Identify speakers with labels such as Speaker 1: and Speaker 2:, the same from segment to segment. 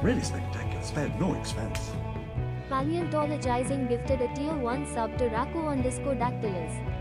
Speaker 1: Really spectacular, spared no expense.
Speaker 2: Paleontologizing gifted a tier 1 sub to Raku_Dactylus.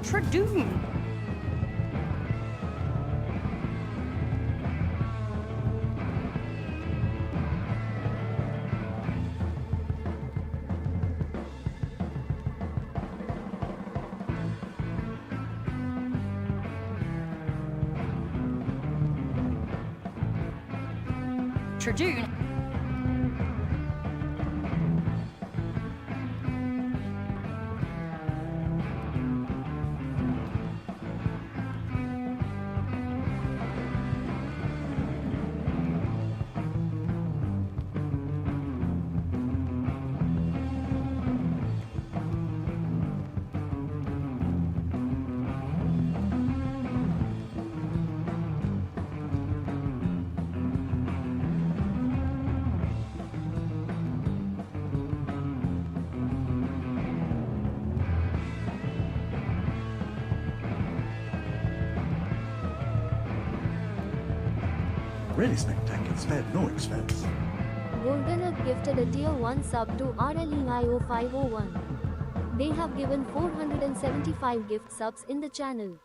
Speaker 3: Tradoon. Tradoon.
Speaker 1: Really spectacular, spared no expense.
Speaker 2: Golden gifted a tier 1 sub to RLEIO501. They have given 475 gift subs in the channel.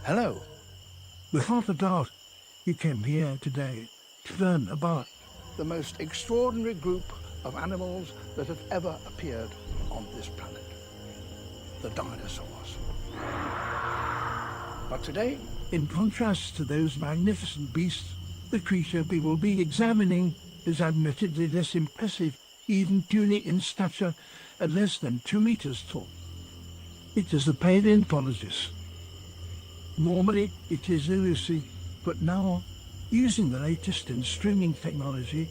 Speaker 1: Hello.
Speaker 4: Without a doubt, you came here today to learn about
Speaker 5: the most extraordinary group of animals that have ever appeared on this planet, the dinosaurs. But today,
Speaker 4: in contrast to those magnificent beasts, the creature we will be examining is admittedly less impressive, even puny in stature at less than 2 meters tall. It is the paleontologist. Normally, it is elusive, but now, using the latest in streaming technology,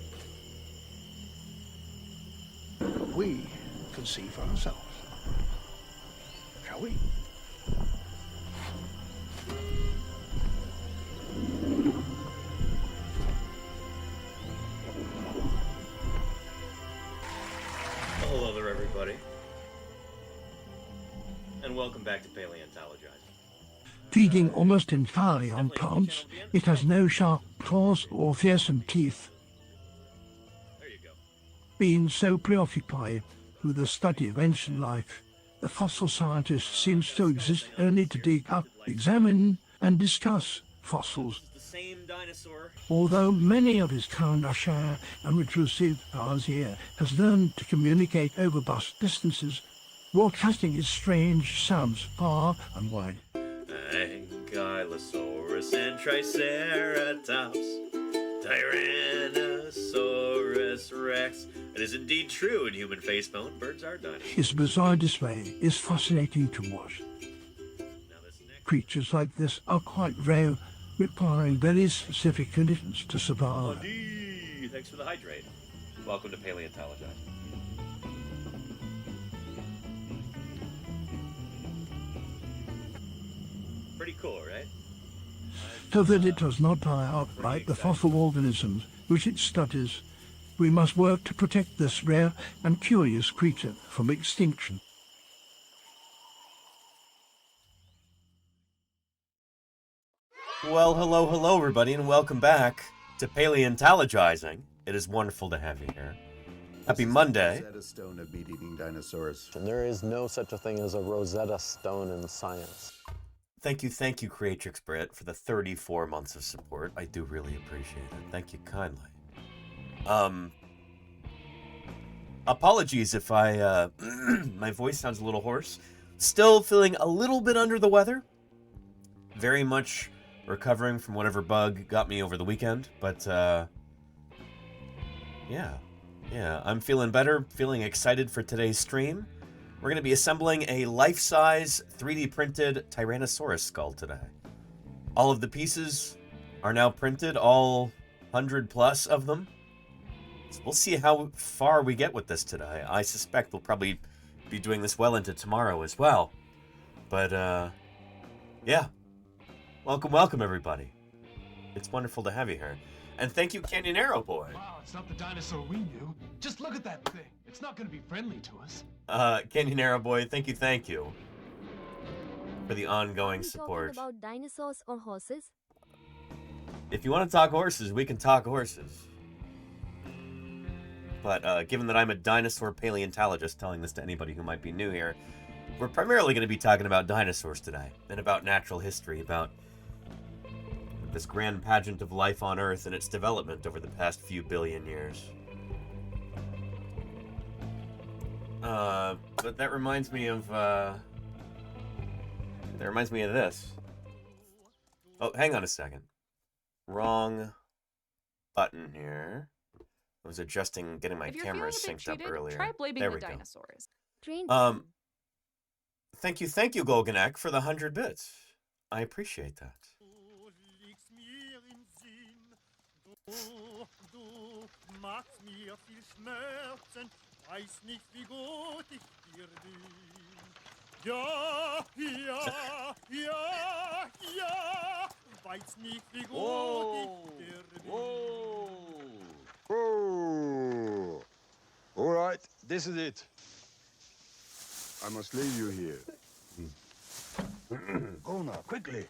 Speaker 5: we can see for ourselves. Shall we?
Speaker 6: Hello there, everybody, and welcome back to Paleontologizing.
Speaker 4: feeding almost entirely on plants, it has no sharp claws or fearsome teeth.
Speaker 6: There you go.
Speaker 4: Being so preoccupied with the study of ancient life, the fossil scientist seems to exist only to dig up, examine, and discuss fossils.
Speaker 6: The same dinosaur.
Speaker 4: Although many of his kind are shy and reclusive, ours here has learned to communicate over vast distances, broadcasting his strange sounds far and wide.
Speaker 6: Ankylosaurus and Triceratops, Tyrannosaurus rex. It is indeed true in human face bone, birds are dinosaurs.
Speaker 4: His bizarre display is fascinating to watch.
Speaker 6: Now this next
Speaker 4: Creatures like this are quite rare, requiring very specific conditions to survive.
Speaker 6: Buddy, thanks for the hydrate. Welcome to Paleontologizing. Pretty cool, right?
Speaker 4: So that it does not die out like the fossil organisms which it studies, we must work to protect this rare and curious creature from extinction.
Speaker 6: Well, hello, everybody, and welcome back to Paleontologizing. It is wonderful to have you here. Happy Monday.
Speaker 7: Rosetta Stone of meat-eating dinosaurs.
Speaker 8: And there is no such a thing as a Rosetta Stone in science.
Speaker 6: Thank you, Creatrix Brit, for the 34 months of support. I do really appreciate it. Thank you kindly. Apologies if I, my voice sounds a little hoarse. Still feeling a little bit under the weather. Very much recovering from whatever bug got me over the weekend. But, yeah, I'm feeling better, feeling excited for today's stream. We're going to be assembling a life-size 3D-printed Tyrannosaurus skull today. All of the pieces are now printed, all 100 plus of them. So we'll see how far we get with this today. I suspect we'll probably be doing this well into tomorrow as well. But, yeah. Welcome, everybody. It's wonderful to have you here. And thank you, Canyon Arrow Boy.
Speaker 9: Wow, it's not the dinosaur we knew. Just look at that thing. It's not going to be friendly to us.
Speaker 6: Canyon Arrow Boy, thank you for the ongoing
Speaker 2: Are you
Speaker 6: support.
Speaker 2: talking about dinosaurs or horses?
Speaker 6: If you want to talk horses, we can talk horses. But given that I'm a dinosaur paleontologist, telling this to anybody who might be new here, we're primarily going to be talking about dinosaurs today, and about natural history, about this grand pageant of life on Earth and its development over the past few billion years. But that reminds me of this. Oh, hang on a second. Wrong button here. I was adjusting, getting my camera synced up earlier.
Speaker 3: Try blaming
Speaker 6: there
Speaker 3: the
Speaker 6: we go.
Speaker 3: dinosaurs.
Speaker 2: Train.
Speaker 6: Thank you, Golganek, for the 100 bits. I appreciate that.
Speaker 10: Oh! All right, this is it. I must leave you here.
Speaker 5: Go now, quickly.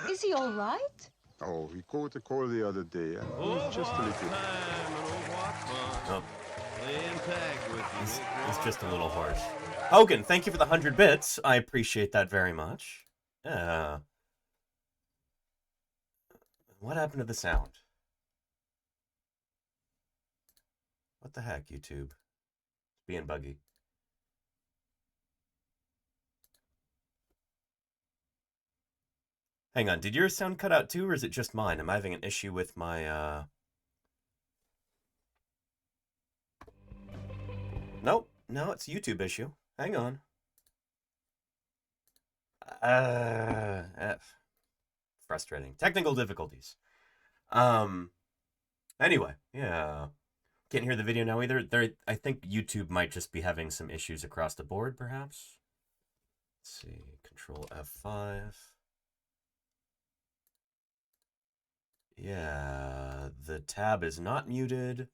Speaker 11: Is he all right?
Speaker 10: Oh, he caught a cold the other day, and it was just a little.
Speaker 6: Oh. He's just a little hoarse. Hogan, thank you for the 100 bits. I appreciate that very much. What happened to the sound? What the heck, YouTube? Being buggy. Hang on, did your sound cut out too, or is it just mine? Am I having an issue with my, Nope, no, it's a YouTube issue. Hang on. Frustrating. Technical difficulties. Anyway, yeah. Can't hear the video now either. I think YouTube might just be having some issues across the board, perhaps. Let's see. Control F5. Yeah, the tab is not muted.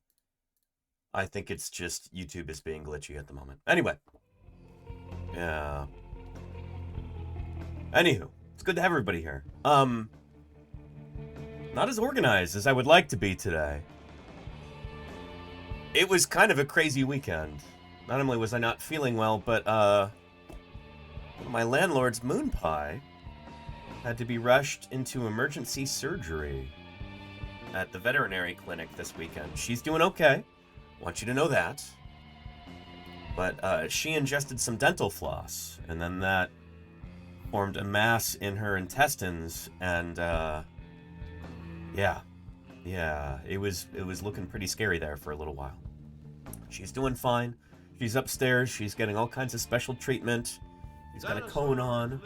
Speaker 6: I think it's just YouTube is being glitchy at the moment. Anyway. Yeah. Anywho, it's good to have everybody here. Not as organized as I would like to be today. It was kind of a crazy weekend. Not only was I not feeling well, but my landlord's moon pie had to be rushed into emergency surgery at the veterinary clinic this weekend. She's doing okay. Want you to know that. But she ingested some dental floss, and then that formed a mass in her intestines, and yeah, it was looking pretty scary there for a little while. She's doing fine. She's upstairs. She's getting all kinds of special treatment. She's got a cone on.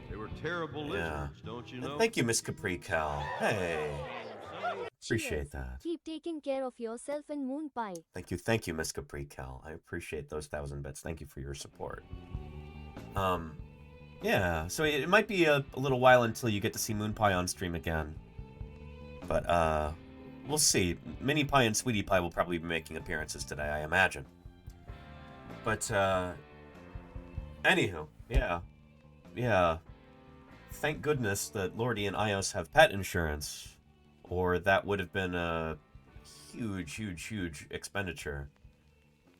Speaker 12: They were terrible lizards, don't you know?
Speaker 6: And thank you, Miss Capri Cal. Hey. Appreciate that.
Speaker 2: Keep taking care of yourself and Moon Pie.
Speaker 6: Thank you, Miss Capri Cal. I appreciate those 1,000 bits. Thank you for your support. Yeah, so it might be a little while until you get to see Moon Pie on stream again. But, we'll see. Mini Pie and Sweetie Pie will probably be making appearances today, I imagine. But, anywho, yeah. Thank goodness that Lordy and Ios have pet insurance, or that would have been a huge expenditure.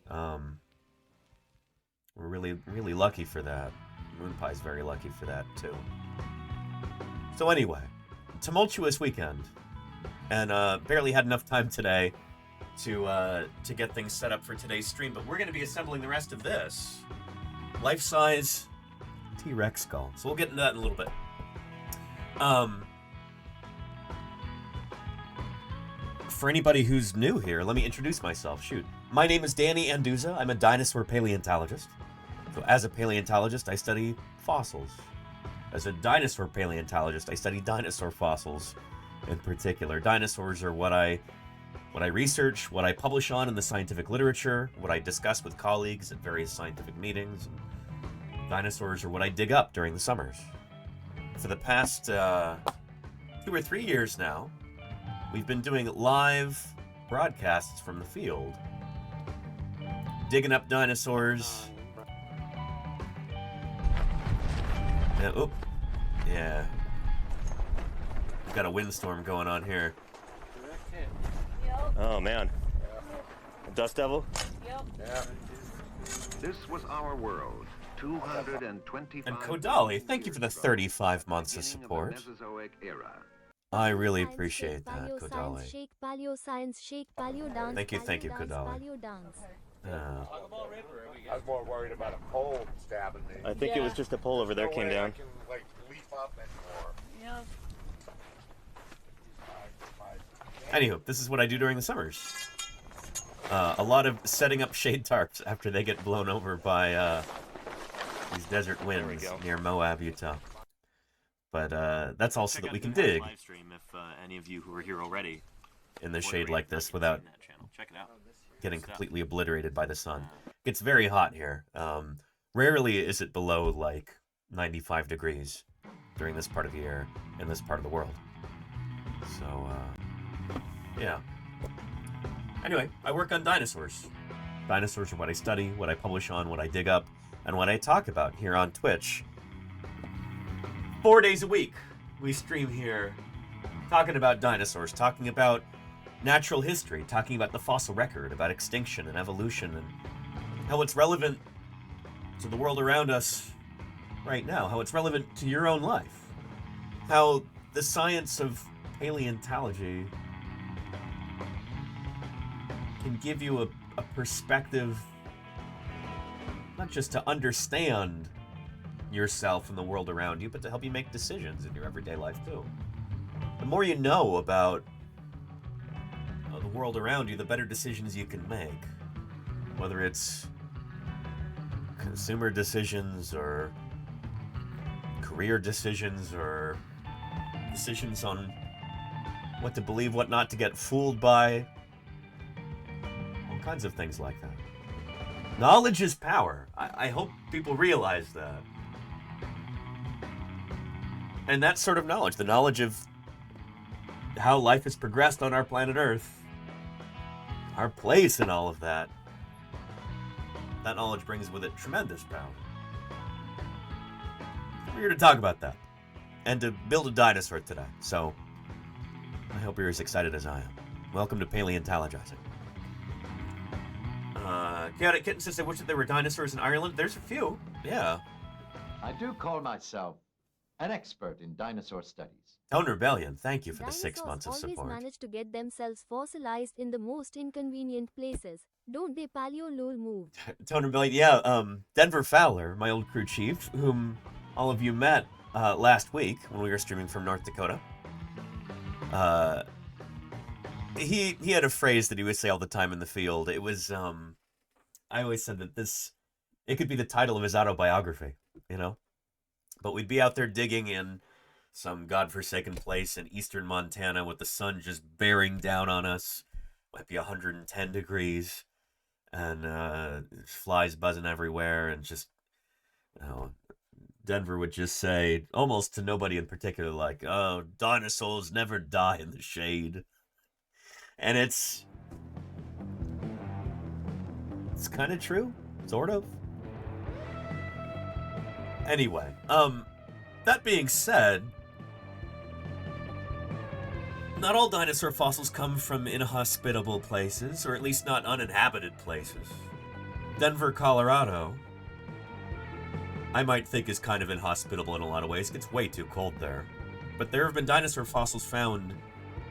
Speaker 6: We're really lucky for that. Moon Pie's very lucky for that, too. So anyway, tumultuous weekend. And barely had enough time today to get things set up for today's stream, but we're going to be assembling the rest of this life-size T-Rex skull. So we'll get into that in a little bit. For anybody who's new here, let me introduce myself. Shoot. My name is Danny Anduza. I'm a dinosaur paleontologist. So as a paleontologist, I study fossils. As a dinosaur paleontologist, I study dinosaur fossils in particular. Dinosaurs are what I research, what I publish on in the scientific literature, what I discuss with colleagues at various scientific meetings. Dinosaurs are what I dig up during the summers. For the past 2 or 3 years now, we've been doing live broadcasts from the field, digging up dinosaurs. Oop. Yeah. We've got a windstorm going on here.
Speaker 11: Oh, man. A dust devil?
Speaker 13: This was our world. 225.
Speaker 6: And Kodali, thank you for the 35 months of support. I really appreciate that, Kodali.
Speaker 2: Shake paleo science, shake paleo dance.
Speaker 6: Thank you, Kodali.
Speaker 2: Paleo dance.
Speaker 14: I was more worried about a pole stabbing me.
Speaker 11: I think it was just a pole over there came down.
Speaker 14: I can, like, leap up anymore.
Speaker 6: Anywho, this is what I do during the summers. A lot of setting up shade tarps after they get blown over by these desert winds near Moab, Utah. But that's also that we can dig
Speaker 11: Live stream if any of you who are here already
Speaker 6: in the shade like this without
Speaker 11: check it out.
Speaker 6: getting completely obliterated by the sun. It's very hot here. Rarely is it below like 95 degrees during this part of the year in this part of the world. So, yeah. Anyway, I work on dinosaurs. Dinosaurs are what I study, what I publish on, what I dig up, and what I talk about here on Twitch. 4 days a week, we stream here talking about dinosaurs, talking about natural history, talking about the fossil record, about extinction and evolution, and how it's relevant to the world around us right now, how it's relevant to your own life, how the science of paleontology can give you a perspective not just to understand yourself and the world around you, but to help you make decisions in your everyday life too. The more you know about the world around you, the better decisions you can make. Whether it's consumer decisions or career decisions or decisions on what to believe, what not to get fooled by. All kinds of things like that. Knowledge is power. I hope people realize that. And that sort of knowledge, the knowledge of how life has progressed on our planet Earth, our place in all of that, that knowledge brings with it tremendous power. We're here to talk about that and to build a dinosaur today. So I hope you're as excited as I am. Welcome to Paleontologizing. Chaotic Kitten says, I wish that there were dinosaurs in Ireland. There's a few, yeah.
Speaker 15: I do call myself an expert in dinosaur studies.
Speaker 6: Tone Rebellion, thank you for the 6 months of
Speaker 2: Dinosaurs
Speaker 6: support.
Speaker 2: always manage to get themselves fossilized in the most inconvenient places. Don't they, Paleo lol move?
Speaker 6: Tone Rebellion, yeah, Denver Fowler, my old crew chief, whom all of you met last week when we were streaming from North Dakota. He had a phrase that he would say all the time in the field. It was, I always said that it could be the title of his autobiography, you know? But we'd be out there digging in some godforsaken place in eastern Montana with the sun just bearing down on us. Might be 110 degrees. And flies buzzing everywhere. And just, you know, Denver would just say, almost to nobody in particular, like, oh, dinosaurs never die in the shade. And it's kind of true, sort of. Anyway, that being said, not all dinosaur fossils come from inhospitable places, or at least not uninhabited places. Denver, Colorado, I might think is kind of inhospitable in a lot of ways. It gets way too cold there. But there have been dinosaur fossils found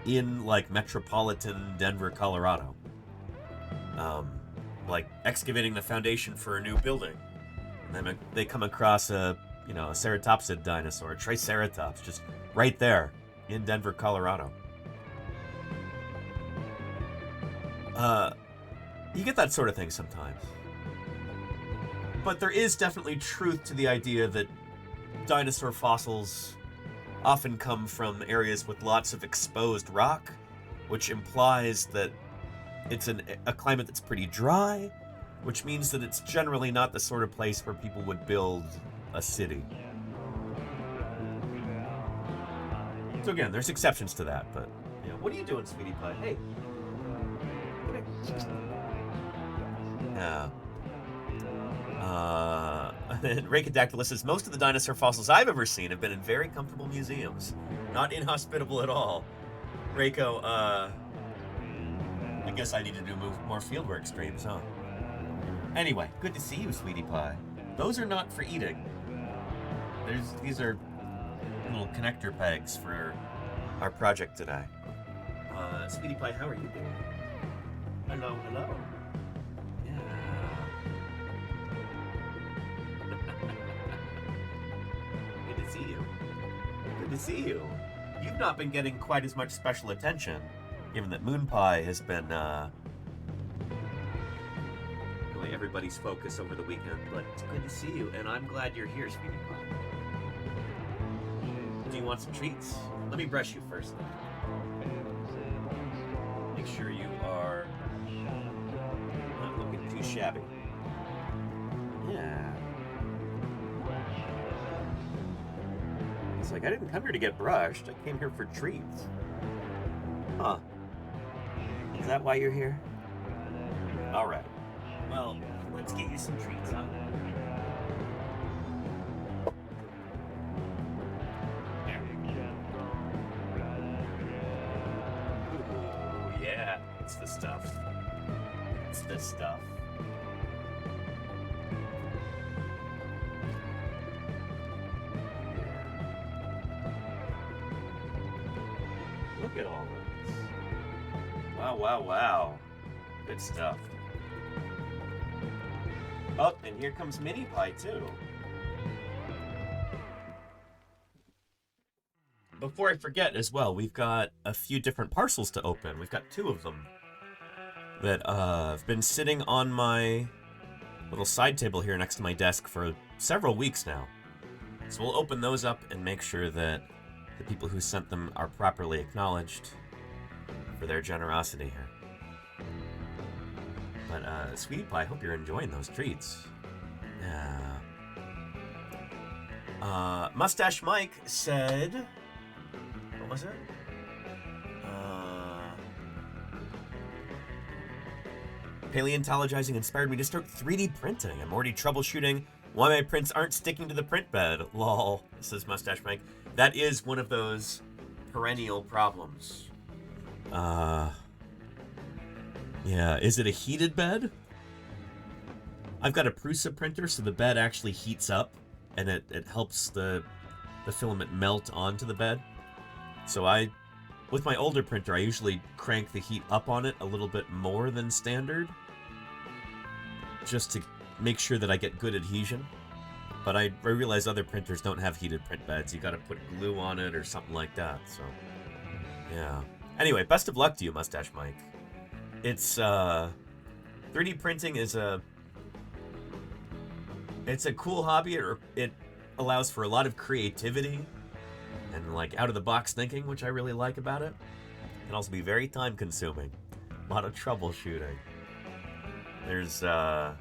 Speaker 6: in, like, metropolitan Denver, Colorado. Like, excavating the foundation for a new building. And then they come across a ceratopsid dinosaur, a Triceratops, just right there in Denver, Colorado. You get that sort of thing sometimes. But there is definitely truth to the idea that dinosaur fossils often come from areas with lots of exposed rock, which implies that it's a climate that's pretty dry, which means that it's generally not the sort of place where people would build a city. So again, there's exceptions to that, but yeah. What are you doing, sweetie pie? Hey. Yeah. And Rakadactylus says, most of the dinosaur fossils I've ever seen have been in very comfortable museums. Not inhospitable at all. Reiko, I guess I need to do more fieldwork streams, huh? Anyway, good to see you, Sweetie Pie. Those are not for eating. These are little connector pegs for our project today. Sweetie Pie, how are you doing? Hello, hello. Yeah. Good to see you. Good to see you. You've not been getting quite as much special attention, given that Moon Pie has been really everybody's focus over the weekend, but it's good to see you, and I'm glad you're here, Sweetie Pie. Do you want some treats? Let me brush you first. Make sure you are not looking too shabby. Yeah. It's like, I didn't come here to get brushed. I came here for treats. Huh. Is that why you're here? Alright. Well, let's get you some treats, huh? Ooh, yeah. It's the stuff. It's the stuff. Look at all this. Wow, wow, wow. Good stuff. Oh, and here comes Mini Pie, too. Before I forget as well, we've got a few different parcels to open. We've got 2 of them that have been sitting on my little side table here next to my desk for several weeks now. So we'll open those up and make sure that the people who sent them are properly acknowledged for their generosity here. But, Sweetie Pie, I hope you're enjoying those treats. Yeah. Mustache Mike said... What was it? Paleontologizing inspired me to start 3D printing. I'm already troubleshooting why my prints aren't sticking to the print bed. Lol, says Mustache Mike. That is one of those perennial problems. Yeah, is it a heated bed? I've got a Prusa printer, so the bed actually heats up, and it helps the filament melt onto the bed. So with my older printer, I usually crank the heat up on it a little bit more than standard, just to make sure that I get good adhesion. But I realize other printers don't have heated print beds. You gotta put glue on it or something like that, so... Yeah. Anyway, best of luck to you, Mustache Mike. It's, 3D printing is it's a cool hobby. It allows for a lot of creativity and, like, out-of-the-box thinking, which I really like about it. It can also be very time-consuming. A lot of troubleshooting. There's, yeah,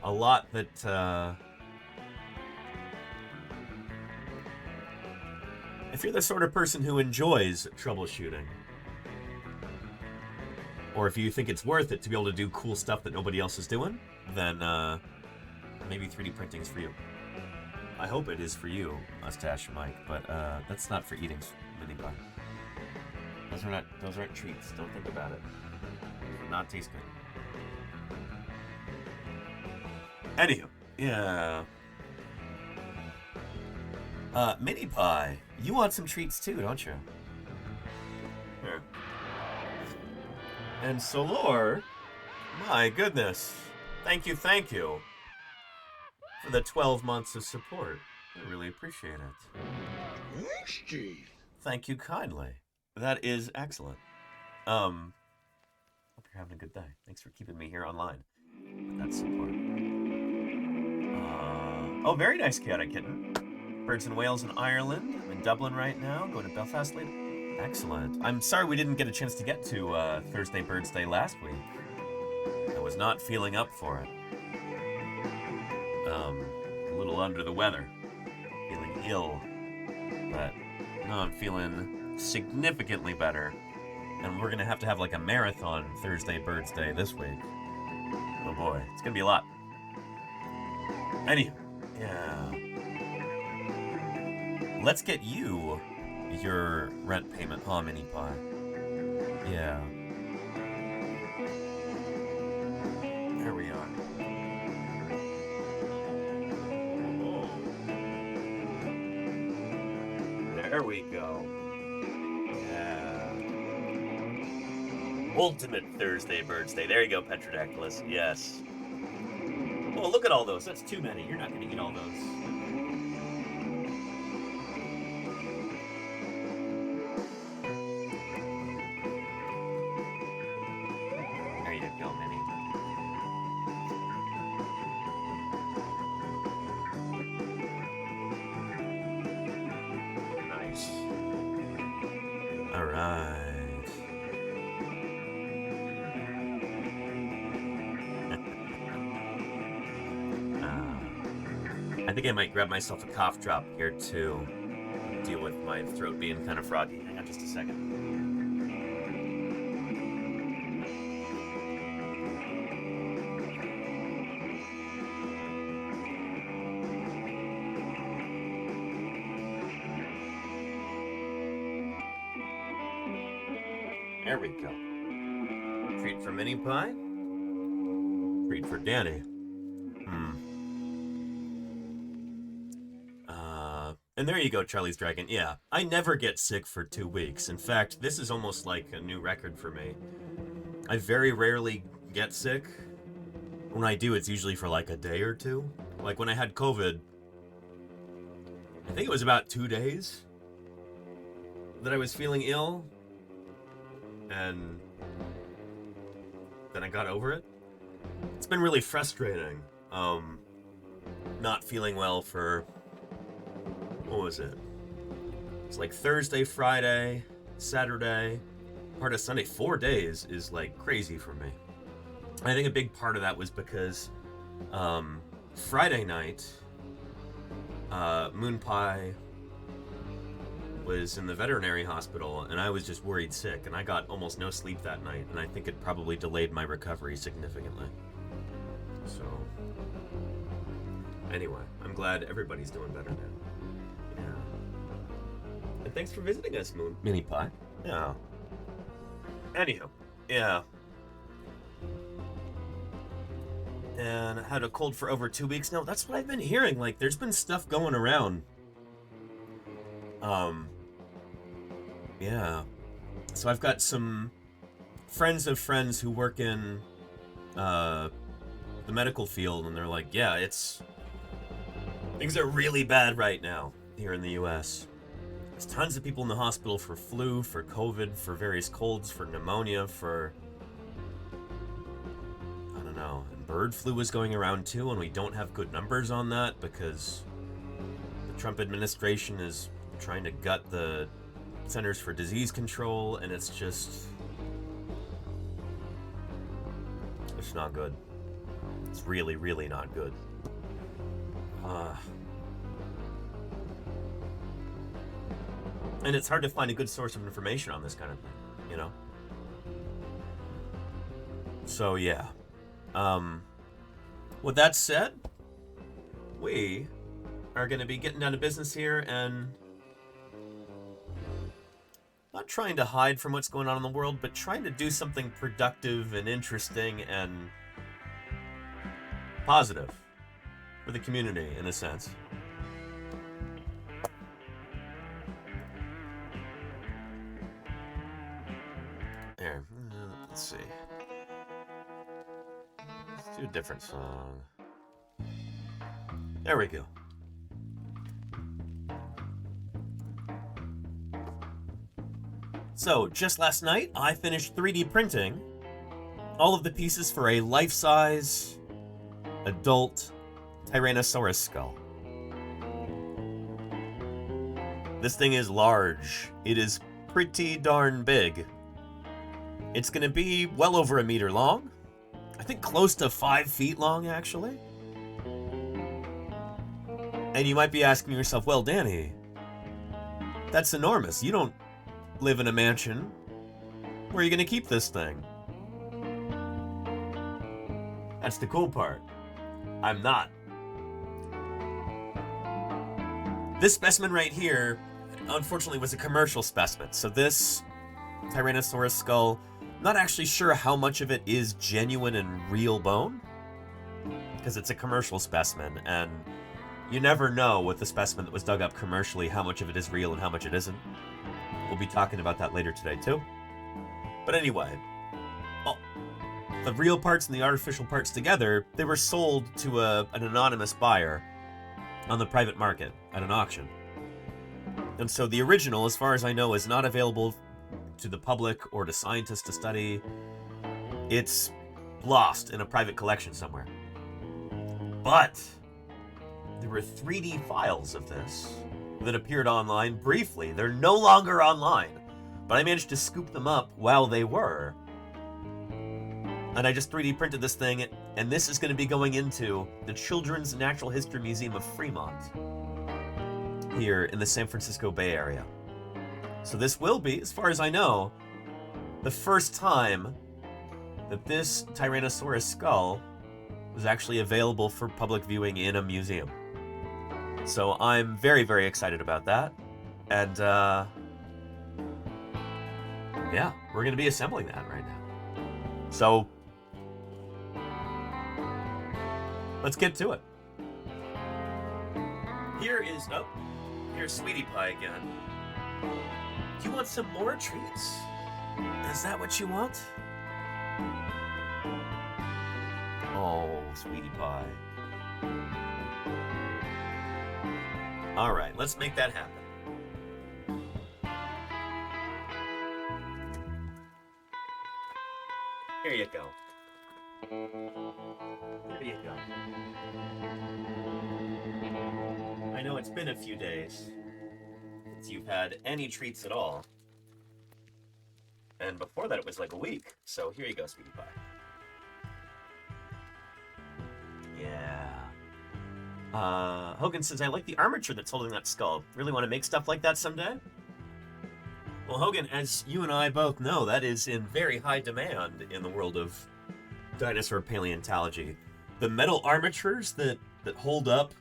Speaker 6: a lot that, if you're the sort of person who enjoys troubleshooting, or if you think it's worth it to be able to do cool stuff that nobody else is doing, then maybe 3D printing is for you. I hope it is for you, Mustache Mike, but that's not for eating, Mini Pie. Those aren't treats. Don't think about it. It would not taste good. Anywho, yeah. Mini Pie, you want some treats too, don't you? Here. And Solor, my goodness, thank you for the 12 months of support. I really appreciate it.
Speaker 10: Thanks, Chief.
Speaker 6: Thank you kindly. That is excellent. Hope you're having a good day. Thanks for keeping me here online with that support. Oh, very nice, Chaotic Kitten. Birds and Whales in Ireland. I'm in Dublin right now, going to Belfast later. Excellent. I'm sorry we didn't get a chance to get to Thursday Birds Day last week. I was not feeling up for it. A little under the weather. Feeling ill. But now I'm feeling significantly better. And we're going to have like a marathon Thursday Birds Day this week. Oh boy, it's going to be a lot. Anyway, yeah. Let's get you your rent payment, huh, Mini Pie? Yeah. There we are. Oh. There we go. Yeah. Ultimate Thursday birthday. There you go, Petrodactylus. Yes. Oh, look at all those. That's too many. You're not going to eat all those. There you go, Minnie. Nice. All right. I think I might grab myself a cough drop here to deal with my throat being kind of froggy. Hang on just a second. There we go. Treat for Mini Pie. Treat for Danny. And there you go, Charlie's Dragon. Yeah, I never get sick for 2 weeks. In fact, this is almost like a new record for me. I very rarely get sick. When I do, it's usually for like a day or two. Like when I had COVID, I think it was about 2 days that I was feeling ill. And then I got over it. It's been really frustrating. Not feeling well for... What was it? It's like Thursday, Friday, Saturday, part of Sunday. 4 days is like crazy for me. I think a big part of that was because Friday night, Moon Pie was in the veterinary hospital, and I was just worried sick, and I got almost no sleep that night, and I think it probably delayed my recovery significantly. So, anyway, I'm glad everybody's doing better now. Yeah. And thanks for visiting us, Mini Pie. Yeah. Anywho, yeah. And I had a cold for over 2 weeks now. That's what I've been hearing. Like, there's been stuff going around. Yeah. So I've got some friends of friends who work in the medical field, and they're like, yeah, things are really bad right now here in the US. There's tons of people in the hospital for flu, for COVID, for various colds, for pneumonia, for... I don't know. And bird flu is going around too, and we don't have good numbers on that because the Trump administration is trying to gut the Centers for Disease Control, and it's just... It's not good. It's really, really not good. And it's hard to find a good source of information on this kind of thing, you know? So, yeah. With that said, we are going to be getting down to business here and not trying to hide from what's going on in the world, but trying to do something productive and interesting and positive for the community, in a sense. There, let's see. Let's do a different song. There we go. So, just last night, I finished 3D printing all of the pieces for a life-size adult Tyrannosaurus skull. This thing is large. It is pretty darn big. It's gonna be well over 1 meter long. I think close to 5 feet long, actually. And you might be asking yourself, well, Danny, that's enormous. You don't live in a mansion. Where are you gonna keep this thing? That's the cool part. I'm not. This specimen right here, unfortunately, was a commercial specimen. So this Tyrannosaurus skull, not actually sure how much of it is genuine and real bone, because it's a commercial specimen, and you never know with the specimen that was dug up commercially how much of it is real and how much it isn't. We'll be talking about that later today, too. But anyway, the real parts and the artificial parts together, they were sold to an anonymous buyer on the private market at an auction. And so the original, as far as I know, is not available to the public or to scientists to study. It's lost in a private collection somewhere. But there were 3D files of this that appeared online briefly. They're no longer online, but I managed to scoop them up while they were. And I just 3D printed this thing, and this is going to be going into the Children's Natural History Museum of Fremont here in the San Francisco Bay Area. So this will be, as far as I know, the first time that this Tyrannosaurus skull was actually available for public viewing in a museum. So I'm very, very excited about that. And, yeah, we're going to be assembling that right now. So, let's get to it. Here's Sweetie Pie again. Do you want some more treats? Is that what you want? Oh, Sweetie Pie. All right, let's make that happen. Here you go. Here you go. I know it's been a few days since you've had any treats at all. And before that it was like a week. So here you go, Sweetie Pie. Yeah. Hogan says, I like the armature that's holding that skull. Really want to make stuff like that someday? Well, Hogan, as you and I both know, that is in very high demand in the world of dinosaur paleontology. The metal armatures that hold up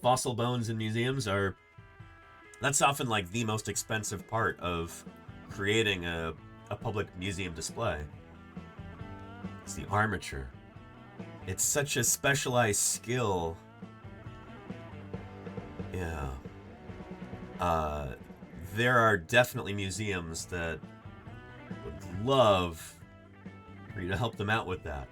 Speaker 6: fossil bones in museums that's often like the most expensive part of creating a public museum display. It's the armature. It's such a specialized skill. Yeah. There are definitely museums that would love for you to help them out with that.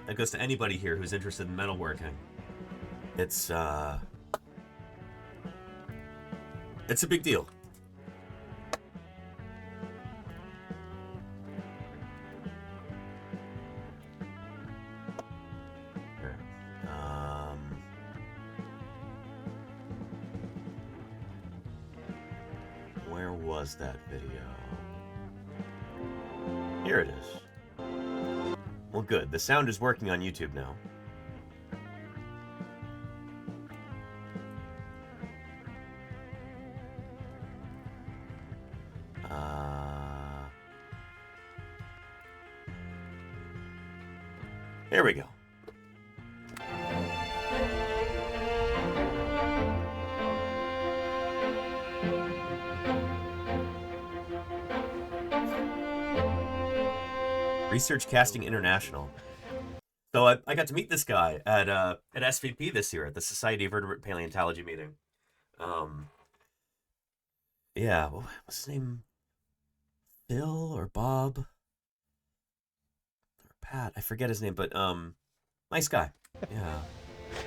Speaker 6: That goes to anybody here who's interested in metalworking. It's a big deal. Where was that video? Here it is. Well, good. The sound is working on YouTube now. Here we go. Research Casting International. So I got to meet this guy at SVP this year at the Society of Vertebrate Paleontology meeting. Yeah, what's his name? Phil or Bob? Or Pat? I forget his name, but nice guy. Yeah.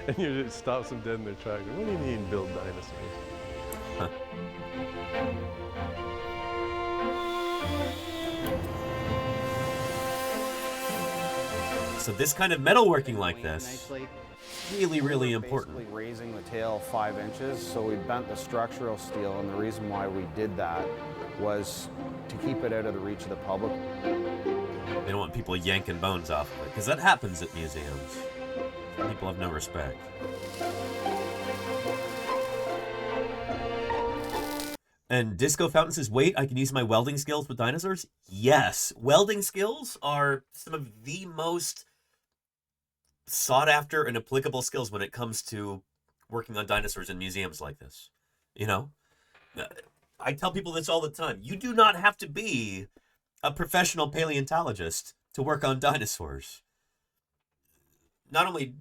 Speaker 16: And you just stops them dead in their tracks. What do you mean build dinosaurs?
Speaker 6: Huh. So this kind of metalworking like this, really, really important.
Speaker 17: Basically raising the tail 5 inches, so we bent the structural steel, and the reason why we did that was to keep it out of the reach of the public.
Speaker 6: They don't want people yanking bones off of it, because that happens at museums. People have no respect. And Disco Fountain says, wait, I can use my welding skills with dinosaurs? Yes. Welding skills are some of the most sought after and applicable skills when it comes to working on dinosaurs in museums like this. You know, I tell people this all the time. You do not have to be a professional paleontologist to work on dinosaurs. Not only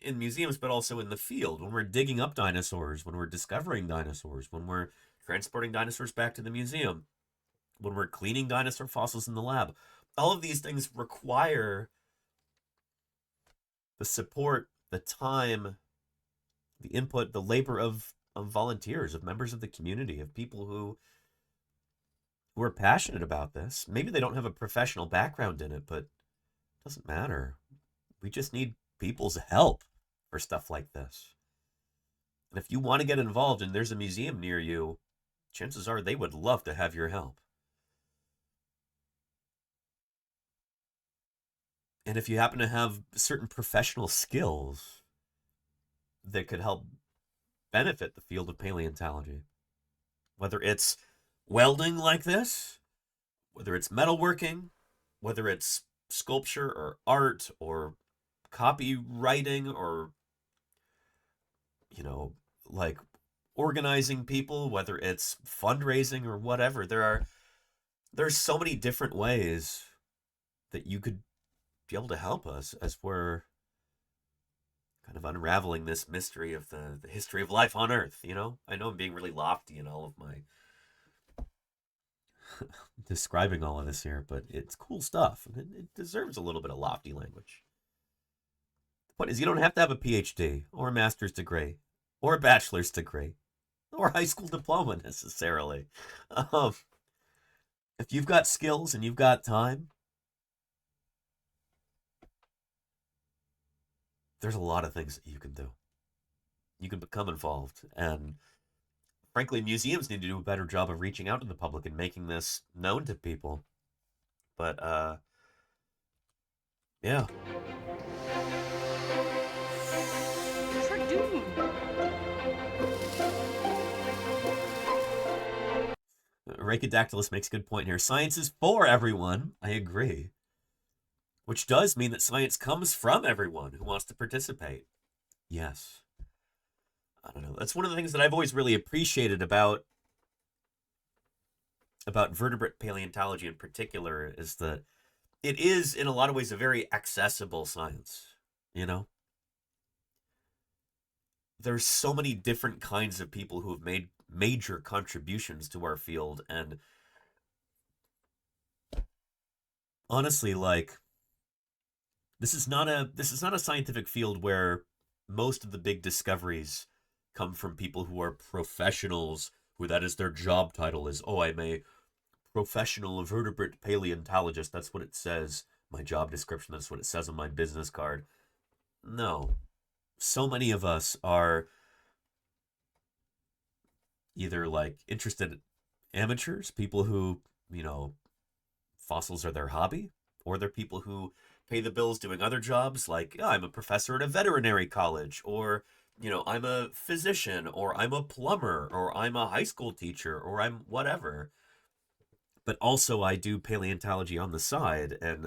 Speaker 6: in museums, but also in the field. When we're digging up dinosaurs, when we're discovering dinosaurs, when we're transporting dinosaurs back to the museum, when we're cleaning dinosaur fossils in the lab. All of these things require the support, the time, the input, the labor of volunteers, of members of the community, of people who are passionate about this. Maybe they don't have a professional background in it, but it doesn't matter. We just need people's help for stuff like this. And if you want to get involved and there's a museum near you, chances are they would love to have your help. And if you happen to have certain professional skills that could help benefit the field of paleontology, whether it's welding like this, whether it's metalworking, whether it's sculpture or art or copywriting or, you know, like organizing people, whether it's fundraising or whatever, there's so many different ways that you could be able to help us as we're kind of unraveling this mystery of the history of life on Earth, you know? I know I'm being really lofty in all of my describing all of this here, but it's cool stuff. It deserves a little bit of lofty language. The point is, you don't have to have a PhD or a master's degree or a bachelor's degree or a high school diploma necessarily. If you've got skills and you've got time, there's a lot of things that you can do. You can become involved. And frankly, museums need to do a better job of reaching out to the public and making this known to people. But, yeah. Rachidactylus makes a good point here. Science is for everyone. I agree. Which does mean that science comes from everyone who wants to participate. Yes. I don't know. That's one of the things that I've always really appreciated about vertebrate paleontology in particular, is that it is, in a lot of ways, a very accessible science, you know? There's so many different kinds of people who have made major contributions to our field, and honestly, like, this is not a scientific field where most of the big discoveries come from people who are professionals, who that is their job title is, oh, I'm a professional vertebrate paleontologist. That's what it says. My job description, that's what it says on my business card. No. So many of us are either like interested amateurs, people who, you know, fossils are their hobby, or they're people who pay the bills doing other jobs, like, oh, I'm a professor at a veterinary college, or, you know, I'm a physician, or I'm a plumber, or I'm a high school teacher, or I'm whatever. But also I do paleontology on the side, and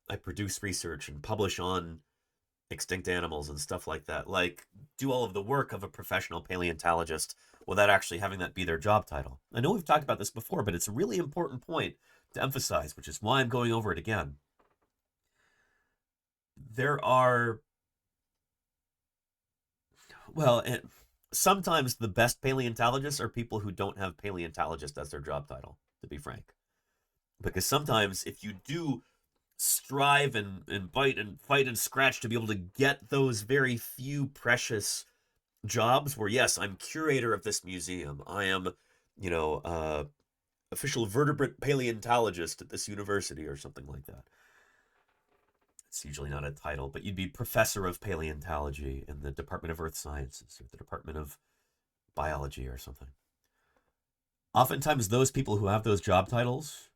Speaker 6: I produce research and publish on extinct animals and stuff like that. Like, do all of the work of a professional paleontologist without actually having that be their job title. I know we've talked about this before, but it's a really important point to emphasize, which is why I'm going over it again. There are, well, sometimes the best paleontologists are people who don't have paleontologist as their job title, to be frank. Because sometimes if you do strive and bite and fight and scratch to be able to get those very few precious jobs where, yes, I'm curator of this museum, I am, you know, official vertebrate paleontologist at this university or something like that. It's usually not a title, but you'd be professor of paleontology in the Department of Earth Sciences or the Department of Biology or something. Oftentimes those people who have those job titles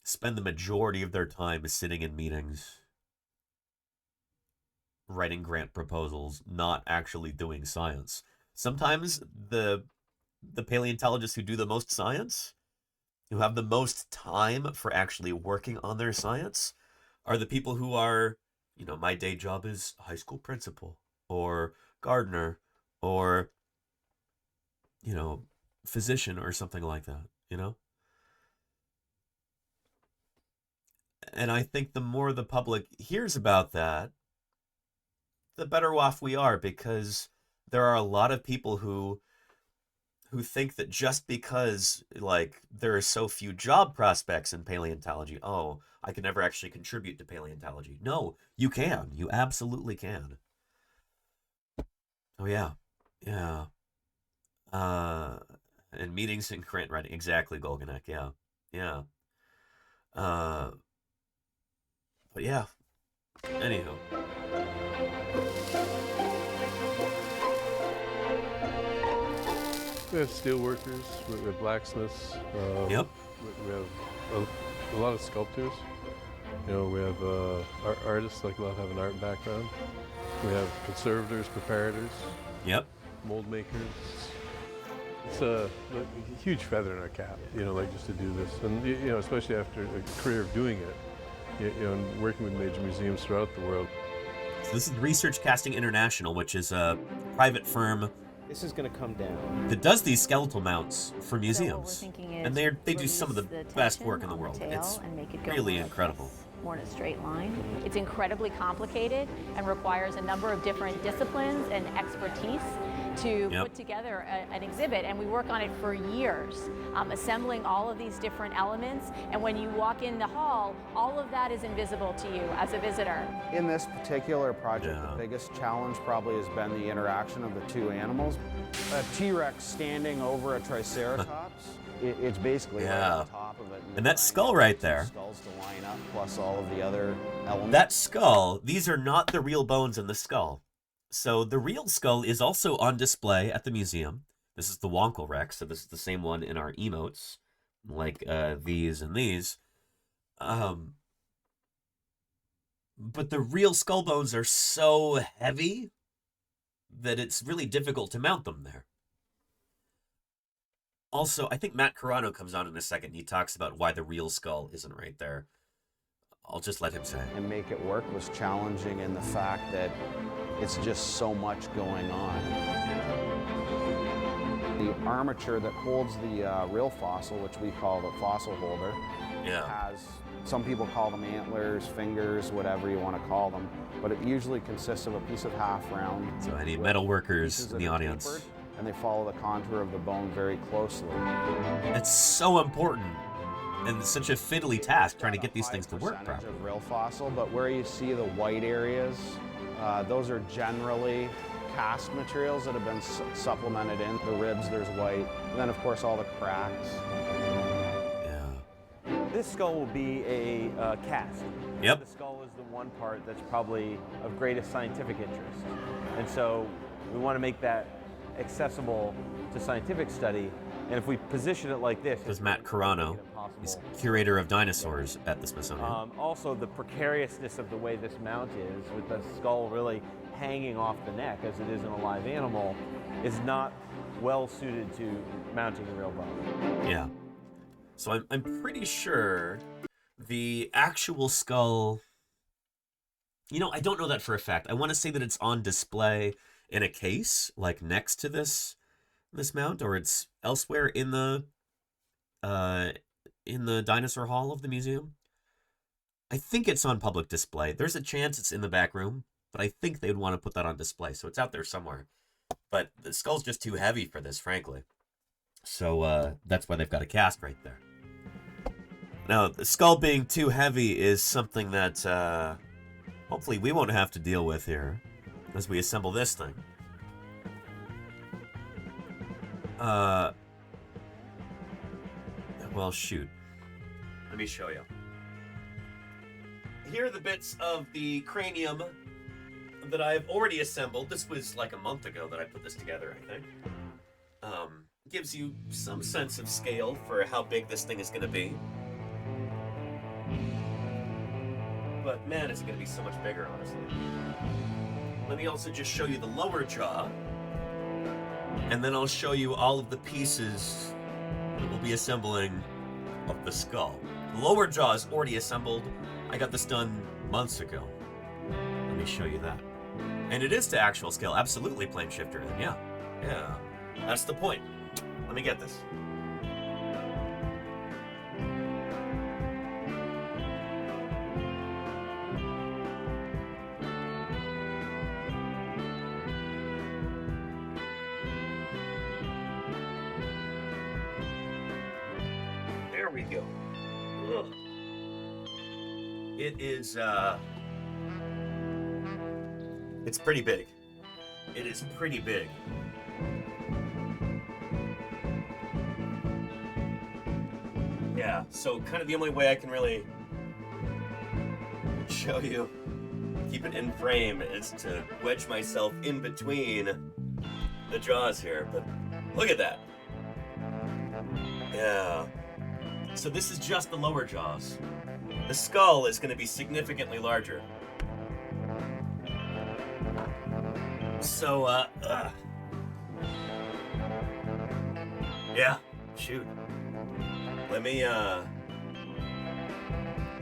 Speaker 6: spend the majority of their time sitting in meetings, writing grant proposals, not actually doing science. Sometimes the paleontologists who do the most science, who have the most time for actually working on their science, are the people who are, you know, my day job is high school principal or gardener or, you know, physician or something like that, you know? And I think the more the public hears about that, the better off we are, because there are a lot of people who think that just because, like, there are so few job prospects in paleontology, oh, I can never actually contribute to paleontology. No, you can. You absolutely can. Oh, yeah. Yeah. And meetings and grant writing. Exactly, Golganek. Yeah. Yeah. But yeah. Anywho.
Speaker 16: We have steel workers, we have blacksmiths.
Speaker 6: Yep.
Speaker 16: We have a lot of sculptors. You know, we have artists, like a lot have an art background. We have conservators, preparators.
Speaker 6: Yep.
Speaker 16: Mold makers. It's a huge feather in our cap, you know, like just to do this. And, you know, especially after a career of doing it, you know, and working with major museums throughout the world.
Speaker 6: So this is Research Casting International, which is a private firm.
Speaker 18: This is going to come down.
Speaker 6: That does these skeletal mounts for museums.
Speaker 19: So what we're thinking is
Speaker 6: and they do some of the best work in the world. It's really incredible.
Speaker 19: More in a straight line. It's incredibly complicated and requires a number of different disciplines and expertise to put together an exhibit, and we work on it for years, assembling all of these different elements, and when you walk in the hall, all of that is invisible to you as a visitor.
Speaker 17: In this particular project, the biggest challenge probably has been the interaction of the two animals. A T-Rex standing over a Triceratops, it's basically right on top of it.
Speaker 6: And that skull right there.
Speaker 17: Skulls to line up, plus all of the other elements.
Speaker 6: That skull, these are not the real bones in the skull. So the real skull is also on display at the museum. This is the Wonkel Rex, so this is the same one in our emotes, like these and these. But the real skull bones are so heavy that it's really difficult to mount them there. Also, I think Matt Carano comes on in a second. He talks about why the real skull isn't right there. I'll just let him say.
Speaker 17: And make it work was challenging in the fact that it's just so much going on. The armature that holds the real fossil, which we call the fossil holder, has, some people call them antlers, fingers, whatever you want to call them, but it usually consists of a piece of half round.
Speaker 6: So any metal workers in the audience.
Speaker 17: Tapered, and they follow the contour of the bone very closely.
Speaker 6: It's so important. And it's such a fiddly task trying to get these things to work properly.
Speaker 17: Of real fossil, but where you see the white areas, those are generally cast materials that have been supplemented in. The ribs, there's white, and then of course all the cracks.
Speaker 6: Yeah.
Speaker 18: This skull will be a cast.
Speaker 6: Yep.
Speaker 18: The skull is the one part that's probably of greatest scientific interest, and so we want to make that accessible to scientific study. And if we position it like this,
Speaker 6: there's Matt Carano. He's curator of dinosaurs at the Smithsonian.
Speaker 18: Also, the precariousness of the way this mount is, with the skull really hanging off the neck as it is in a live animal, is not well suited to mounting a real bone.
Speaker 6: Yeah. So I'm pretty sure the actual skull, you know, I don't know that for a fact. I want to say that it's on display in a case, like next to this mount, or it's elsewhere in the dinosaur hall of the museum. I think it's on public display. There's a chance it's in the back room, but I think they'd want to put that on display, so it's out there somewhere. But the skull's just too heavy for this, frankly. So that's why they've got a cast right there. Now, the skull being too heavy is something that hopefully we won't have to deal with here as we assemble this thing. Well, shoot. Let me show you. Here are the bits of the cranium that I've already assembled. This was like a month ago that I put this together, I think. Gives you some sense of scale for how big this thing is going to be. But man, it's going to be so much bigger, honestly. Let me also just show you the lower jaw. And then I'll show you all of the pieces that we'll be assembling of the skull. The lower jaw is already assembled. I got this done months ago. Let me show you that. And it is to actual scale, absolutely plane shifter. And yeah, that's the point. Let me get this. There we go. Ugh. It is, it's pretty big. It is pretty big. Yeah, so kind of the only way I can really show you, keep it in frame, is to wedge myself in between the jaws here. But look at that. Yeah. So this is just the lower jaws. The skull is going to be significantly larger. So, yeah, shoot. Let me,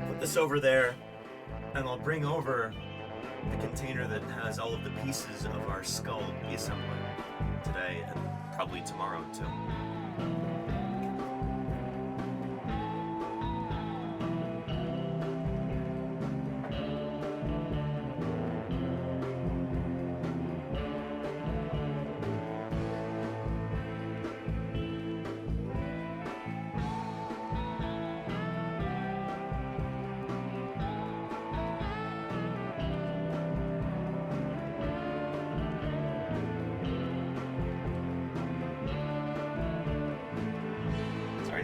Speaker 6: put this over there, and I'll bring over the container that has all of the pieces of our skull be assembled today, and probably tomorrow, too.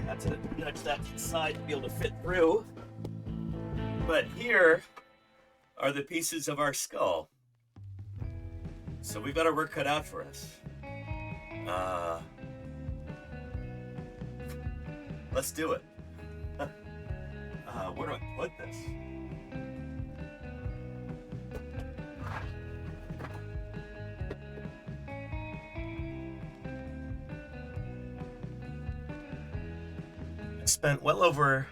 Speaker 6: Had to nudge that to the side to be able to fit through. But here are the pieces of our skull. So we've got our work cut out for us. Let's do it. Where do I put this? Spent well over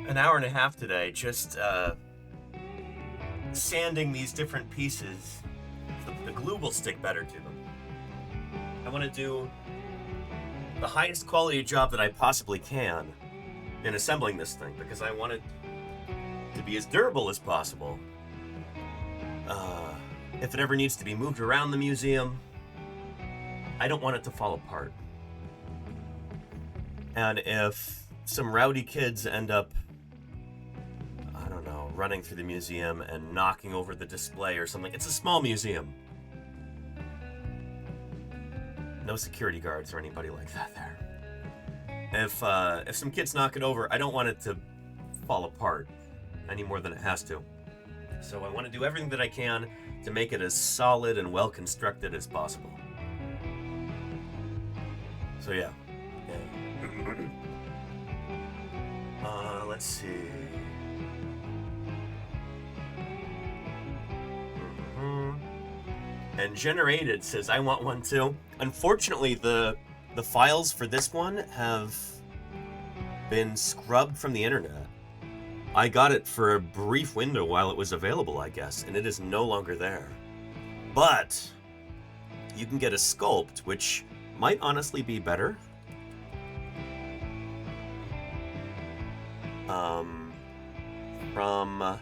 Speaker 6: an hour and a half today just sanding these different pieces so the glue will stick better to them. I want to do the highest quality job that I possibly can in assembling this thing because I want it to be as durable as possible. If it ever needs to be moved around the museum, I don't want it to fall apart. And if some rowdy kids end up, I don't know, running through the museum and knocking over the display or something, it's a small museum. No security guards or anybody like that there. If some kids knock it over, I don't want it to fall apart any more than it has to. So I want to do everything that I can to make it as solid and well constructed as possible. So yeah. Let's see. And Generated says, I want one too. Unfortunately, the files for this one have been scrubbed from the internet. I got it for a brief window while it was available, I guess, and it is no longer there. But you can get a sculpt, which might honestly be better. From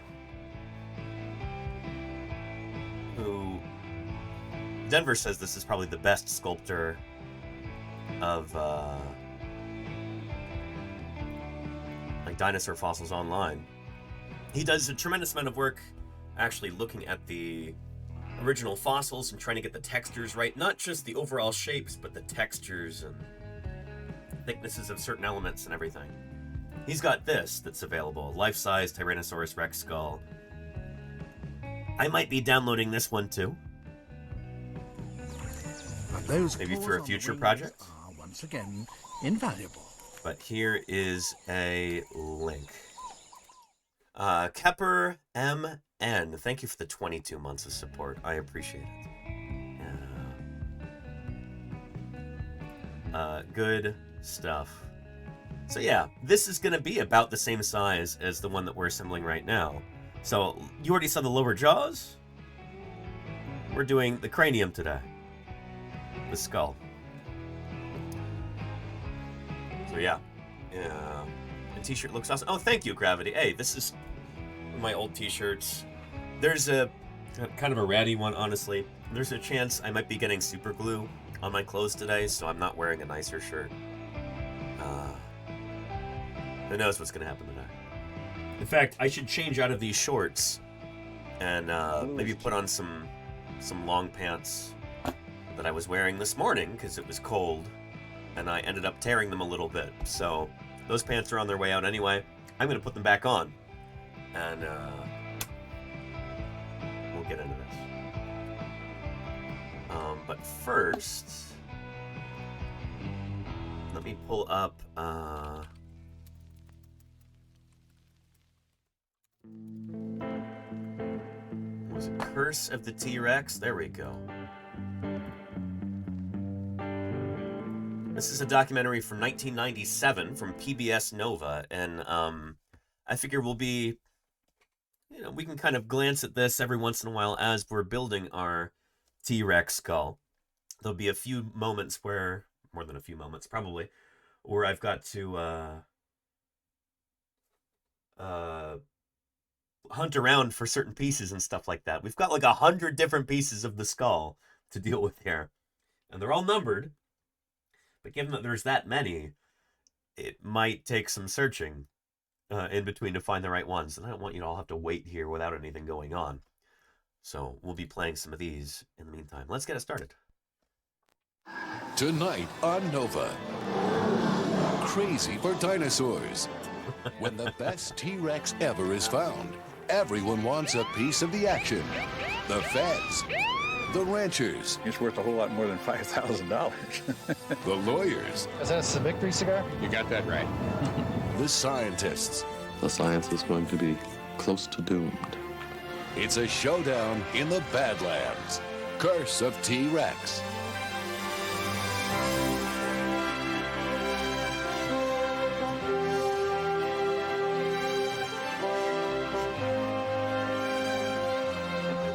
Speaker 6: who Denver says this is probably the best sculptor of like dinosaur fossils online. He does a tremendous amount of work actually looking at the original fossils and trying to get the textures right, not just the overall shapes, but the textures and thicknesses of certain elements and everything. He's got this that's available, life-size Tyrannosaurus Rex skull. I might be downloading this one too.
Speaker 1: But those
Speaker 6: maybe for a future project.
Speaker 1: Are once again invaluable.
Speaker 6: But here is a link. Kepper MN, thank you for the 22 months of support. I appreciate it. Good stuff. So yeah, this is going to be about the same size as the one that we're assembling right now. So, you already saw the lower jaws. We're doing the cranium today. The skull. So, yeah. Yeah. The t-shirt looks awesome. Oh, thank you, Gravity. Hey, this is one of my old t-shirts. There's a kind of a ratty one, honestly. There's a chance I might be getting super glue on my clothes today, so I'm not wearing a nicer shirt. Who knows what's going to happen today? In fact, I should change out of these shorts and maybe put on some long pants that I was wearing this morning because it was cold, and I ended up tearing them a little bit. So those pants are on their way out anyway. I'm going to put them back on, and we'll get into this. But first, let me pull up... was it Curse of the T-Rex? There we go. This is a documentary from 1997 from PBS Nova, and I figure we'll be, we can kind of glance at this every once in a while as we're building our T-Rex skull. There'll be a few moments where, more than a few moments probably, where I've got to hunt around for certain pieces and stuff like that. We've got like 100 different pieces of the skull to deal with here, and they're all numbered. But given that there's that many, it might take some searching in between to find the right ones. And I don't want you to all have to wait here without anything going on. So we'll be playing some of these in the meantime. Let's get it started.
Speaker 20: Tonight on Nova, crazy for dinosaurs. When the best T-Rex ever is found, everyone wants a piece of the action. The feds, the ranchers.
Speaker 21: It's worth a whole lot more than $5,000.
Speaker 20: The lawyers.
Speaker 21: Is that a victory cigar? You got that right.
Speaker 20: The scientists.
Speaker 22: The science is going to be close to doomed.
Speaker 20: It's a showdown in the Badlands. Curse of T-Rex.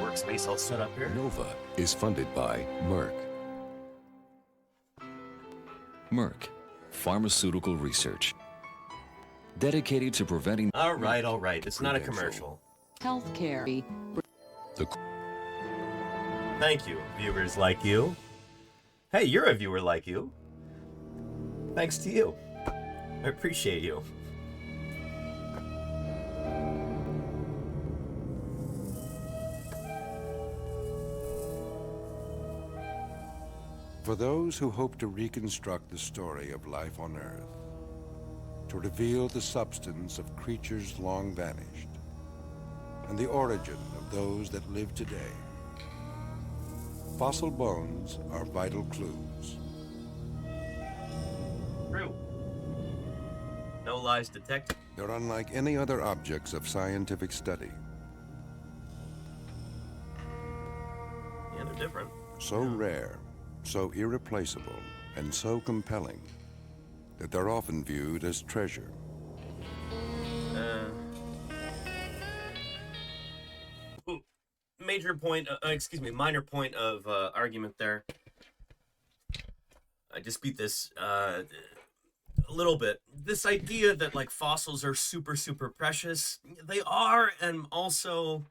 Speaker 6: Workspace all set up here.
Speaker 20: Nova is funded by Merck.
Speaker 23: Merck, pharmaceutical research. Dedicated to preventing...
Speaker 6: All right. It's not a commercial.
Speaker 24: Healthcare.
Speaker 6: Thank you, viewers like you. Hey, you're a viewer like you. Thanks to you. I appreciate you.
Speaker 10: For those who hope to reconstruct the story of life on Earth, to reveal the substance of creatures long vanished, and the origin of those that live today, fossil bones are vital clues.
Speaker 6: True. No lies detected.
Speaker 10: They're unlike any other objects of scientific study.
Speaker 6: Yeah, they're different.
Speaker 10: So rare, so irreplaceable, and so compelling that they're often viewed as treasure.
Speaker 6: Minor point of argument there. I dispute this a little bit. This idea that like fossils are super, super precious, they are, and also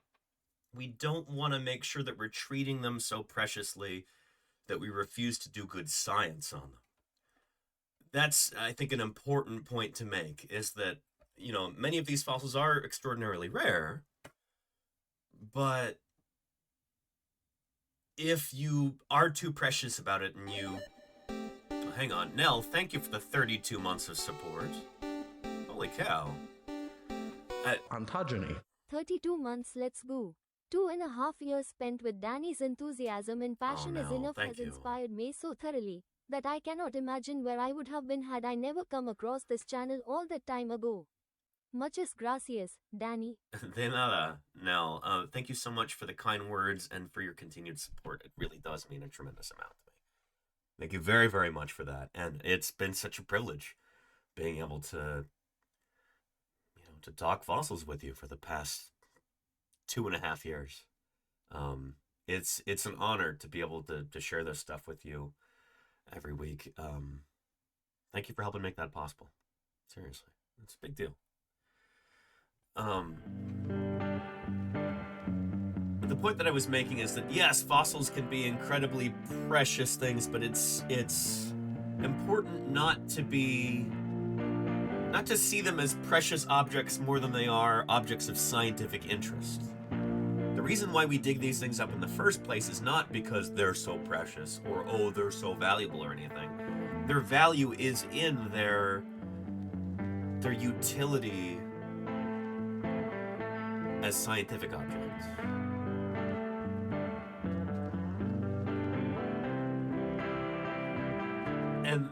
Speaker 6: we don't want to make sure that we're treating them so preciously that we refuse to do good science on them. That's, I think, an important point to make, is that, many of these fossils are extraordinarily rare, but if you are too precious about it and you... Oh, hang on. Nell, thank you for the 32 months of support. Holy cow.
Speaker 25: Ontogeny.
Speaker 2: 32 months, let's go. 2.5 years spent with Danny's enthusiasm and passion is enough has inspired me so thoroughly that I cannot imagine where I would have been had I never come across this channel all that time ago. Muchas gracias, Danny.
Speaker 6: De nada, Nell. Thank you so much for the kind words and for your continued support. It really does mean a tremendous amount to me. Thank you very, very much for that. And it's been such a privilege being able to, to talk fossils with you for the past 2.5 years. It's an honor to be able to share this stuff with you every week. Thank you for helping make that possible. Seriously, it's a big deal. The point that I was making is that yes, fossils can be incredibly precious things, but it's important not to see them as precious objects more than they are objects of scientific interest. The reason why we dig these things up in the first place is not because they're so precious or, oh, they're so valuable or anything. Their value is in their utility as scientific objects. And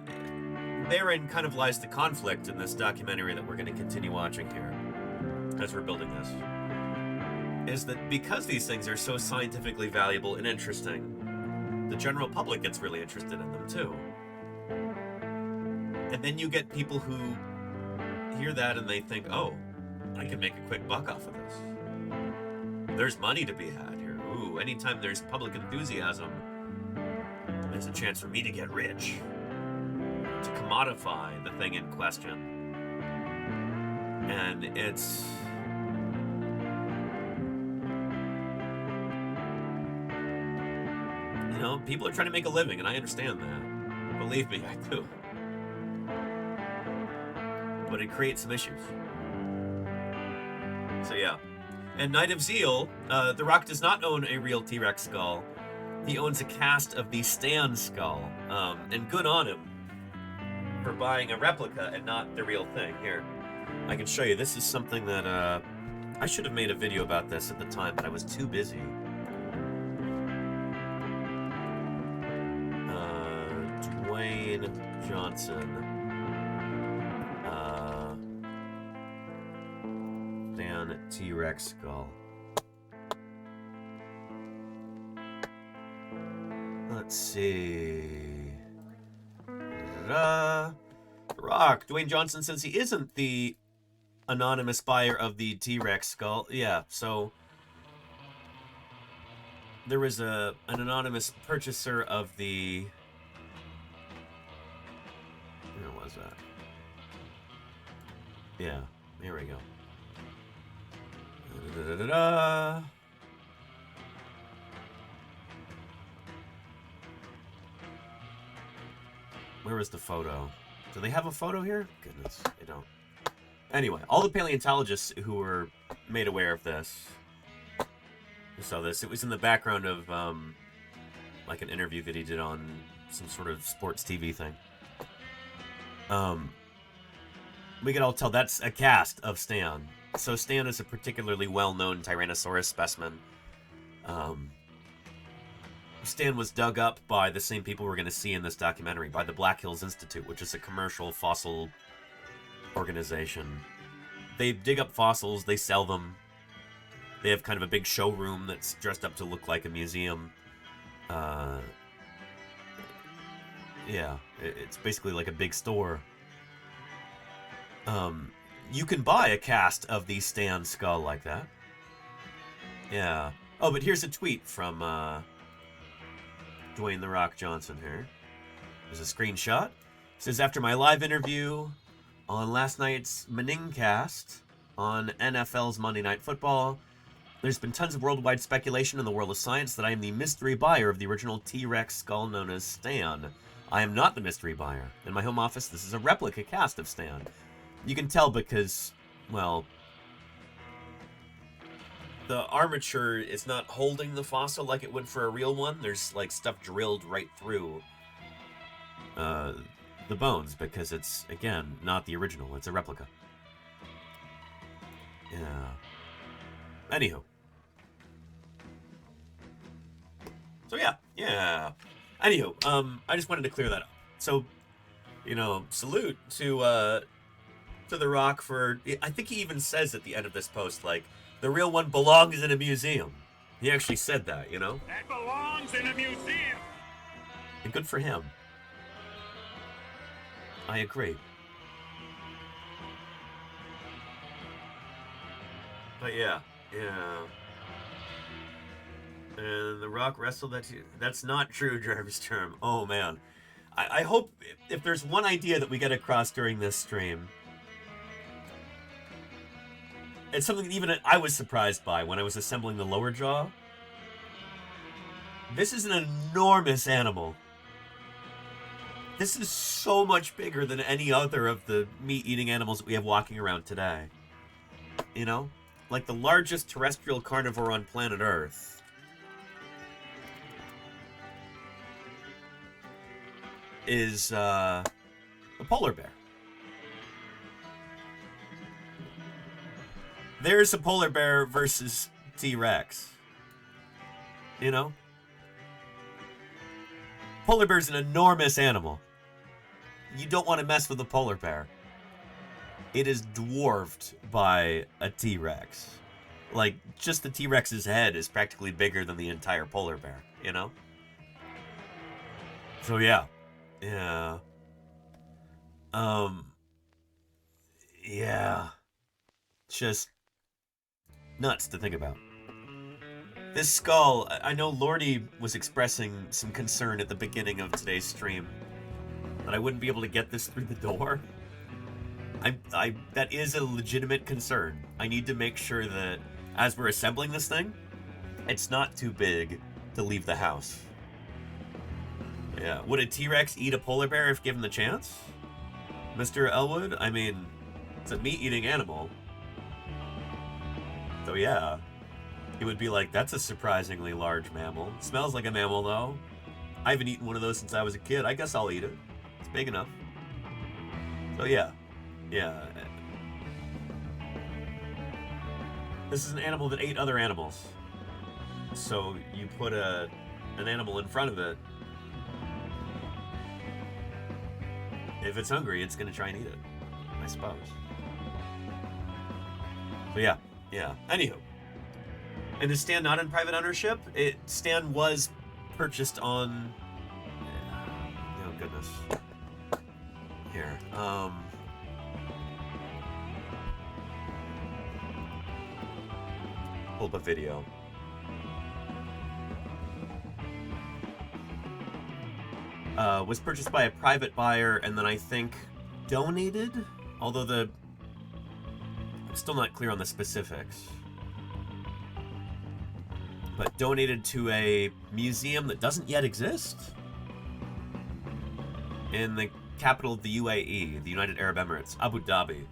Speaker 6: therein kind of lies the conflict in this documentary that we're going to continue watching here as we're building this. Is that because these things are so scientifically valuable and interesting, the general public gets really interested in them too. And then you get people who hear that and they think, oh, I can make a quick buck off of this. There's money to be had here. Ooh, anytime there's public enthusiasm, there's a chance for me to get rich. To commodify the thing in question. And it's... You know, people are trying to make a living, and I understand that. Believe me, I do. But it creates some issues. So yeah. And Night of Zeal, The Rock does not own a real T-Rex skull. He owns a cast of the Stan skull. And good on him for buying a replica and not the real thing. Here, I can show you. This is something that I should have made a video about this at the time, but I was too busy. Dwayne Johnson. Stan T-Rex skull. Let's see. Rock. Dwayne Johnson says he isn't the anonymous buyer of the T-Rex skull. Yeah, so there was an anonymous purchaser of the... Where was that? Yeah, here we go. Da-da-da-da-da. Where was the photo? Do they have a photo here? Goodness, they don't. Anyway, all the paleontologists who were made aware of this, who saw this, it was in the background of like an interview that he did on some sort of sports TV thing. We could all tell that's a cast of Stan. So Stan is a particularly well-known Tyrannosaurus specimen. Stan was dug up by the same people we're going to see in this documentary, by the Black Hills Institute, which is a commercial fossil organization. They dig up fossils, they sell them. They have kind of a big showroom that's dressed up to look like a museum. Yeah, it's basically like a big store. You can buy a cast of the Stan skull like that. Yeah. Oh, but here's a tweet from Dwayne "The Rock" Johnson here. There's a screenshot. It says, after my live interview on last night's Meningcast on NFL's Monday Night Football, there's been tons of worldwide speculation in the world of science that I am the mystery buyer of the original T-Rex skull known as Stan. I am not the mystery buyer. In my home office, this is a replica cast of Stan. You can tell because, well, the armature is not holding the fossil like it would for a real one. There's like stuff drilled right through the bones because it's, again, not the original. It's a replica. Yeah. Anywho. So yeah. Anywho, I just wanted to clear that up. So, you know, salute to The Rock for, I think he even says at the end of this post, like, the real one belongs in a museum. He actually said that, you know?
Speaker 4: That belongs in a museum.
Speaker 6: And good for him. I agree. But yeah. The Rock wrestled that. That's not true, Jarvis Term. Oh man, I hope if there's one idea that we get across during this stream, it's something that even I was surprised by when I was assembling the lower jaw. This is an enormous animal. This is so much bigger than any other of the meat-eating animals that we have walking around today. You know? Like the largest terrestrial carnivore on planet Earth. Is a polar bear. There's a polar bear versus T-Rex. You know? Polar bear's an enormous animal. You don't want to mess with a polar bear. It is dwarfed by a T-Rex. Like, just the T-Rex's head is practically bigger than the entire polar bear, you know? So yeah. Yeah. Yeah. Just nuts to think about. This skull, I know Lordy was expressing some concern at the beginning of today's stream that I wouldn't be able to get this through the door. That is a legitimate concern. I need to make sure that as we're assembling this thing, it's not too big to leave the house. Yeah, would a T-Rex eat a polar bear if given the chance? Mr. Elwood? I mean, it's a meat-eating animal. So yeah, it would be like, that's a surprisingly large mammal. Smells like a mammal though. I haven't eaten one of those since I was a kid. I guess I'll eat it. It's big enough. So yeah. Yeah. This is an animal that ate other animals. So you put an animal in front of it. If it's hungry, it's going to try and eat it, I suppose. So yeah. Yeah. Anywho. And is Stan not in private ownership? Stan was purchased on... Oh, goodness. Here. Pull up a video. Was purchased by a private buyer and then I think donated? Although I'm still not clear on the specifics. But donated to a museum that doesn't yet exist in the capital of the UAE, the United Arab Emirates, Abu Dhabi.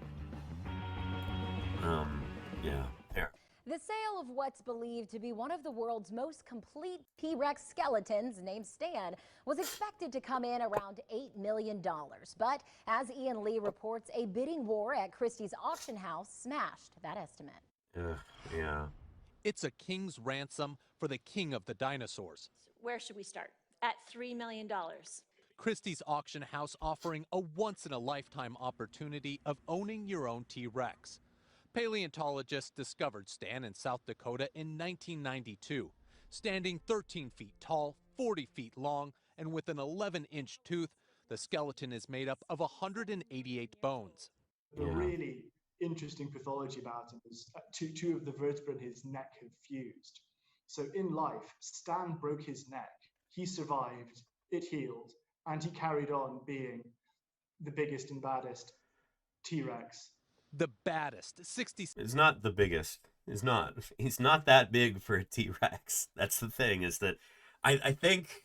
Speaker 6: Yeah, here.
Speaker 7: The sale of what's believed to be one of the world's most complete T-Rex skeletons, named Stan, was expected to come in around $8 million. But as Ian Lee reports, a bidding war at Christie's auction house smashed that estimate.
Speaker 6: Yeah.
Speaker 8: It's a king's ransom for the king of the dinosaurs.
Speaker 9: Where should we start? At $3 million.
Speaker 8: Christie's auction house offering a once-in-a-lifetime opportunity of owning your own T-Rex. Paleontologists discovered Stan in South Dakota in 1992, standing 13 feet tall, 40 feet long, and with an 11-inch tooth. The skeleton is made up of 188 bones.
Speaker 24: The really interesting pathology about him is two of the vertebrae in his neck have fused. So in life, Stan broke his neck. He survived, it healed, and he carried on being the biggest and baddest T-Rex.
Speaker 8: The baddest, 60...
Speaker 6: It's not the biggest. It's not. He's not that big for a T-Rex. That's the thing, is that I think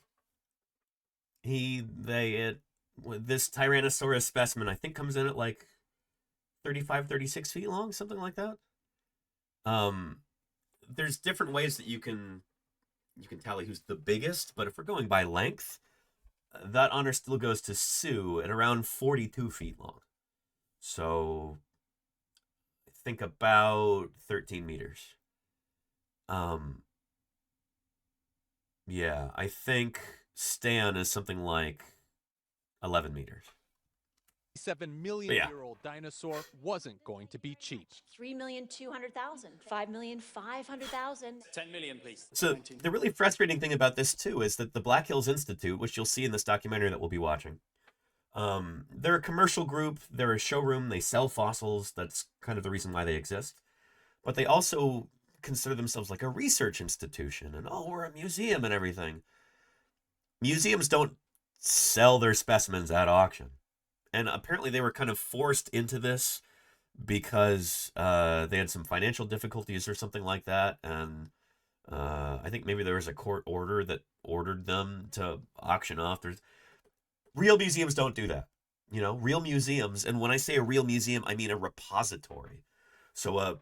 Speaker 6: this Tyrannosaurus specimen, I think comes in at like 35, 36 feet long, something like that. There's different ways that you can tally who's the biggest, but if we're going by length, that honor still goes to Sue at around 42 feet long. So I think about 13 meters. Yeah, I think Stan is something like 11 meters.
Speaker 8: 7-million-year-old dinosaur wasn't going to be cheap.
Speaker 9: 3,200,000, 5,500,000.
Speaker 25: 10 million, please.
Speaker 6: So the really frustrating thing about this too is that the Black Hills Institute, which you'll see in this documentary that we'll be watching, they're a commercial group, they're a showroom, they sell fossils, that's kind of the reason why they exist. But they also consider themselves like a research institution and, oh, we're a museum and everything. Museums don't sell their specimens at auction. And apparently they were kind of forced into this because they had some financial difficulties or something like that. And I think maybe there was a court order that ordered them to auction off. Real museums don't do that. You know, real museums, and when I say a real museum, I mean a repository. So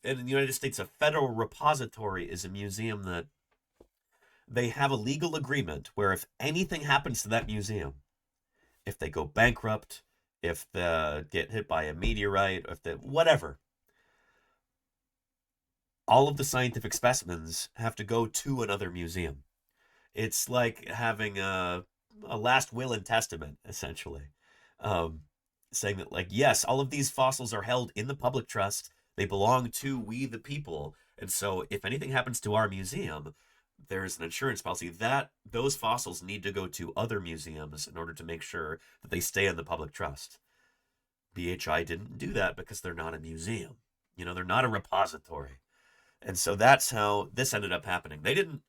Speaker 6: in the United States, a federal repository is a museum that they have a legal agreement where if anything happens to that museum, if they go bankrupt, if they get hit by a meteorite, if they whatever, all of the scientific specimens have to go to another museum. It's like having a last will and testament, essentially. Saying that, like, yes, all of these fossils are held in the public trust. They belong to we the people. And so if anything happens to our museum, there's an insurance policy that those fossils need to go to other museums in order to make sure that they stay in the public trust. BHI didn't do that because they're not a museum. You know, they're not a repository. And so that's how this ended up happening. They didn't,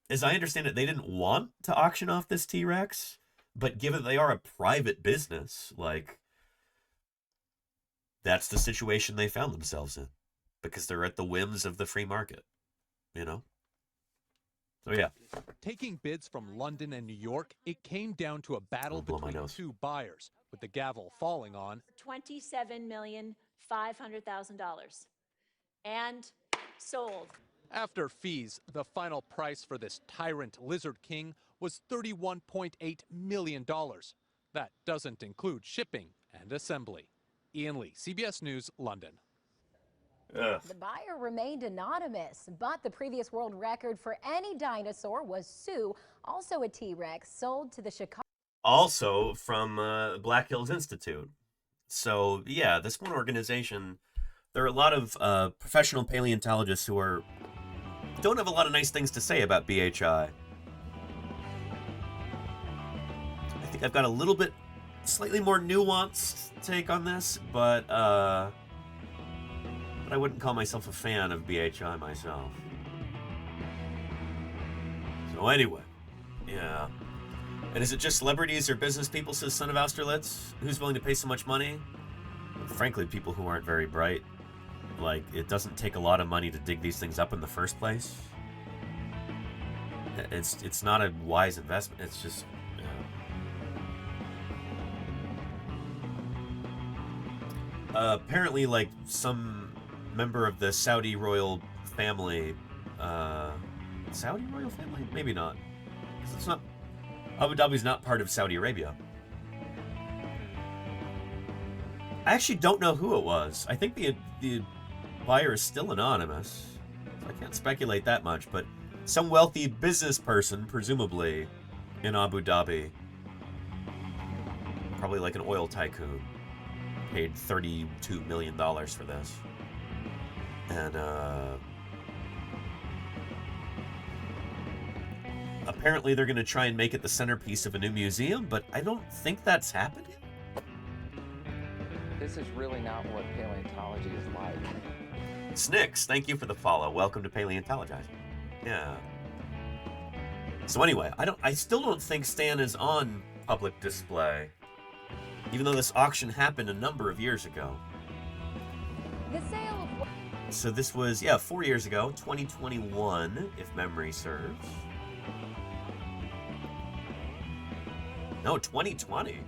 Speaker 6: as I understand it, they didn't want to auction off this T-Rex, but given they are a private business, like, that's the situation they found themselves in because they're at the whims of the free market, you know? So, yeah.
Speaker 8: Taking bids from London and New York, it came down to a battle between two buyers, with the gavel falling on
Speaker 9: $27,500,000. And sold.
Speaker 8: After fees, the final price for this tyrant lizard king was $31.8 million. That doesn't include shipping and assembly. Ian Lee, CBS News, London.
Speaker 7: The buyer remained anonymous, but the previous world record for any dinosaur was Sue, also a T-Rex, sold to the Chicago.
Speaker 6: Also from Black Hills Institute. So, yeah, this one organization, there are a lot of professional paleontologists who don't have a lot of nice things to say about BHI. I think I've got a little bit, slightly more nuanced take on this, but I wouldn't call myself a fan of BHI myself. So anyway, yeah. And is it just celebrities or business people, says Son of Austerlitz? Who's willing to pay so much money? Frankly, people who aren't very bright. Like, it doesn't take a lot of money to dig these things up in the first place. It's not a wise investment. It's just, apparently, like, some member of the Saudi royal family, Saudi royal family? Maybe not. 'Cause it's not, Abu Dhabi's not part of Saudi Arabia. I actually don't know who it was. I think the buyer is still anonymous, so I can't speculate that much, but some wealthy business person, presumably, in Abu Dhabi, probably like an oil tycoon, paid $32 million for this. And apparently they're going to try and make it the centerpiece of a new museum, but I don't think that's happening.
Speaker 3: This is really not what paleontology is like.
Speaker 6: Snicks, thank you for the follow. Welcome to Paleontologizing. Yeah. So anyway, I still don't think Stan is on public display, even though this auction happened a number of years ago.
Speaker 7: The sale of...
Speaker 6: So this was, 4 years ago, 2021, if memory serves. No, 2020.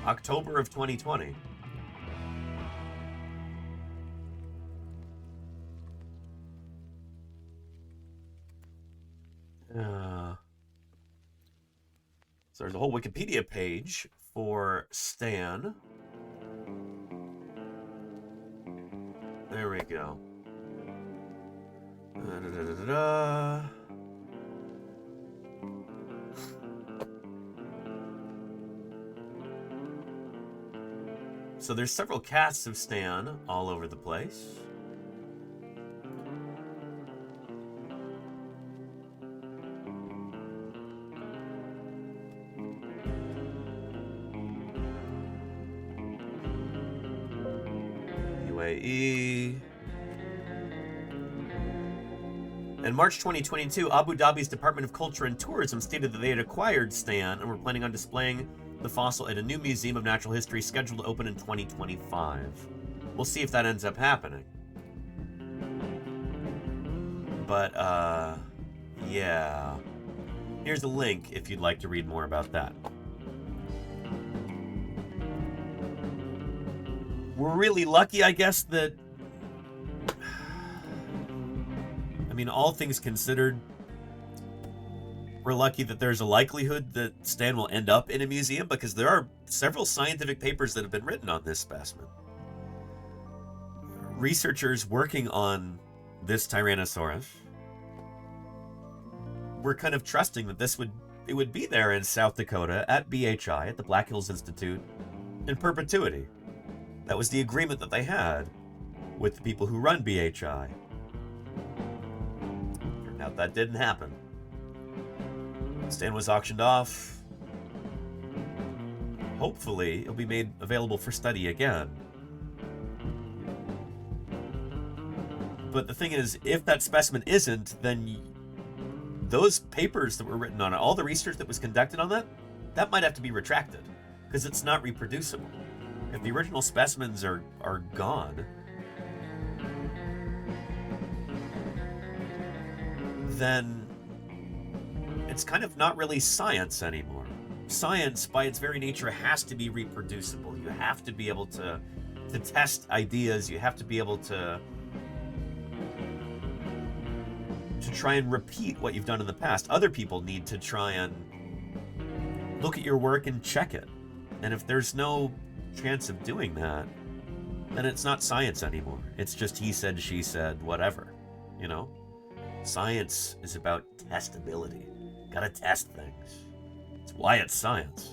Speaker 6: October of 2020. So there's a whole Wikipedia page for Stan. There we go. So there's several casts of Stan all over the place. UAE. In March 2022, Abu Dhabi's Department of Culture and Tourism stated that they had acquired Stan and were planning on displaying the fossil at a new museum of natural history scheduled to open in 2025. We'll see if that ends up happening. But, yeah. Here's a link if you'd like to read more about that. We're really lucky, I guess, that... I mean, all things considered, we're lucky that there's a likelihood that Stan will end up in a museum, because there are several scientific papers that have been written on this specimen. Researchers working on this Tyrannosaurus were kind of trusting that it would be there in South Dakota at BHI, at the Black Hills Institute, in perpetuity. That was the agreement that they had with the people who run BHI. Turned out that didn't happen. Stan was auctioned off. Hopefully, it'll be made available for study again. But the thing is, if that specimen isn't, then those papers that were written on it, all the research that was conducted on that might have to be retracted, because it's not reproducible. If the original specimens are gone, then it's kind of not really science anymore. Science, by its very nature, has to be reproducible. You have to be able to test ideas. You have to be able to try and repeat what you've done in the past. Other people need to try and look at your work and check it. And if there's no chance of doing that, then it's not science anymore. It's just he said, she said, whatever, you know? Science is about testability. Gotta test things. It's why it's science.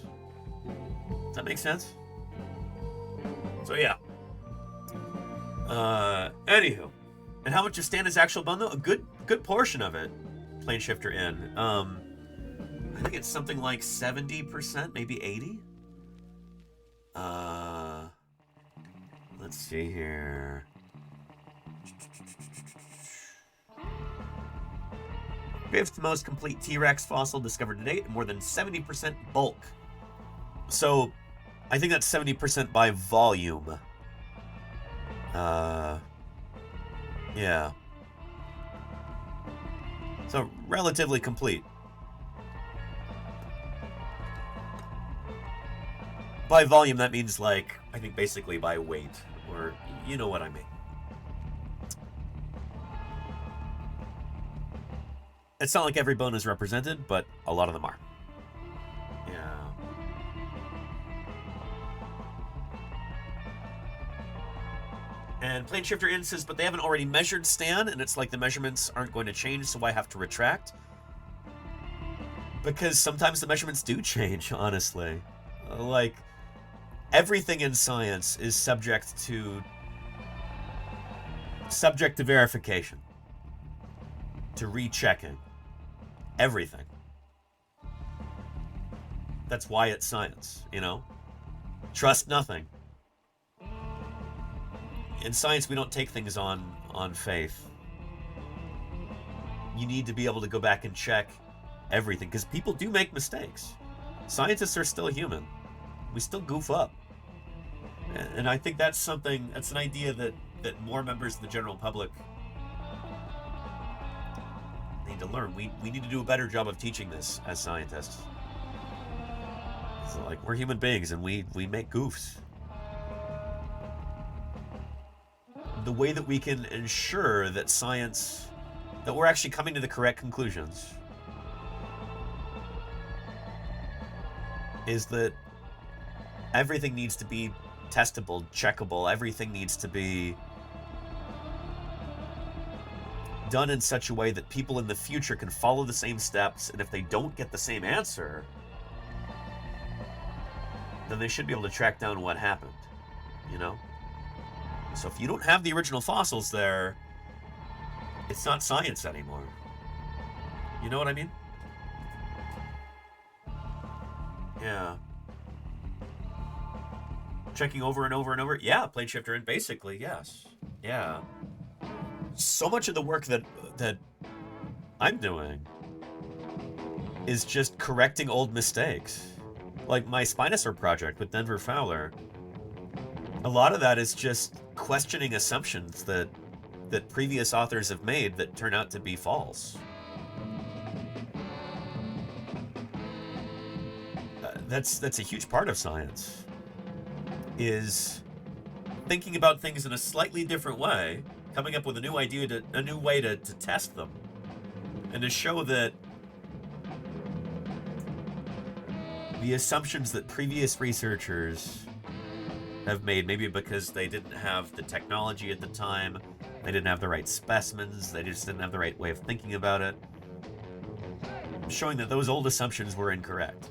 Speaker 6: Does that make sense? So yeah. Anywho. And how much of Stan is actual bone though? A good portion of it. Plane shifter in. I think it's something like 70%, maybe 80. Let's see here. Fifth most complete T-Rex fossil discovered to date, and more than 70% bulk. So, I think that's 70% by volume. Yeah. So, relatively complete. By volume, that means, like, I think basically by weight, or you know what I mean. It's not like every bone is represented, but a lot of them are. Yeah. And Plane Shifter In says, but they haven't already measured Stan, and it's like the measurements aren't going to change, so I have to retract. Because sometimes the measurements do change, honestly. Like, everything in science is subject to verification, to rechecking. Everything. That's why it's science, you know? Trust nothing. In science, we don't take things on faith. You need to be able to go back and check everything, because people do make mistakes. Scientists are still human. We still goof up. And I think that's an idea that more members of the general public need to learn. We need to do a better job of teaching this as scientists. It's like, we're human beings and we make goofs. The way that we can ensure that that we're actually coming to the correct conclusions is that everything needs to be testable, checkable. Everything needs to be done in such a way that people in the future can follow the same steps, and if they don't get the same answer, then they should be able to track down what happened, you know? So if you don't have the original fossils there, it's not science anymore. You know what I mean? Yeah. Checking over and over and over? Yeah, Plane Shifter In, basically, yes. Yeah. So much of the work that I'm doing is just correcting old mistakes. Like my Spinosaur project with Denver Fowler. A lot of that is just questioning assumptions that previous authors have made that turn out to be false. That's a huge part of science, is thinking about things in a slightly different way, coming up with a new idea, a new way to test them, and to show that the assumptions that previous researchers have made, maybe because they didn't have the technology at the time, they didn't have the right specimens, they just didn't have the right way of thinking about it, showing that those old assumptions were incorrect.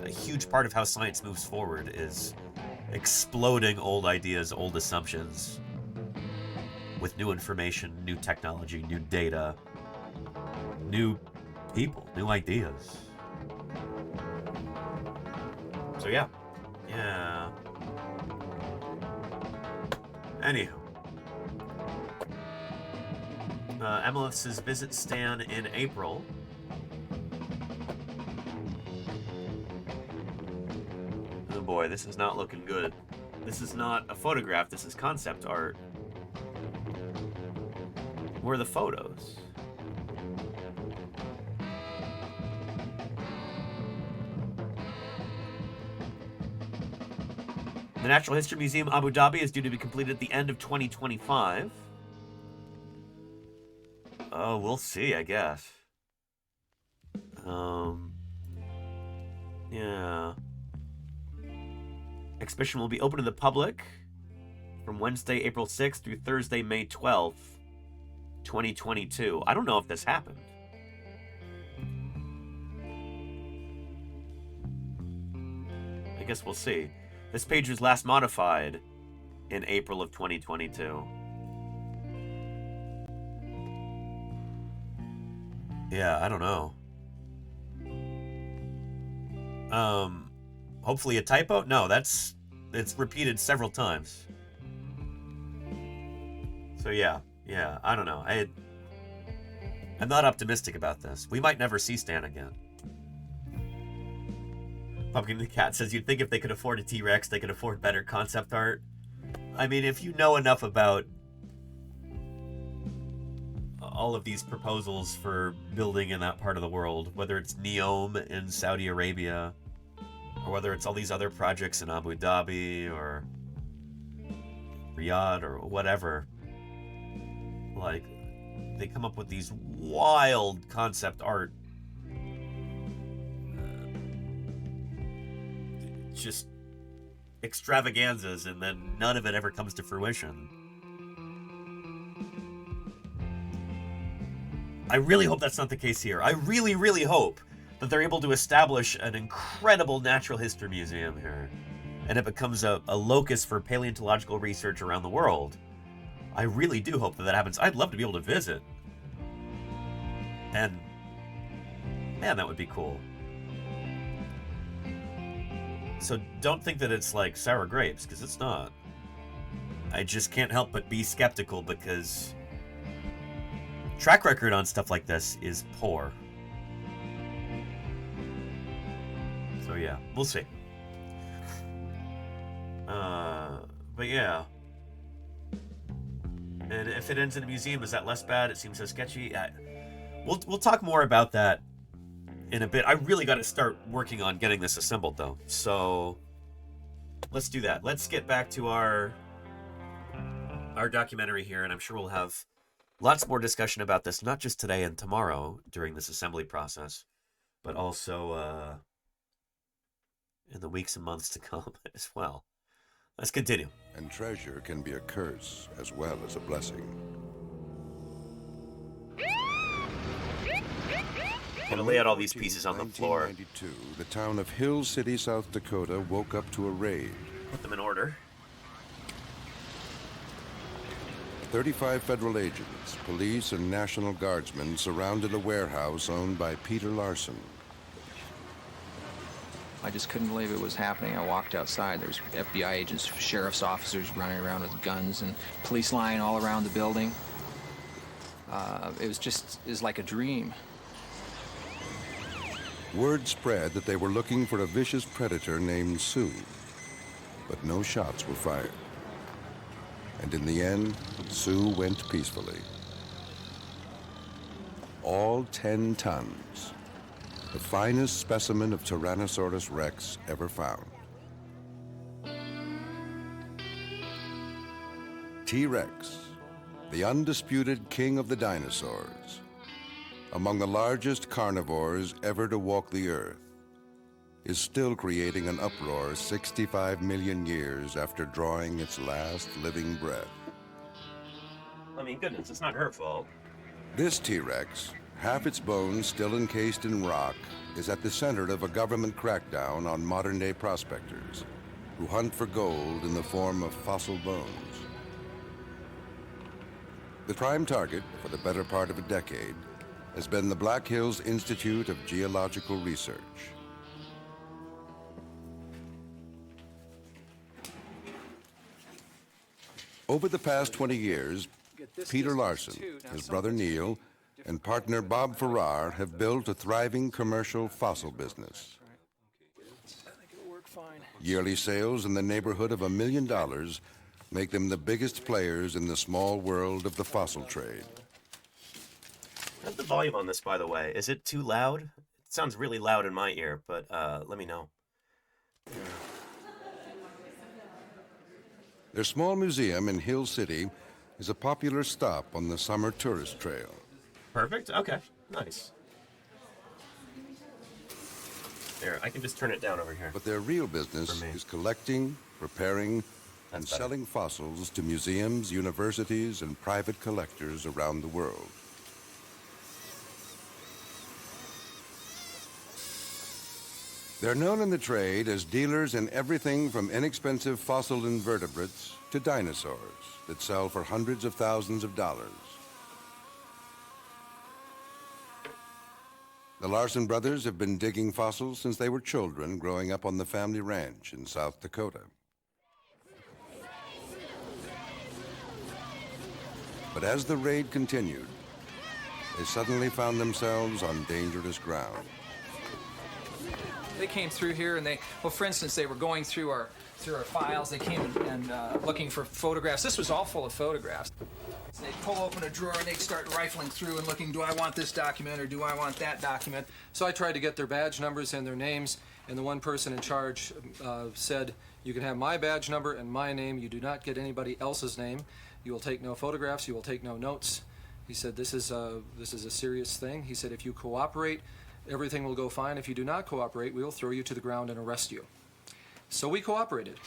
Speaker 6: A huge part of how science moves forward is exploding old ideas, old assumptions, with new information, new technology, new data, new people, new ideas. So yeah. Anywho. Emilith says visit Stan in April. Oh boy, this is not looking good. This is not a photograph, this is concept art. Where are the photos? The Natural History Museum Abu Dhabi is due to be completed at the end of 2025. Oh, we'll see, I guess. Yeah. Exhibition will be open to the public from Wednesday, April 6th through Thursday, May 12th, 2022. I don't know if this happened. I guess we'll see. This page was last modified in April of 2022. Yeah, I don't know. Hopefully a typo? No, it's repeated several times. So yeah, I don't know. I'm not optimistic about this. We might never see Stan again. Pumpkin the Cat says, you'd think if they could afford a T-Rex, they could afford better concept art. I mean, if you know enough about all of these proposals for building in that part of the world, whether it's Neom in Saudi Arabia, or whether it's all these other projects in Abu Dhabi, or Riyadh, or whatever, like, they come up with these wild concept art, just extravaganzas, and then none of it ever comes to fruition. I really hope that's not the case here. I really, really hope that they're able to establish an incredible natural history museum here, and it becomes a locus for paleontological research around the world. I really do hope that happens. I'd love to be able to visit. And, man, that would be cool. So don't think that it's like sour grapes, because it's not. I just can't help but be skeptical, because track record on stuff like this is poor. So yeah, we'll see. But yeah. And if it ends in a museum, is that less bad? It seems so sketchy. We'll talk more about that in a bit. I really got to start working on getting this assembled, though. So let's do that. Let's get back to our documentary here, and I'm sure we'll have lots more discussion about this, not just today and tomorrow during this assembly process, but also in the weeks and months to come as well. Let's continue.
Speaker 10: And treasure can be a curse as well as a blessing.
Speaker 6: I'm going to lay out all these pieces on the floor.
Speaker 10: In 1992, the town of Hill City, South Dakota woke up to a raid.
Speaker 6: Put them in order.
Speaker 10: 35 federal agents, police, and National Guardsmen surrounded a warehouse owned by Peter Larson.
Speaker 5: I just couldn't believe it was happening. I walked outside. There's FBI agents, sheriff's officers running around with guns, and police lying all around the building. It was like a dream.
Speaker 10: Word spread that they were looking for a vicious predator named Sue, but no shots were fired. And in the end, Sue went peacefully. All 10 tons, the finest specimen of Tyrannosaurus rex ever found. T-Rex, the undisputed king of the dinosaurs, among the largest carnivores ever to walk the earth, is still creating an uproar 65 million years after drawing its last living breath.
Speaker 6: I mean, goodness, it's not her fault.
Speaker 10: This T-Rex, half its bones still encased in rock, is at the center of a government crackdown on modern-day prospectors who hunt for gold in the form of fossil bones. The prime target for the better part of a decade has been the Black Hills Institute of Geological Research. Over the past 20 years, Peter Larson, his brother Neil, and partner Bob Farrar have built a thriving commercial fossil business. Yearly sales in the neighborhood of $1 million make them the biggest players in the small world of the fossil trade.
Speaker 6: How's the volume on this, by the way? Is it too loud? It sounds really loud in my ear, but let me know.
Speaker 10: Their small museum in Hill City is a popular stop on the summer tourist trail.
Speaker 6: Perfect? Okay, nice. There, I can just turn it down over here.
Speaker 10: But their real business is collecting, repairing, and selling fossils to museums, universities, and private collectors around the world. They're known in the trade as dealers in everything from inexpensive fossil invertebrates to dinosaurs that sell for hundreds of thousands of dollars. The Larson brothers have been digging fossils since they were children growing up on the family ranch in South Dakota. But as the raid continued, they suddenly found themselves on dangerous ground.
Speaker 5: They came through here and for instance, they were going through our files. They came and looking for photographs. This was all full of photographs. So they'd pull open a drawer and they'd start rifling through and looking, do I want this document or do I want that document?
Speaker 11: So I tried to get their badge numbers and their names, and the one person in charge said, you can have my badge number and my name. You do not get anybody else's name. You will take no photographs. You will take no notes. He said, this is a serious thing. He said, if you cooperate, everything will go fine. If you do not cooperate, we will throw you to the ground and arrest you. So we cooperated.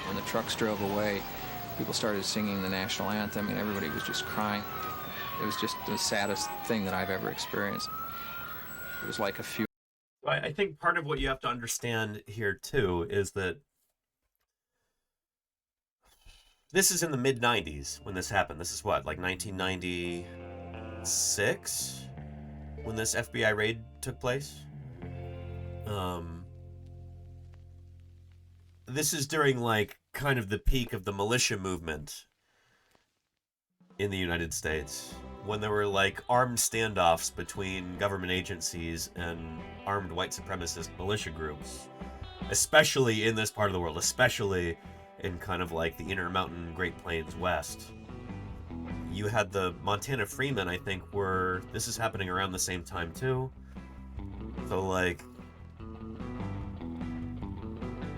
Speaker 5: When the trucks drove away, people started singing the national anthem and everybody was just crying. It was just the saddest thing that I've ever experienced. It was like a few.
Speaker 6: I think part of what you have to understand here, too, is that this is in the mid-90s when this happened. This is what, like 1996 when this FBI raid took place? This is during, like, kind of the peak of the militia movement in the United States, when there were, like, armed standoffs between government agencies and armed white supremacist militia groups, especially in this part of the world, especially in kind of like the Intermountain Great Plains West. You had the Montana Freemen, I think, this is happening around the same time too. So like,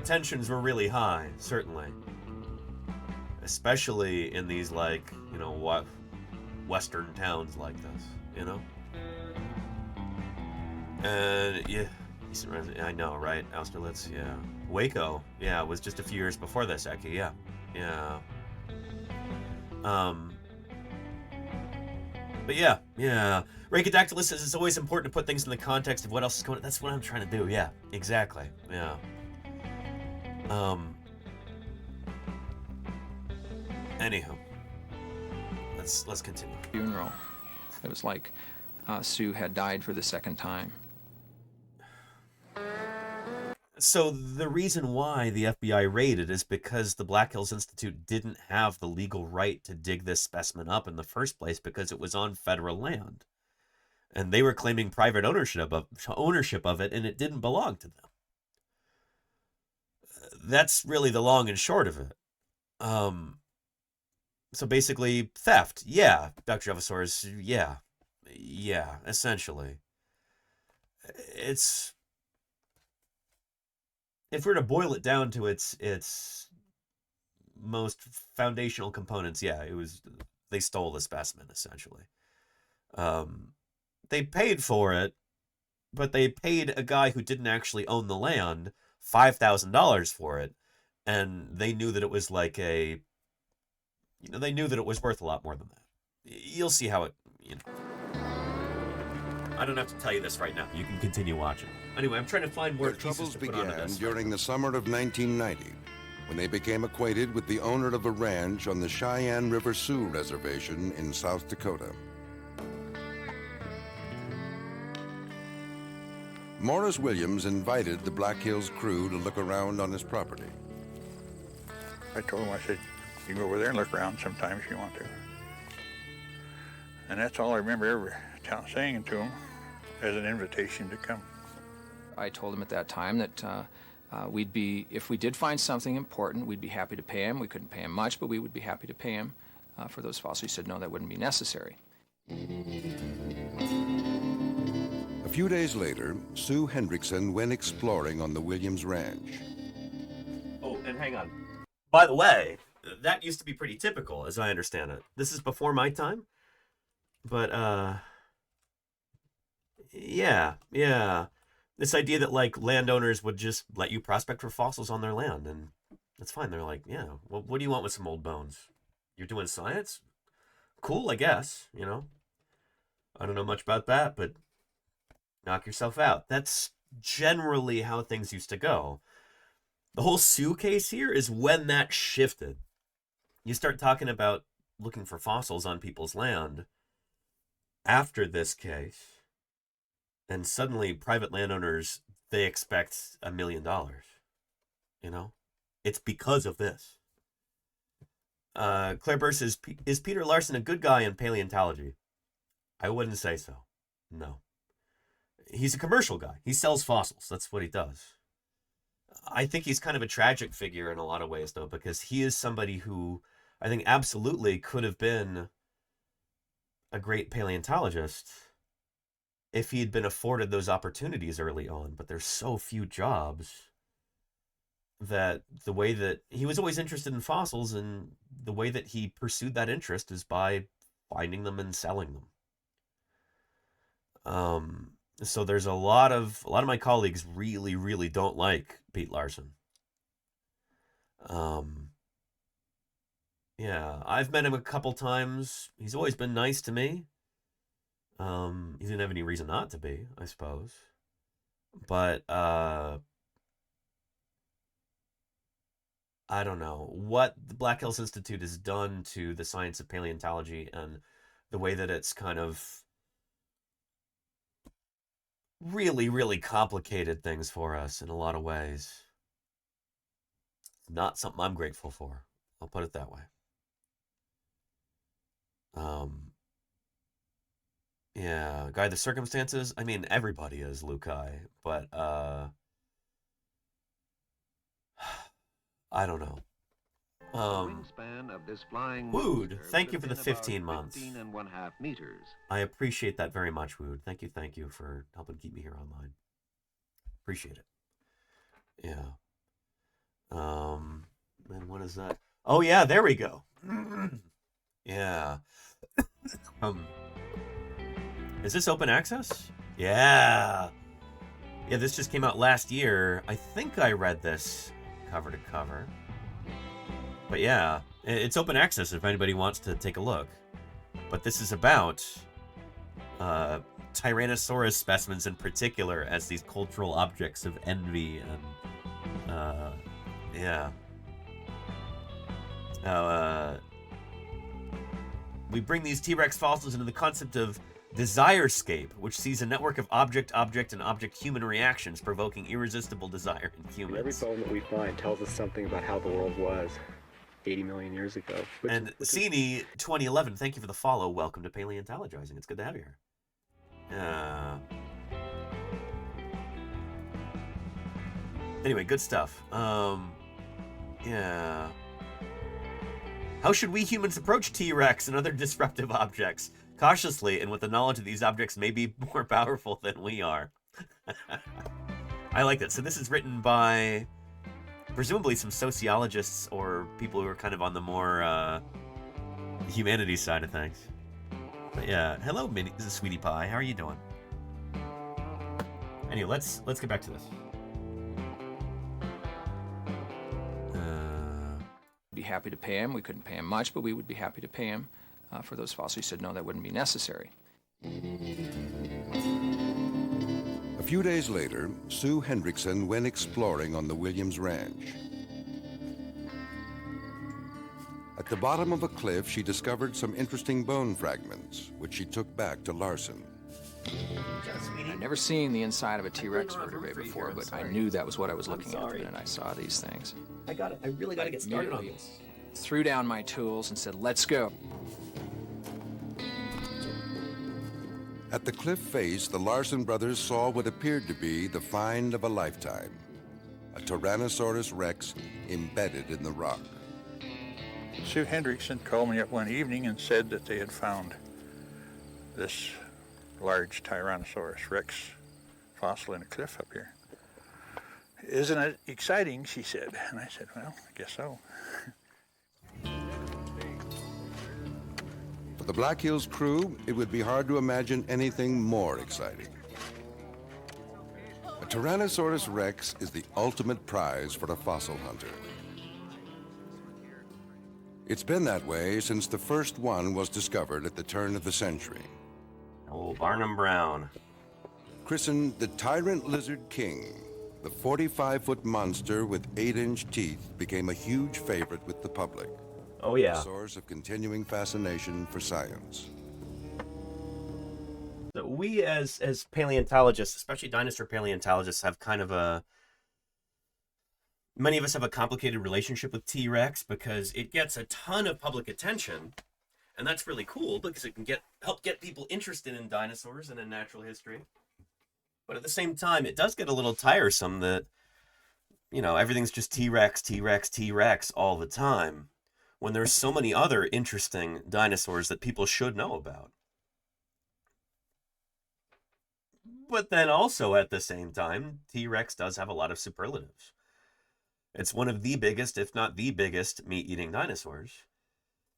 Speaker 6: tensions were really high, certainly. Especially in these like, you know, what western towns like this, you know? And yeah, I know, right? Austerlitz, yeah. Waco, yeah, it was just a few years before this, actually, yeah. Yeah. But yeah. Rhacodactylus says it's always important to put things in the context of what else is going on. That's what I'm trying to do, yeah. Exactly, yeah. Anywho. Let's continue.
Speaker 5: Funeral. It was like Sue had died for the second time.
Speaker 6: So the reason why the FBI raided is because the Black Hills Institute didn't have the legal right to dig this specimen up in the first place because it was on federal land. And they were claiming private ownership of it, and it didn't belong to them. That's really the long and short of it. So basically, theft. Yeah, Dr. Javasaurus. Yeah, essentially. It's... If we're to boil it down to its most foundational components, yeah, they stole the specimen, essentially. They paid for it, but they paid a guy who didn't actually own the land $5,000 for it, and they knew that it was like they knew that it was worth a lot more than that. You'll see how it, I don't have to tell you this right now. You can continue watching. Anyway, I'm trying to find more
Speaker 10: troubles began during the summer of 1990, when they became acquainted with the owner of a ranch on the Cheyenne River Sioux Reservation in South Dakota. Morris Williams invited the Black Hills crew to look around on his property.
Speaker 21: I told him, I said, you can go over there and look around sometime if you want to. And that's all I remember ever saying to him as an invitation to come.
Speaker 5: I told him at that time that we'd be, if we did find something important, we'd be happy to pay him. We couldn't pay him much, but we would be happy to pay him for those fossils. He said, no, that wouldn't be necessary.
Speaker 10: A few days later, Sue Hendrickson went exploring on the Williams Ranch.
Speaker 6: Oh, and hang on. By the way, that used to be pretty typical, as I understand it. This is before my time, but, yeah. This idea that, like, landowners would just let you prospect for fossils on their land, and that's fine. They're like, yeah, well, what do you want with some old bones? You're doing science? Cool, I guess, I don't know much about that, but knock yourself out. That's generally how things used to go. The whole Sioux case here is when that shifted. You start talking about looking for fossils on people's land after this case, and suddenly private landowners, they expect $1 million. It's because of this. Claire Burse is Peter Larson a good guy in paleontology? I wouldn't say so. No. He's a commercial guy. He sells fossils. That's what he does. I think he's kind of a tragic figure in a lot of ways, though, because he is somebody who I think absolutely could have been a great paleontologist if he had been afforded those opportunities early on. But there's so few jobs that the way that he was always interested in fossils, and the way that he pursued that interest is by finding them and selling them. So there's a lot of my colleagues really, really don't like Pete Larson. Yeah, I've met him a couple times. He's always been nice to me. He didn't have any reason not to be, I suppose. But I don't know what the Black Hills Institute has done to the science of paleontology and the way that it's kind of really, really complicated things for us in a lot of ways. Not something I'm grateful for. I'll put it that way. Yeah, Guy the Circumstances. I mean, everybody is Lukai, but I don't know. Wood, thank you for the 15 months.
Speaker 12: 15.5 meters.
Speaker 6: I appreciate that very much, Wood. Thank you for helping keep me here online. Appreciate it. Yeah. And what is that? Oh yeah, there we go. Yeah. Is this open access? Yeah. Yeah, this just came out last year. I think I read this cover to cover. But yeah, it's open access if anybody wants to take a look. But this is about Tyrannosaurus specimens in particular as these cultural objects of envy and yeah. We bring these T-Rex fossils into the concept of Desirescape, which sees a network of object-object and object-human reactions provoking irresistible desire in humans.
Speaker 12: Every bone that we find tells us something about how the world was 80 million years ago.
Speaker 6: And Cini 2011, thank you for the follow. Welcome to Paleontologizing. It's good to have you here. Anyway, good stuff. Yeah. How should we humans approach T-Rex and other disruptive objects? Cautiously, and with the knowledge that these objects may be more powerful than we are. I like that. So this is written by presumably some sociologists or people who are kind of on the more humanities side of things. But yeah, hello, this is Sweetie Pie. How are you doing? Anyway, let's get back to this.
Speaker 5: Be happy to pay him. We couldn't pay him much, but we would be happy to pay him for those fossils. He said no, that wouldn't be necessary.
Speaker 10: A few days later, Sue Hendrickson went exploring on the Williams Ranch. At the bottom of a cliff, she discovered some interesting bone fragments, which she took back to Larson.
Speaker 5: I'd never seen the inside of a T-Rex vertebrae before, but I knew that was what I was looking at the minute I saw these things.
Speaker 6: I really got to get started on this.
Speaker 5: Threw down my tools and said, let's go.
Speaker 10: At the cliff face, the Larson brothers saw what appeared to be the find of a lifetime, a Tyrannosaurus rex embedded in the rock.
Speaker 21: Sue Hendrickson called me up one evening and said that they had found this large Tyrannosaurus rex fossil in a cliff up here. Isn't it exciting, she said. And I said, well, I guess so.
Speaker 10: For the Black Hills crew, it would be hard to imagine anything more exciting. A Tyrannosaurus rex is the ultimate prize for a fossil hunter. It's been that way since the first one was discovered at the turn of the century.
Speaker 6: Oh, Barnum Brown.
Speaker 10: Christened the Tyrant Lizard King, the 45-foot monster with 8-inch teeth became a huge favorite with the public.
Speaker 6: Oh, yeah.
Speaker 10: A source of continuing fascination for science.
Speaker 6: So we as paleontologists, especially dinosaur paleontologists, have kind of many of us have a complicated relationship with T-Rex because it gets a ton of public attention, and that's really cool because it can help get people interested in dinosaurs and in natural history. But at the same time, it does get a little tiresome that, everything's just T-Rex, T-Rex, T-Rex all the time, when there's so many other interesting dinosaurs that people should know about. But then also at the same time, T-Rex does have a lot of superlatives. It's one of the biggest, if not the biggest, meat-eating dinosaurs.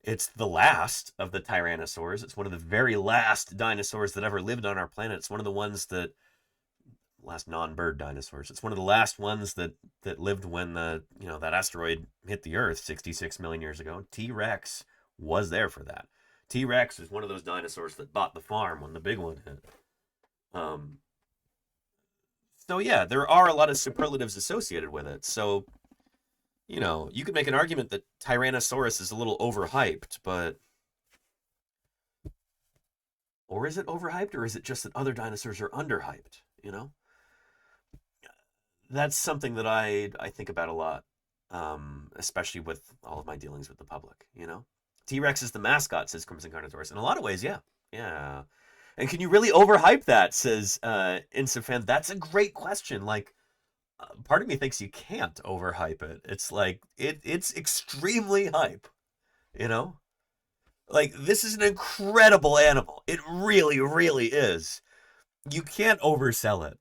Speaker 6: It's the last of the tyrannosaurs. It's one of the very last dinosaurs that ever lived on our planet. It's one of the ones that, last non-bird dinosaurs. It's one of the last ones that lived when that asteroid hit the Earth 66 million years ago. T-Rex was there for that. T-Rex is one of those dinosaurs that bought the farm when the big one hit. So yeah, there are a lot of superlatives associated with it. So, you could make an argument that Tyrannosaurus is a little overhyped, but... Or is it overhyped, or is it just that other dinosaurs are underhyped, That's something that I think about a lot, especially with all of my dealings with the public, T-Rex is the mascot, says Crimson Carnotaurus. In a lot of ways, yeah. Yeah. And can you really overhype that, says Insufan. That's a great question. Like, part of me thinks you can't overhype it. It's like, it's extremely hype, Like, this is an incredible animal. It really, really is. You can't oversell it.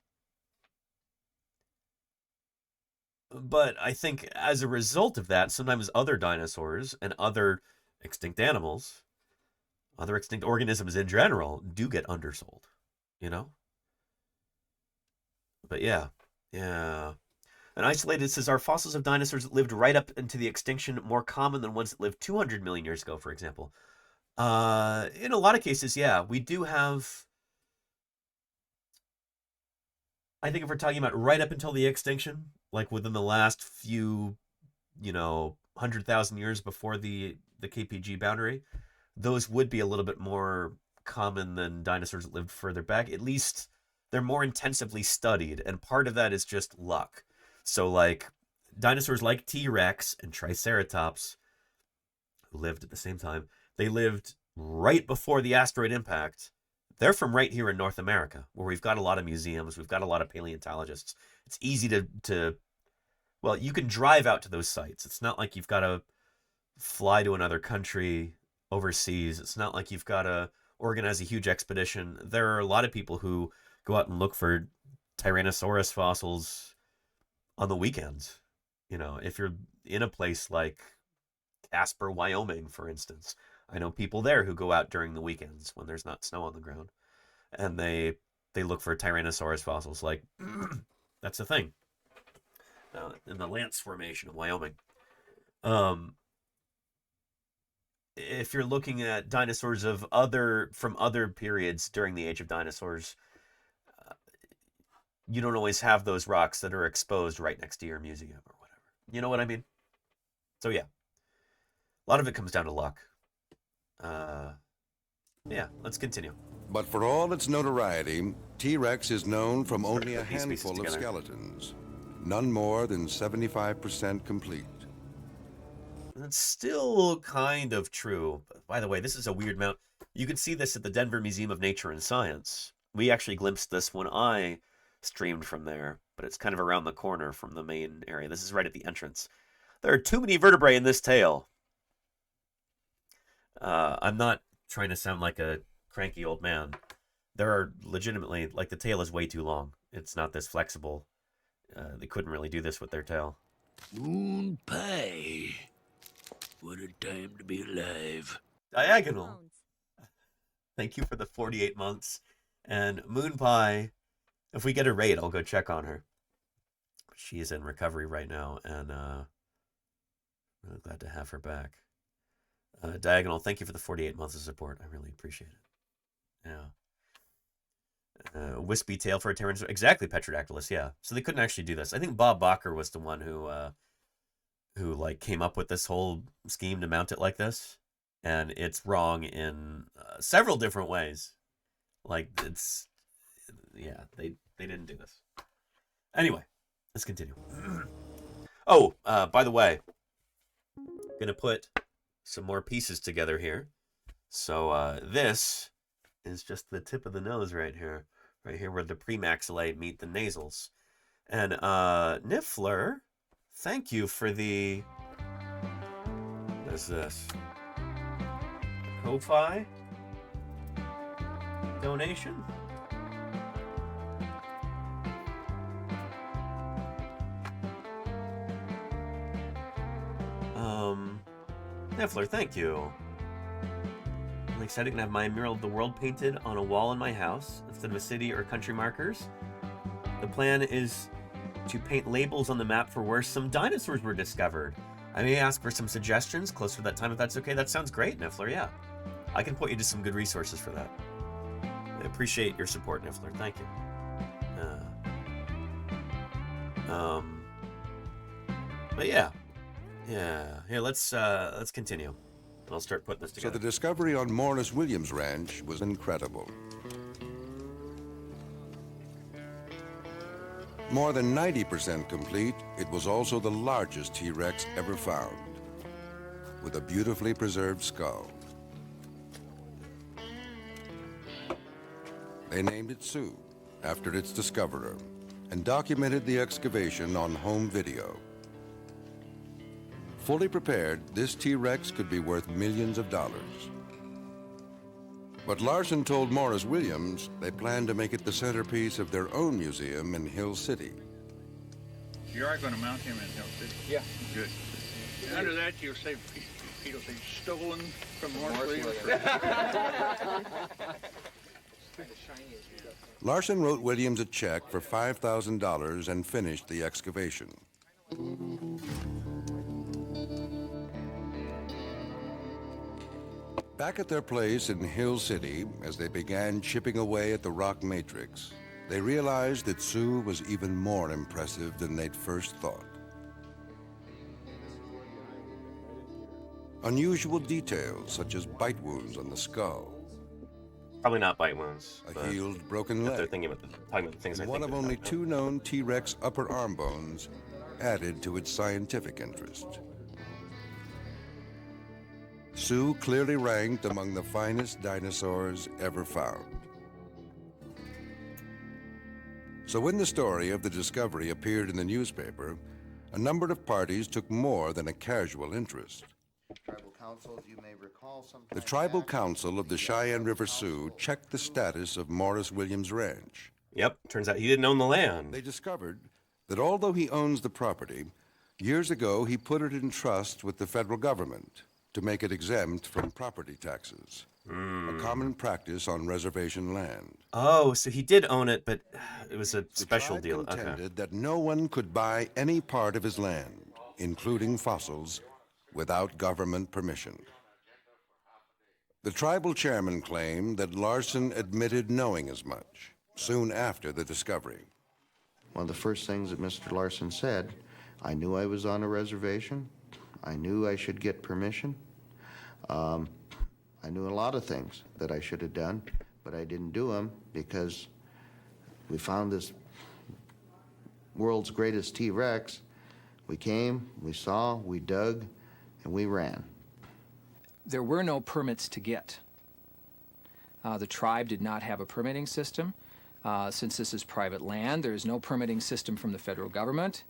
Speaker 6: But I think as a result of that, sometimes other dinosaurs and other extinct animals, other extinct organisms in general, do get undersold, But yeah. An Isolated says, are fossils of dinosaurs that lived right up into the extinction more common than ones that lived 200 million years ago, for example? In a lot of cases, yeah. We do have... I think if we're talking about right up until the extinction, like within the last few, 100,000 years before the KPG boundary, those would be a little bit more common than dinosaurs that lived further back. At least they're more intensively studied, and part of that is just luck. So, like, dinosaurs like T-Rex and Triceratops, who lived at the same time, they lived right before the asteroid impact. They're from right here in North America, where we've got a lot of museums, we've got a lot of paleontologists. It's easy to well, you can drive out to those sites. It's not like you've got to fly to another country overseas. It's not like you've got to organize a huge expedition. There are a lot of people who go out and look for Tyrannosaurus fossils on the weekends. You know, if you're in a place like Casper, Wyoming, for instance, I know people there who go out during the weekends when there's not snow on the ground, and they look for Tyrannosaurus fossils. Like, that's the thing. In the Lance Formation of Wyoming. If you're looking at dinosaurs from other periods during the Age of Dinosaurs, you don't always have those rocks that are exposed right next to your museum or whatever. You know what I mean? So yeah, a lot of it comes down to luck. Yeah, let's continue.
Speaker 10: But for all its notoriety, T-Rex is known from only a handful of skeletons, none more than 75% complete.
Speaker 6: That's still kind of true. By the way, this is a weird mount. You can see this at the Denver Museum of Nature and Science. We actually glimpsed this when I streamed from there, but it's kind of around the corner from the main area. This is right at the entrance. There are too many vertebrae in this tail. I'm not trying to sound like a cranky old man. There are legitimately, like, the tail is way too long. It's not this flexible. They couldn't really do this with their tail.
Speaker 13: Moon pie. What a time to be alive.
Speaker 6: Diagonal. Thank you for the 48 months. And Moon Pie, if we get a raid, I'll go check on her. She is in recovery right now, and really glad to have her back. Diagonal, thank you for the 48 months of support. I really appreciate it. Yeah. Wispy tail for a Tyrannosaurus. Exactly, Petrodactylus, yeah. So they couldn't actually do this. I think Bob Bacher was the one who like came up with this whole scheme to mount it like this. And it's wrong in several different ways. Like, it's, yeah, they didn't do this. Anyway, let's continue. Oh, by the way, gonna put some more pieces together here. So this is just the tip of the nose right here where the premaxillae meet the nasals. And Niffler, thank you for the, what is this? Ko-Fi donation? Niffler, thank you. I'm excited to have my mural of the world painted on a wall in my house instead of a city or country markers. The plan is to paint labels on the map for where some dinosaurs were discovered. I may ask for some suggestions closer to that time if that's okay. That sounds great, Niffler, yeah. I can point you to some good resources for that. I appreciate your support, Niffler. Thank you. But yeah. Here, let's continue. I'll start putting this together.
Speaker 10: So the discovery on Morris Williams Ranch was incredible. More than 90% complete, it was also the largest T-Rex ever found, with a beautifully preserved skull. They named it Sue, after its discoverer, and documented the excavation on home video. Fully prepared, this T-Rex could be worth millions of dollars. But Larson told Morris Williams they planned to make it the centerpiece of their own museum in Hill City.
Speaker 21: You are going to mount him in Hill City?
Speaker 11: Yeah.
Speaker 21: Good. And under that, you'll say, it'll say, stolen from Morris Williams.
Speaker 10: Larson wrote Williams a check for $5,000 and finished the excavation. Back at their place in Hill City, as they began chipping away at the rock matrix, they realized that Sue was even more impressive than they'd first thought. Unusual details such as bite wounds on the skull,
Speaker 6: Probably not bite wounds.
Speaker 10: A healed broken leg.
Speaker 6: They're thinking about talking about the things I
Speaker 10: and
Speaker 6: think
Speaker 10: one of only 2 known T-Rex upper arm bones added to its scientific interest. Sue clearly ranked among the finest dinosaurs ever found. So when the story of the discovery appeared in the newspaper, a number of parties took more than a casual interest. The Tribal Council of the Cheyenne River Sioux checked the status of Morris Williams Ranch.
Speaker 6: Yep, turns out he didn't own the land.
Speaker 10: They discovered that although he owns the property, years ago he put it in trust with the federal government to make it exempt from property taxes, a common practice on reservation land.
Speaker 6: Oh, so he did own it, but it was a special deal.
Speaker 10: The tribe contended that no one could buy any part of his land, including fossils, without government permission. The tribal chairman claimed that Larson admitted knowing as much soon after the discovery.
Speaker 14: One of the first things that Mr. Larson said, I knew I was on a reservation. I knew I should get permission. I knew a lot of things that I should have done, but I didn't do them because we found this world's greatest T-Rex. We came, we saw, we dug, and we ran.
Speaker 5: There were no permits to get. The tribe did not have a permitting system. Since this is private land, there is no permitting system from the federal government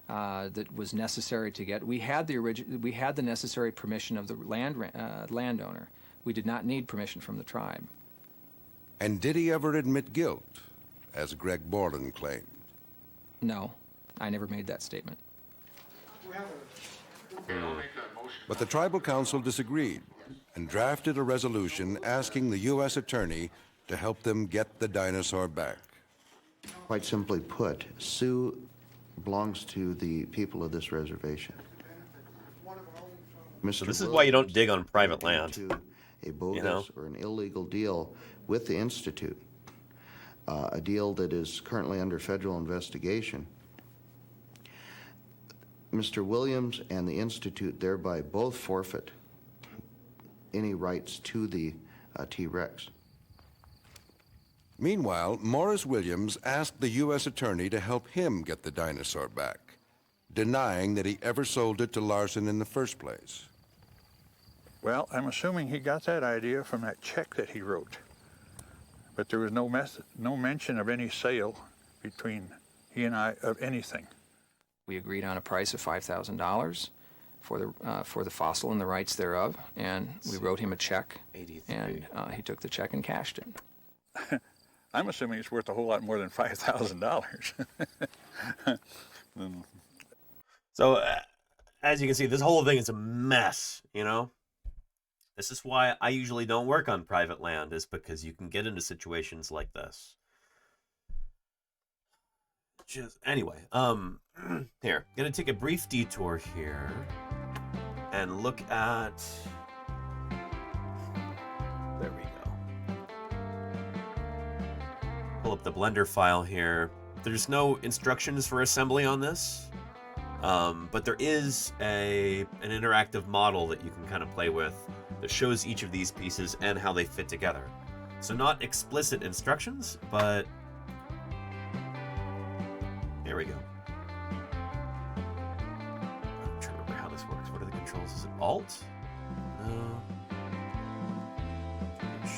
Speaker 5: that was necessary to get. We had the necessary permission of the landowner. We did not need permission from the tribe.
Speaker 10: And did he ever admit guilt, as Greg Borland claimed?
Speaker 5: No, I never made that statement.
Speaker 10: But the Tribal Council disagreed and drafted a resolution asking the U.S. Attorney to help them get the dinosaur back.
Speaker 14: Quite simply put, Sioux belongs to the people of this reservation.
Speaker 6: So this is why you don't dig on private land.
Speaker 14: A bogus or an illegal deal with the Institute, a deal that is currently under federal investigation. Mr. Williams and the Institute thereby both forfeit any rights to the T-Rex.
Speaker 10: Meanwhile, Morris Williams asked the U.S. Attorney to help him get the dinosaur back, denying that he ever sold it to Larson in the first place.
Speaker 21: Well, I'm assuming he got that idea from that check that he wrote. But there was no mention of any sale between he and I of anything.
Speaker 5: We agreed on a price of $5,000 for the fossil and the rights thereof, and we wrote him a check, and he took the check and cashed it.
Speaker 21: I'm assuming it's worth a whole lot more than $5,000.
Speaker 6: So, as you can see, this whole thing is a mess, you know? This is why I usually don't work on private land, is because you can get into situations like this. Anyway, here, gonna take a brief detour here and look at, there we go. Pull up the Blender file here. There's no instructions for assembly on this, but there is an interactive model that you can kind of play with that shows each of these pieces and how they fit together. So not explicit instructions, but here we go. I'm trying to remember how this works. What are the controls? Is it Alt? No.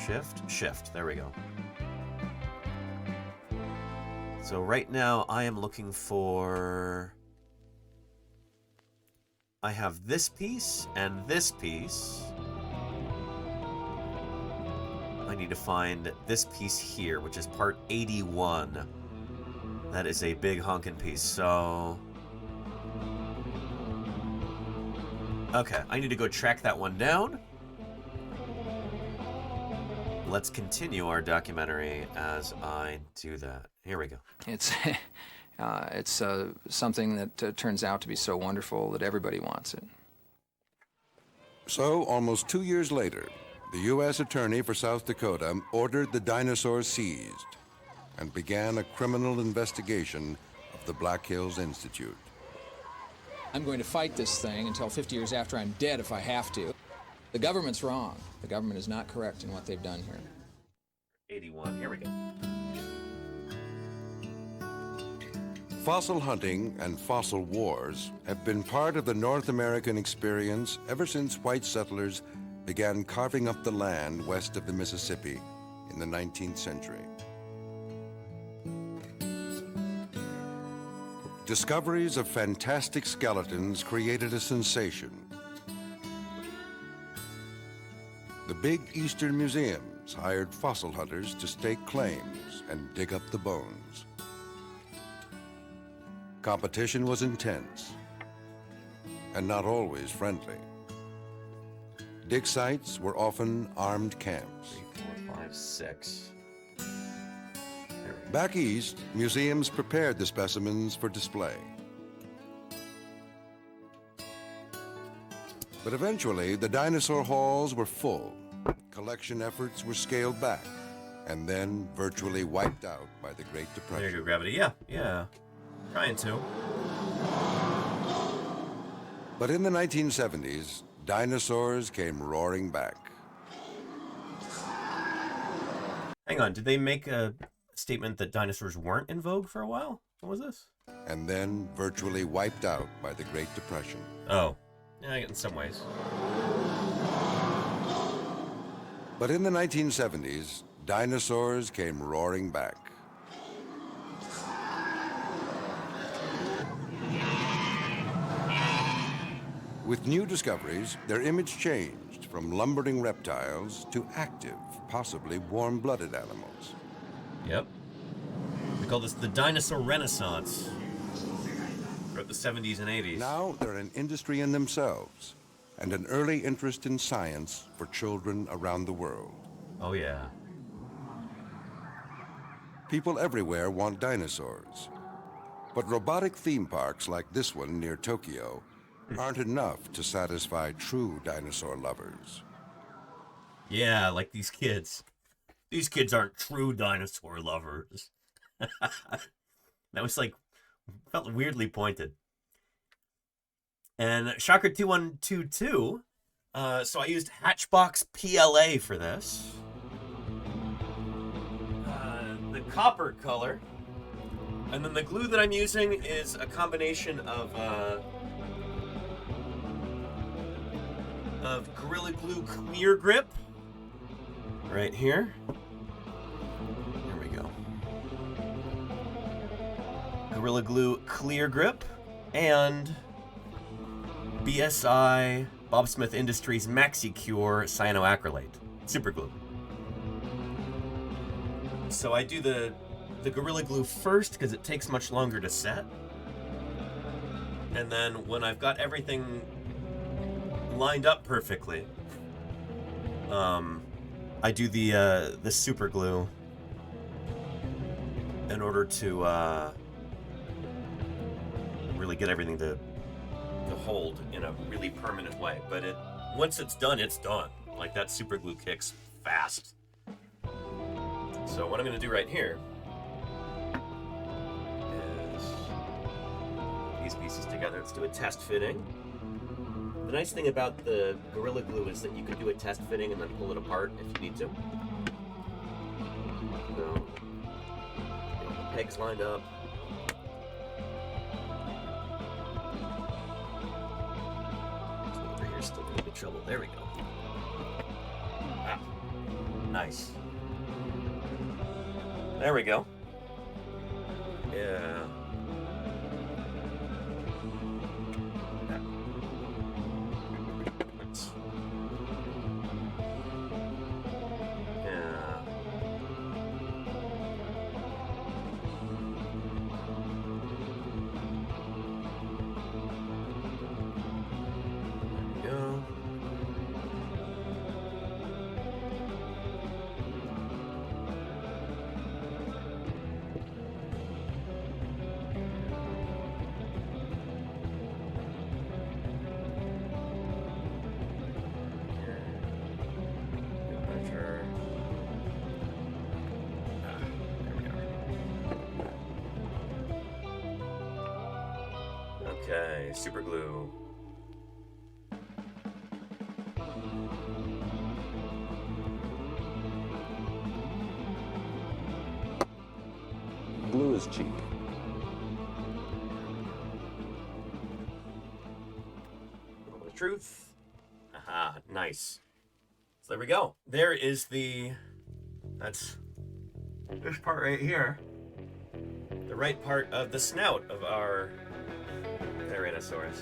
Speaker 6: Shift? Shift. There we go. So right now I am looking for... I have this piece and this piece. I need to find this piece here, which is part 81. That is a big honkin' piece, so... Okay, I need to go track that one down. Let's continue our documentary as I do that. Here we go.
Speaker 5: It's something that turns out to be so wonderful that everybody wants it.
Speaker 10: So, almost 2 years later, the U.S. Attorney for South Dakota ordered the dinosaur seized and began a criminal investigation of the Black Hills Institute.
Speaker 5: I'm going to fight this thing until 50 years after I'm dead if I have to. The government's wrong. The government is not correct in what they've done here.
Speaker 6: 81. Here we go.
Speaker 10: Fossil hunting and fossil wars have been part of the North American experience ever since white settlers began carving up the land west of the Mississippi in the 19th century. Discoveries of fantastic skeletons created a sensation. The big Eastern museums hired fossil hunters to stake claims and dig up the bones. Competition was intense and not always friendly. Dig sites were often armed camps.
Speaker 6: 3, 4, 5, 6.
Speaker 10: Back east, museums prepared the specimens for display. But eventually, the dinosaur halls were full. Collection efforts were scaled back and then virtually wiped out by the Great Depression.
Speaker 6: There you go, gravity. Yeah. Trying to.
Speaker 10: But in the 1970s, dinosaurs came roaring back.
Speaker 6: Hang on, did they make a statement that dinosaurs weren't in vogue for a while? What was this?
Speaker 10: And then virtually wiped out by the Great Depression.
Speaker 6: Oh, yeah, in some ways.
Speaker 10: But in the 1970s, dinosaurs came roaring back. With new discoveries, their image changed from lumbering reptiles to active, possibly warm-blooded animals.
Speaker 6: Yep. We call this the dinosaur renaissance. Throughout the 70s and 80s.
Speaker 10: Now they're an industry in themselves and an early interest in science for children around the world.
Speaker 6: Oh, yeah.
Speaker 10: People everywhere want dinosaurs. But robotic theme parks like this one near Tokyo aren't enough to satisfy true dinosaur lovers.
Speaker 6: Yeah, like these kids. These kids aren't true dinosaur lovers. That was like, felt weirdly pointed. And Shocker 2122, so I used Hatchbox PLA for this. The copper color. And then the glue that I'm using is a combination of Gorilla Glue Clear Grip. Right here. There we go. Gorilla Glue Clear Grip and BSI Bob Smith Industries Maxi Cure Cyanoacrylate super glue. So I do the Gorilla Glue first because it takes much longer to set. And then when I've got everything lined up perfectly, I do the super glue in order to really get everything to hold in a really permanent way. But once it's done, it's done. Like, that super glue kicks fast. So what I'm going to do right here is these pieces together. Let's do a test fitting. The nice thing about the Gorilla Glue is that you can do a test fitting and then pull it apart if you need to. So, get the pegs lined up. So over here, still a little bit trouble. There we go. Ah, nice. There we go. Yeah. Okay, super glue.
Speaker 22: glue is cheap.
Speaker 6: The truth. Aha, nice. So there we go. There is that's this part right here. The right part of the snout of our Tyrannosaurus.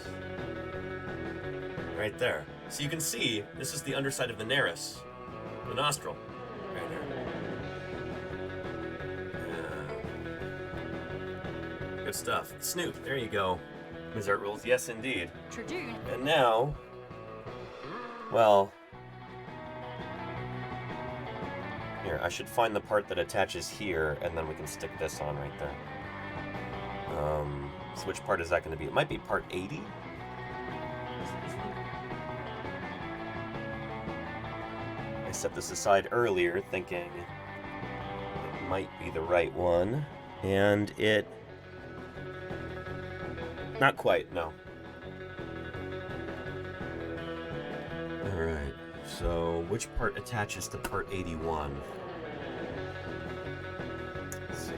Speaker 6: Right there. So you can see, this is the underside of the nares, the nostril, right there. Yeah. Good stuff. Snoot, there you go. Ms. Art Rules, yes indeed. And now, well, here, I should find the part that attaches here, and then we can stick this on right there. So which part is that going to be? It might be part 80? I set this aside earlier thinking it might be the right one, and it... not quite, no. Alright, so which part attaches to part 81? Let's see.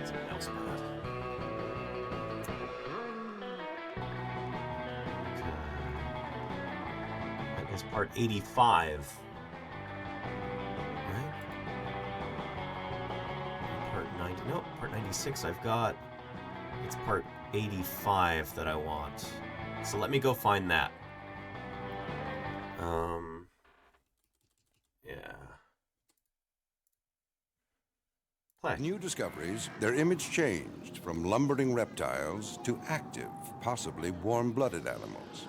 Speaker 6: Something else bad. That is part 85. Right? Part 90. No, part 96 I've got. It's part 85 that I want. So let me go find that. Yeah.
Speaker 10: With new discoveries, their image changed from lumbering reptiles to active, possibly warm-blooded animals.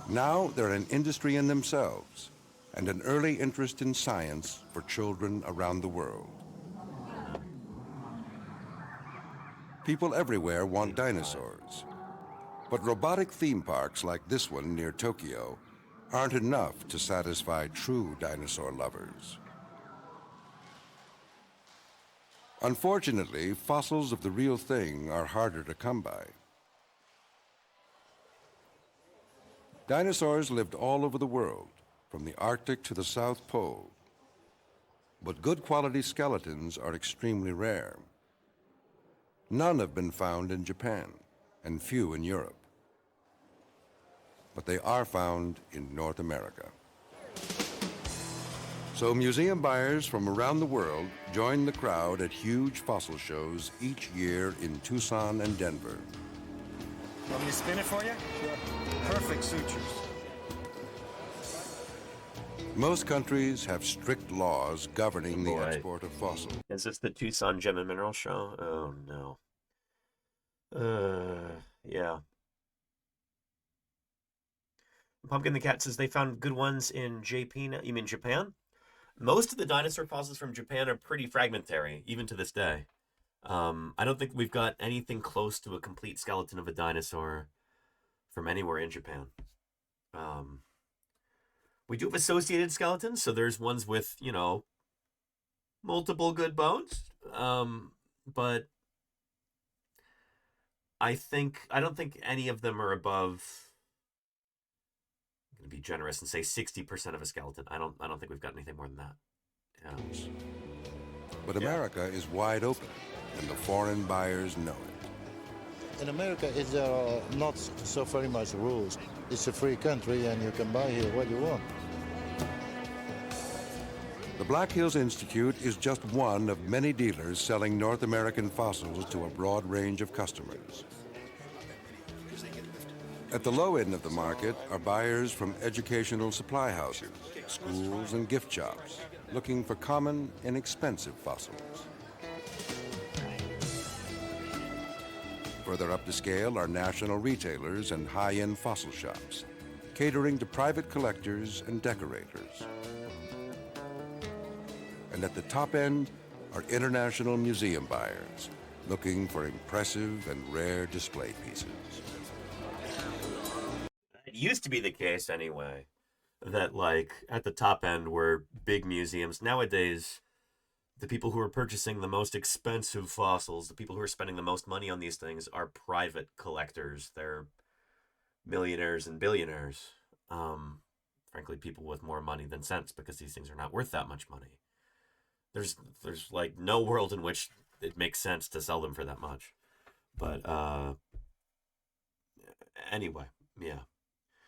Speaker 10: Now they're an industry in themselves and an early interest in science for children around the world. People everywhere want dinosaurs, but robotic theme parks like this one near Tokyo aren't enough to satisfy true dinosaur lovers. Unfortunately, fossils of the real thing are harder to come by. Dinosaurs lived all over the world, from the Arctic to the South Pole. But good quality skeletons are extremely rare. None have been found in Japan, and few in Europe. But they are found in North America. So museum buyers from around the world join the crowd at huge fossil shows each year in Tucson and Denver.
Speaker 15: Want me to spin it for you? Sure. Perfect sutures.
Speaker 10: Most countries have strict laws governing the export of fossils.
Speaker 6: Is this the Tucson Gem and Mineral Show? Oh no. Yeah. Pumpkin the Cat says they found good ones in JP. You mean Japan? Most of the dinosaur fossils from Japan are pretty fragmentary, even to this day. I don't think we've got anything close to a complete skeleton of a dinosaur from anywhere in Japan. We do have associated skeletons, so there's ones with, you know, multiple good bones. But I don't think any of them are above, I'm going to be generous and say 60% of a skeleton. I don't think we've got anything more than that. Yeah.
Speaker 10: But America is wide open, and the foreign buyers know it.
Speaker 16: In America, it's not so very much rules. It's a free country, and you can buy here what you want.
Speaker 10: The Black Hills Institute is just one of many dealers selling North American fossils to a broad range of customers. At the low end of the market are buyers from educational supply houses, schools, and gift shops looking for common, inexpensive fossils. Further up the scale are national retailers and high-end fossil shops, catering to private collectors and decorators. And at the top end are international museum buyers looking for impressive and rare display pieces.
Speaker 6: It used to be the case anyway, that like at the top end were big museums. Nowadays, the people who are purchasing the most expensive fossils, the people who are spending the most money on these things are private collectors. They're millionaires and billionaires. Frankly, people with more money than sense, because these things are not worth that much money. There's like no world in which it makes sense to sell them for that much. But anyway, yeah.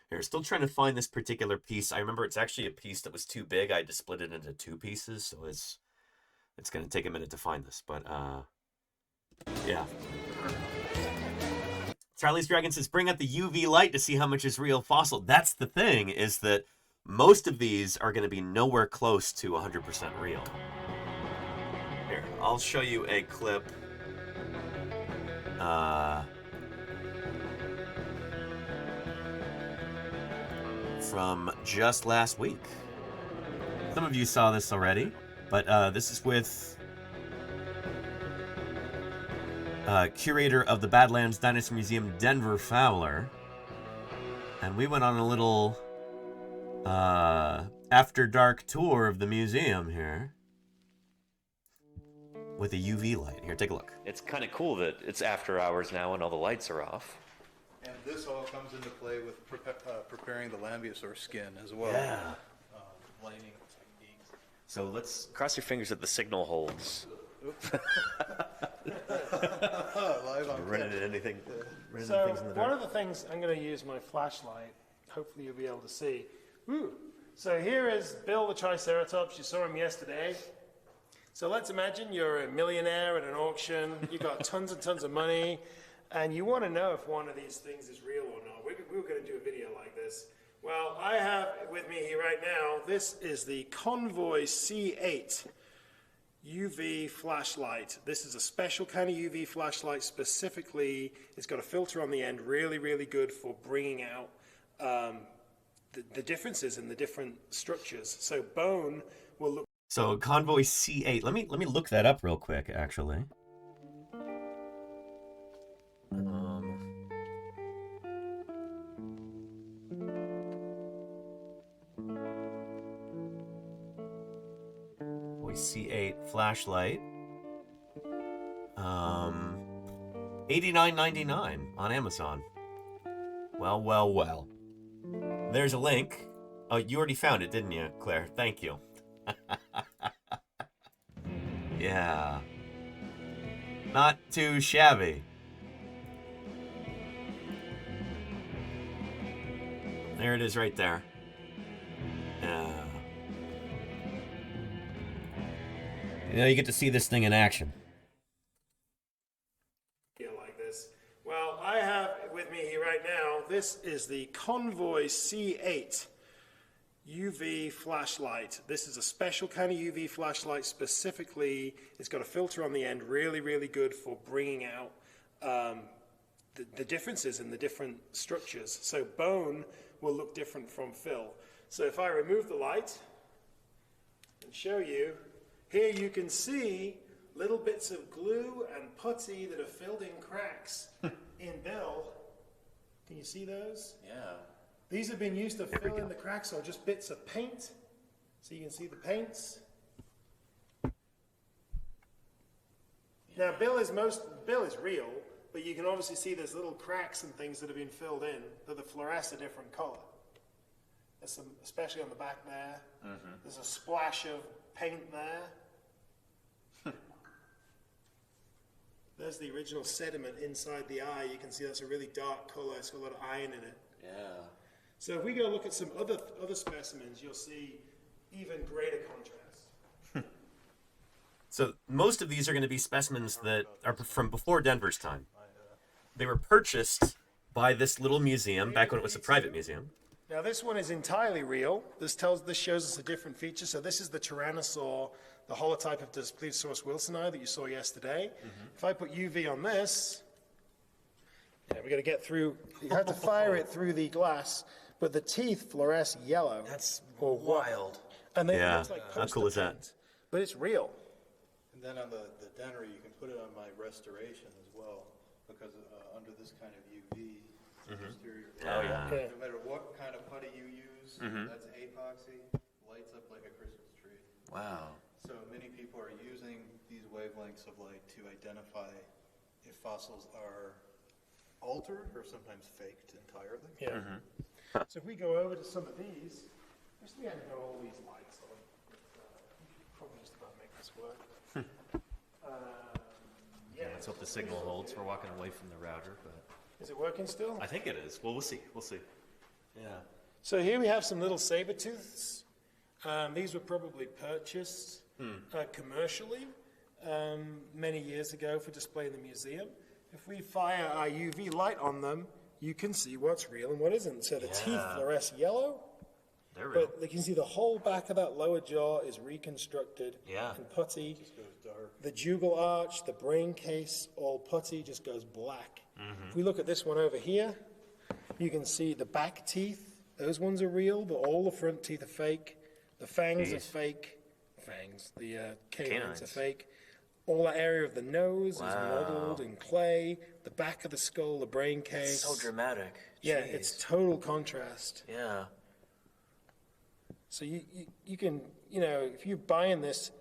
Speaker 6: Here, still trying to find this particular piece. I remember it's actually a piece that was too big. I had to split it into 2 pieces, so it's going to take a minute to find this. But yeah. Charlie's Dragon says, bring out the UV light to see how much is real fossil. That's the thing, is that most of these are going to be nowhere close to 100% real. Here, I'll show you a clip. From just last week. Some of you saw this already, but this is with curator of the Badlands Dinosaur Museum, Denver Fowler. And we went on a little after dark tour of the museum here with a UV light. Here, take a look.
Speaker 1: It's kind of cool that it's after hours now and all the lights are off.
Speaker 17: And this all comes into play with preparing the lambeosaur skin as well.
Speaker 1: Yeah.
Speaker 17: Lighting.
Speaker 1: So let's cross your fingers that the signal holds.
Speaker 17: Live on
Speaker 1: running into anything.
Speaker 18: So one of the things, I'm going to use my flashlight. Hopefully you'll be able to see. Ooh. So here is Bill the Triceratops. You saw him yesterday. So let's imagine you're a millionaire at an auction. You've got tons and tons of money. And you want to know if one of these things is real or not. We were going to do a video like this. Well, I have with me here right now, this is the Convoy C8 UV flashlight. This is a special kind of UV flashlight. Specifically, it's got a filter on the end, really, really good for bringing out the differences in the different structures. So bone will look...
Speaker 6: So Convoy C8, let me look that up real quick, actually. C8 flashlight, $89.99 on Amazon. Well. There's a link. Oh, you already found it, didn't you, Claire? Thank you. Yeah. Not too shabby. There it is right there. Yeah. You know, you get to see this thing in action.
Speaker 18: Like this. Well, I have with me here right now, this is the Convoy C8 UV flashlight. This is a special kind of UV flashlight. Specifically, it's got a filter on the end, really, really good for bringing out the differences in the different structures. So bone will look different from fill. So if I remove the light and show you, here you can see little bits of glue and putty that are filled in cracks in Bill. Can you see those?
Speaker 1: Yeah.
Speaker 18: These have been used to fill in the cracks, or just bits of paint. So you can see the paints. Now Bill is real, but you can obviously see there's little cracks and things that have been filled in that the fluoresce a different color. There's some, especially on the back there. Mm-hmm. There's a splash of paint there. There's the original sediment inside the eye. You can see that's a really dark color. It's got a lot of iron in it.
Speaker 1: Yeah.
Speaker 18: So if we go look at some other specimens, you'll see even greater contrast.
Speaker 6: So most of these are going to be specimens that are from before Denver's time. They were purchased by this little museum back when it was a private museum.
Speaker 18: Now this one is entirely real. This shows us a different feature. So this is the Tyrannosaur, the holotype of Paleontologizing wilsoni that you saw yesterday. Mm-hmm. If I put UV on this, yeah, we're going to get through. You have to fire it through the glass, but the teeth fluoresce yellow.
Speaker 1: That's wild.
Speaker 18: And they look like
Speaker 6: how cool is that?
Speaker 18: But it's real.
Speaker 17: And then on the dennery, you can put it on my restoration as well, because under this kind of UV exterior.
Speaker 1: Oh yeah.
Speaker 17: No matter what kind of putty you use, that's epoxy, lights up like a Christmas tree.
Speaker 1: Wow.
Speaker 17: So many people are using these wavelengths of light to identify if fossils are altered or sometimes faked entirely.
Speaker 18: Yeah. So if we go over to some of these, we haven't got all these lights on. Probably just about make this work.
Speaker 1: Yeah, let's hope the signal holds. We're walking away from the router, but
Speaker 18: is it working still?
Speaker 1: I think it is. Well, we'll see. We'll see. Yeah.
Speaker 18: So here we have some little saber-tooths. These were probably purchased commercially many years ago for display in the museum. If we fire our UV light on them, you can see what's real and what isn't. So the teeth fluoresce yellow.
Speaker 1: They're real.
Speaker 18: But you can see the whole back of that lower jaw is reconstructed and putty.
Speaker 17: Just goes dark.
Speaker 18: The jugal arch, the brain case, all putty, just goes black. If we look at this one over here, you can see the back teeth. Those ones are real, but all the front teeth are fake. The fangs are fake. The canines are fake. All that area of the nose is modeled in clay. The back of the skull, the brain case.
Speaker 1: It's so dramatic.
Speaker 18: Yeah,
Speaker 1: Jeez.
Speaker 18: it's total contrast.
Speaker 1: Yeah.
Speaker 18: So you can, if you're buying this,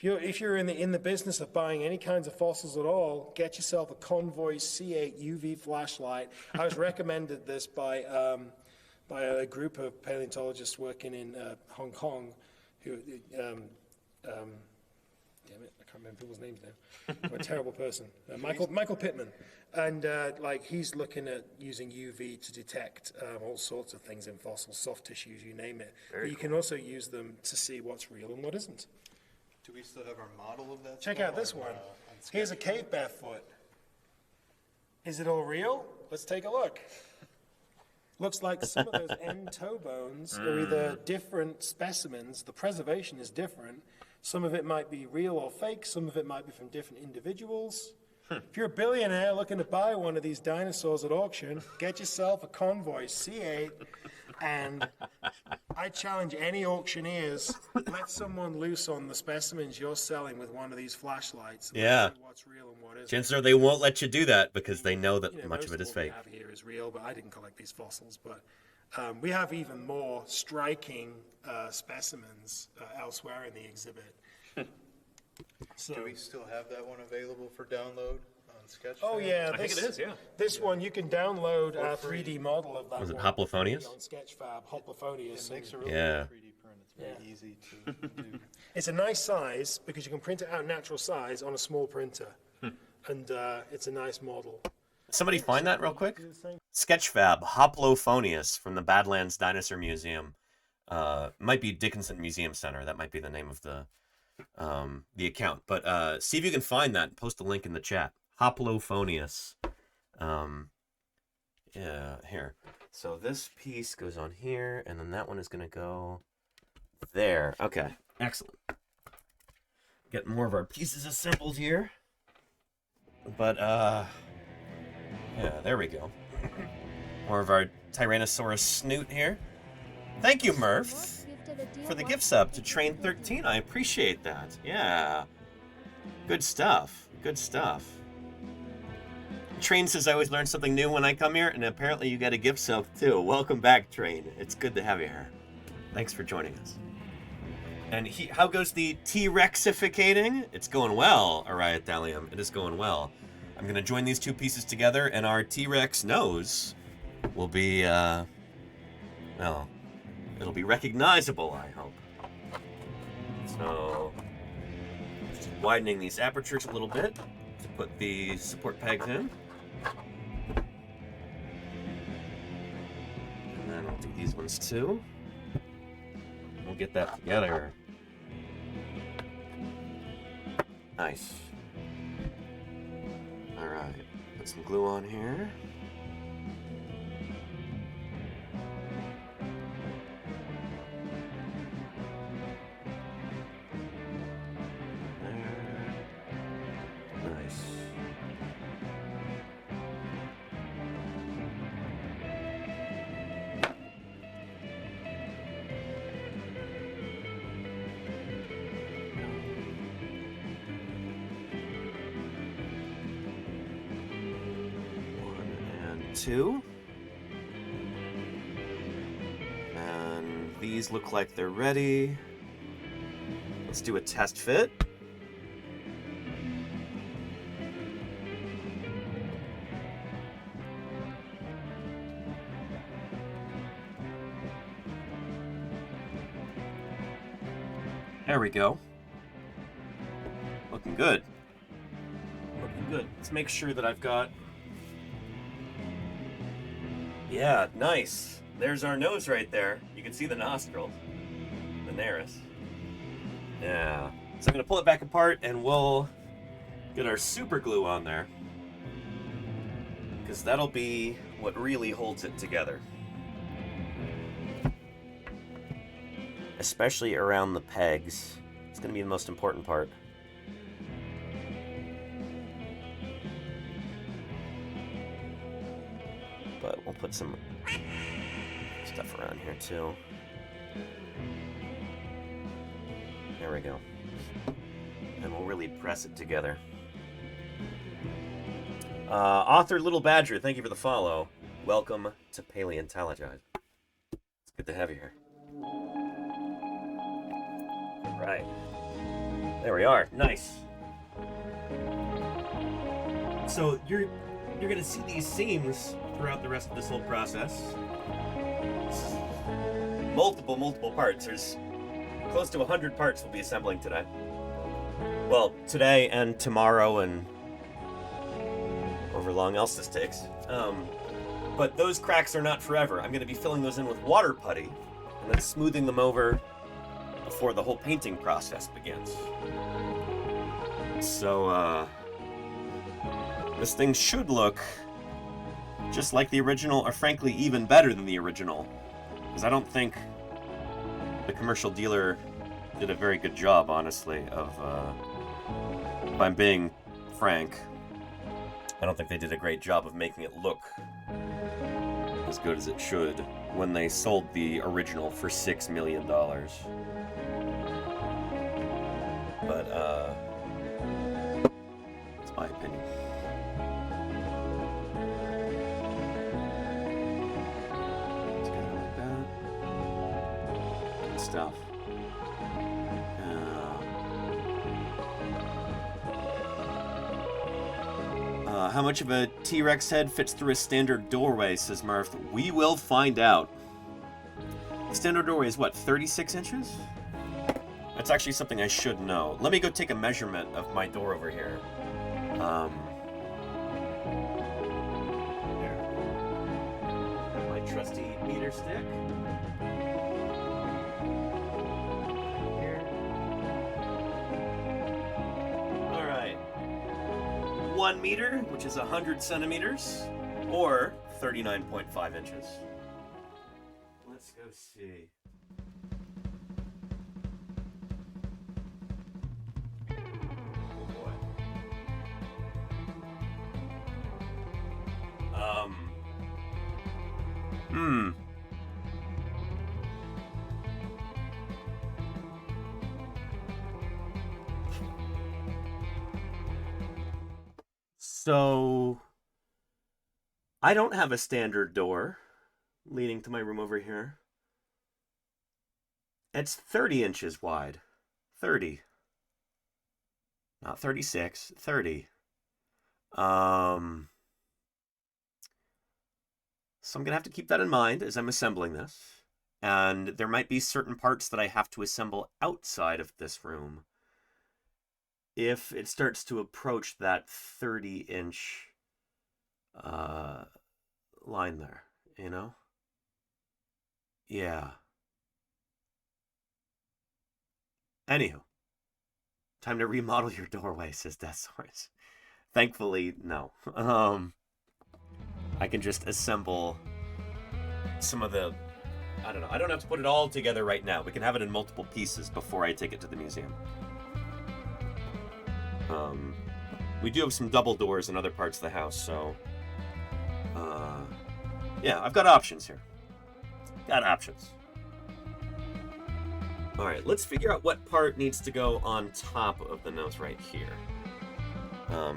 Speaker 18: if you're in the business of buying any kinds of fossils at all, get yourself a Convoy C8 UV flashlight. I was recommended this by a group of paleontologists working in Hong Kong, who damn it, I can't remember people's names now. I'm a terrible person. Michael Pittman, and he's looking at using UV to detect all sorts of things in fossils, soft tissues, you name it. But you can also use them to see what's real and what isn't.
Speaker 17: Do we still have our model of that?
Speaker 18: Check out this one. Here's a cave bear foot. Is it all real? Let's take a look. Looks like some of those end toe bones are either different specimens. The preservation is different. Some of it might be real or fake. Some of it might be from different individuals. If you're a billionaire looking to buy one of these dinosaurs at auction, get yourself a Convoy C8, and I challenge any auctioneers, let someone loose on the specimens you're selling with one of these flashlights.
Speaker 6: Yeah.
Speaker 18: What's real and what isn't.
Speaker 6: Chances are they won't let you do that because they know that much of it is fake.
Speaker 18: What we have here is real, but I didn't collect these fossils. But we have even more striking specimens elsewhere in the exhibit.
Speaker 17: So, do we still have that one available for download on Sketchfab?
Speaker 18: Oh yeah,
Speaker 1: I think it is. Yeah.
Speaker 18: This one you can download a 3D model of that.
Speaker 6: Was it
Speaker 18: one
Speaker 6: Hoplophonius?
Speaker 18: on Sketchfab, Hoplophonius.
Speaker 17: It makes a really 3D print. It's very easy to do.
Speaker 18: It's a nice size because you can print it out natural size on a small printer, and it's a nice model.
Speaker 6: Somebody find that real quick. Sketchfab, Hoplophonius from the Badlands Dinosaur Museum. Might be Dickinson Museum Center. That might be the name of the account. But see if you can find that and post a link in the chat. Hoplophonius. Yeah, here. So this piece goes on here, and then that one is going to go there. Okay, excellent. Get more of our pieces assembled here. But, yeah, there we go. More of our Tyrannosaurus snoot here. Thank you, Murph, for the gift sub to Train 13. I appreciate that. Yeah. Good stuff. Good stuff. Train says I always learn something new when I come here, and apparently you get a gift sub too. Welcome back, Train. It's good to have you here. Thanks for joining us. And how goes the T-Rexificating? It's going well, Araya Thallium. It is going well. I'm going to join these two pieces together, and our T-Rex nose will be, well, it'll be recognizable, I hope. So, just widening these apertures a little bit to put the support pegs in. And then I'll do these ones too. We'll get that together. Nice. Alright, put some glue on here. Nice. Two. And these look like they're ready. Let's do a test fit. There we go. Looking good. Looking good. Let's make sure that I've got... Yeah, nice. There's our nose right there. You can see the nostrils. The nares. Yeah. So I'm going to pull it back apart and we'll get our super glue on there. Because that'll be what really holds it together. Especially around the pegs. It's going to be the most important part. But we'll put some stuff around here too. There we go. And we'll really press it together. Author Little Badger, thank you for the follow. Welcome to Paleontologizing. It's good to have you here. All right. There we are. Nice. So you're going to see these seams throughout the rest of this whole process. Multiple parts. There's close to 100 parts we'll be assembling today. Well, today and tomorrow and however long else this takes. But those cracks are not forever. I'm going to be filling those in with water putty and then smoothing them over before the whole painting process begins. So, this thing should look just like the original, or frankly, even better than the original. Because I don't think the commercial dealer did a very good job, honestly, of, if I'm being frank, I don't think they did a great job of making it look as good as it should when they sold the original for $6 million. But, it's my opinion. Let's get it like that. Good stuff. How much of a T-Rex head fits through a standard doorway, says Murph. We will find out. Standard doorway is what, 36 inches? That's actually something I should know. Let me go take a measurement of my door over here. There. My trusty meter stick. Here. Alright. 1 meter, which is 100 centimeters, or 39.5 inches. Let's go see. So, I don't have a standard door leading to my room over here. It's 30 inches wide. 30. Not 36, 30. So I'm going to have to keep that in mind as I'm assembling this. And there might be certain parts that I have to assemble outside of this room if it starts to approach that 30-inch line there, you know? Yeah. Anywho, time to remodel your doorway, says Deathsaurus. Thankfully, no. I can just assemble some of the... I don't know. I don't have to put it all together right now. We can have it in multiple pieces before I take it to the museum. We do have some double doors in other parts of the house, so... yeah, I've got options here. Got options. Alright, let's figure out what part needs to go on top of the nose right here.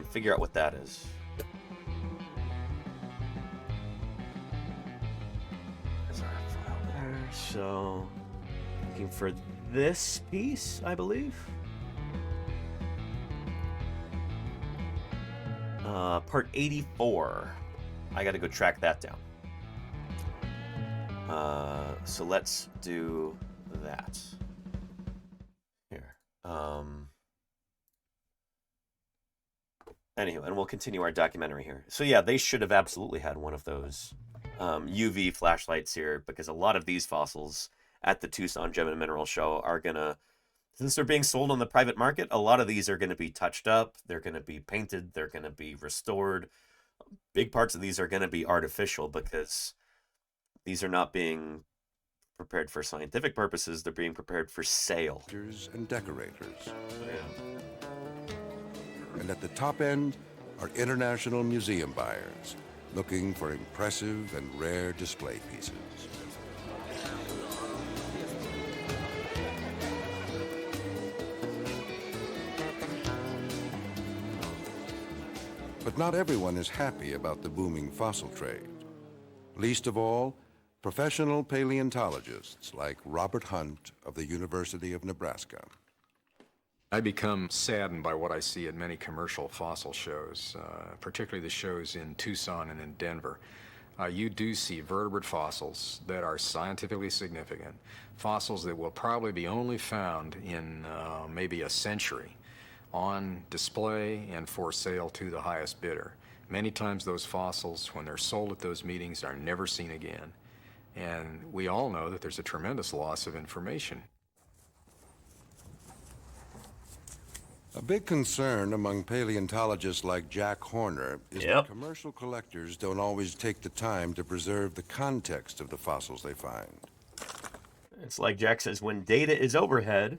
Speaker 6: Figure out what that is. There's our file there. So, looking for this piece, I believe. Part 84. I gotta go track that down. So let's do that. Here. Anyway, and we'll continue our documentary here. So yeah, they should have absolutely had one of those UV flashlights here, because a lot of these fossils at the Tucson Gem and Mineral Show are gonna, since they're being sold on the private market, a lot of these are gonna be touched up, they're gonna be painted, they're gonna be restored. Big parts of these are gonna be artificial because these are not being prepared for scientific purposes, they're being prepared for sale.
Speaker 10: And decorators. And at the top end are international museum buyers looking for impressive and rare display pieces. But not everyone is happy about the booming fossil trade. Least of all, professional paleontologists like Robert Hunt of the University of Nebraska.
Speaker 2: I become saddened by what I see at many commercial fossil shows, particularly the shows in Tucson and in Denver. You do see vertebrate fossils that are scientifically significant, fossils that will probably be only found in maybe a century, on display and for sale to the highest bidder. Many times those fossils, when they're sold at those meetings, are never seen again. And we all know that there's a tremendous loss of information.
Speaker 10: A big concern among paleontologists like Jack Horner is that commercial collectors don't always take the time to preserve the context of the fossils they find.
Speaker 6: It's like Jack says, when data is overhead,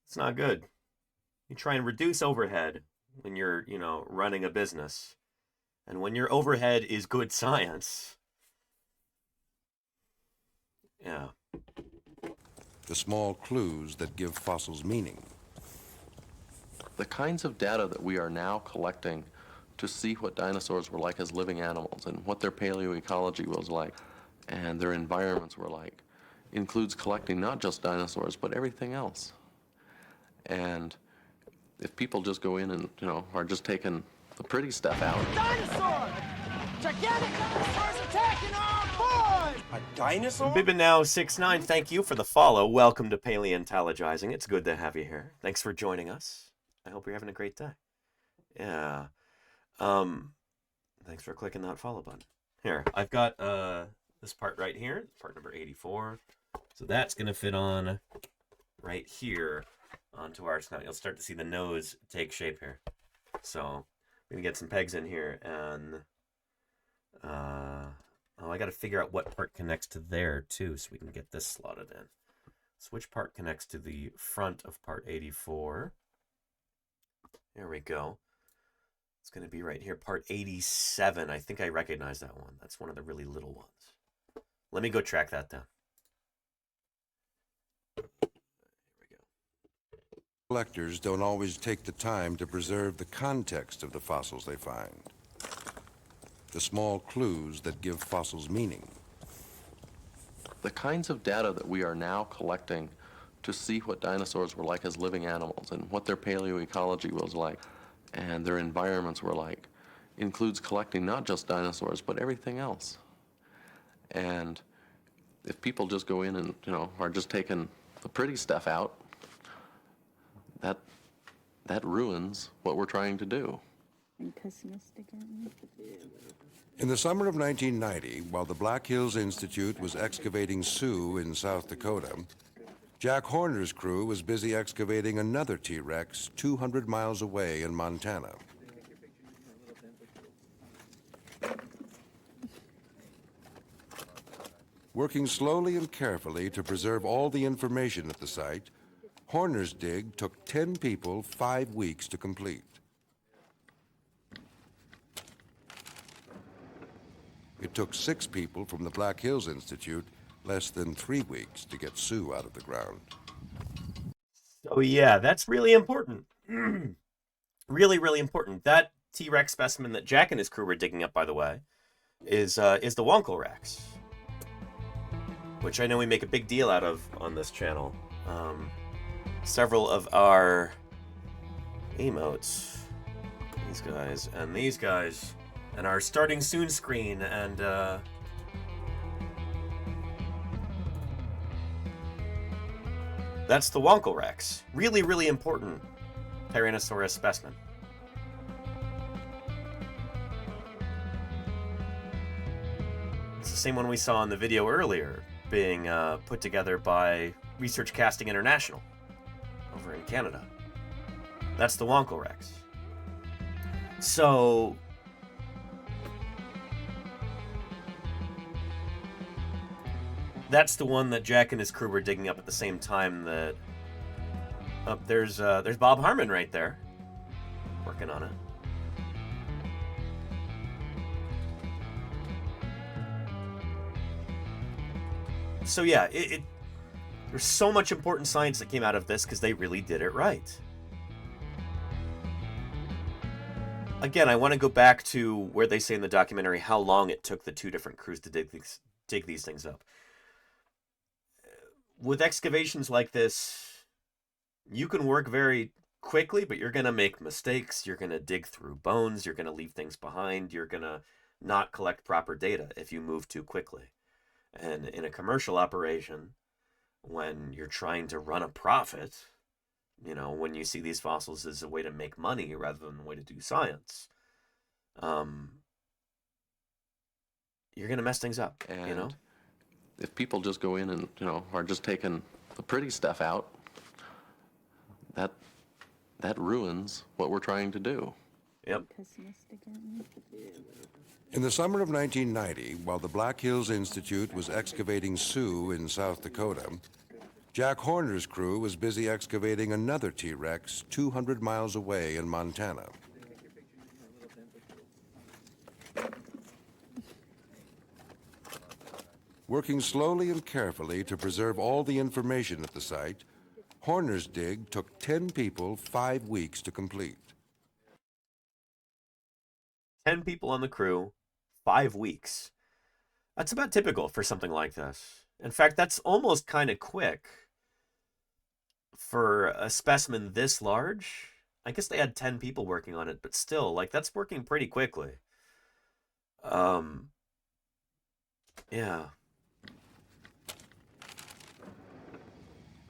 Speaker 6: it's not good. You try and reduce overhead when you're, running a business. And when your overhead is good science, yeah.
Speaker 10: The small clues that give fossils meaning.
Speaker 22: The kinds of data that we are now collecting to see what dinosaurs were like as living animals and what their paleoecology was like and their environments were like includes collecting not just dinosaurs but everything else. And if people just go in and, are just taking the pretty stuff out.
Speaker 4: Dinosaur! Gigantic dinosaurs attacking our boy! A dinosaur?
Speaker 6: Bibbinow69, thank you for the follow. Welcome to Paleontologizing. It's good to have you here. Thanks for joining us. I hope you're having a great day. Yeah. Thanks for clicking that follow button. Here, I've got this part right here, part number 84. So that's going to fit on right here onto ours. Now you'll start to see the nose take shape here. So I'm going to get some pegs in here and I got to figure out what part connects to there too so we can get this slotted in. So which part connects to the front of part 84? There we go. It's going to be right here, part 87. I think I recognize that one. That's one of the really little ones. Let me go track that down.
Speaker 10: Collectors don't always take the time to preserve the context of the fossils they find. The small clues that give fossils meaning.
Speaker 22: The kinds of data that we are now collecting to see what dinosaurs were like as living animals and what their paleoecology was like and their environments were like includes collecting not just dinosaurs but everything else. And if people just go in and, are just taking the pretty stuff out, that ruins what we're trying to do.
Speaker 10: In the summer of 1990, while the Black Hills Institute was excavating Sioux in South Dakota, Jack Horner's crew was busy excavating another T-Rex 200 miles away in Montana. Working slowly and carefully to preserve all the information at the site, Horner's dig took 10 people 5 weeks to complete. It took 6 people from the Black Hills Institute less than 3 weeks to get Sioux out of the ground.
Speaker 6: Oh yeah, that's really important. Really, really important. That T-Rex specimen that Jack and his crew were digging up, by the way, is the Wonkel Rex, which I know we make a big deal out of on this channel. Several of our emotes, these guys, and our starting soon screen, and That's the Wonkelrex. Really, really important Tyrannosaurus specimen. It's the same one we saw in the video earlier, being put together by Research Casting International over in Canada. That's the Wonkelrex. So that's the one that Jack and his crew were digging up at the same time that... Oh, there's Bob Harmon right there, working on it. So yeah, there's so much important science that came out of this because they really did it right. Again, I want to go back to where they say in the documentary how long it took the two different crews to dig these things up. With excavations like this, you can work very quickly, but you're going to make mistakes. You're going to dig through bones. You're going to leave things behind. You're going to not collect proper data if you move too quickly. And in a commercial operation, when you're trying to run a profit, you know, when you see these fossils as a way to make money rather than a way to do science, you're going to mess things up,
Speaker 22: And
Speaker 6: you know?
Speaker 22: if people just go in and, are just taking the pretty stuff out, that ruins what we're trying to do.
Speaker 6: Yep.
Speaker 10: In the summer of 1990, while the Black Hills Institute was excavating Sioux in South Dakota, Jack Horner's crew was busy excavating another T-Rex 200 miles away in Montana. Working slowly and carefully to preserve all the information at the site, Horner's dig took 10 people 5 weeks to complete.
Speaker 6: 10 people on the crew, 5 weeks. That's about typical for something like this. In fact, that's almost kind of quick for a specimen this large. I guess they had 10 people working on it, but still, like, that's working pretty quickly. Yeah.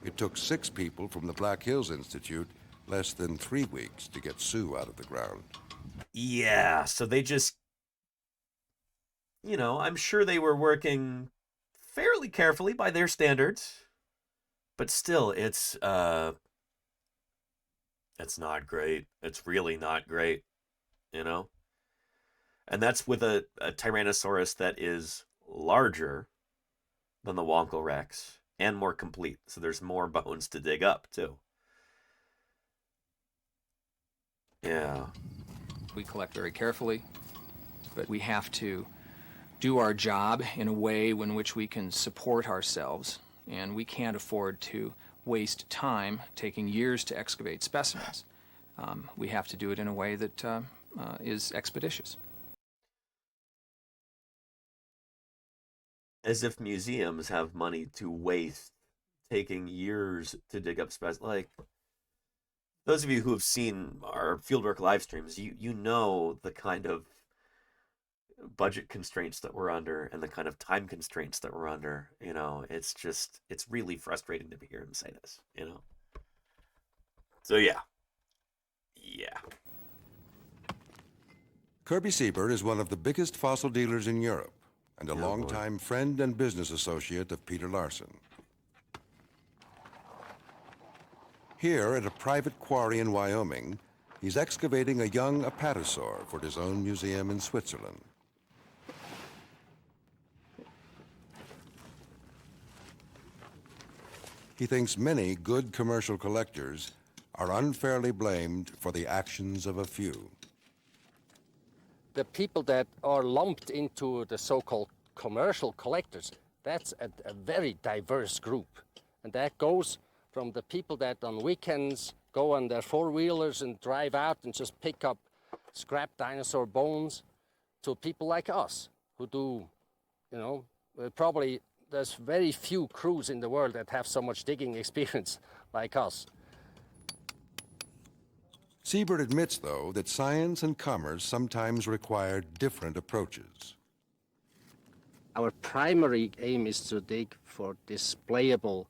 Speaker 10: It took 6 people from the Black Hills Institute less than 3 weeks to get Sioux out of the ground.
Speaker 6: Yeah, so they just, I'm sure they were working fairly carefully by their standards, but still, it's not great. It's really not great, And that's with a Tyrannosaurus that is larger than the Wonkelrex and more complete. So there's more bones to dig up, too. Yeah.
Speaker 5: We collect very carefully, but we have to do our job in a way in which we can support ourselves, and we can't afford to waste time taking years to excavate specimens. We have to do it in a way that is expeditious.
Speaker 6: As if museums have money to waste taking years to dig up specimens. Like, those of you who have seen our fieldwork live streams, you know the kind of budget constraints that we're under and the kind of time constraints that we're under. It's really frustrating to hear him say this, So yeah.
Speaker 10: Kirby Siebert is one of the biggest fossil dealers in Europe and a longtime friend and business associate of Peter Larson. Here at a private quarry in Wyoming, he's excavating a young apatosaur for his own museum in Switzerland. He thinks many good commercial collectors are unfairly blamed for the actions of a few.
Speaker 19: The people that are lumped into the so-called commercial collectors, that's a very diverse group. And that goes from the people that on weekends go on their four-wheelers and drive out and just pick up scrap dinosaur bones, to people like us who do, probably there's very few crews in the world that have so much digging experience like us.
Speaker 10: Siebert admits, though, that science and commerce sometimes require different approaches.
Speaker 19: Our primary aim is to dig for displayable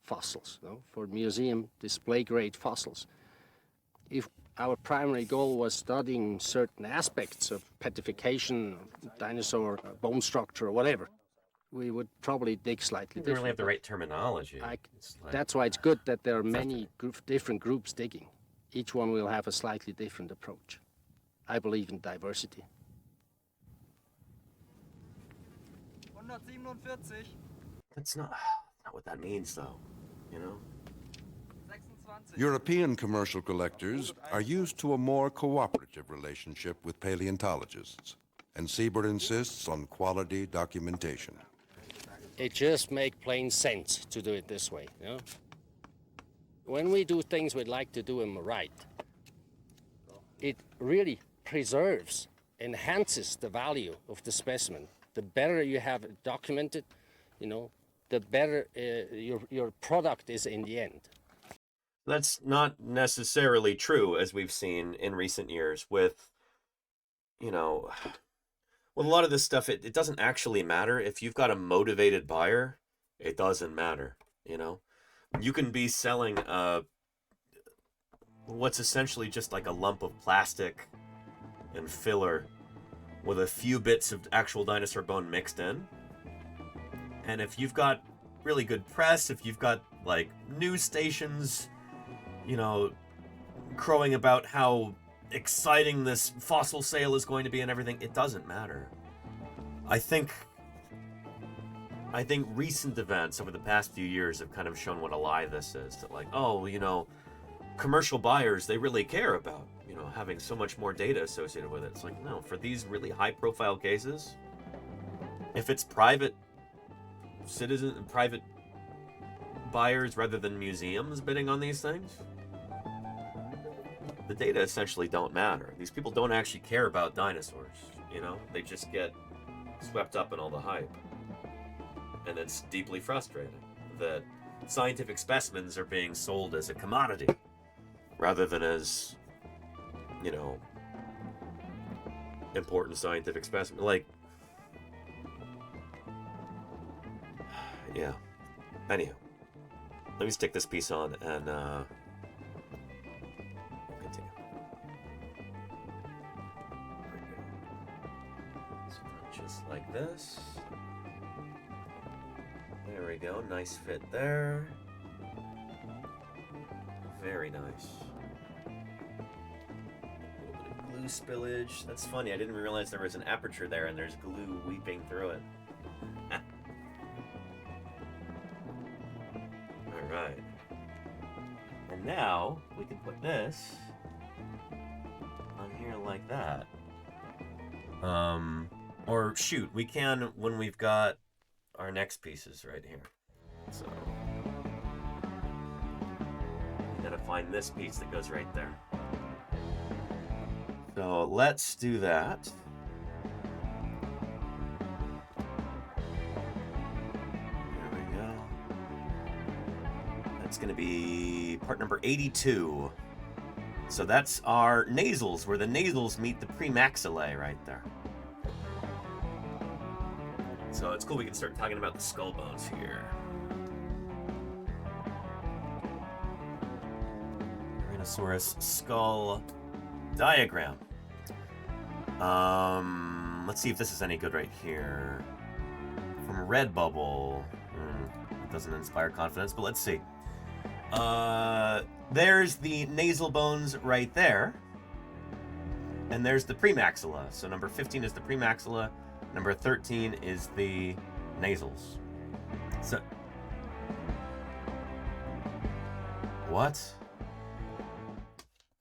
Speaker 19: fossils, for museum display-grade fossils. If our primary goal was studying certain aspects of petrification, dinosaur bone structure, or whatever, we would probably dig slightly
Speaker 6: We don't
Speaker 19: different.
Speaker 6: really have the right terminology.
Speaker 19: That's why it's good that there are many different groups digging. Each one will have a slightly different approach. I believe in diversity.
Speaker 9: 147.
Speaker 6: That's not what that means, though, you know?
Speaker 10: European commercial collectors are used to a more cooperative relationship with paleontologists, and Siebert insists on quality documentation.
Speaker 19: It just makes plain sense to do it this way. When we do things, we'd like to do them right. It really preserves, enhances the value of the specimen. The better you have it documented, the better your product is in the end.
Speaker 6: That's not necessarily true, as we've seen in recent years with, with a lot of this stuff, it doesn't actually matter. If you've got a motivated buyer, it doesn't matter, You can be selling what's essentially just like a lump of plastic and filler with a few bits of actual dinosaur bone mixed in. And if you've got really good press, if you've got, like, news stations, crowing about how exciting this fossil sale is going to be and everything, it doesn't matter. I think recent events over the past few years have kind of shown what a lie this is. That, like, commercial buyers, they really care about, having so much more data associated with it. It's like, no, for these really high-profile cases, if it's private buyers rather than museums bidding on these things, the data essentially don't matter. These people don't actually care about dinosaurs, They just get swept up in all the hype. And it's deeply frustrating that scientific specimens are being sold as a commodity rather than as, important scientific specimen. Like, yeah. Anyhow, let me stick this piece on and continue. So just like this. There we go. Nice fit there. Very nice. Glue spillage. That's funny. I didn't realize there was an aperture there and there's glue weeping through it. Alright. And now we can put this on here like that. Or shoot, we can when we've got our next pieces right here. So we gotta find this piece that goes right there. So let's do that. There we go. That's gonna be part number 82. So that's our nasals, where the nasals meet the premaxillae right there. So it's cool we can start talking about the skull bones here. Tyrannosaurus skull diagram. Let's see if this is any good right here. From Redbubble. It doesn't inspire confidence, but let's see. There's the nasal bones right there. And there's the premaxilla. So number 15 is the premaxilla. Number 13 is the nasals. So, what?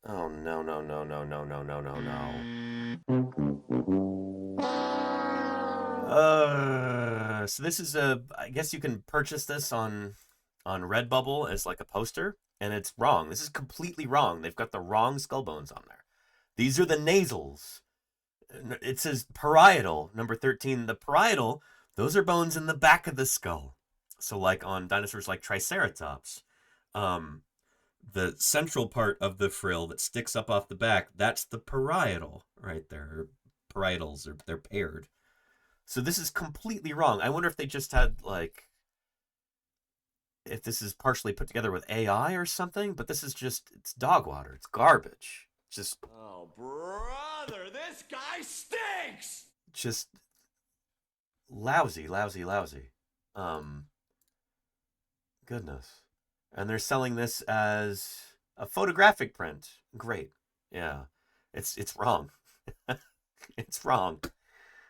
Speaker 6: Oh, no. So this is I guess you can purchase this on Redbubble as like a poster, and it's wrong. This is completely wrong. They've got the wrong skull bones on there. These are the nasals. It says parietal, number 13. The parietal, those are bones in the back of the skull. So like on dinosaurs like Triceratops, the central part of the frill that sticks up off the back, that's the parietal right there. Parietals, they're paired. So this is completely wrong. I wonder if they just had like if this is partially put together with AI or something, but this is just, it's dog water. It's garbage. Just,
Speaker 9: Oh, brother, this guy stinks!
Speaker 6: just lousy. Goodness. And they're selling this as a photographic print. Great. Yeah. It's wrong. It's wrong.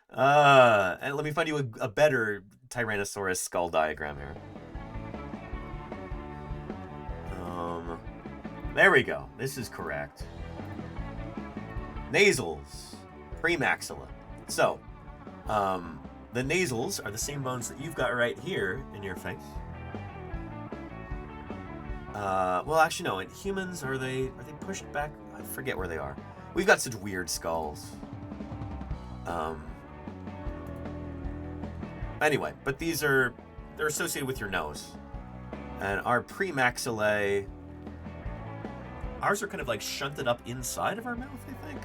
Speaker 6: And let me find you a better Tyrannosaurus skull diagram here. There we go. This is correct. Nasals, premaxilla. So, the nasals are the same bones that you've got right here in your face. Well, actually, no. In humans, are they pushed back? I forget where they are. We've got such weird skulls. Anyway, but they're associated with your nose. And our premaxillae, ours are kind of like shunted up inside of our mouth, I think.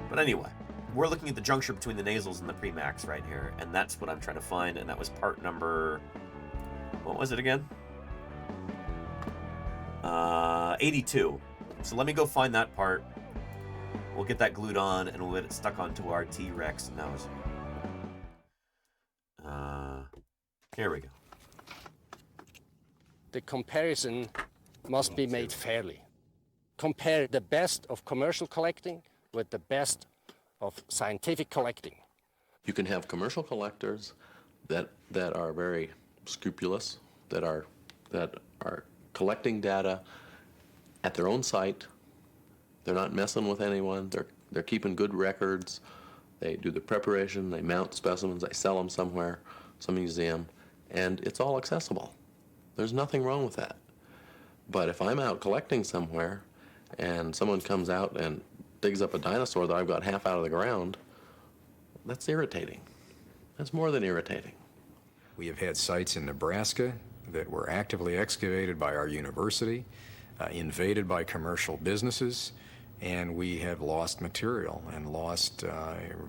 Speaker 6: But anyway, we're looking at the juncture between the nasals and the premax right here, and that's what I'm trying to find, and that was part number, what was it again? 82. So let me go find that part. We'll get that glued on, and we'll get it stuck onto our T-Rex nose. Here we go.
Speaker 19: The comparison must be made fairly. Compare the best of commercial collecting with the best of scientific collecting.
Speaker 22: You can have commercial collectors that are very scrupulous, that are collecting data at their own site. They're not messing with anyone. They're keeping good records. They do the preparation. They mount specimens. They sell them somewhere, some museum, and it's all accessible. There's nothing wrong with that. But if I'm out collecting somewhere and someone comes out and digs up a dinosaur that I've got half out of the ground, that's irritating. That's more than irritating.
Speaker 2: We have had sites in Nebraska that were actively excavated by our university, invaded by commercial businesses, and we have lost material and lost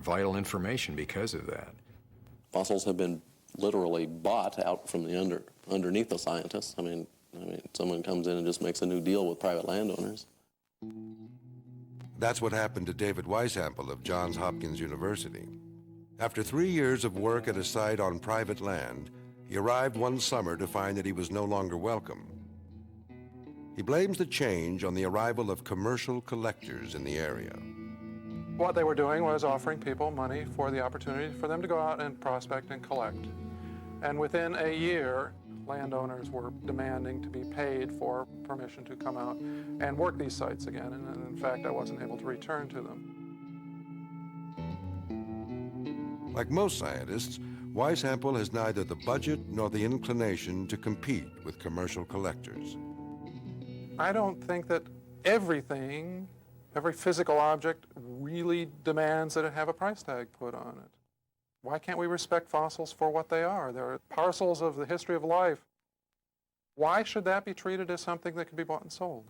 Speaker 2: vital information because of that.
Speaker 22: Fossils have been literally bought out from the underneath the scientists. I mean, someone comes in and just makes a new deal with private landowners.
Speaker 10: That's what happened to David Weishampel of Johns Hopkins University. After 3 years of work at a site on private land, he arrived one summer to find that he was no longer welcome. He blames the change on the arrival of commercial collectors in the area.
Speaker 20: What they were doing was offering people money for the opportunity for them to go out and prospect and collect. And within a year, landowners were demanding to be paid for permission to come out and work these sites again. And in fact, I wasn't able to return to them.
Speaker 10: Like most scientists, Weishampel has neither the budget nor the inclination to compete with commercial collectors.
Speaker 20: I don't think that every physical object really demands that it have a price tag put on it. Why can't we respect fossils for what they are? They're parcels of the history of life. Why should that be treated as something that can be bought and sold?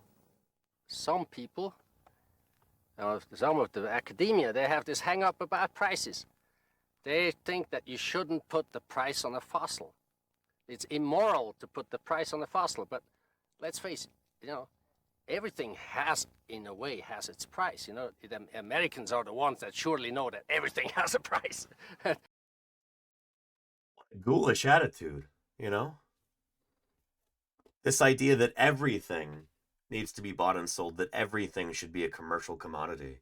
Speaker 19: Some people, some of the academia, they have this hang up about prices. They think that you shouldn't put the price on a fossil. It's immoral to put the price on a fossil, but let's face it, everything in a way, has its price. The Americans are the ones that surely know that everything has a price.
Speaker 6: Ghoulish attitude, This idea that everything needs to be bought and sold, that everything should be a commercial commodity.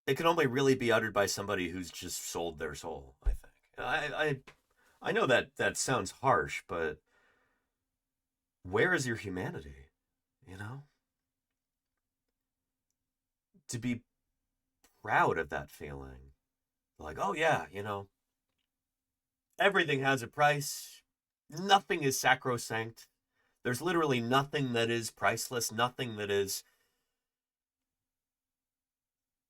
Speaker 6: It can only really be uttered by somebody who's just sold their soul, I think. I know that sounds harsh, but where is your humanity? To be proud of that feeling. Like, oh yeah, everything has a price. Nothing is sacrosanct. There's literally nothing that is priceless, nothing that is...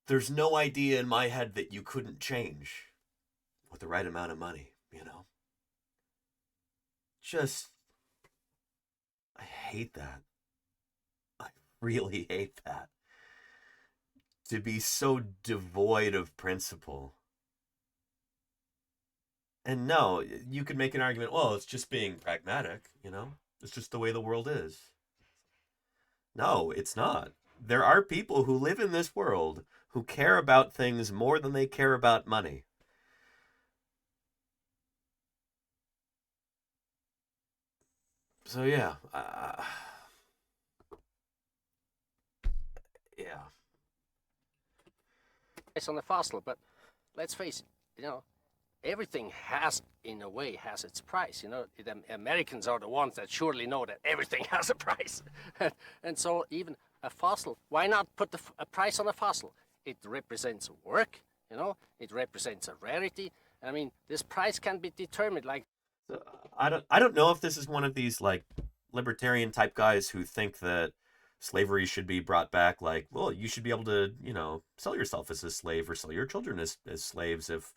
Speaker 6: There's no idea in my head that you couldn't change with the right amount of money, Just, I hate that. I really hate that. to be so devoid of principle. And no, you could make an argument, well, it's just being pragmatic, you know? It's just the way the world is. No, it's not. There are people who live in this world who care about things more than they care about money. So yeah, yeah.
Speaker 19: It's on the fossil, but let's face it, everything has, in a way, has its price. The Americans are the ones that surely know that everything has a price. And so even a fossil, why not put a price on a fossil? It represents work, it represents a rarity. I mean, this price can be determined like...
Speaker 6: I don't know if this is one of these like libertarian type guys who think that slavery should be brought back. Like, well, you should be able to, sell yourself as a slave or sell your children as slaves if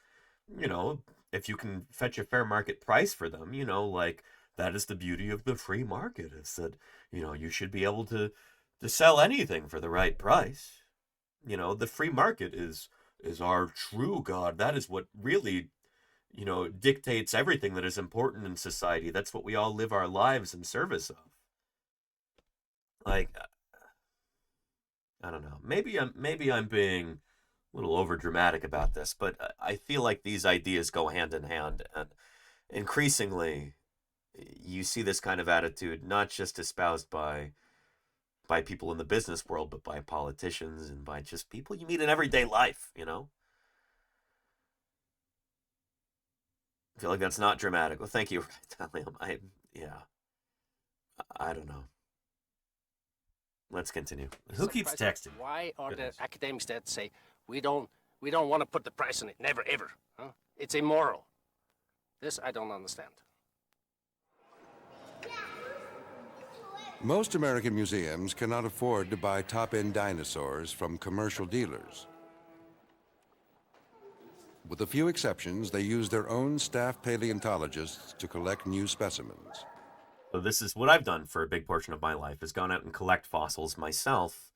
Speaker 6: you can fetch a fair market price for them. Like that is the beauty of the free market, is that you should be able to sell anything for the right price. The free market is our true God. That is what really dictates everything that is important in society. That's what we all live our lives in service of. Like, I don't know. Maybe I'm being a little over dramatic about this, but I feel like these ideas go hand in hand, and increasingly, you see this kind of attitude not just espoused by people in the business world, but by politicians and by just people you meet in everyday life. I feel like that's not dramatic. Well, thank you, Talium. I don't know. Let's continue. Who keeps texting?
Speaker 19: Why are there academics that say we don't want to put the price on it? Never ever. Huh? It's immoral. This I don't understand.
Speaker 10: Most American museums cannot afford to buy top-end dinosaurs from commercial dealers. With a few exceptions, they use their own staff paleontologists to collect new specimens.
Speaker 6: So this is what I've done for a big portion of my life, is gone out and collect fossils myself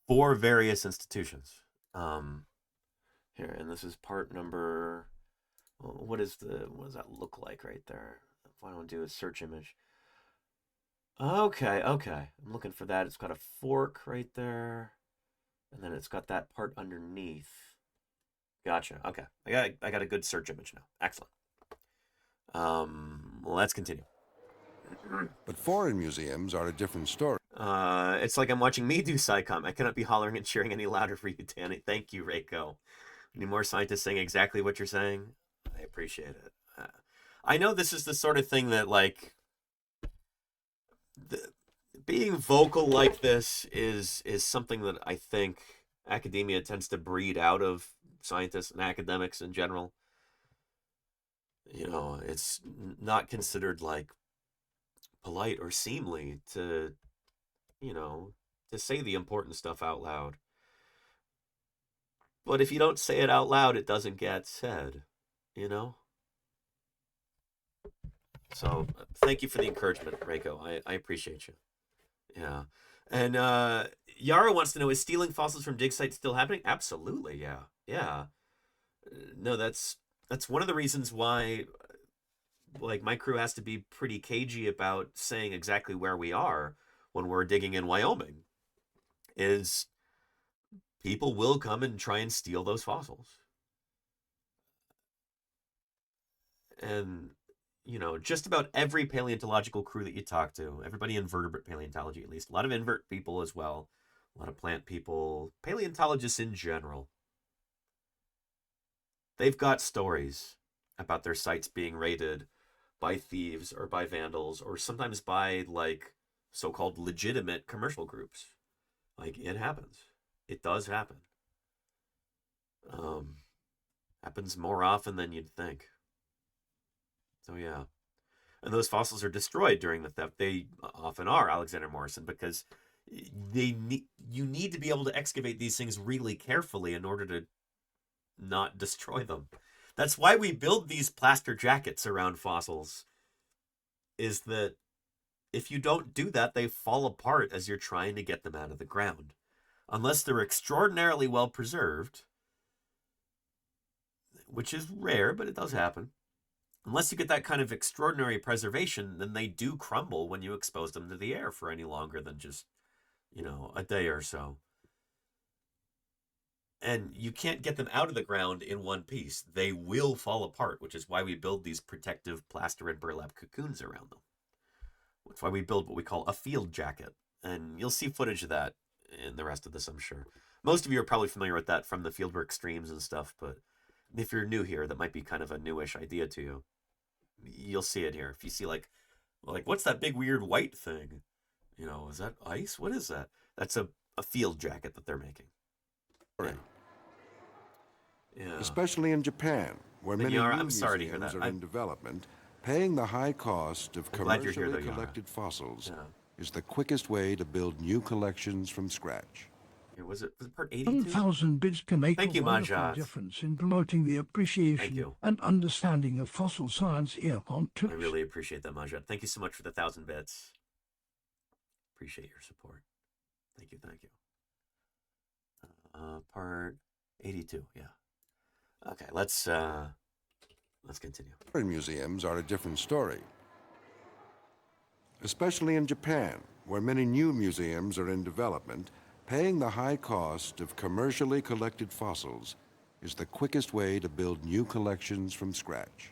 Speaker 6: for various institutions. Here, and this is part number, what does that look like right there? If I don't do a search image. Okay. I'm looking for that. It's got a fork right there. And then it's got that part underneath. Gotcha. Okay. I got a good search image now. Excellent. Let's continue.
Speaker 10: But foreign museums are a different story.
Speaker 6: It's like I'm watching me do SciComm. I cannot be hollering and cheering any louder for you, Danny. Thank you, Reiko. Any more scientists saying exactly what you're saying? I appreciate it. I know this is the sort of thing that, like, being vocal like this is something that I think academia tends to breed out of scientists and academics in general. It's not considered like polite or seemly to say the important stuff out loud. But if you don't say it out loud, it doesn't get said, So thank you for the encouragement, Reiko. I appreciate you. Yeah. And Yara wants to know, is stealing fossils from dig sites still happening? Absolutely, yeah. Yeah. No, that's one of the reasons why, like, my crew has to be pretty cagey about saying exactly where we are when we're digging in Wyoming, is people will come and try and steal those fossils. And, just about every paleontological crew that you talk to, everybody in vertebrate paleontology at least, a lot of invert people as well, a lot of plant people, paleontologists in general, they've got stories about their sites being raided by thieves or by vandals, or sometimes by, like, so-called legitimate commercial groups. Like, it happens. It does happen. Happens more often than you'd think. So yeah. And those fossils are destroyed during the theft. They often are, Alexander Morrison, because you need to be able to excavate these things really carefully in order to not destroy them. That's why we build these plaster jackets around fossils, is that if you don't do that, they fall apart as you're trying to get them out of the ground. unless they're extraordinarily well preserved, which is rare, but it does happen. Unless you get that kind of extraordinary preservation, then they do crumble when you expose them to the air for any longer than just, a day or so. And you can't get them out of the ground in one piece. They will fall apart, which is why we build these protective plaster and burlap cocoons around them. That's why we build what we call a field jacket. And you'll see footage of that in the rest of this, I'm sure. Most of you are probably familiar with that from the fieldwork streams and stuff, but if you're new here, that might be kind of a newish idea to you. You'll see it here. If you see like what's that big weird white thing? Is that ice? What is that? That's a field jacket that they're making. Yeah.
Speaker 10: Especially in Japan, where many new
Speaker 6: I'm sorry to hear
Speaker 10: museums
Speaker 6: that.
Speaker 10: are in development, paying the high cost of
Speaker 6: I'm glad you're here,
Speaker 10: commercially
Speaker 6: though, Yara.
Speaker 10: collected fossils is the quickest way to build new collections from scratch.
Speaker 6: Was it part 82?
Speaker 13: 1,000 bits can make
Speaker 6: Thank
Speaker 13: a
Speaker 6: you,
Speaker 13: wonderful
Speaker 6: Majaz.
Speaker 13: difference in promoting the appreciation and understanding of fossil science here on
Speaker 6: I
Speaker 13: Twitch.
Speaker 6: really appreciate that, Majad. Thank you so much for the 1,000 bits. Appreciate your support. Thank you, thank you. Part 82, yeah. Okay, let's continue.
Speaker 10: Foreign museums are a different story. Especially in Japan, where many new museums are in development, paying the high cost of commercially collected fossils is the quickest way to build new collections from scratch.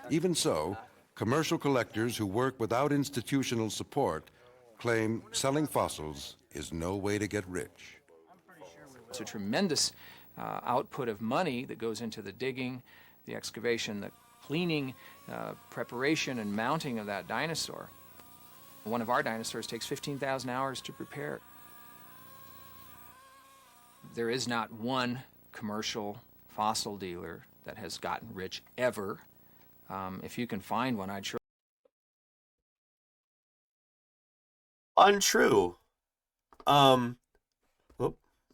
Speaker 10: Even so, commercial collectors who work without institutional support claim selling fossils is no way to get rich.
Speaker 5: It's a tremendous output of money that goes into the digging, the excavation, the cleaning, preparation, and mounting of that dinosaur. One of our dinosaurs takes 15,000 hours to prepare. There is not one commercial fossil dealer that has gotten rich ever. If you can find one, I'd sure.
Speaker 6: Untrue. Wrong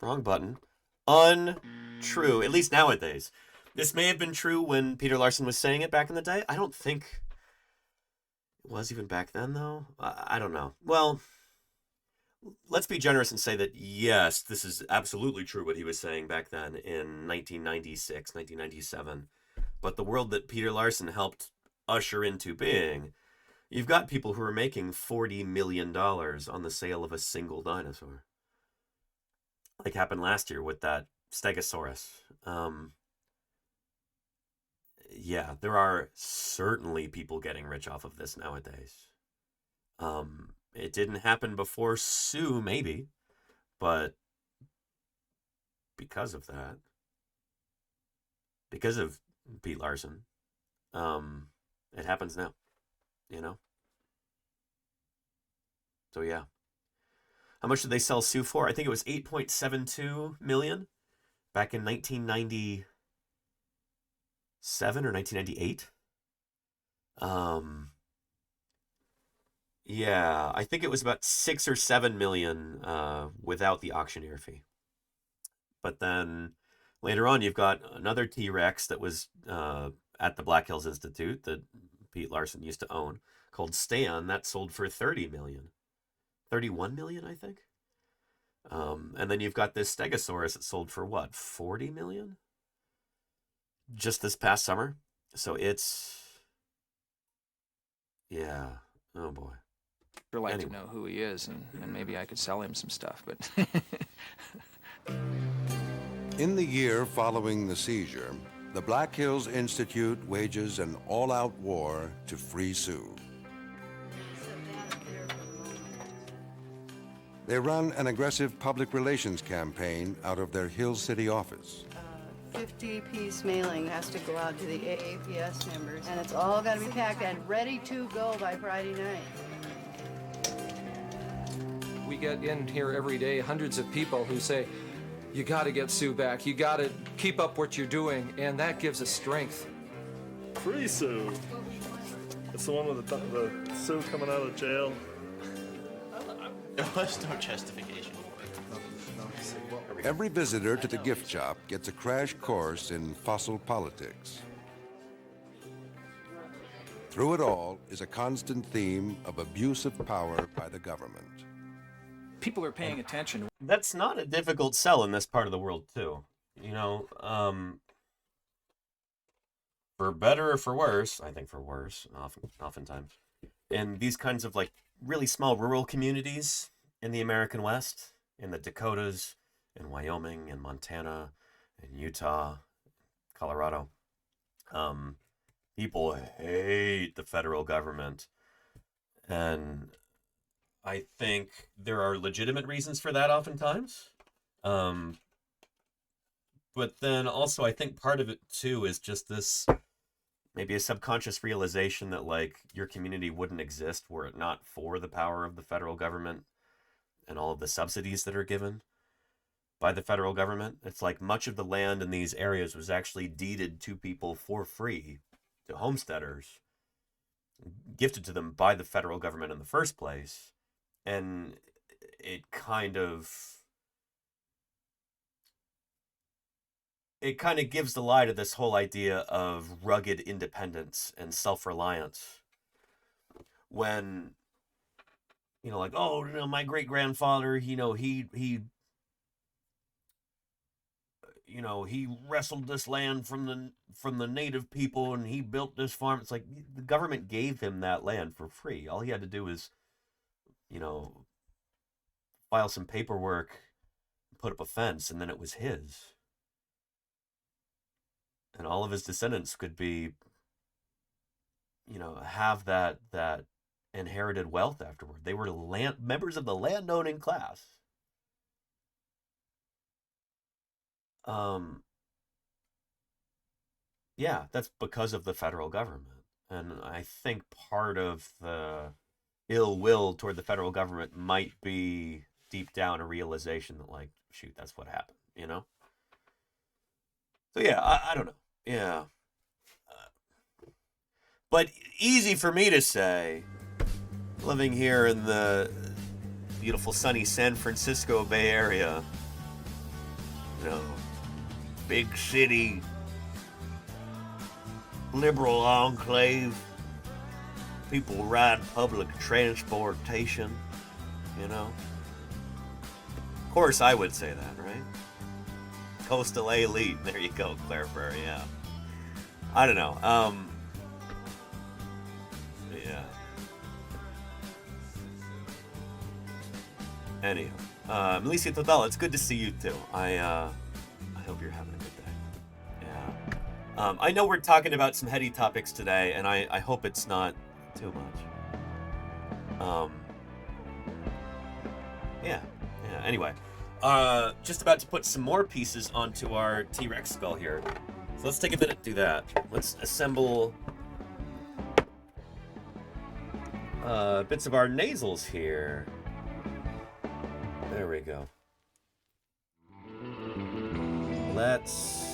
Speaker 6: button. Untrue. At least nowadays. This may have been true when Peter Larson was saying it back in the day. I don't think it was even back then, though. I don't know. Well, let's be generous and say that, yes, this is absolutely true what he was saying back then in 1996, 1997. But the world that Peter Larson helped usher into being, you've got people who are making $40 million on the sale of a single dinosaur. Like happened last year with that Stegosaurus. Yeah, there are certainly people getting rich off of this nowadays. It didn't happen before Sue, maybe, but because of that, because of Pete Larson, it happens now, So yeah. How much did they sell Sue for? I think it was $8.72 million back in 1997 or 1998. Yeah, I think it was about 6 or 7 million without the auctioneer fee. But then later on, you've got another T-Rex that was at the Black Hills Institute that Pete Larson used to own, called Stan. That sold for 30 million. 31 million, I think. And then you've got this Stegosaurus that sold for what, 40 million? Just this past summer. So it's, yeah, oh boy.
Speaker 5: I'd like to know who he is, and maybe I could sell him some stuff, but...
Speaker 10: In the year following the seizure, the Black Hills Institute wages an all-out war to free Sue. They run an aggressive public relations campaign out of their Hill City office.
Speaker 3: 50-piece mailing has to go out to the AAPS members, and it's all got to be packed and ready to go by Friday night.
Speaker 11: We get in here every day hundreds of people who say, you got to get Sue back, you got to keep up what you're doing, and that gives us strength.
Speaker 8: Free Sue. It's the one with the Sue coming out of jail.
Speaker 1: There was no justification.
Speaker 10: Every visitor to the gift shop gets a crash course in fossil politics. Through it all is a constant theme of abuse of power by the government.
Speaker 5: People are paying attention.
Speaker 6: That's not a difficult sell in this part of the world, too. You know, for better or for worse, I think for worse, oftentimes, in these kinds of like really small rural communities in the American West, in the Dakotas, in Wyoming, in Montana, in Utah, Colorado, people hate the federal government. And I think there are legitimate reasons for that oftentimes. But then also I think part of it too is just this maybe a subconscious realization that like your community wouldn't exist were it not for the power of the federal government and all of the subsidies that are given by the federal government. It's like much of the land in these areas was actually deeded to people for free, to homesteaders, gifted to them by the federal government in the first place. And it kind of gives the lie to this whole idea of rugged independence and self-reliance. When, you know, like, oh, you know, my great-grandfather, you know, he wrestled this land from the native people and he built this farm. It's like the government gave him that land for free. All he had to do was, you know, file some paperwork, put up a fence, and then it was his. And all of his descendants could be, you know, have that inherited wealth afterward. They were members of the landowning class. Yeah, that's because of the federal government. And I think part of the ill will toward the federal government might be deep down a realization that, like, shoot, that's what happened, you know? So yeah, I don't know. Yeah. But easy for me to say, living here in the beautiful sunny San Francisco Bay Area, you know, big city, liberal enclave, people ride public transportation, you know. Of course I would say that, right? Coastal elite, there you go, Claire Prairie, yeah. I don't know, yeah. Anyhow, Milicia Total, it's good to see you too. I hope you're having a good day. Yeah. I know we're talking about some heady topics today, and I hope it's not too much. Yeah. Anyway, just about to put some more pieces onto our T-Rex skull here. So let's take a minute to do that. Let's assemble bits of our nasals here. There we go. Let's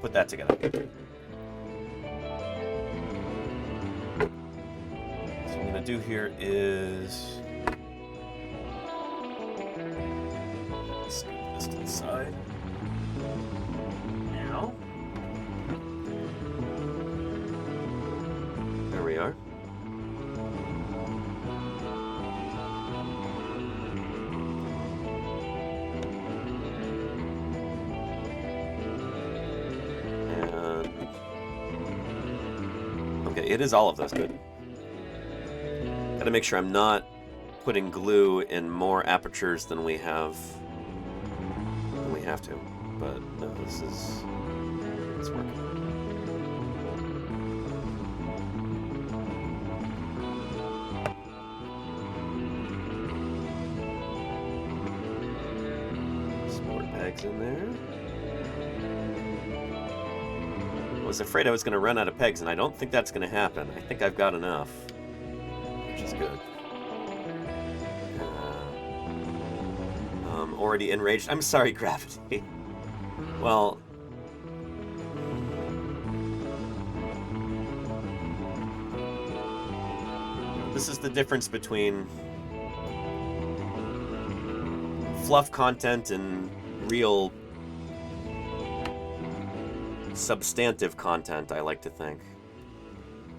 Speaker 6: put that together. So what I'm gonna do here is scoot this to the side. Now, there we are. It is all of this, good. Gotta make sure I'm not putting glue in more apertures than we have to. But no, it's working. Some more pegs in there. I was afraid I was going to run out of pegs, and I don't think that's going to happen. I think I've got enough, which is good. Already enraged. I'm sorry, Gravity. Well, this is the difference between fluff content and real substantive content, I like to think.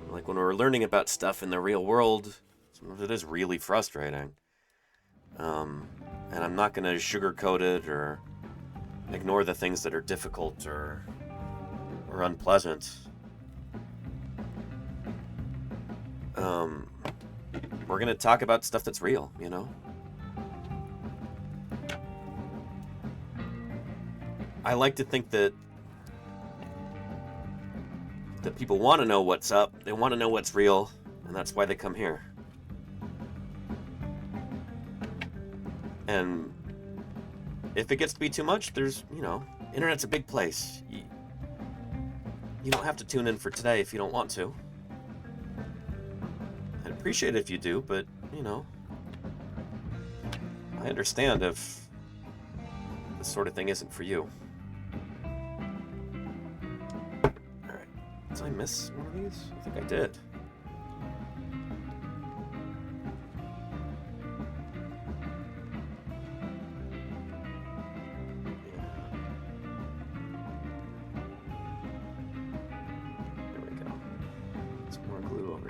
Speaker 6: Like when we're learning about stuff in the real world, sometimes it is really frustrating. And I'm not going to sugarcoat it or ignore the things that are difficult or unpleasant. We're going to talk about stuff that's real, you know? I like to think that people want to know what's up, they want to know what's real, and that's why they come here. And if it gets to be too much, there's, you know, internet's a big place. You don't have to tune in for today if you don't want to. I'd appreciate it if you do, but, you know, I understand if this sort of thing isn't for you. Alright, did I miss one of these? I think I did.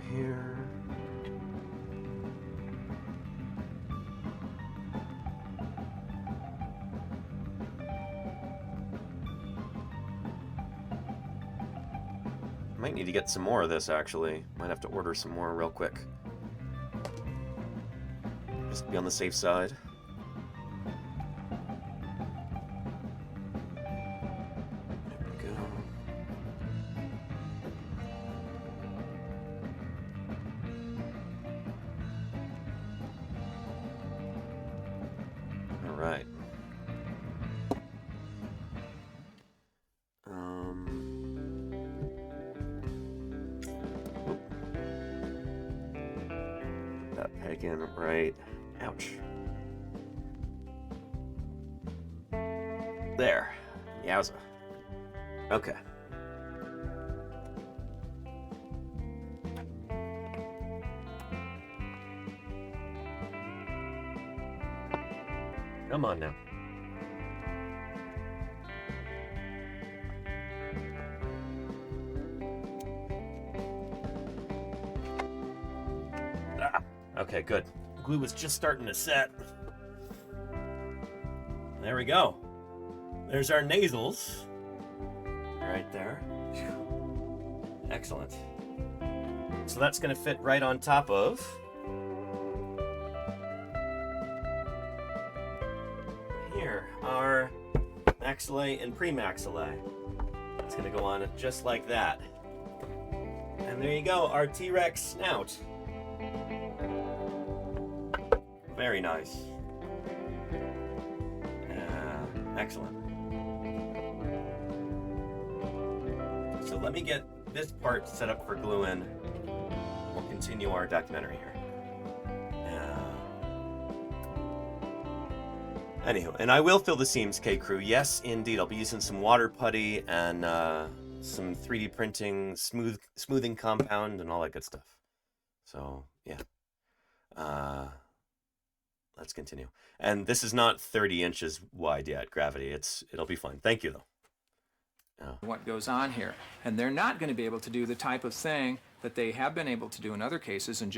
Speaker 6: Here. Might need to get some more of this, actually. Might have to order some more real quick. Just to be on the safe side. Right. Ouch. There. Yowza. Okay. Come on now. Okay, good. Glue was just starting to set. There we go. There's our nasals. Right there. Excellent. So that's going to fit right on top of here, our maxillae and premaxillae. It's going to go on just like that. And there you go, our T-Rex snout. Very nice. Excellent. So let me get this part set up for glue in. We'll continue our documentary here. Anywho, and I will fill the seams, K-Crew. Yes, indeed. I'll be using some water putty and some 3D printing, smoothing compound, and all that good stuff. So, yeah. Let's continue. And this is not 30 inches wide yet, gravity. It'll be fine. Thank you, though.
Speaker 5: What goes on here. And they're not going to be able to do the type of thing that they have been able to do in other cases and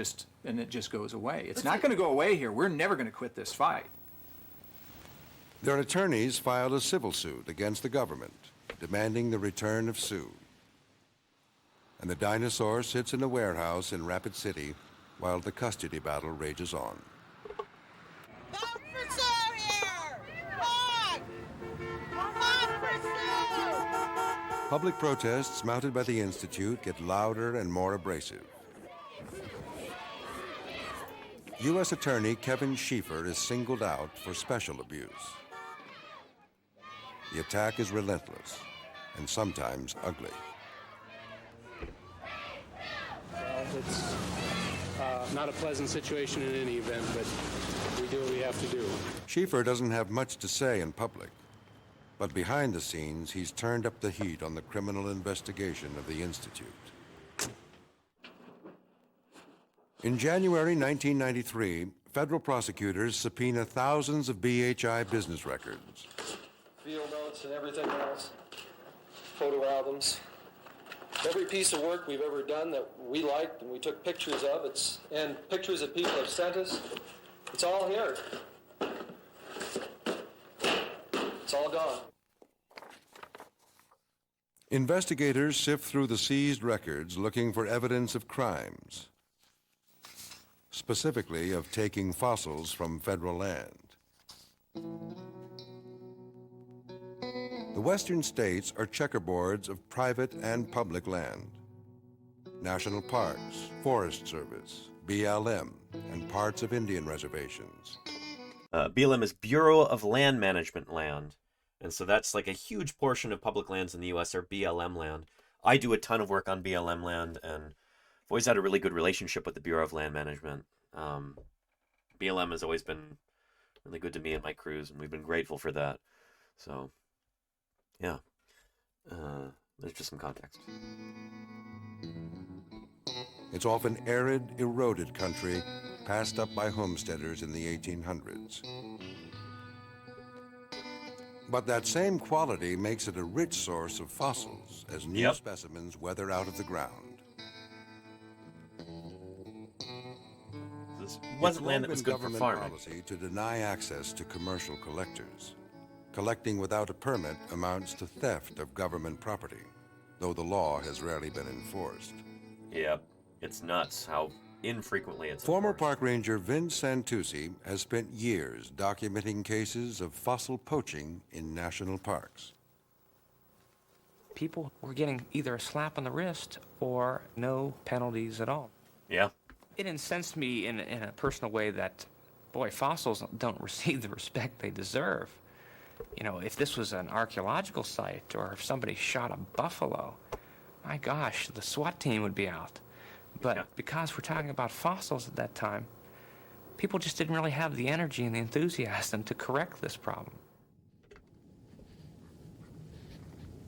Speaker 5: it just goes away. It's not going to go away here. We're never going to quit this fight.
Speaker 10: Their attorneys filed a civil suit against the government, demanding the return of Sue. And the dinosaur sits in a warehouse in Rapid City while the custody battle rages on. Public protests mounted by the Institute get louder and more abrasive. U.S. Attorney Kevin Schieffer is singled out for special abuse. The attack is relentless and sometimes ugly.
Speaker 7: Well, it's not a pleasant situation in any event, but we do what we have to do.
Speaker 10: Schieffer doesn't have much to say in public. But behind the scenes, he's turned up the heat on the criminal investigation of the Institute. In January 1993, federal prosecutors subpoena thousands of BHI business records.
Speaker 11: Field notes and everything else. photo albums. Every piece of work we've ever done that we liked and we took pictures of, and pictures that people have sent us, it's all here. It's all gone.
Speaker 10: Investigators sift through the seized records looking for evidence of crimes, specifically of taking fossils from federal land. The western states are checkerboards of private and public land. National parks, Forest Service, BLM, and parts of Indian reservations.
Speaker 6: BLM is Bureau of Land Management land. And so that's like a huge portion of public lands in the U.S. are BLM land. I do a ton of work on BLM land, and I've always had a really good relationship with the Bureau of Land Management. BLM has always been really good to me and my crews, and we've been grateful for that. So, yeah. There's just some context.
Speaker 10: It's often arid, eroded country passed up by homesteaders in the 1800s. But that same quality makes it a rich source of fossils as new specimens weather out of the ground.
Speaker 6: This wasn't land that was good for farming.
Speaker 10: Policy to deny access to commercial collectors. Collecting without a permit amounts to theft of government property, though the law has rarely been enforced.
Speaker 6: Yep, it's nuts how infrequently it's
Speaker 10: Former
Speaker 6: enforced.
Speaker 10: park ranger Vince Santucci has spent years documenting cases of fossil poaching in national parks.
Speaker 12: People were getting either a slap on the wrist or no penalties at all.
Speaker 6: Yeah.
Speaker 12: It incensed me in a personal way that, boy, fossils don't receive the respect they deserve. You know, if this was an archaeological site or if somebody shot a buffalo, my gosh, the SWAT team would be out. But because we're talking about fossils at that time, people just didn't really have the energy and the enthusiasm to correct this problem.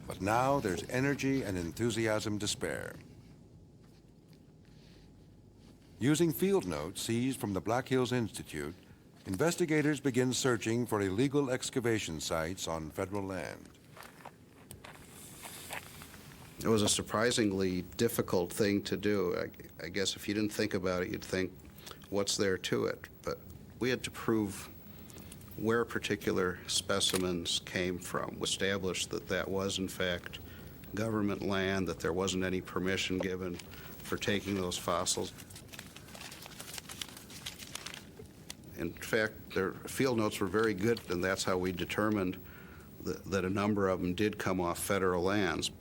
Speaker 10: But now there's energy and enthusiasm to spare. Using field notes seized from the Black Hills Institute, investigators begin searching for illegal excavation sites on federal land.
Speaker 14: It was a surprisingly difficult thing to do. I guess if you didn't think about it, you'd think, what's there to it? But we had to prove where particular specimens came from, establish that that was, in fact, government land, that there wasn't any permission given for taking those fossils. In fact, their field notes were very good, and that's how we determined that a number of them did come off federal lands.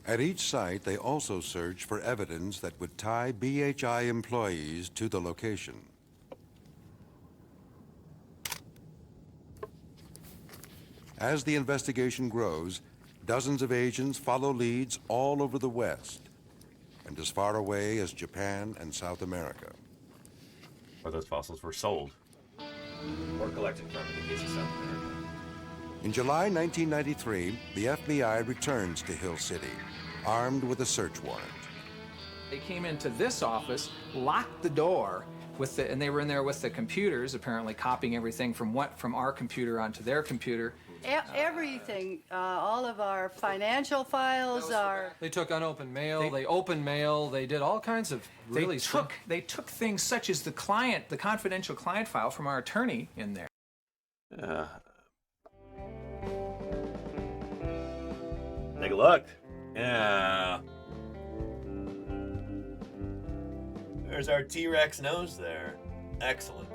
Speaker 10: At each site, they also search for evidence that would tie BHI employees to the location. As the investigation grows, dozens of agents follow leads all over the West and as far away as Japan and South America.
Speaker 6: Where those fossils were sold or collected from in the case of South America.
Speaker 10: In July 1993, the FBI returns to Hill City, armed with a search warrant.
Speaker 5: They came into this office, locked the door, and they were in there with the computers, apparently copying everything from our computer onto their computer.
Speaker 3: Everything, all of our financial files,
Speaker 11: They took unopened mail, they opened mail, they did all kinds of really
Speaker 5: They took things such as the confidential client file from our attorney in there.
Speaker 6: Take a look. Yeah. There's our T-Rex nose there. Excellent.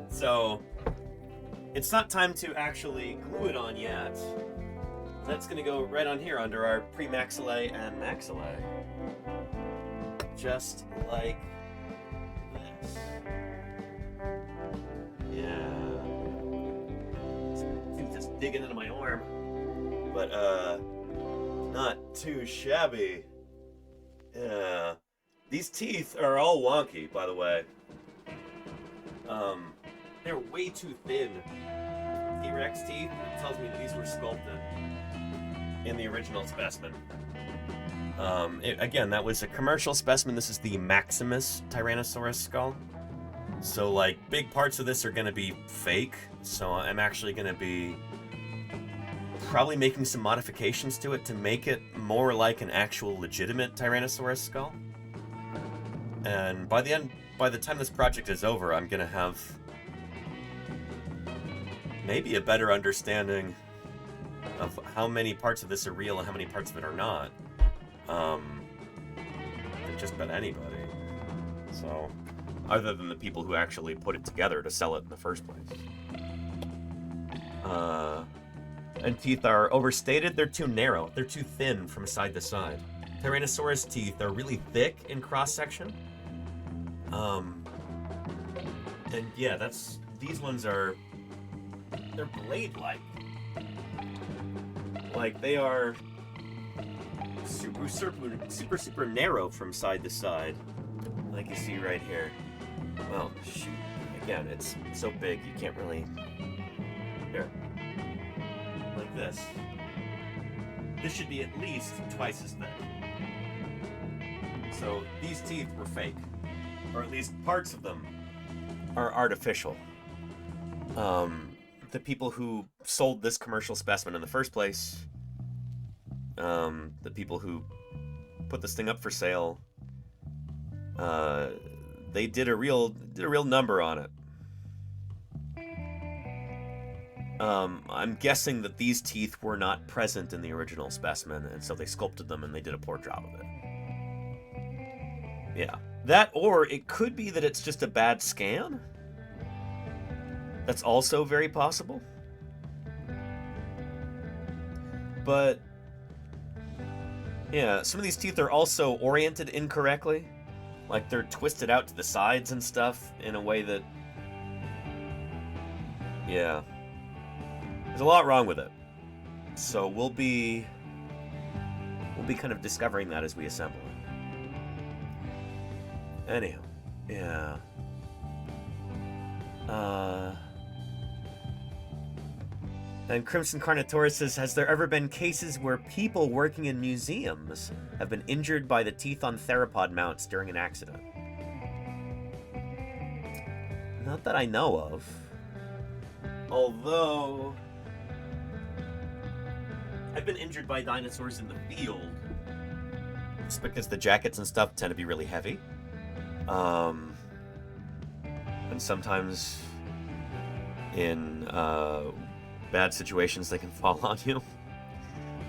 Speaker 6: So, it's not time to actually glue it on yet. That's going to go right on here under our premaxillae and maxillae. Just like this. Yeah. Tooth is digging into my arm. But, not too shabby. Yeah. These teeth are all wonky, by the way. They're way too thin. T-Rex teeth, it tells me that these were sculpted in the original specimen. Again, that was a commercial specimen. This is the Maximus Tyrannosaurus skull. So, like, big parts of this are going to be fake. So I'm actually going to be probably making some modifications to it to make it more like an actual legitimate Tyrannosaurus skull. And by the time this project is over, I'm going to have maybe a better understanding of how many parts of this are real and how many parts of it are not. Than just about anybody. So, other than the people who actually put it together to sell it in the first place. And teeth are overstated. They're too narrow. They're too thin from side to side. Tyrannosaurus teeth are really thick in cross-section. And yeah, these ones are, they're blade-like. Like, they are super narrow from side to side. Like you see right here. Well, shoot. Again, it's so big you can't really... Here. Like this. This should be at least twice as thick. So these teeth were fake. Or at least parts of them are artificial. The people who sold this commercial specimen in the first place, the people who put this thing up for sale, they did a real number on it. I'm guessing that these teeth were not present in the original specimen, and so they sculpted them and they did a poor job of it. Yeah. That, or it could be that it's just a bad scan. That's also very possible. But, yeah, some of these teeth are also oriented incorrectly. Like, they're twisted out to the sides and stuff in a way that... Yeah. There's a lot wrong with it. So we'll be kind of discovering that as we assemble it. Anyhow, yeah. And Crimson Carnotaurus says, has there ever been cases where people working in museums have been injured by the teeth on theropod mounts during an accident? Not that I know of. Although... I've been injured by dinosaurs in the field. Just because the jackets and stuff tend to be really heavy. And sometimes in bad situations they can fall on you.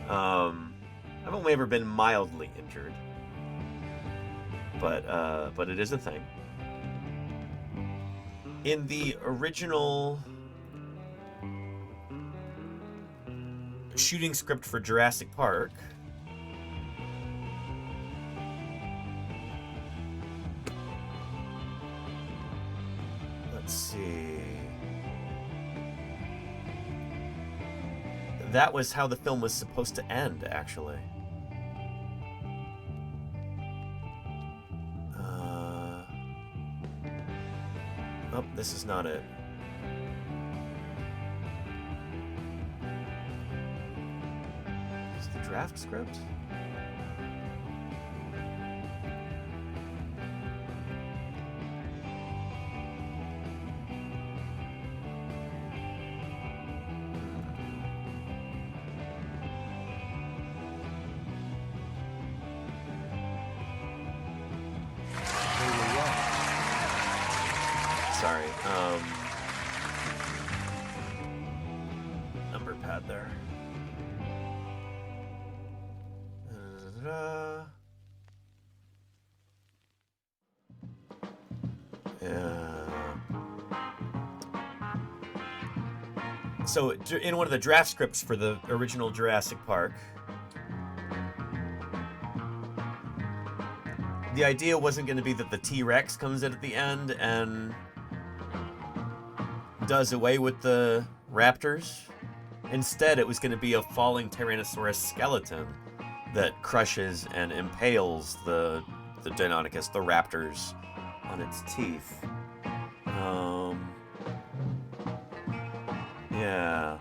Speaker 6: I've only ever been mildly injured. But it is a thing. In the original shooting script for Jurassic Park, let's see, that was how the film was supposed to end, actually. Oh, this is not it. Is the draft script? Sorry, number pad there. So, in one of the draft scripts for the original Jurassic Park, the idea wasn't going to be that the T-Rex comes in at the end and does away with the raptors. Instead, it was going to be a falling Tyrannosaurus skeleton that crushes and impales the Deinonychus, the raptors, on its teeth. Yeah.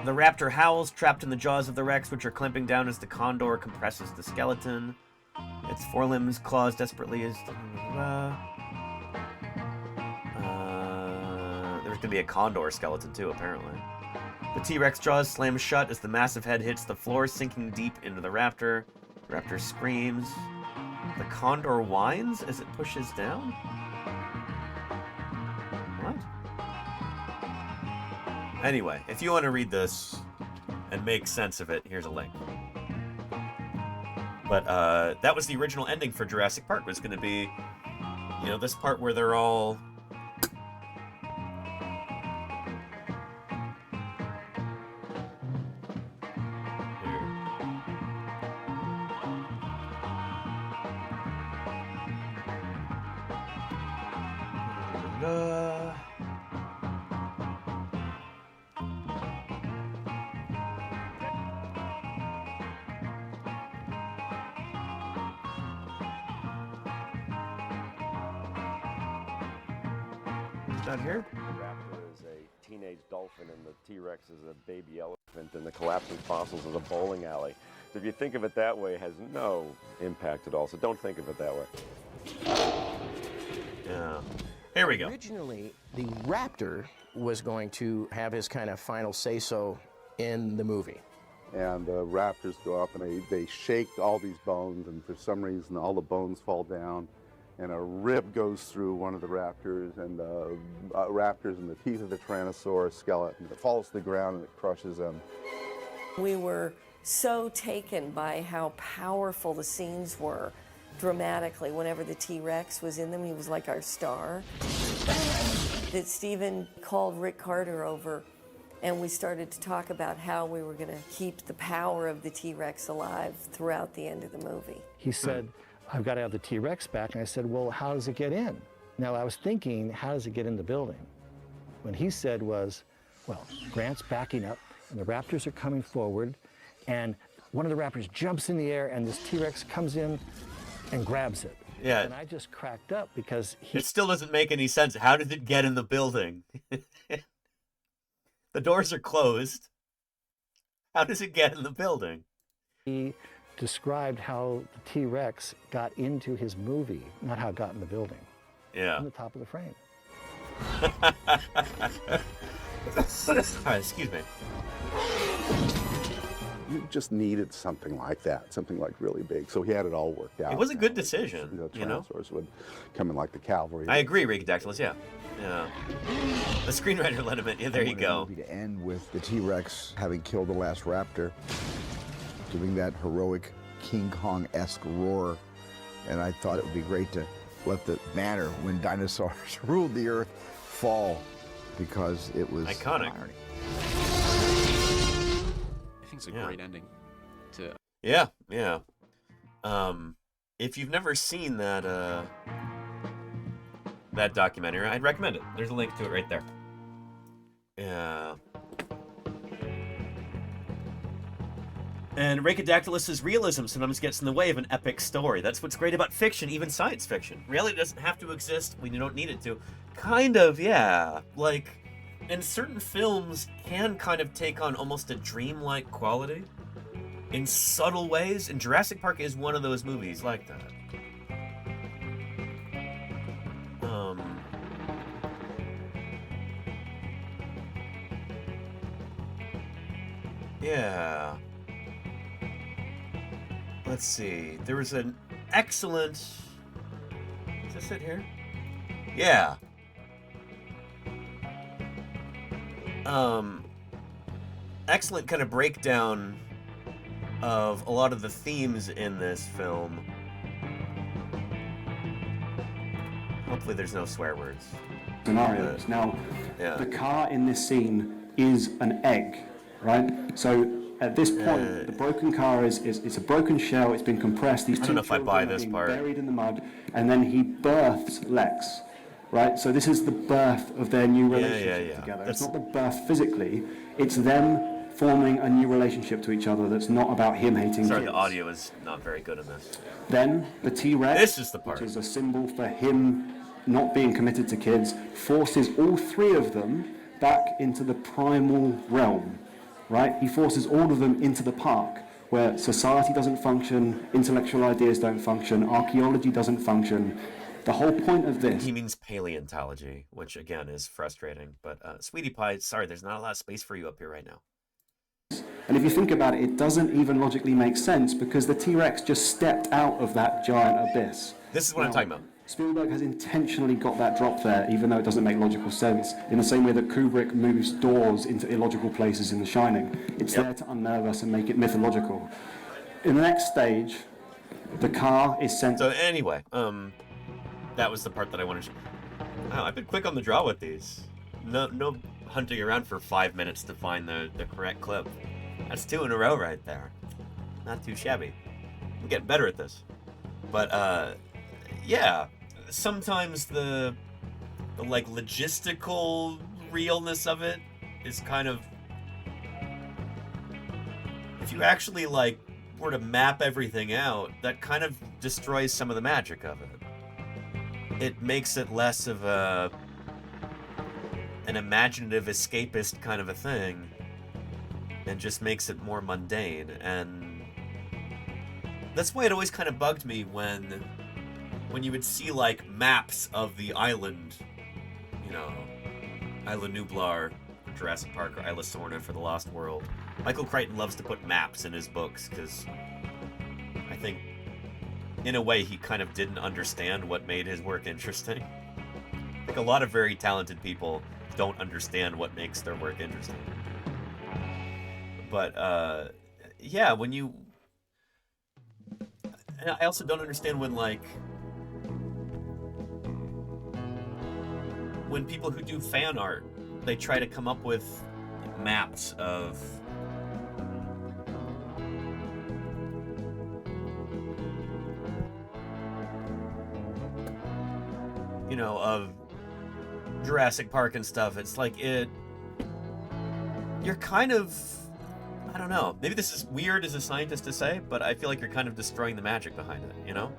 Speaker 6: The raptor howls, trapped in the jaws of the Rex, which are clamping down as the condor compresses the skeleton. Its forelimbs, claws desperately as... there's gonna be a condor skeleton too, apparently. The T-Rex jaws slam shut as the massive head hits the floor, sinking deep into the raptor. The raptor screams. The condor whines as it pushes down? What? Anyway, if you want to read this and make sense of it, here's a link. But that was the original ending for Jurassic Park. Was going to be, you know, this part where they're all... Not here?
Speaker 15: The raptor is a teenage dolphin and the T-Rex is a baby elephant and the collapsing fossils is a bowling alley. So if you think of it that way, it has no impact at all. So don't think of it that way.
Speaker 6: Yeah. Here we go.
Speaker 21: Originally, the raptor was going to have his kind of final say-so in the movie.
Speaker 23: And the raptors go up and they shake all these bones, and for some reason all the bones fall down, and a rib goes through one of the raptors, and the raptors in the teeth of the Tyrannosaurus skeleton. It falls to the ground and it crushes them.
Speaker 24: We were so taken by how powerful the scenes were dramatically. Whenever the T-Rex was in them, he was like our star. That Stephen called Rick Carter over, and we started to talk about how we were going to keep the power of the T-Rex alive throughout the end of the movie.
Speaker 25: He said, I've got to have the T-Rex back. And I said, well, how does it get in? Now, I was thinking, how does it get in the building? What he said was, well, Grant's backing up, and the raptors are coming forward, and one of the raptors jumps in the air, and this T-Rex comes in and grabs it.
Speaker 6: Yeah.
Speaker 25: And I just cracked up because
Speaker 6: It still doesn't make any sense. How did it get in the building? The doors are closed. How does it get in the building?
Speaker 25: He described how the T-Rex got into his movie, not how it got in the building.
Speaker 6: Yeah.
Speaker 25: On the top of the frame.
Speaker 6: Excuse me.
Speaker 23: You just needed something like that, something like really big. So he had it all worked out.
Speaker 6: It was a good decision,
Speaker 23: The
Speaker 6: you know?
Speaker 23: Tyrannosaurus would come in like the cavalry.
Speaker 6: I agree, Ricodactylus, yeah. Yeah. The screenwriter let him in. Yeah, there you go.
Speaker 26: To end with the T-Rex having killed the last raptor, giving that heroic King Kong-esque roar. And I thought it would be great to let the manner when dinosaurs ruled the earth fall, because it was
Speaker 6: iconic.
Speaker 26: irony.
Speaker 27: I think it's a great ending to...
Speaker 6: Yeah, yeah. If you've never seen that that documentary, I'd recommend it. There's a link to it right there. Yeah. And Ricodactylus's realism sometimes gets in the way of an epic story. That's what's great about fiction, even science fiction. Reality doesn't have to exist when you don't need it to. Kind of, yeah. Like, and certain films can kind of take on almost a dreamlike quality in subtle ways, and Jurassic Park is one of those movies like that. Yeah. Let's see. There was an excellent... Is this it here? Yeah. Excellent kind of breakdown of a lot of the themes in this film. Hopefully there's no swear words.
Speaker 28: Scenarios. Now,
Speaker 6: yeah.
Speaker 28: The car in this scene is an egg, right? So at this point, the broken car is it's a broken shell. It's been compressed. These
Speaker 6: I don't
Speaker 28: two
Speaker 6: know if I
Speaker 28: children
Speaker 6: buy
Speaker 28: are
Speaker 6: this
Speaker 28: being
Speaker 6: part.
Speaker 28: buried in the mud, and then he births Lex, right? So this is the birth of their new relationship together. It's not the birth physically. It's them forming a new relationship to each other that's not about him hating
Speaker 6: Sorry,
Speaker 28: kids.
Speaker 6: the audio is not very good in this.
Speaker 28: Then the T-Rex,
Speaker 6: This is the part.
Speaker 28: which is a symbol for him not being committed to kids, forces all three of them back into the primal realm, right? He forces all of them into the park where society doesn't function, intellectual ideas don't function, archaeology doesn't function. The whole point of this...
Speaker 6: He means paleontology, which again is frustrating. But Sweetie Pie, sorry, there's not a lot of space for you up here right now.
Speaker 28: And if you think about it, it doesn't even logically make sense because the T-Rex just stepped out of that giant abyss.
Speaker 6: This is what I'm talking about.
Speaker 28: Spielberg has intentionally got that drop there, even though it doesn't make logical sense, in the same way that Kubrick moves doors into illogical places in The Shining. It's there to unnerve us and make it mythological. In the next stage, the car is sent...
Speaker 6: So anyway, that was the part that I wanted to... Wow, I've been quick on the draw with these. No hunting around for 5 minutes to find the correct clip. That's 2 in a row right there. Not too shabby. I'm getting better at this. But, yeah, sometimes the like logistical realness of it is kind of, if you actually like were to map everything out, that kind of destroys some of the magic of it. It makes it less of an imaginative escapist kind of a thing and just makes it more mundane. And that's why it always kind of bugged me when you would see like maps of the island, you know, Isla Nublar for Jurassic Park or Isla Sorna for The Lost World. Michael Crichton loves to put maps in his books because I think in a way he kind of didn't understand what made his work interesting. I think a lot of very talented people don't understand what makes their work interesting. But yeah, when you... And I also don't understand when when people who do fan art, they try to come up with maps of of Jurassic Park and stuff. It's like you're kind of, I don't know, maybe this is weird as a scientist to say, but I feel like you're kind of destroying the magic behind it, you know?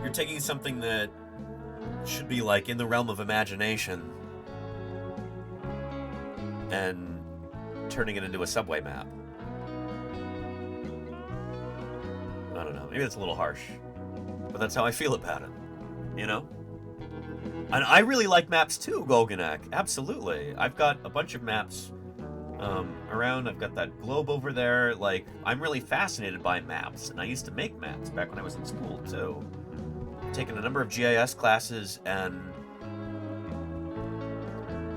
Speaker 6: You're taking something that should be like in the realm of imagination and turning it into a subway map. I don't know, maybe that's a little harsh, but that's how I feel about it, you know? And I really like maps too, Golganak, absolutely. I've got a bunch of maps around. I've got that globe over there. Like, I'm really fascinated by maps, and I used to make maps back when I was in school too. I've taken a number of GIS classes, and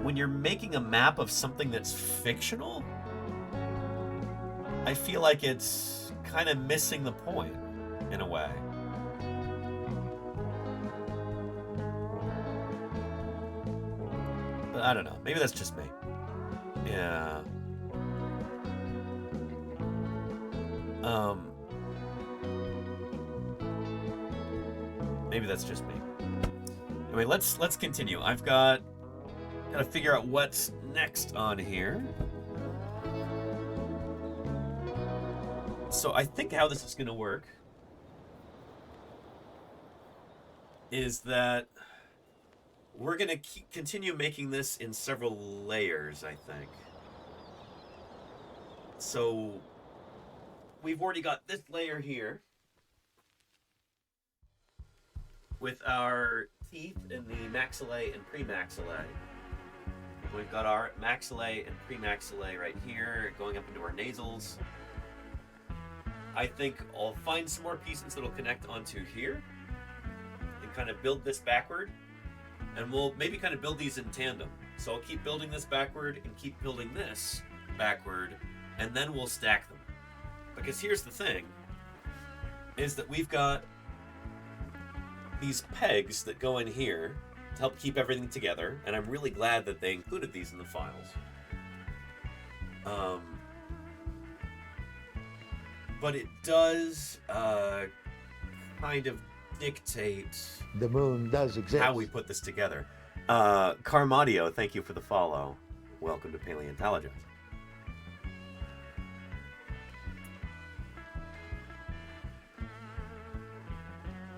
Speaker 6: when you're making a map of something that's fictional, I feel like it's kind of missing the point in a way. But I don't know. Maybe that's just me. Yeah. Maybe that's just me. Anyway, let's continue. I've got to figure out what's next on here. So I think how this is going to work is that we're going to continue making this in several layers, I think. So we've already got this layer here with our teeth in the maxillae and premaxillae. We've got our maxillae and premaxillae right here going up into our nasals. I think I'll find some more pieces that'll connect onto here and kind of build this backward. And we'll maybe kind of build these in tandem. So I'll keep building this backward and keep building this backward, and then we'll stack them. Because here's the thing, is that we've got these pegs that go in here to help keep everything together, and I'm really glad that they included these in the files. But it does kind of dictate
Speaker 26: the moon does exist.
Speaker 6: How we put this together. Carmadio, thank you for the follow. Welcome to Paleontologizing.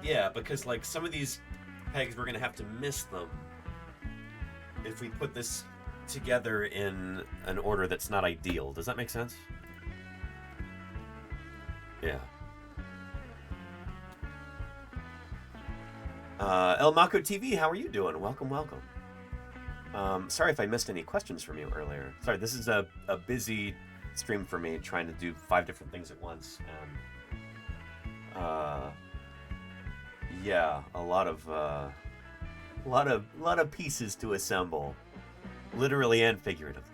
Speaker 6: Yeah, because like some of these pegs we're gonna have to miss them if we put this together in an order that's not ideal. Does that make sense? Yeah. El Mako TV, how are you doing? Welcome, welcome. Sorry if I missed any questions from you earlier. Sorry, this is a busy stream for me, trying to do 5 different things at once. Yeah, a lot of pieces to assemble, literally and figuratively.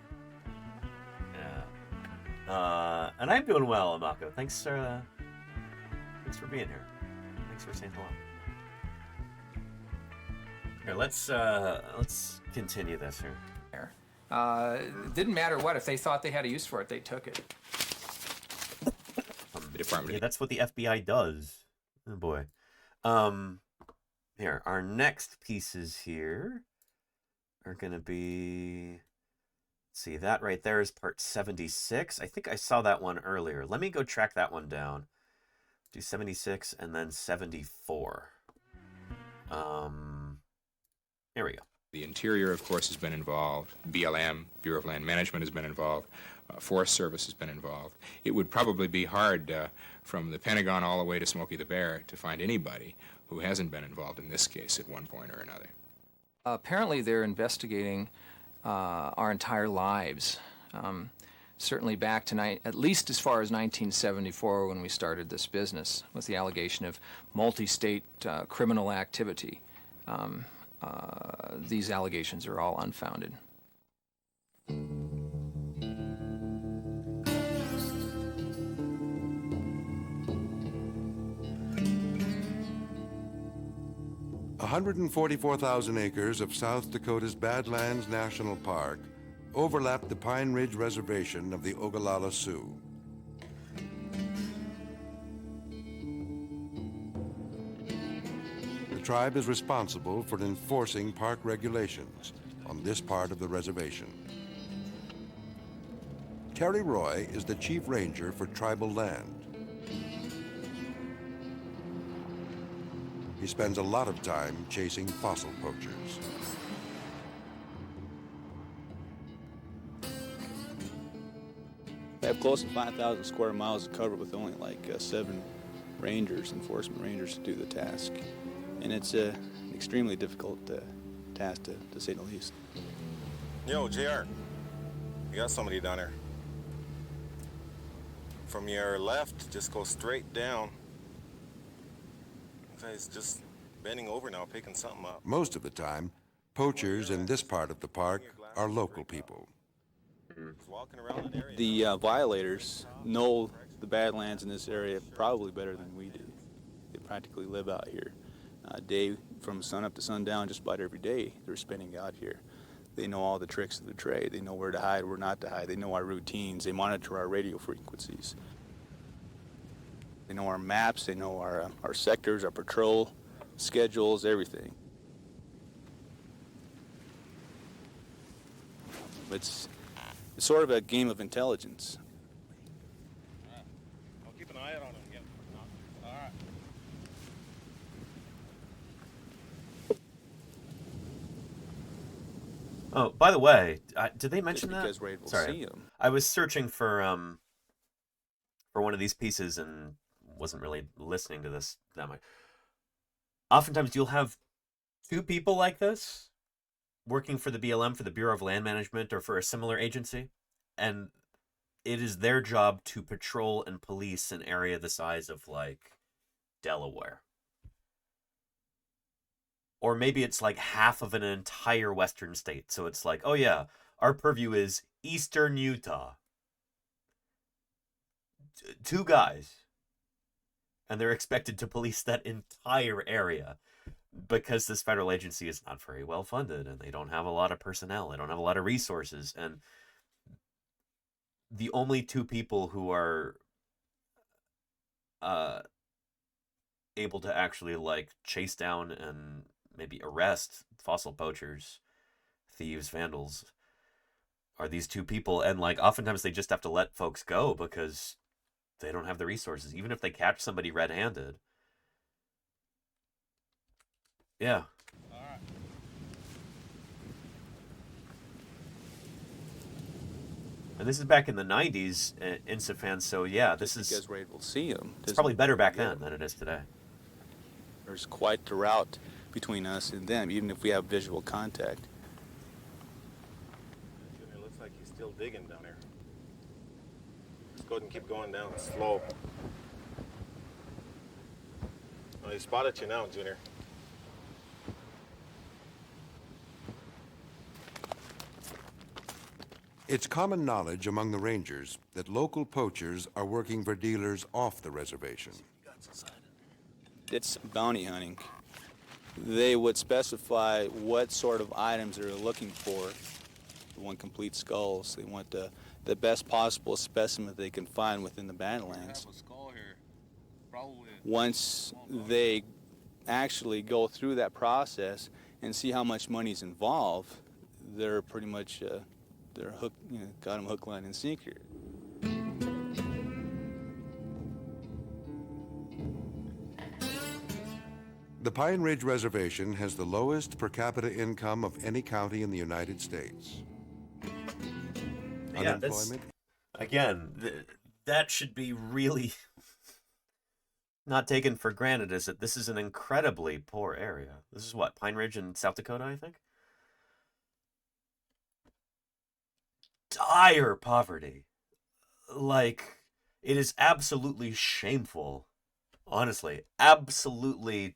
Speaker 6: Yeah. And I'm doing well, Amako. Thanks for being here. Thanks for saying hello. Here, let's continue this here.
Speaker 5: It didn't matter what. If they thought they had a use for it, they took it.
Speaker 6: Yeah, that's what the FBI does. Oh boy. Here, our next pieces here are going to be... Let's see, that right there is part 76. I think I saw that one earlier. Let me go track that one down. Do 76 and then 74. Here we go.
Speaker 2: The Interior, of course, has been involved. BLM, Bureau of Land Management, has been involved. Forest Service has been involved. It would probably be hard from the Pentagon all the way to Smokey the Bear to find anybody who hasn't been involved in this case at one point or another.
Speaker 5: Apparently they're investigating our entire lives. Certainly back to at least as far as 1974 when we started this business with the allegation of multi-state criminal activity. These allegations are all unfounded.
Speaker 10: 144,000 acres of South Dakota's Badlands National Park overlap the Pine Ridge Reservation of the Ogallala Sioux. The tribe is responsible for enforcing park regulations on this part of the reservation. Terry Roy is the chief ranger for tribal land. He spends a lot of time chasing fossil poachers.
Speaker 4: We have close to 5,000 square miles to cover with only like 7 rangers, enforcement rangers, to do the task. And it's an extremely difficult task, to say the least.
Speaker 9: Yo, JR, you got somebody down there. From your left, just go straight down. He's just bending over now, picking something up.
Speaker 10: Most of the time, poachers in this part of the park are local people.
Speaker 4: The violators know the Badlands in this area probably better than we do. They practically live out here. Day from sun up to sundown, just about every day, they're spending out here. They know all the tricks of the trade. They know where to hide, where not to hide. They know our routines. They monitor our radio frequencies. They know our maps. They know our sectors, our patrol schedules, everything. It's sort of a game of intelligence.
Speaker 9: I'll keep an eye out on him. Yeah. All right.
Speaker 6: Oh, by the way, did they mention that?
Speaker 4: Because we're able to
Speaker 6: Sorry,
Speaker 4: see 'em.
Speaker 6: I was searching for one of these pieces and wasn't really listening to this that much. Oftentimes, you'll have 2 people like this working for the BLM, for the Bureau of Land Management, or for a similar agency, and it is their job to patrol and police an area the size of, like, Delaware. Or maybe it's like half of an entire western state. So it's like, oh yeah, our purview is eastern Utah. 2 guys. And they're expected to police that entire area because this federal agency is not very well funded and they don't have a lot of personnel. They don't have a lot of resources. And the only 2 people who are able to actually, like, chase down and maybe arrest fossil poachers, thieves, vandals, are these 2 people. And, like, oftentimes they just have to let folks go because they don't have the resources, even if they catch somebody red-handed. Yeah. And this is back in the 90s, Insifan, so yeah, this is...
Speaker 4: Because we're able to see them.
Speaker 6: It's probably better back then than it is today.
Speaker 4: There's quite the route between us and them, even if we have visual contact.
Speaker 9: It looks like he's still digging down there. Let's go ahead and keep going down slow. Oh, he spotted you now, Junior.
Speaker 10: It's common knowledge among the rangers that local poachers are working for dealers off the reservation.
Speaker 4: It's bounty hunting. They would specify what sort of items they're looking for. They want complete skulls. They want the best possible specimen they can find within the Badlands. Once they actually go through that process and see how much money's involved, they're pretty much they're hook, got them hook, line, and sinker.
Speaker 10: The Pine Ridge Reservation has the lowest per capita income of any county in the United States.
Speaker 6: Yeah,
Speaker 10: Unemployment?
Speaker 6: That should be really not taken for granted, is that this is an incredibly poor area. This is what, Pine Ridge in South Dakota, I think? Dire poverty. Like, it is absolutely shameful. Honestly, absolutely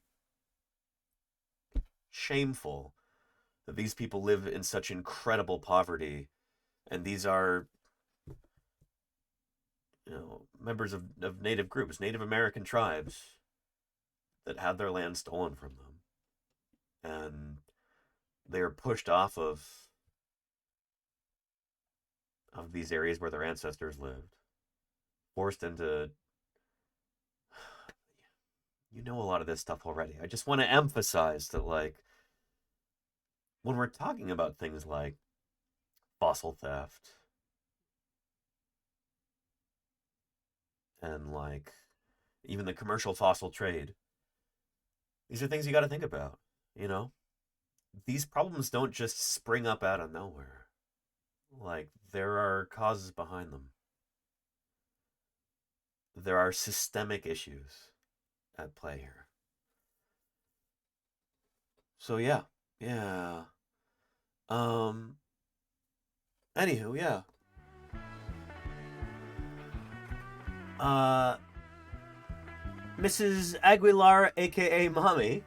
Speaker 6: shameful that these people live in such incredible poverty. And these are, members of native groups, Native American tribes that had their land stolen from them. And they are pushed off of these areas where their ancestors lived, forced into, a lot of this stuff already. I just want to emphasize that, like, when we're talking about things like fossil theft and, like, even the commercial fossil trade, these are things you got to think about, These problems don't just spring up out of nowhere. Like, there are causes behind them. There are systemic issues at play here. So yeah. Anywho, yeah. Mrs. Aguilar, aka Mommy.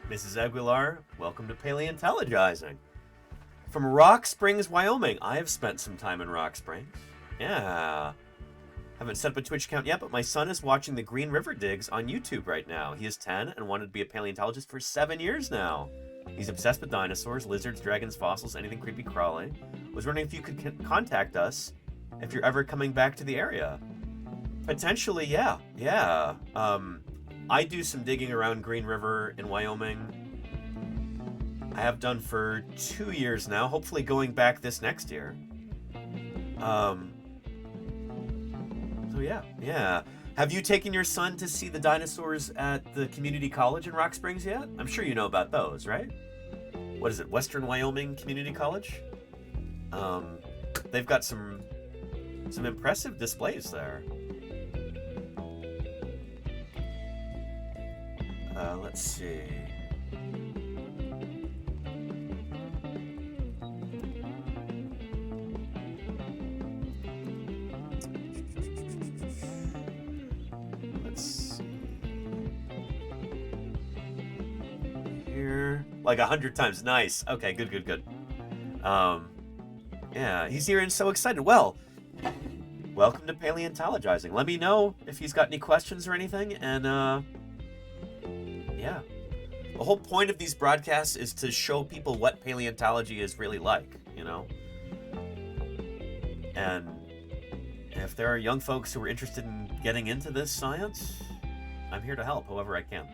Speaker 6: Mrs. Aguilar, welcome to Paleontologizing. From Rock Springs, Wyoming. I have spent some time in Rock Springs. Yeah. Haven't set up a Twitch account yet, but my son is watching the Green River digs on YouTube right now. He is 10 and wanted to be a paleontologist for 7 years now. He's obsessed with dinosaurs, lizards, dragons, fossils, anything creepy crawly. Was wondering if you could contact us if you're ever coming back to the area. Potentially, yeah. I do some digging around Green River in Wyoming. I have done for 2 years now, hopefully going back this next year. So yeah. Have you taken your son to see the dinosaurs at the community college in Rock Springs yet? I'm sure you know about those, right? What is it, Western Wyoming Community College? They've got some impressive displays there. Let's see. Like 100 times. Nice. Okay, good. Yeah, he's here and so excited. Well, welcome to Paleontologizing. Let me know if he's got any questions or anything, and yeah. The whole point of these broadcasts is to show people what paleontology is really like, And if there are young folks who are interested in getting into this science, I'm here to help however I can.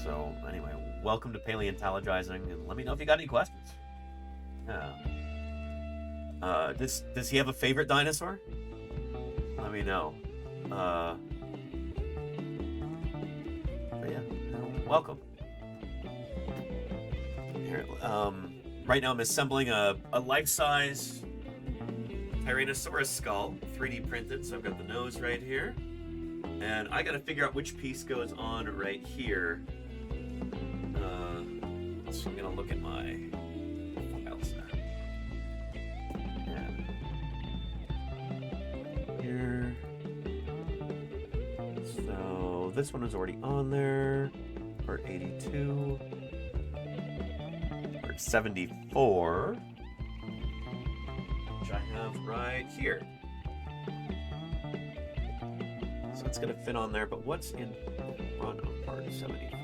Speaker 6: So, anyway, welcome to Paleontologizing, and let me know if you got any questions. Yeah. Does he have a favorite dinosaur? Let me know. But yeah, welcome. Here, right now I'm assembling a life-size Tyrannosaurus skull, 3D printed, so I've got the nose right here. And I gotta figure out which piece goes on right here. So I'm gonna look at my files now. Yeah. Here. So this one is already on there. Part 82. Part 74. Which I have right here. So it's going to fit on there, but what's in front of part 74?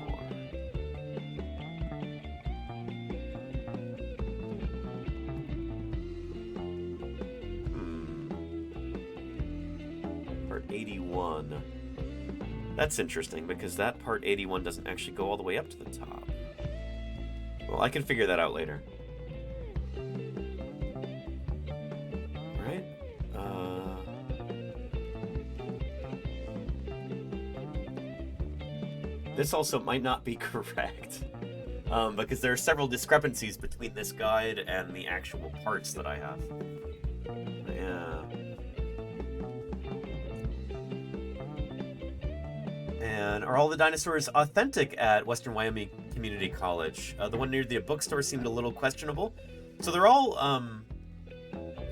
Speaker 6: Part 81. That's interesting, because that part 81 doesn't actually go all the way up to the top. Well, I can figure that out later. Right? This also might not be correct, because there are several discrepancies between this guide and the actual parts that I have. Yeah. And are all the dinosaurs authentic at Western Wyoming Community College? The one near the bookstore seemed a little questionable. So they're all,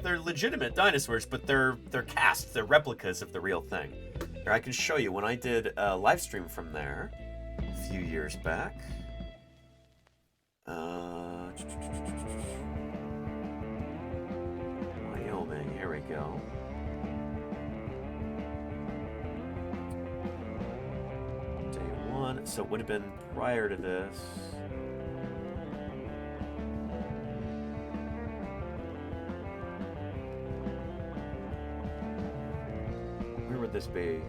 Speaker 6: they're legitimate dinosaurs, but they're cast, they're replicas of the real thing. Here, I can show you when I did a live stream from there a few years back. Wyoming, here we go. So it would have been prior to this. Where would this be?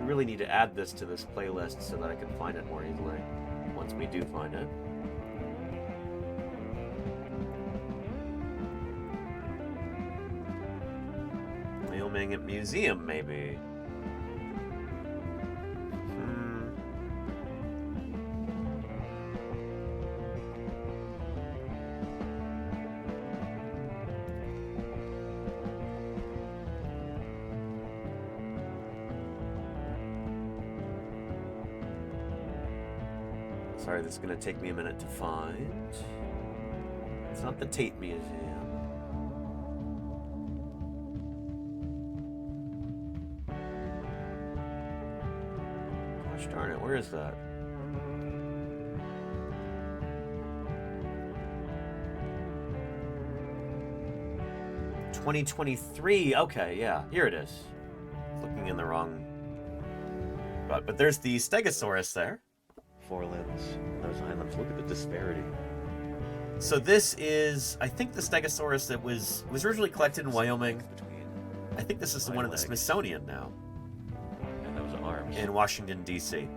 Speaker 6: Really need to add this to this playlist so that I can find it more easily once we do find it. Wyoming Museum, maybe. Sorry, this is going to take me a minute to find. It's not the Tate Museum. Gosh darn it, where is that? $2023. Okay, yeah, here it is. Looking in the wrong spot, but there's the Stegosaurus there.
Speaker 1: Forelimbs, those hind limbs. Look at the disparity.
Speaker 6: So this is, I think, the Stegosaurus that was originally collected in Wyoming. I think this is the one at the Smithsonian now.
Speaker 1: And those arms.
Speaker 6: In Washington, D.C.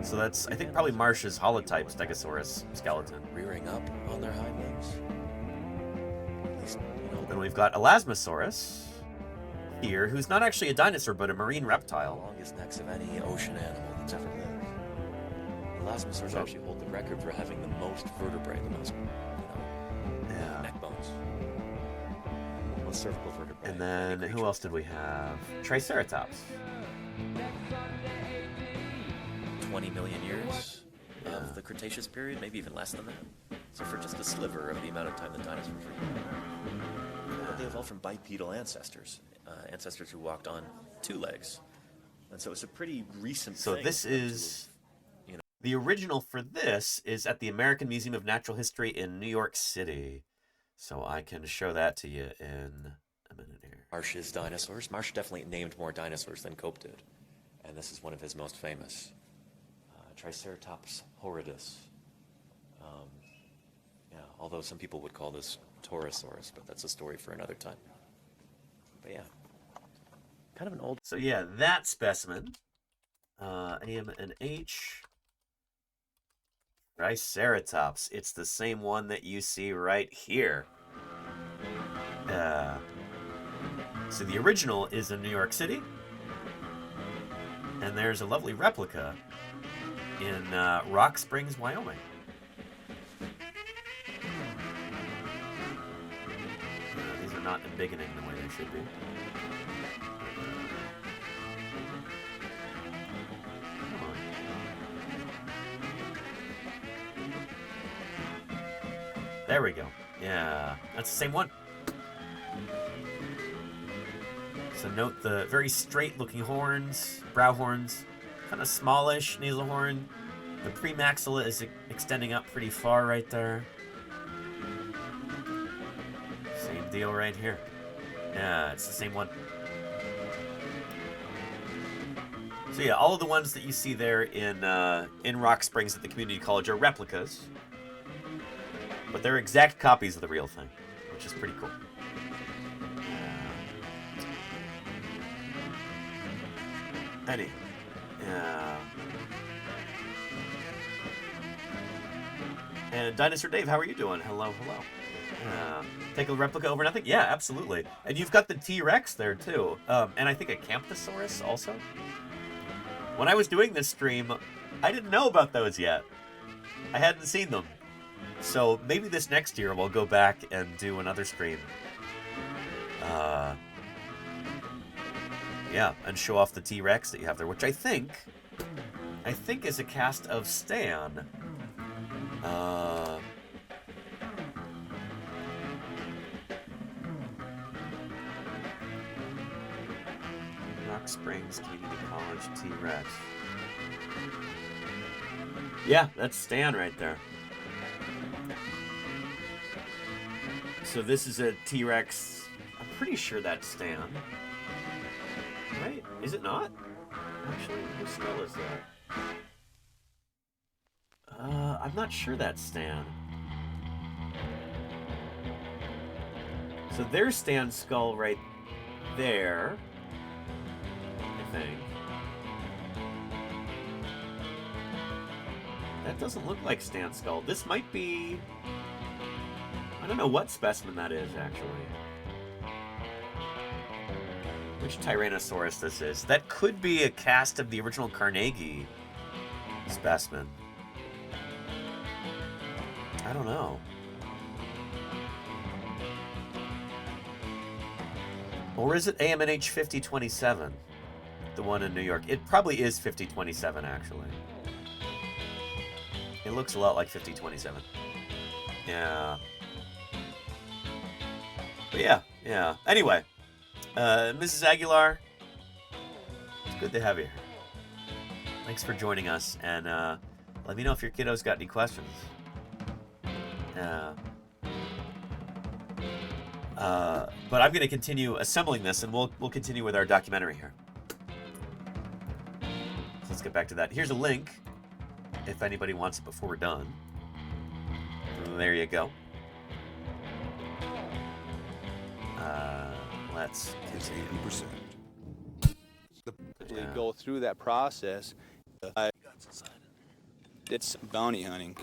Speaker 6: So that's, I think, probably Marsh's holotype Stegosaurus skeleton.
Speaker 1: Rearing up on their hind limbs. At least, you know.
Speaker 6: Then we've got Elasmosaurus here, who's not actually a dinosaur, but a marine reptile.
Speaker 1: The longest necks of any ocean animal that's ever lived. Elasmosaurs actually hold the record for having the most vertebrae, the most, neck bones. Most cervical vertebrae.
Speaker 6: And then, who else did we have? Triceratops.
Speaker 1: 20 million years of the Cretaceous period, maybe even less than that. So for just a sliver of the amount of time that dinosaurs were. But they evolved from bipedal ancestors, ancestors who walked on two legs. And so it's a pretty recent thing.
Speaker 6: So this is... The original for this is at the American Museum of Natural History in New York City. So I can show that to you in a minute here.
Speaker 1: Marsh's dinosaurs. Marsh definitely named more dinosaurs than Cope did. And this is one of his most famous. Triceratops horridus. Although some people would call this Torosaurus, but that's a story for another time. But yeah. Kind of an old...
Speaker 6: So yeah, that specimen. AM and H. Triceratops. It's the same one that you see right here. So the original is in New York City. And there's a lovely replica in Rock Springs, Wyoming. These are not embiggening the way they should be. There we go. Yeah, that's the same one. So note the very straight-looking horns, brow horns, kind of smallish nasal horn. The premaxilla is extending up pretty far right there. Same deal right here. Yeah, it's the same one. So yeah, all of the ones that you see there in Rock Springs at the community college are replicas. But they're exact copies of the real thing, which is pretty cool. And Dinosaur Dave, how are you doing? Hello, hello. Take a replica over nothing? Yeah, absolutely. And you've got the T-Rex there, too. And I think a Camptosaurus also. When I was doing this stream, I didn't know about those yet. I hadn't seen them. So maybe this next year we'll go back and do another stream. Yeah, and show off the T-Rex that you have there, which I think is a cast of Stan. Rock Springs Community College T-Rex. Yeah, that's Stan right there. So this is a T-Rex. I'm pretty sure that's Stan. Right? Is it not? Actually, whose skull is that? I'm not sure that's Stan. So there's Stan's skull right there, I think. That doesn't look like Stan's skull. This might be... I don't know what specimen that is, actually. Which Tyrannosaurus this is. That could be a cast of the original Carnegie specimen. I don't know. Or is it AMNH 5027? The one in New York. It probably is 5027, actually. It looks a lot like 5027. Yeah. But yeah. Anyway. Mrs. Aguilar, it's good to have you here. Thanks for joining us, and let me know if your kiddos got any questions. But I'm going to continue assembling this, and we'll continue with our documentary here. So let's get back to that. Here's a link, if anybody wants it before we're done. There you go. Let's continue.
Speaker 4: 80%. They go through that process. It's bounty hunting.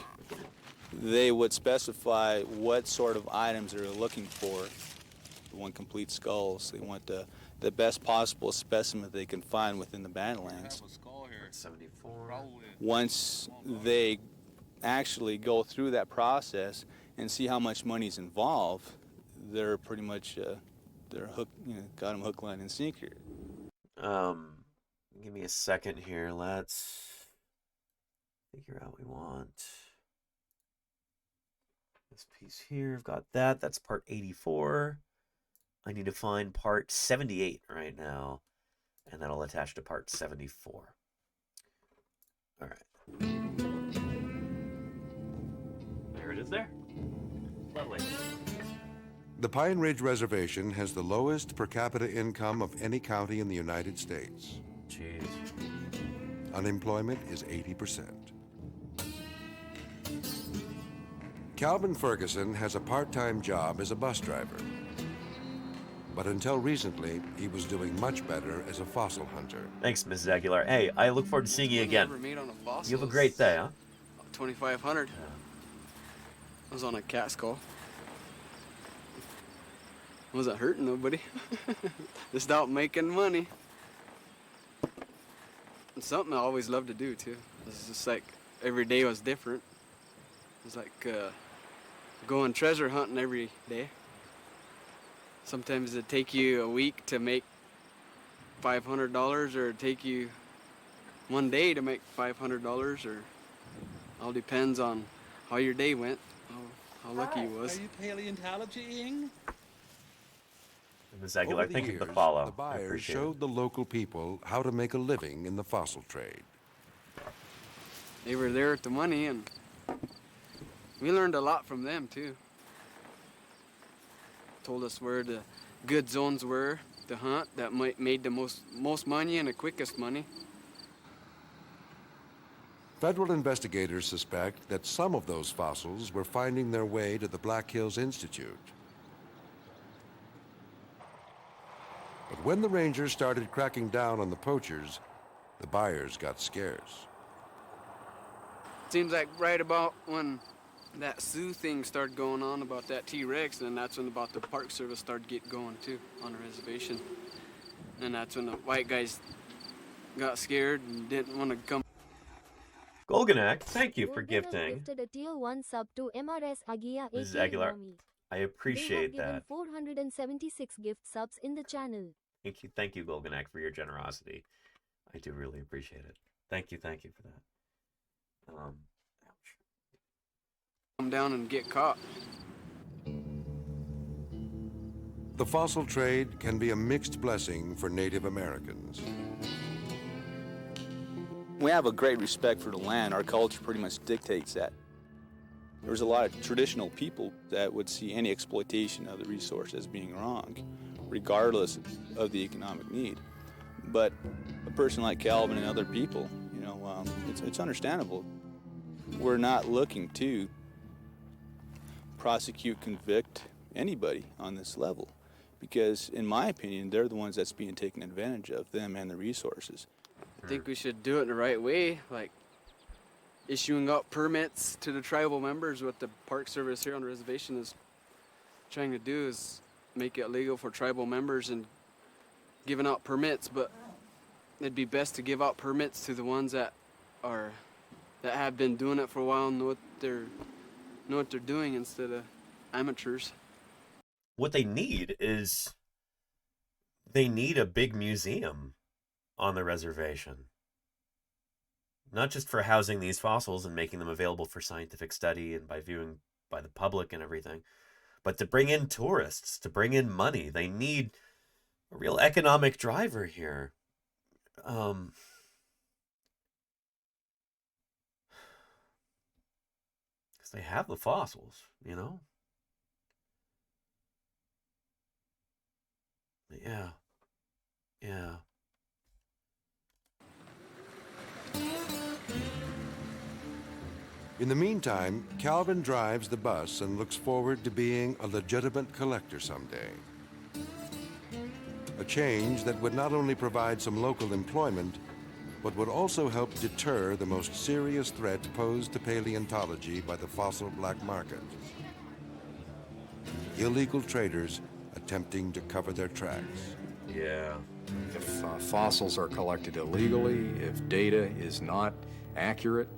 Speaker 4: They would specify what sort of items they're looking for. They want complete skulls. They want the best possible specimen they can find within the Badlands.
Speaker 6: 74.
Speaker 4: Once they actually go through that process and see how much money's involved, they're pretty much they're hooked. Got them hook, line, and sinker.
Speaker 6: Give me a second here. Let's figure out what we want. This piece here, I've got that. That's part 84. I need to find part 78 right now, and that'll attach to part 74. All right. There it is there. Lovely.
Speaker 10: The Pine Ridge Reservation has the lowest per capita income of any county in the United States.
Speaker 6: Jeez.
Speaker 10: Unemployment is 80%. Calvin Ferguson has a part-time job as a bus driver. But until recently, he was doing much better as a fossil hunter.
Speaker 6: Thanks, Mrs. Aguilar. Hey, I look forward to seeing you again. You have a great day, huh?
Speaker 8: $2,500. I was on a cat skull. Wasn't hurting nobody. Just out making money. It's something I always loved to do too. It's just like every day was different. It's like going treasure hunting every day. Sometimes it'd take you a week to make $500, or it'd take you one day to make $500, or all depends on how your day went, how lucky you was.
Speaker 13: Are you paleontologizing?
Speaker 6: Ms. Aguilar,
Speaker 10: Over the
Speaker 6: thank you for the
Speaker 10: years,
Speaker 6: follow.
Speaker 10: the
Speaker 6: I
Speaker 10: buyers
Speaker 6: appreciate
Speaker 10: showed the local people how to make a living in the fossil trade.
Speaker 8: They were there with the money, and we learned a lot from them too. Told us where the good zones were to hunt that made the most money and the quickest money.
Speaker 10: Federal investigators suspect that some of those fossils were finding their way to the Black Hills Institute. But when the rangers started cracking down on the poachers, the buyers got scarce.
Speaker 8: Seems like right about when that Sioux thing started going on about that T-Rex, and that's when about the Park Service started getting going too on the reservation. And that's when the white guys got scared and didn't want to come.
Speaker 6: Golganak, thank you for
Speaker 16: Golganak
Speaker 6: gifting.
Speaker 16: gifted a tier 1 sub to MRS Agia
Speaker 6: Mrs.
Speaker 16: aka
Speaker 6: Aguilar,
Speaker 16: Mommy.
Speaker 6: I appreciate
Speaker 16: They have
Speaker 6: that.
Speaker 16: given 476 gift subs in the channel.
Speaker 6: Thank you, Golganak, for your generosity. I do really appreciate it. Thank you for that.
Speaker 8: Come down and get caught.
Speaker 10: The fossil trade can be a mixed blessing for Native Americans.
Speaker 4: We have a great respect for the land. Our culture pretty much dictates that. There's a lot of traditional people that would see any exploitation of the resource as being wrong, regardless of the economic need. But a person like Calvin and other people, you know, it's understandable. We're not looking to prosecute, convict anybody on this level, because in my opinion, they're the ones that's being taken advantage of, them and the resources.
Speaker 8: I think we should do it in the right way, like issuing out permits to the tribal members. What the Park Service here on the reservation is trying to do is make it legal for tribal members and giving out permits, but it'd be best to give out permits to the ones that have been doing it for a while and know what they're doing instead of amateurs.
Speaker 6: What they need is a big museum on the reservation. Not just for housing these fossils and making them available for scientific study and by viewing by the public and everything, but to bring in tourists, to bring in money. They need a real economic driver here. Because they have the fossils, you know? Yeah.
Speaker 10: In the meantime, Calvin drives the bus and looks forward to being a legitimate collector someday. A change that would not only provide some local employment, but would also help deter the most serious threat posed to paleontology by the fossil black market. Illegal traders attempting to cover their tracks.
Speaker 6: Yeah.
Speaker 17: If fossils are collected illegally, if data is not accurate,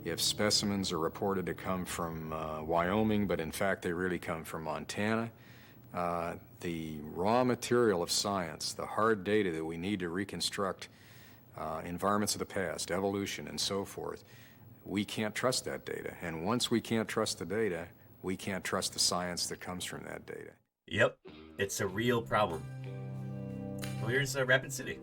Speaker 17: if specimens are reported to come from Wyoming, but in fact they really come from Montana, the raw material of science, the hard data that we need to reconstruct environments of the past, evolution, and so forth, we can't trust that data. And once we can't trust the data, we can't trust the science that comes from that data.
Speaker 6: Yep, it's a real problem. Well, here's Rapid City.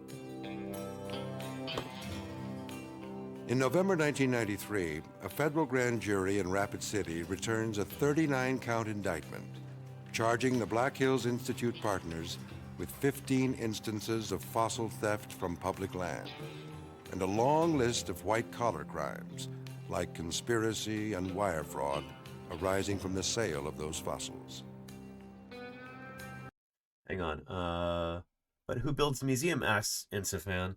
Speaker 10: In November 1993, a federal grand jury in Rapid City returns a 39-count indictment, charging the Black Hills Institute partners with 15 instances of fossil theft from public land, and a long list of white-collar crimes, like conspiracy and wire fraud, arising from the sale of those fossils.
Speaker 6: Hang on, but who builds the museum, asks Insafan.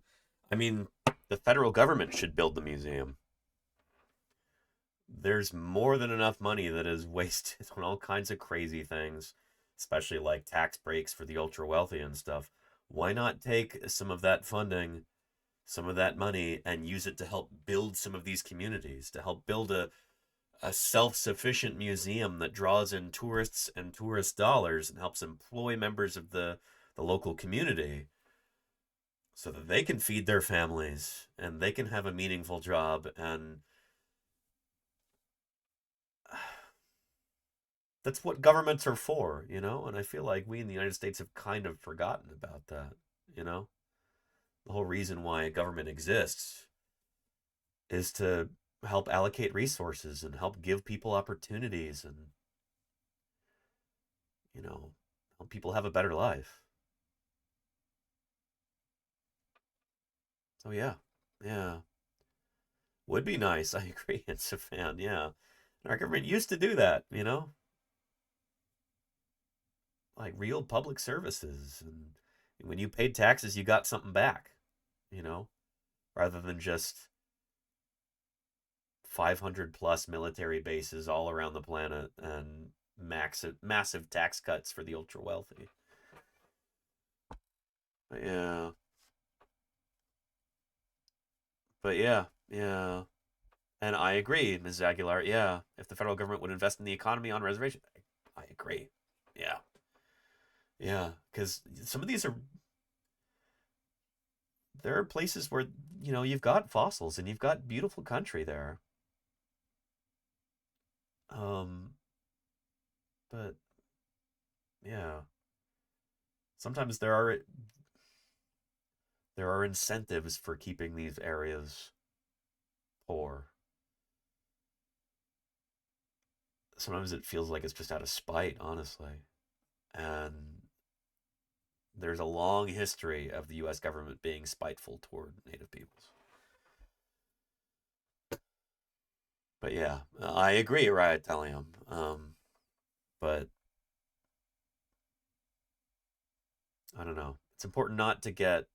Speaker 6: I mean, the federal government should build the museum. there's more than enough money that is wasted on all kinds of crazy things, especially like tax breaks for the ultra wealthy and stuff. Why not take some of that funding, some of that money, and use it to help build some of these communities, to help build a self-sufficient museum that draws in tourists and tourist dollars and helps employ members of the local community so that they can feed their families and they can have a meaningful job. And that's what governments are for, you know? And I feel like we in the United States have kind of forgotten about that, you know? The whole reason why a government exists is to help allocate resources and help give people opportunities and, you know, help people have a better life. So yeah, yeah. Would be nice. I agree. It's a fan, yeah. And our government used to do that, you know? Like real public services. And when you paid taxes, you got something back, you know? Rather than just 500 plus military bases all around the planet and massive tax cuts for the ultra wealthy. Yeah. But yeah, yeah. And I agree, Ms. Aguilar. Yeah, if the federal government would invest in the economy on reservation, I agree. Yeah. Yeah, because some of these there are places where, you know, you've got fossils and you've got beautiful country there. But yeah, sometimes there are incentives for keeping these areas poor. Sometimes it feels like it's just out of spite, honestly. And there's a long history of the U.S. government being spiteful toward Native peoples. But yeah, I agree, Riot Talium. But I don't know. It's important not to get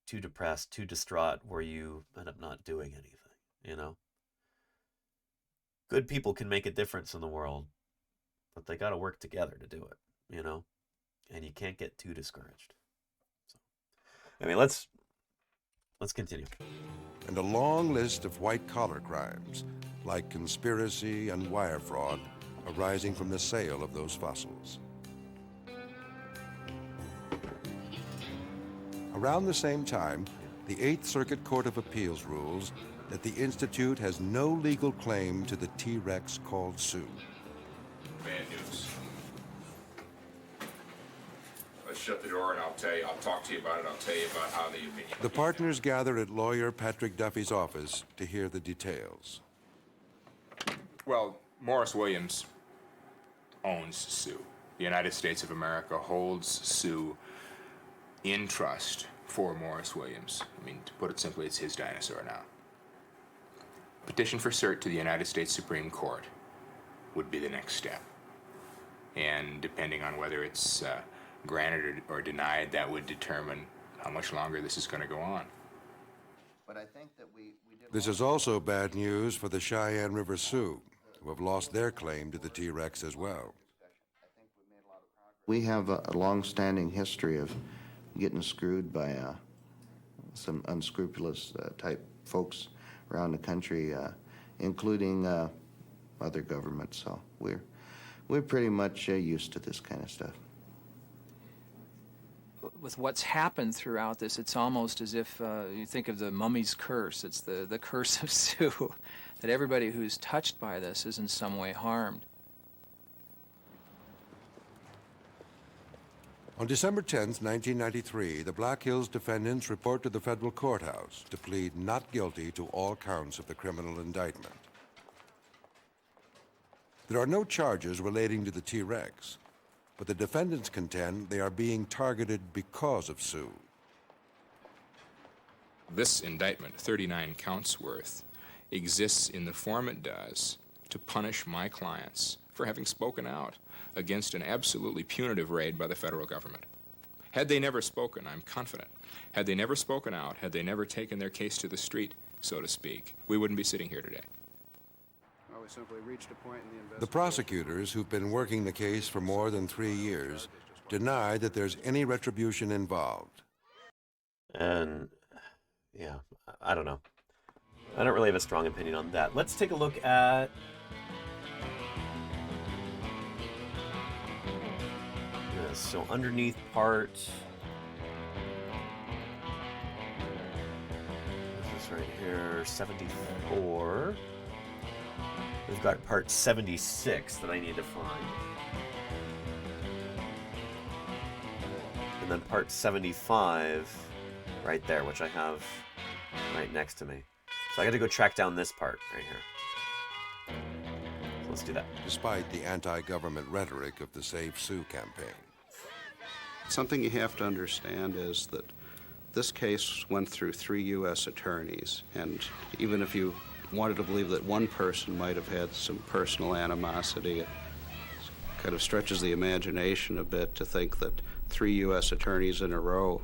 Speaker 6: too depressed, too distraught, where you end up not doing anything, you know? Good people can make a difference in the world, but they got to work together to do it, you know? And you can't get too discouraged. So, I mean, let's continue.
Speaker 10: And a long list of white-collar crimes, like conspiracy and wire fraud, arising from the sale of those fossils. Around the same time, the Eighth Circuit Court of Appeals rules that the Institute has no legal claim to the T-Rex called Sue.
Speaker 2: Bad news. Let's shut the door and I'll talk to you about it. I'll tell you about how the opinion.
Speaker 10: The partners gather at lawyer Patrick Duffy's office to hear the details.
Speaker 2: Well, Morris Williams owns Sue. The United States of America holds Sue in trust for Morris Williams. I mean, to put it simply, it's his dinosaur now. Petition for cert to the United States Supreme Court would be the next step. And depending on whether it's granted or denied, that would determine how much longer this is going to go on.
Speaker 3: But I think that we did.
Speaker 10: This is also bad news for the Cheyenne River Sioux, who have lost their claim to the T-Rex as well.
Speaker 3: We have a long-standing history of getting screwed by some unscrupulous type folks around the country, including other governments. So we're pretty much used to this kind of stuff.
Speaker 5: With what's happened throughout this, it's almost as if you think of the mummy's curse. It's the curse of Sue, that everybody who's touched by this is in some way harmed.
Speaker 10: On December 10th, 1993, the Black Hills defendants report to the federal courthouse to plead not guilty to all counts of the criminal indictment. There are no charges relating to the T-Rex, but the defendants contend they are being targeted because of Sue.
Speaker 2: This indictment, 39 counts worth, exists in the form it does to punish my clients for having spoken out against an absolutely punitive raid by the federal government. Had they never spoken, I'm confident, had they never spoken out, had they never taken their case to the street, so to speak, we wouldn't be sitting here today.
Speaker 7: Well, we simply reached a point in the investigation.
Speaker 10: The prosecutors, who've been working the case for more than 3 years, deny that there's any retribution involved.
Speaker 6: And, yeah, I don't know. I don't really have a strong opinion on that. Let's take a look at... Yeah, so underneath part... This is right here, 74. We've got part 76 that I need to find. And then part 75 right there, which I have right next to me. So I got to go track down this part right here. So let's do that.
Speaker 10: Despite the anti-government rhetoric of the Save Sioux campaign.
Speaker 7: Something you have to understand is that this case went through 3 U.S. attorneys, and even if you wanted to believe that one person might have had some personal animosity, it kind of stretches the imagination a bit to think that 3 U.S. attorneys in a row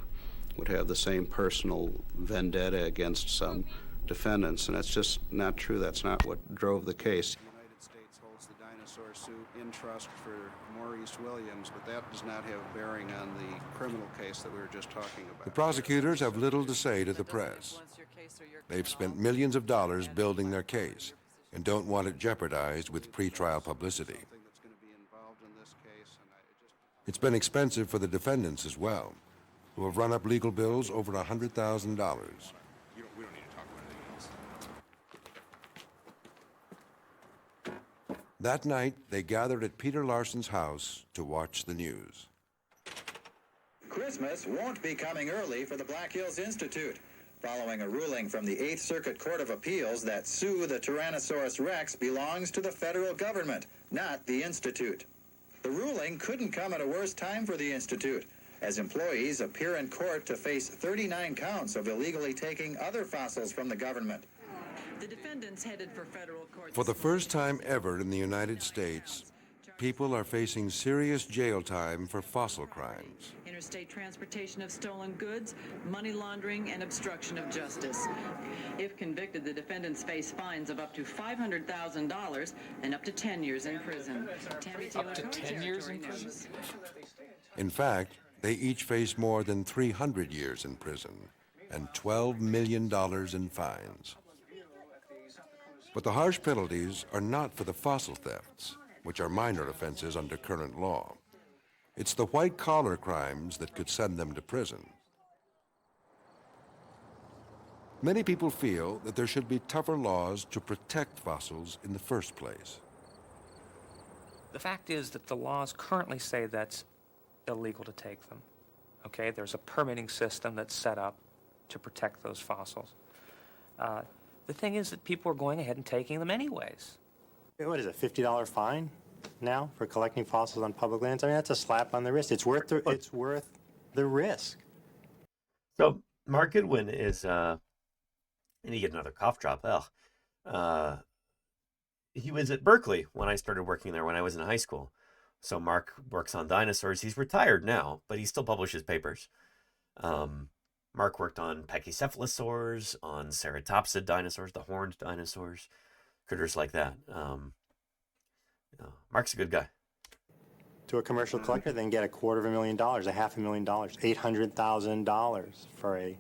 Speaker 7: would have the same personal vendetta against some defendants, and that's just not true. That's not what drove the case. The United States holds the dinosaur suit in trust for Maurice Williams, but that does not have bearing on the criminal case that we were just talking about.
Speaker 10: The prosecutors have little to say to the press. They've spent millions of dollars building their case and don't want it jeopardized with pretrial publicity. It's been expensive for the defendants as well, who have run up legal bills over $100,000.
Speaker 2: We don't need to talk about anything else.
Speaker 10: That night, they gathered at Peter Larson's house to watch the news.
Speaker 11: Christmas won't be coming early for the Black Hills Institute, following a ruling from the 8th Circuit Court of Appeals that Sue the Tyrannosaurus Rex belongs to the federal government, not the Institute. The ruling couldn't come at a worse time for the Institute, as employees appear in court to face 39 counts of illegally taking other fossils from the government.
Speaker 12: The defendants headed for federal court.
Speaker 10: For the first time ever in the United States, people are facing serious jail time for fossil crimes.
Speaker 12: Interstate transportation of stolen goods, money laundering, and obstruction of justice. If convicted, the defendants face fines of up to $500,000 and up to 10 years in prison.
Speaker 5: Up to 10 years in prison?
Speaker 10: In fact, they each face more than 300 years in prison and $12 million in fines. But the harsh penalties are not for the fossil thefts, which are minor offenses under current law. It's the white-collar crimes that could send them to prison. Many people feel that there should be tougher laws to protect fossils in the first place.
Speaker 14: The fact is that the laws currently say that's illegal to take them. Okay, there's a permitting system that's set up to protect those fossils. The thing is that people are going ahead and taking them anyways.
Speaker 18: What is it, $50 fine now for collecting fossils on public lands? I mean, that's a slap on the wrist. It's worth the risk.
Speaker 6: So Mark Goodwin is, and you get another cough drop. He was at Berkeley when I started working there when I was in high school. So Mark works on dinosaurs. He's retired now, but he still publishes papers. Mark worked on pachycephalosaurs, on ceratopsid dinosaurs, the horned dinosaurs, critters like that. Mark's a good guy.
Speaker 18: To a commercial collector, they can get $250,000, $500,000, $800,000 for a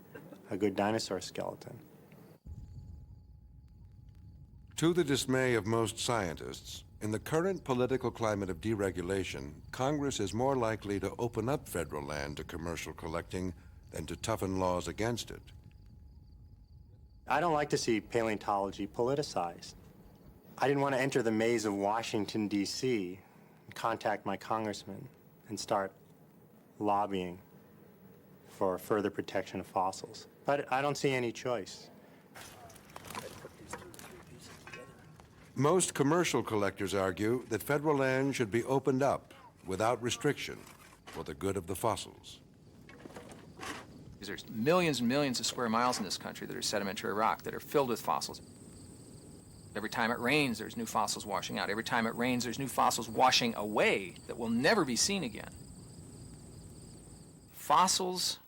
Speaker 18: good dinosaur skeleton.
Speaker 10: To the dismay of most scientists, in the current political climate of deregulation, Congress is more likely to open up federal land to commercial collecting than to toughen laws against it.
Speaker 18: I don't like to see paleontology politicized. I didn't want to enter the maze of Washington, D.C., contact my congressman, and start lobbying for further protection of fossils. But I don't see any choice.
Speaker 10: Most commercial collectors argue that federal land should be opened up without restriction for the good of the fossils.
Speaker 5: There's millions and millions of square miles in this country that are sedimentary rock that are filled with fossils. Every time it rains, there's new fossils washing out. Every time it rains, there's new fossils washing away that will never be seen again. fossils,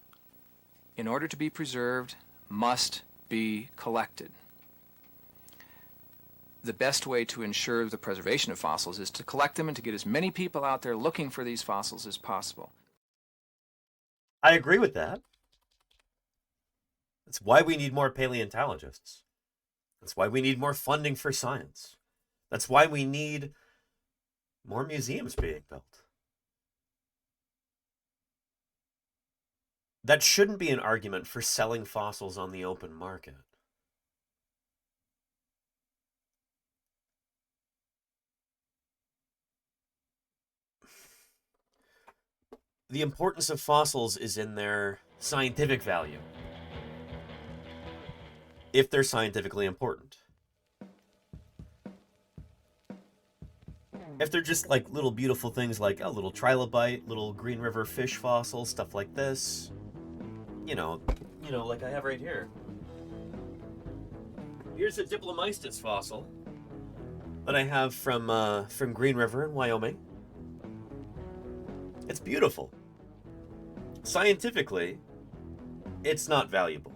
Speaker 5: in order to be preserved, must be collected. The best way to ensure the preservation of fossils is to collect them and to get as many people out there looking for these fossils as possible.
Speaker 6: I agree with that. That's why we need more paleontologists. That's why we need more funding for science. That's why we need more museums being built. That shouldn't be an argument for selling fossils on the open market. The importance of fossils is in their scientific value, if they're scientifically important. If they're just like little beautiful things like a little trilobite, little Green River fish fossil, stuff like this, you know, like I have right here. Here's a Diplomystis fossil that I have from Green River in Wyoming. It's beautiful. Scientifically, it's not valuable.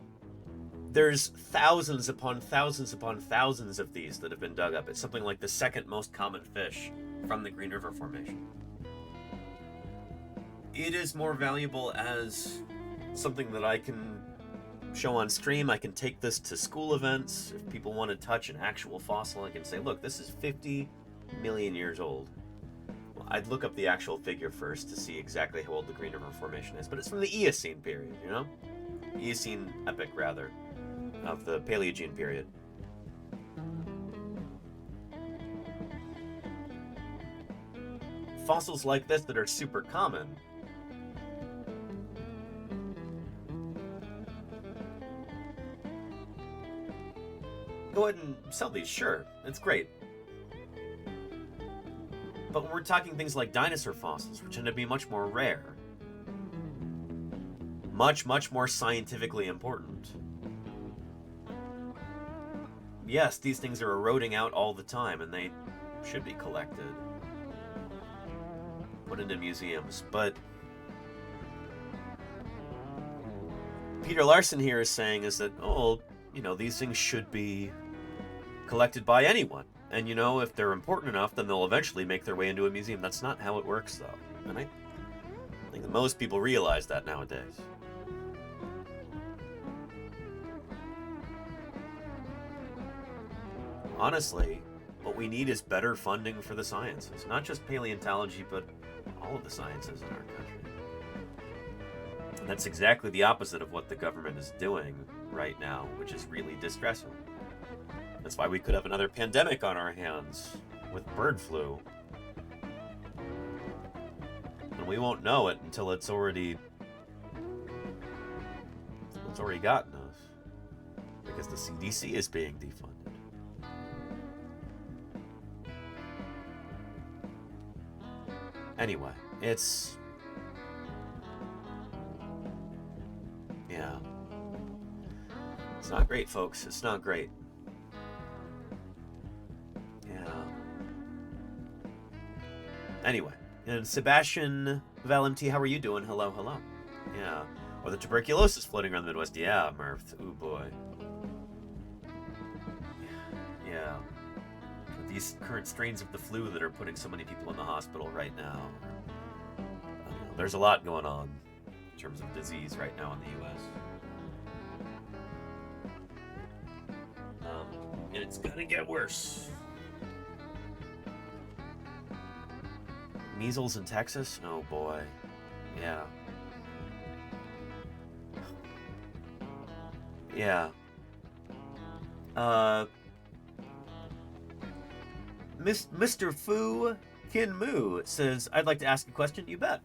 Speaker 6: There's thousands upon thousands upon thousands of these that have been dug up. It's something like the second most common fish from the Green River Formation. It is more valuable as something that I can show on stream. I can take this to school events. If people want to touch an actual fossil, I can say, look, this is 50 million years old. I'd look up the actual figure first to see exactly how old the Green River Formation is, but it's from the Eocene period, you know? Eocene epoch, rather, of the Paleogene period. Fossils like this that are super common go ahead and sell these, sure, it's great. But when we're talking things like dinosaur fossils, which tend to be much more rare, much more scientifically important. Yes, these things are eroding out all the time, and they should be collected, put into museums, but Peter Larson here is saying is that, oh, you know, these things should be collected by anyone. And, you know, if they're important enough, then they'll eventually make their way into a museum. That's not how it works, though. And I think that most people realize that nowadays. Honestly, what we need is better funding for the sciences. Not just paleontology, but all of the sciences in our country. And that's exactly the opposite of what the government is doing right now, which is really distressing. That's why we could have another pandemic on our hands with bird flu. And we won't know it until it's already gotten us. Because the CDC is being defunded. Anyway, it's... yeah. It's not great, folks. It's not great. Anyway, and Sebastian Valenti, how are you doing? Hello, hello. Yeah. Or the tuberculosis floating around the Midwest. Yeah, Murph. Ooh, boy. Yeah. These current strains of the flu that are putting so many people in the hospital right now. There's a lot going on in terms of disease right now in the U.S. And it's gonna get worse. Measles in Texas? Oh boy. Yeah. Yeah. Mr. Fu Kin Mu says, I'd like to ask a question. You bet.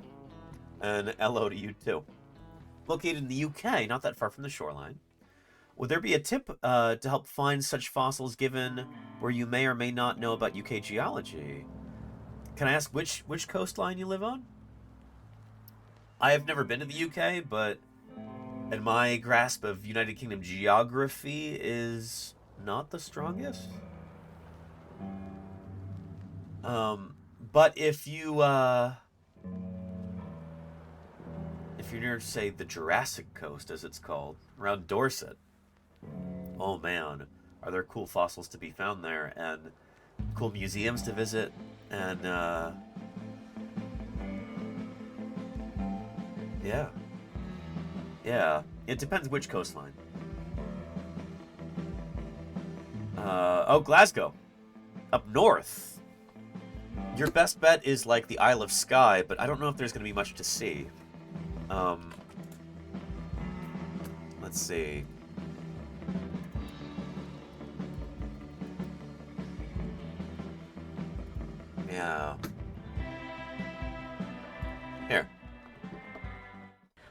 Speaker 6: And hello to you too. Located in the UK, not that far from the shoreline. Would there be a tip to help find such fossils given where you may or may not know about UK geology? Can I ask which coastline you live on? I have never been to the UK, but and my grasp of United Kingdom geography is not the strongest. But if you if you're near, say, the Jurassic Coast, as it's called, around Dorset, oh man, are there cool fossils to be found there, and cool museums to visit, and yeah. Yeah, it depends which coastline. Oh, Glasgow. Up north. Your best bet is like the Isle of Skye, but I don't know if there's going to be much to see. Let's see. Yeah. Here.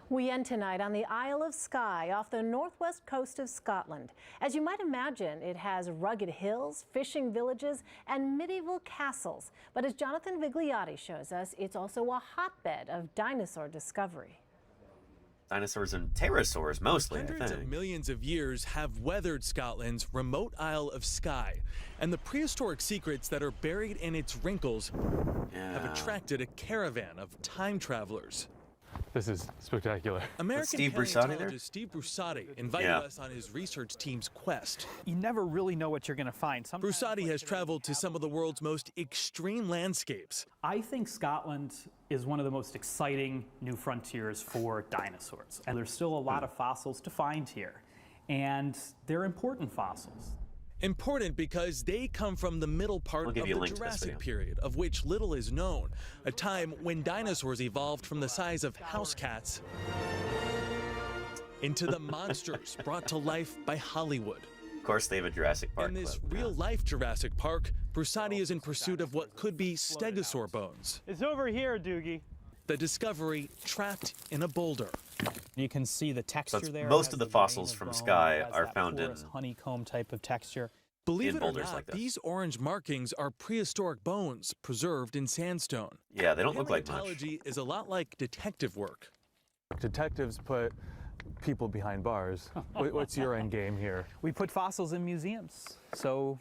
Speaker 15: We end tonight on the Isle of Skye off the northwest coast of Scotland. As you might imagine, it has rugged hills, fishing villages, and medieval castles. But as Jonathan Vigliotti shows us, it's also a hotbed of dinosaur discovery.
Speaker 6: Dinosaurs and pterosaurs, mostly, I
Speaker 19: Hundreds of
Speaker 6: think.
Speaker 19: millions of years have weathered Scotland's remote Isle of Skye, and the prehistoric secrets that are buried in its wrinkles have attracted a caravan of time travelers.
Speaker 20: This is spectacular.
Speaker 19: American
Speaker 6: Steve Brusatte there?
Speaker 19: paleontologist Steve Brusatte invited us on his research team's quest.
Speaker 21: You never really know what you're going to find.
Speaker 19: Brusatte has traveled to some of the world's most extreme landscapes.
Speaker 21: I think Scotland is one of the most exciting new frontiers for dinosaurs. And there's still a lot of fossils to find here. And they're important fossils.
Speaker 19: Important because they come from the middle part of the Jurassic period, of which little is known, a time when dinosaurs evolved from the size of house cats into the monsters brought to life by Hollywood.
Speaker 6: Of course, they have a Jurassic Park.
Speaker 19: In this real-life Jurassic Park, Brusatte is in pursuit of what could be stegosaur bones.
Speaker 21: It's over here, Doogie.
Speaker 19: The discovery trapped in a boulder.
Speaker 21: You can see the texture there.
Speaker 6: Most of the fossils from Skye are found in
Speaker 21: honeycomb type of texture.
Speaker 19: Believe it or
Speaker 6: boulders
Speaker 19: not,
Speaker 6: like this.
Speaker 19: these orange markings are prehistoric bones preserved in sandstone.
Speaker 6: Yeah, they don't look like much.
Speaker 19: Paleontology is a lot like detective work.
Speaker 20: Detectives put people behind bars. What's your end game here?
Speaker 21: We put fossils in museums, so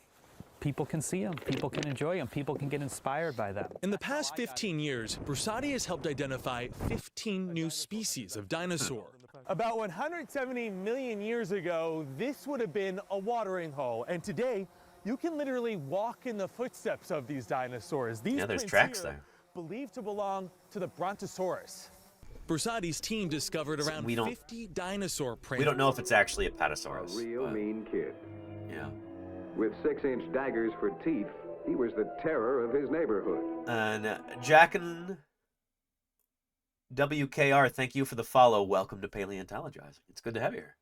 Speaker 21: people can see them, people can enjoy them, people can get inspired by them.
Speaker 19: In the past 15 years, Brusatte has helped identify 15 new species of dinosaur.
Speaker 22: About 170 million years ago, this would have been a watering hole, and today you can literally walk in the footsteps of these dinosaurs. These
Speaker 6: there's
Speaker 22: prints
Speaker 6: tracks
Speaker 22: here
Speaker 6: there.
Speaker 22: believed to belong to the Brontosaurus.
Speaker 19: Brusatte's team discovered around 50 dinosaur prints.
Speaker 6: We don't know if it's actually a Patasaurus.
Speaker 23: A real mean kid.
Speaker 6: Yeah.
Speaker 23: With 6-inch daggers for teeth, he was the terror of his neighborhood.
Speaker 6: And Jackin WKR, thank you for the follow. Welcome to Paleontologizing. It's good to have you here.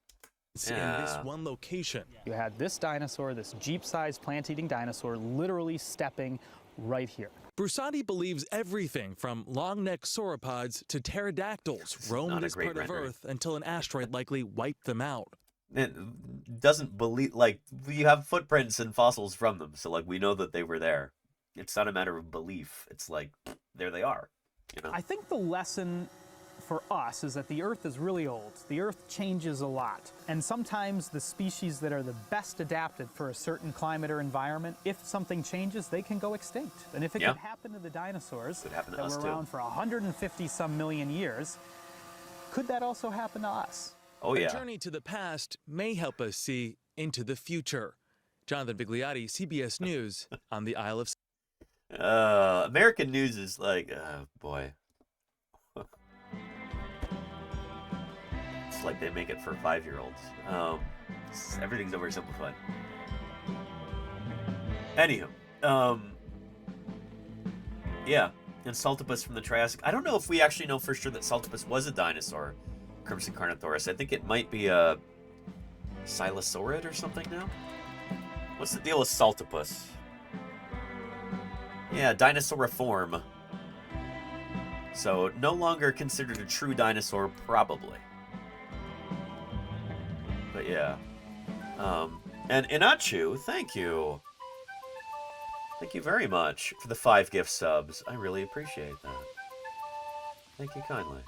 Speaker 19: In this one location.
Speaker 21: You had this dinosaur, this jeep-sized plant-eating dinosaur, literally stepping right here.
Speaker 19: Brusatte believes everything from long-necked sauropods to pterodactyls roamed this part of Earth until an asteroid likely wiped them out.
Speaker 6: It doesn't believe, like, we have footprints and fossils from them, so, like, we know that they were there. It's not a matter of belief. It's like, there they are, you know?
Speaker 21: I think the lesson for us is that the Earth is really old. The Earth changes a lot. And sometimes the species that are the best adapted for a certain climate or environment, if something changes, they can go extinct. And if it could happen to the dinosaurs that were around for 150-some million years, could that also happen to us?
Speaker 6: Oh, yeah.
Speaker 19: A journey to the past may help us see into the future. Jonathan Vigliotti, CBS News, on the Isle of...
Speaker 6: American news is like, boy. It's like they make it for 5-year-olds. Everything's oversimplified. Anywho, yeah, and Saltopus from the Triassic. I don't know if we actually know for sure that Saltopus was a dinosaur, Crimson Carnothoris. I think it might be a Silosaurid or something now. What's the deal with Saltopus? Yeah, dinosauriform. So, no longer considered a true dinosaur, probably. But yeah. And Inachu, thank you. Thank you very much for the 5 gift subs. I really appreciate that. Thank you kindly.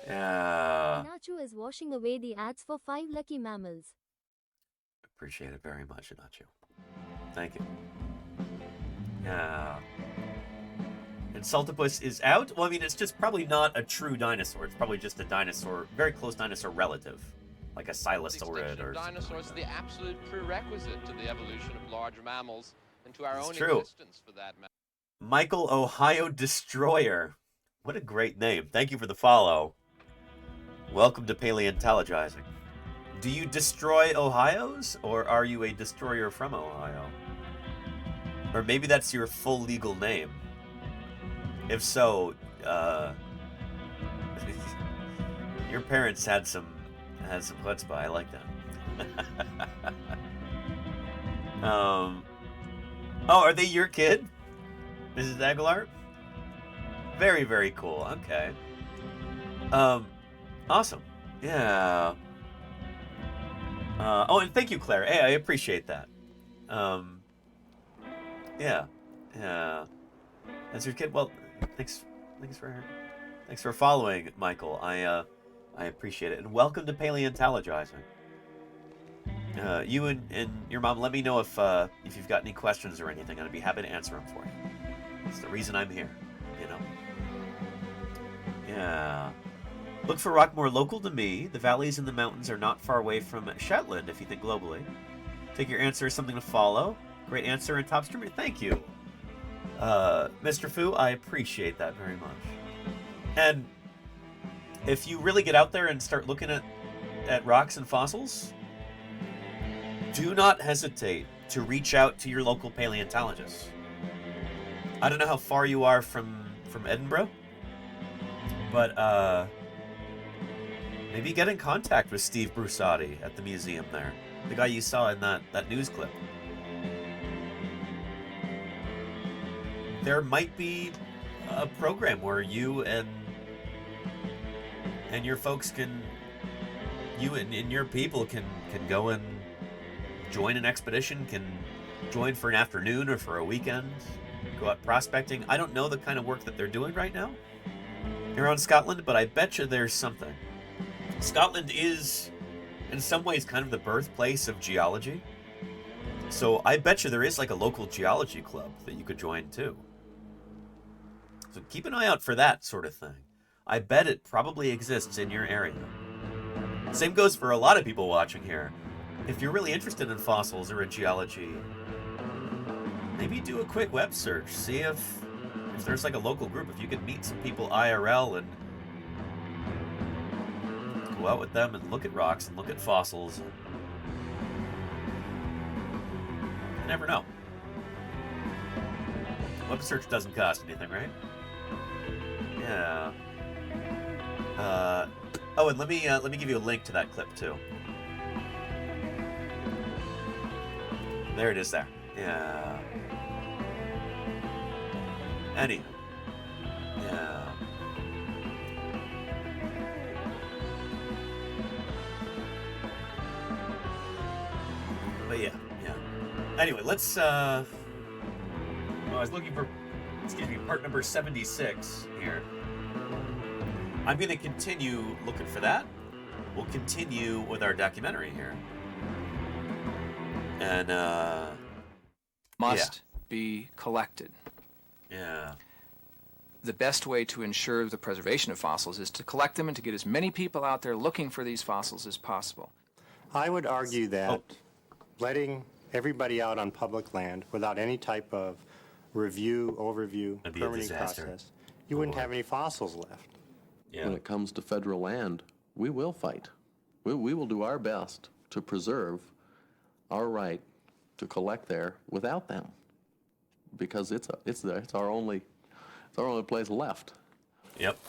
Speaker 6: Yeah.
Speaker 16: Inachu is washing away the ads for 5 lucky mammals.
Speaker 6: Appreciate it very much, Inachu. Thank you. Yeah. And Saltopus is out? Well, I mean, it's just probably not a true dinosaur. It's probably just a dinosaur, very close dinosaur relative, like a Silosaurid or
Speaker 1: dinosaurs are the absolute prerequisite to the evolution of large mammals and to our own
Speaker 6: true.
Speaker 1: existence, for that matter.
Speaker 6: Michael Ohio Destroyer. What a great name. Thank you for the follow. Welcome to Paleontologizing. Do you destroy Ohios, or are you a destroyer from Ohio? Or maybe that's your full legal name. If so, your parents had some chutzpah. I like that. Oh, are they your kid, Mrs. Aguilar? Very, very cool. Okay. Awesome. Yeah. Oh, and thank you, Claire. Hey, I appreciate that. Yeah. That's your kid. Well, thanks for following, Michael. I appreciate it, and welcome to Paleontologizing. You and your mom, let me know if you've got any questions or anything. I'd be happy to answer them for you. It's the reason I'm here, you know. Yeah. Look for rock more local to me. The valleys and the mountains are not far away from Shetland, if you think globally. Take your answer as something to follow. Great answer and top streamer. Thank you. Mr. Fu, I appreciate that very much. And if you really get out there and start looking at rocks and fossils, do not hesitate to reach out to your local paleontologist. I don't know how far you are from Edinburgh, but maybe get in contact with Steve Brusati at the museum there, the guy you saw in that news clip. There might be a program where you and your folks you and your people can go and join an expedition, can join for an afternoon or for a weekend, go out prospecting. I don't know the kind of work that they're doing right now around Scotland, but I bet you there's something. Scotland is, in some ways, kind of the birthplace of geology. So I bet you there is like a local geology club that you could join too. So keep an eye out for that sort of thing. I bet it probably exists in your area. Same goes for a lot of people watching here. If you're really interested in fossils or in geology, maybe do a quick web search. See if there's like a local group. If you can meet some people IRL and go out with them and look at rocks and look at fossils. You never know. Web search doesn't cost anything, right? Yeah. Oh, and let me give you a link to that clip too. There it is there. Yeah. Anywho. Yeah. But yeah. Anyway, let's I was looking for, part number 76 here. I'm going to continue looking for that. We'll continue with our documentary here. And,
Speaker 5: must be collected.
Speaker 6: Yeah.
Speaker 5: The best way to ensure the preservation of fossils is to collect them and to get as many people out there looking for these fossils as possible.
Speaker 18: I would argue that letting everybody out on public land without any type of review, overview,
Speaker 6: That'd be a
Speaker 18: permitting
Speaker 6: disaster.
Speaker 18: process, you wouldn't have any fossils left.
Speaker 6: Yeah.
Speaker 9: When it comes to federal land, we will fight. We will do our best to preserve our right to collect there without them, because it's our only place left.
Speaker 6: Yep.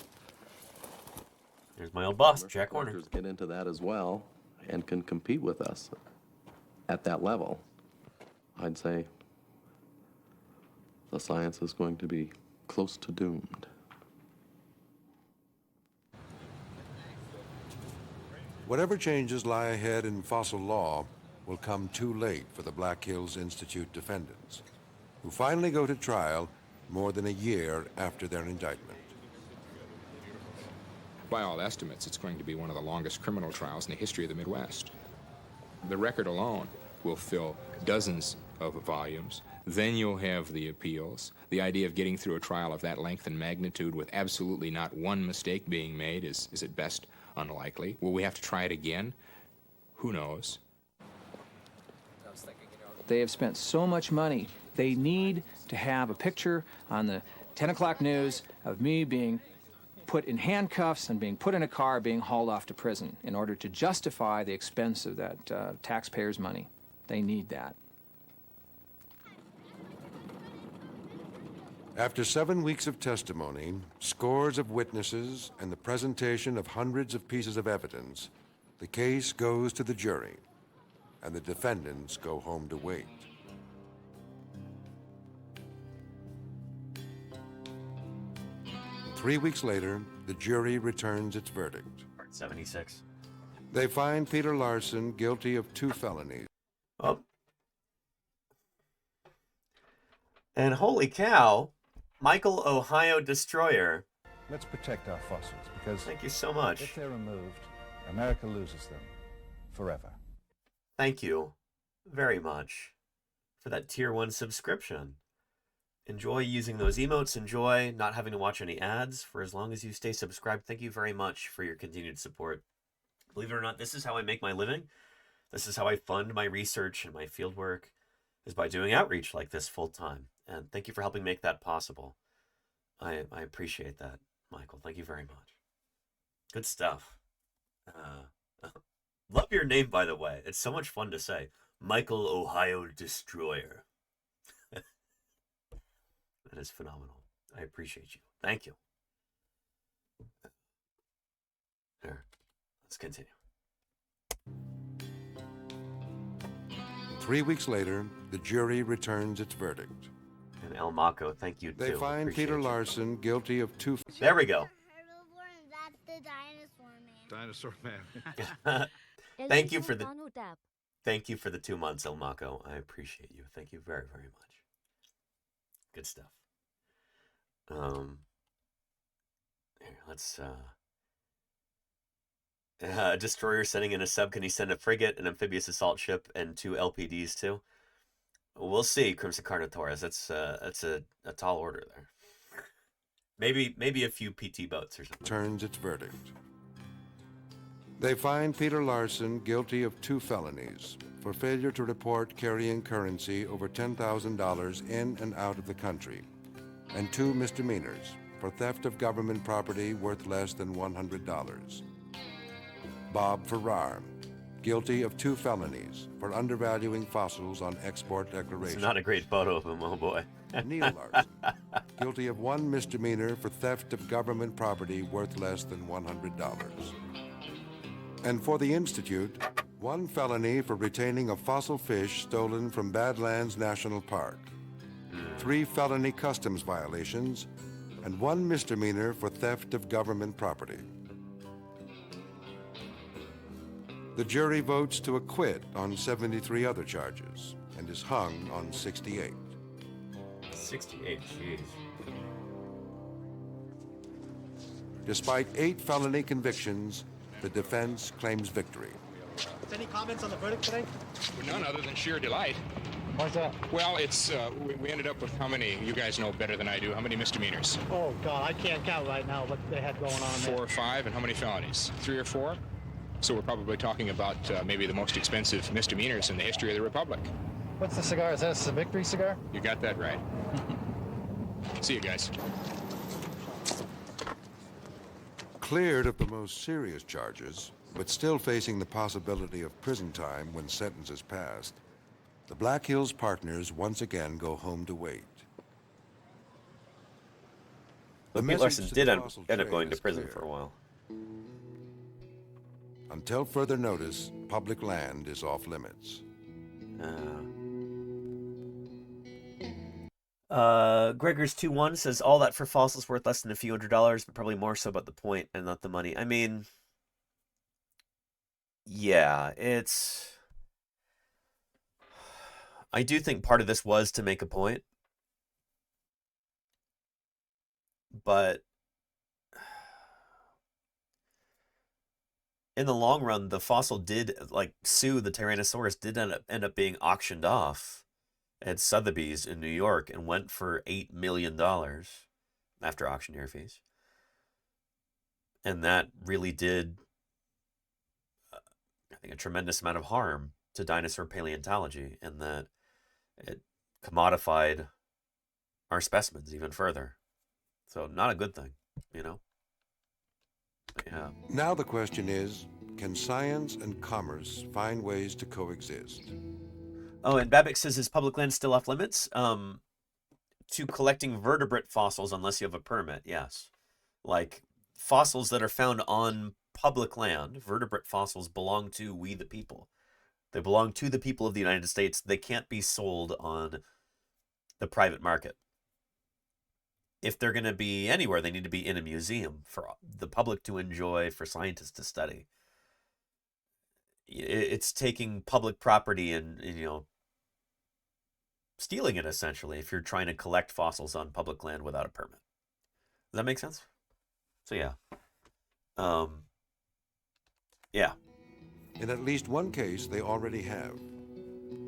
Speaker 6: There's my old boss, Jack Horner.
Speaker 9: Collectors get into that as well and can compete with us at that level. I'd say the science is going to be close to doomed.
Speaker 10: Whatever changes lie ahead in fossil law will come too late for the Black Hills Institute defendants, who finally go to trial more than a year after their indictment.
Speaker 2: By all estimates, it's going to be one of the longest criminal trials in the history of the Midwest. The record alone will fill dozens of volumes, Then you'll have the appeals. The idea of getting through a trial of that length and magnitude with absolutely not one mistake being made is at best unlikely. Will we have to try it again? Who knows?
Speaker 4: They have spent so much money. They need to have a picture on the 10 o'clock news of me being put in handcuffs and being put in a car, being hauled off to prison in order to justify the expense of that taxpayers' money. They need that.
Speaker 10: After 7 weeks of testimony, scores of witnesses, and the presentation of hundreds of pieces of evidence, the case goes to the jury, and the defendants go home to wait. Three weeks later, the jury returns its verdict.
Speaker 6: Part 76.
Speaker 10: They find Peter Larson guilty of 2 felonies.
Speaker 6: Oh. And holy cow, Michael Ohio Destroyer.
Speaker 8: Let's protect our fossils, because
Speaker 6: thank you so much.
Speaker 8: If they're removed, America loses them forever.
Speaker 6: Thank you very much for that tier 1 subscription. Enjoy using those emotes. Enjoy not having to watch any ads for as long as you stay subscribed. Thank you very much for your continued support. Believe it or not, this is how I make my living. This is how I fund my research and my field work, is by doing outreach like this full time. And thank you for helping make that possible. I appreciate that, Michael. Thank you very much. Good stuff. Love your name, by the way. It's so much fun to say. Michael Ohio Destroyer. That is phenomenal. I appreciate you. Thank you. There. Let's continue.
Speaker 10: 3 weeks later, the jury returns its verdict.
Speaker 6: And El Mako, thank you,
Speaker 10: They
Speaker 6: too.
Speaker 10: find Peter Larson guilty of 2...
Speaker 6: There we go.
Speaker 13: Dinosaur Man.
Speaker 6: Thank you for the 2 months, El Mako. I appreciate you. Thank you very, very much. Good stuff. Here, let's Destroyer sending in a sub. Can he send a frigate, an amphibious assault ship, and 2 LPDs too? We'll see, Crimson Carnotaurus. That's a tall order there. Maybe a few PT boats or something.
Speaker 10: Turns its verdict. They find Peter Larson guilty of 2 felonies for failure to report carrying currency over $10,000 in and out of the country, and 2 misdemeanors for theft of government property worth less than $100. Bob Farrar, guilty of 2 felonies for undervaluing fossils on export declaration.
Speaker 6: It's not a great photo of him, oh boy.
Speaker 10: Neil Larson, guilty of 1 misdemeanor for theft of government property worth less than $100. And for the Institute, 1 felony for retaining a fossil fish stolen from Badlands National Park, 3 felony customs violations, and 1 misdemeanor for theft of government property. The jury votes to acquit on 73 other charges and is hung on 68.
Speaker 6: 68, jeez.
Speaker 10: Despite 8 felony convictions, the defense claims victory.
Speaker 24: Any comments on the verdict today?
Speaker 2: None other than sheer delight.
Speaker 24: Why's that?
Speaker 2: Well, it's we ended up with how many? You guys know better than I do. How many misdemeanors?
Speaker 24: Oh, God, I can't count right now what they had going on there.
Speaker 2: 4 or 5, and how many felonies? 3 or 4? So we're probably talking about maybe the most expensive misdemeanors in the history of the Republic.
Speaker 24: What's the cigar? Is that a victory cigar?
Speaker 2: You got that right. See you guys.
Speaker 10: Cleared of the most serious charges, but still facing the possibility of prison time when sentence is passed, the Black Hills partners once again go home to wait.
Speaker 6: But Pete Larson did end up going to prison for a while.
Speaker 10: Until further notice, public land is off limits.
Speaker 6: Gregor's 2-1 says all that for fossils worth less than a few $100s, but probably more so about the point and not the money. I mean, yeah, I do think part of this was to make a point, but in the long run, the fossil did, like Sue, the Tyrannosaurus, did end up being auctioned off at Sotheby's in New York and went for $8 million after auctioneer fees. And that really did, I think, a tremendous amount of harm to dinosaur paleontology, in that it commodified our specimens even further. So not a good thing, you know? Yeah.
Speaker 10: Now the question is, can science and commerce find ways to coexist?
Speaker 6: Oh, and Babbitt says, is public land still off limits? To collecting vertebrate fossils unless you have a permit, yes. Like fossils that are found on public land, vertebrate fossils belong to we the people. They belong to the people of the United States. They can't be sold on the private market. If they're going to be anywhere, they need to be in a museum for the public to enjoy, for scientists to study. It's taking public property and you know, stealing it, essentially, if you're trying to collect fossils on public land without a permit. Does that make sense? So yeah. Yeah.
Speaker 10: In at least one case, they already have.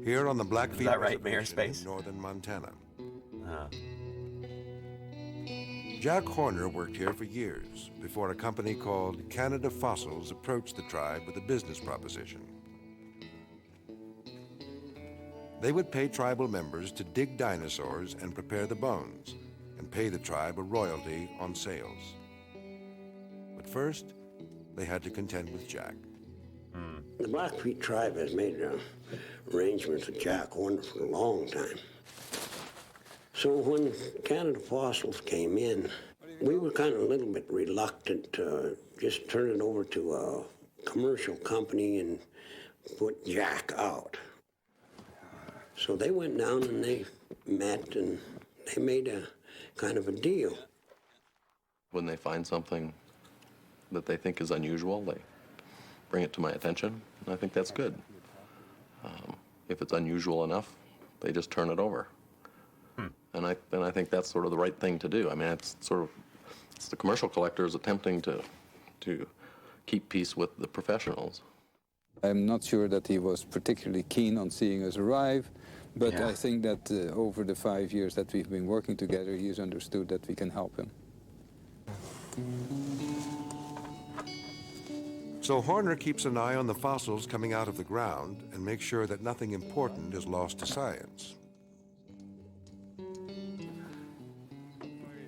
Speaker 10: Here on the Blackfeet
Speaker 6: Is that right, Mayor
Speaker 10: Reservation
Speaker 6: Space?
Speaker 10: in northern Montana. Jack Horner worked here for years before a company called Canada Fossils approached the tribe with a business proposition. They would pay tribal members to dig dinosaurs and prepare the bones, and pay the tribe a royalty on sales. But first, they had to contend with Jack.
Speaker 3: The Blackfeet tribe has made arrangements with Jack Horner for a long time. So when Canada Fossils came in, we were kind of a little bit reluctant to just turn it over to a commercial company and put Jack out. So they went down and they met and they made a kind of a deal.
Speaker 9: When they find something that they think is unusual, they bring it to my attention, and I think that's good. If it's unusual enough, they just turn it over. And I think that's sort of the right thing to do. I mean, it's the commercial collectors attempting to keep peace with the professionals.
Speaker 7: I'm not sure that he was particularly keen on seeing us arrive, but I think that over the 5 years that we've been working together, he has understood that we can help him.
Speaker 10: So Horner keeps an eye on the fossils coming out of the ground and makes sure that nothing important is lost to science.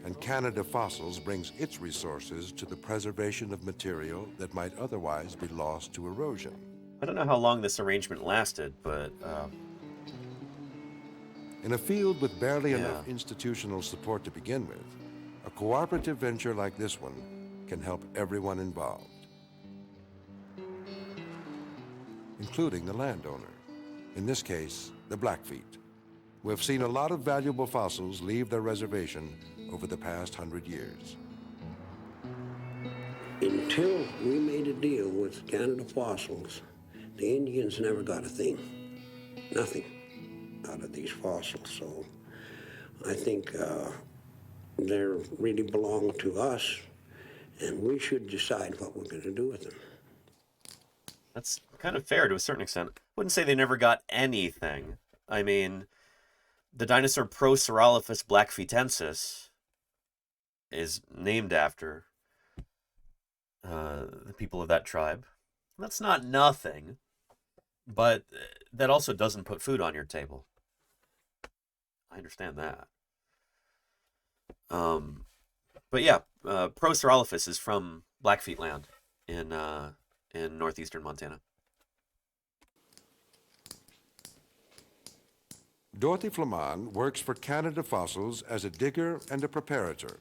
Speaker 10: And Canada Fossils brings its resources to the preservation of material that might otherwise be lost to erosion.
Speaker 6: I don't know how long this arrangement lasted, but...
Speaker 10: In a field with barely enough institutional support to begin with, a cooperative venture like this one can help everyone involved, including the landowner, in this case, the Blackfeet. We've seen a lot of valuable fossils leave their reservation over the past 100 years.
Speaker 3: Until we made a deal with Canada Fossils, the Indians never got a thing, nothing out of these fossils. So I think they really belong to us, and we should decide what we're going to do with them.
Speaker 6: That's kind of fair to a certain extent. I wouldn't say they never got anything. I mean, the dinosaur Procerolophus blackfeetensis is named after the people of that tribe. That's not nothing, but that also doesn't put food on your table. I understand that. But yeah, Procerolophus is from Blackfeet land in northeastern Montana.
Speaker 10: Dorothy Flaman works for Canada Fossils as a digger and a preparator.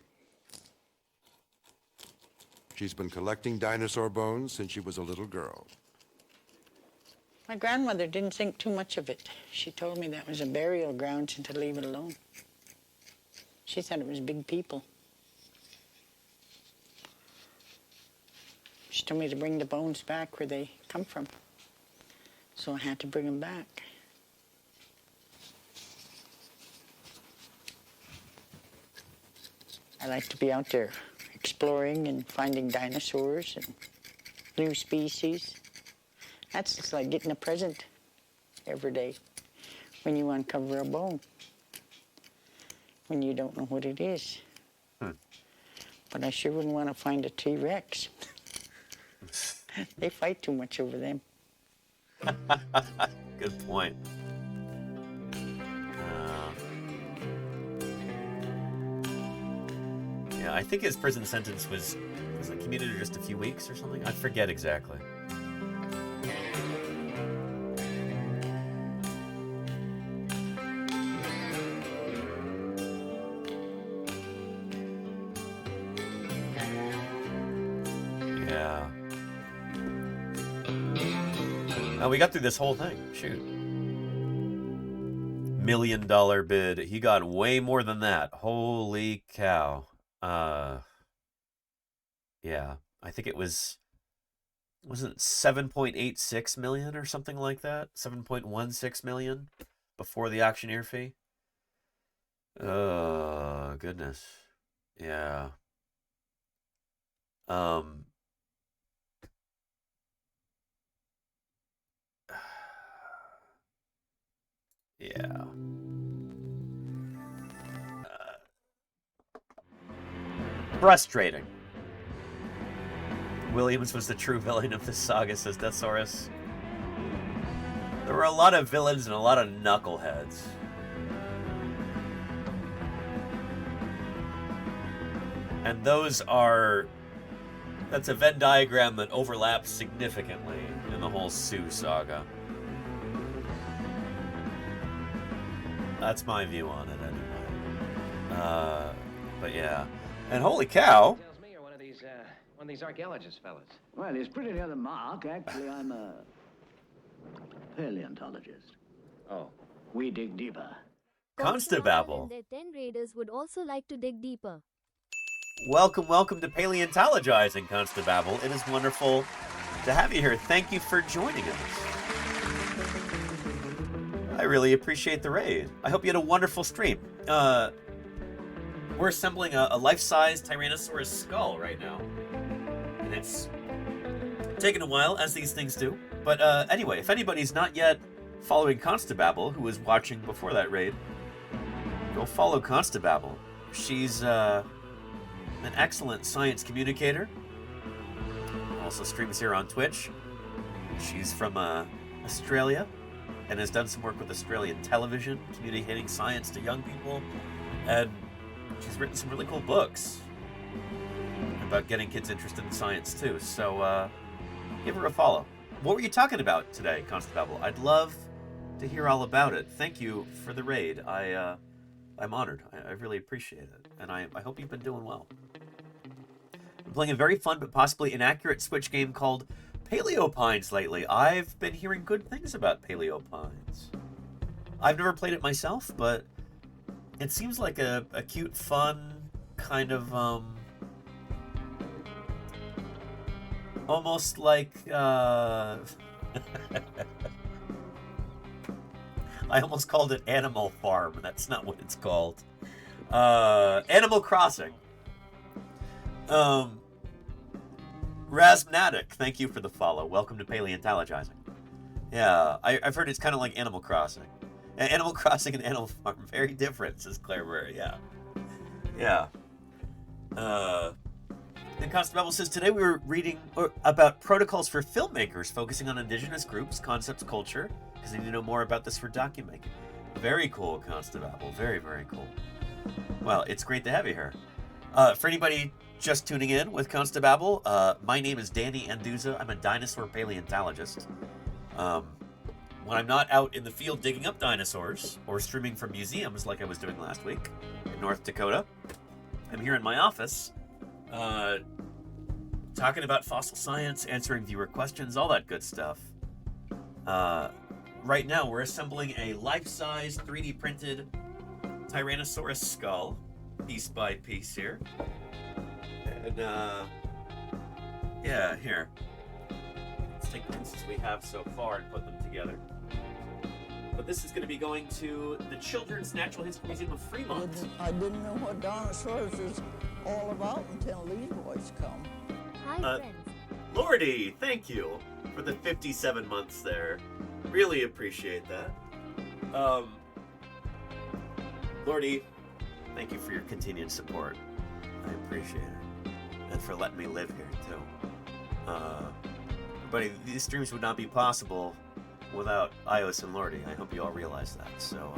Speaker 10: She's been collecting dinosaur bones since she was a little girl.
Speaker 11: My grandmother didn't think too much of it. She told me that was a burial ground and to leave it alone. She thought it was big people. She told me to bring the bones back where they come from. So I had to bring them back. I like to be out there exploring and finding dinosaurs and new species. That's just like getting a present every day. when you uncover a bone, when you don't know what it is. But I sure wouldn't want to find a T-Rex. They fight too much over them.
Speaker 6: Good point. Yeah, I think his prison sentence was it commuted to just a few weeks or something? I forget exactly. Yeah. Oh, we got through this whole thing. Shoot. $1 million bid. He got way more than that. Holy cow. Yeah. I think it wasn't 7.86 million or something like that? 7.16 million before the auctioneer fee? Oh, goodness. Yeah. Yeah. Frustrating. Williams was the true villain of this saga, says Deathsaurus. There were a lot of villains and a lot of knuckleheads. And that's a Venn diagram that overlaps significantly in the whole Sioux saga. That's my view on it, anyway. But yeah. And holy cow!
Speaker 12: Tells me you're one of these archaeologist fellas.
Speaker 14: Well, it's pretty near the mark. Actually, I'm a paleontologist.
Speaker 12: Oh.
Speaker 14: We dig deeper.
Speaker 6: Constable.
Speaker 16: And their 10 raiders would also like to dig deeper.
Speaker 6: Welcome to Paleontologizing, Constable. It is wonderful to have you here. Thank you for joining us. I really appreciate the raid. I hope you had a wonderful stream. We're assembling a life-size Tyrannosaurus skull right now. And it's taken a while, as these things do. But anyway, if anybody's not yet following Constable, who was watching before that raid, go follow Constable. She's an excellent science communicator. Also streams here on Twitch. She's from Australia and has done some work with Australian television, communicating science to young people. And she's written some really cool books about getting kids interested in science too. So give her a follow. What were you talking about today, Constable? I'd love to hear all about it. Thank you for the raid. I'm honored. I really appreciate it. And I hope you've been doing well. I'm playing a very fun but possibly inaccurate Switch game called Paleopines lately. I've been hearing good things about Paleopines. I've never played it myself, but it seems like a cute, fun, kind of, almost like, I almost called it Animal Farm. That's not what it's called. Animal Crossing. Rasmnatic, thank you for the follow. Welcome to Paleontologizing. Yeah, I've heard it's kind of like Animal Crossing. Animal Crossing and Animal Farm, very different, says Claire Murray, yeah. Yeah. And Constable says, today we were reading about protocols for filmmakers focusing on indigenous groups, concepts, culture, because they need to know more about this for documaking. Very cool, Constable. Very, very cool. Well, it's great to have you here. For anybody just tuning in with Constable, my name is Danny Anduza. I'm a dinosaur paleontologist. When I'm not out in the field digging up dinosaurs or streaming from museums like I was doing last week in North Dakota, I'm here in my office talking about fossil science, answering viewer questions, all that good stuff. Right now, we're assembling a life-size 3D printed Tyrannosaurus skull, piece by piece here. And, yeah, here. Let's take the pieces we have so far and put them together. But this is going to be going to the Children's Natural History Museum of Fremont.
Speaker 15: I didn't know what dinosaurs is all about until these boys come.
Speaker 16: Hi, friends.
Speaker 6: Lordy, thank you for the 57 months there. Really appreciate that. Lordy, thank you for your continued support. I appreciate it. And for letting me live here, too. Everybody, these streams would not be possible without Ios and Lordy. I hope you all realize that. So,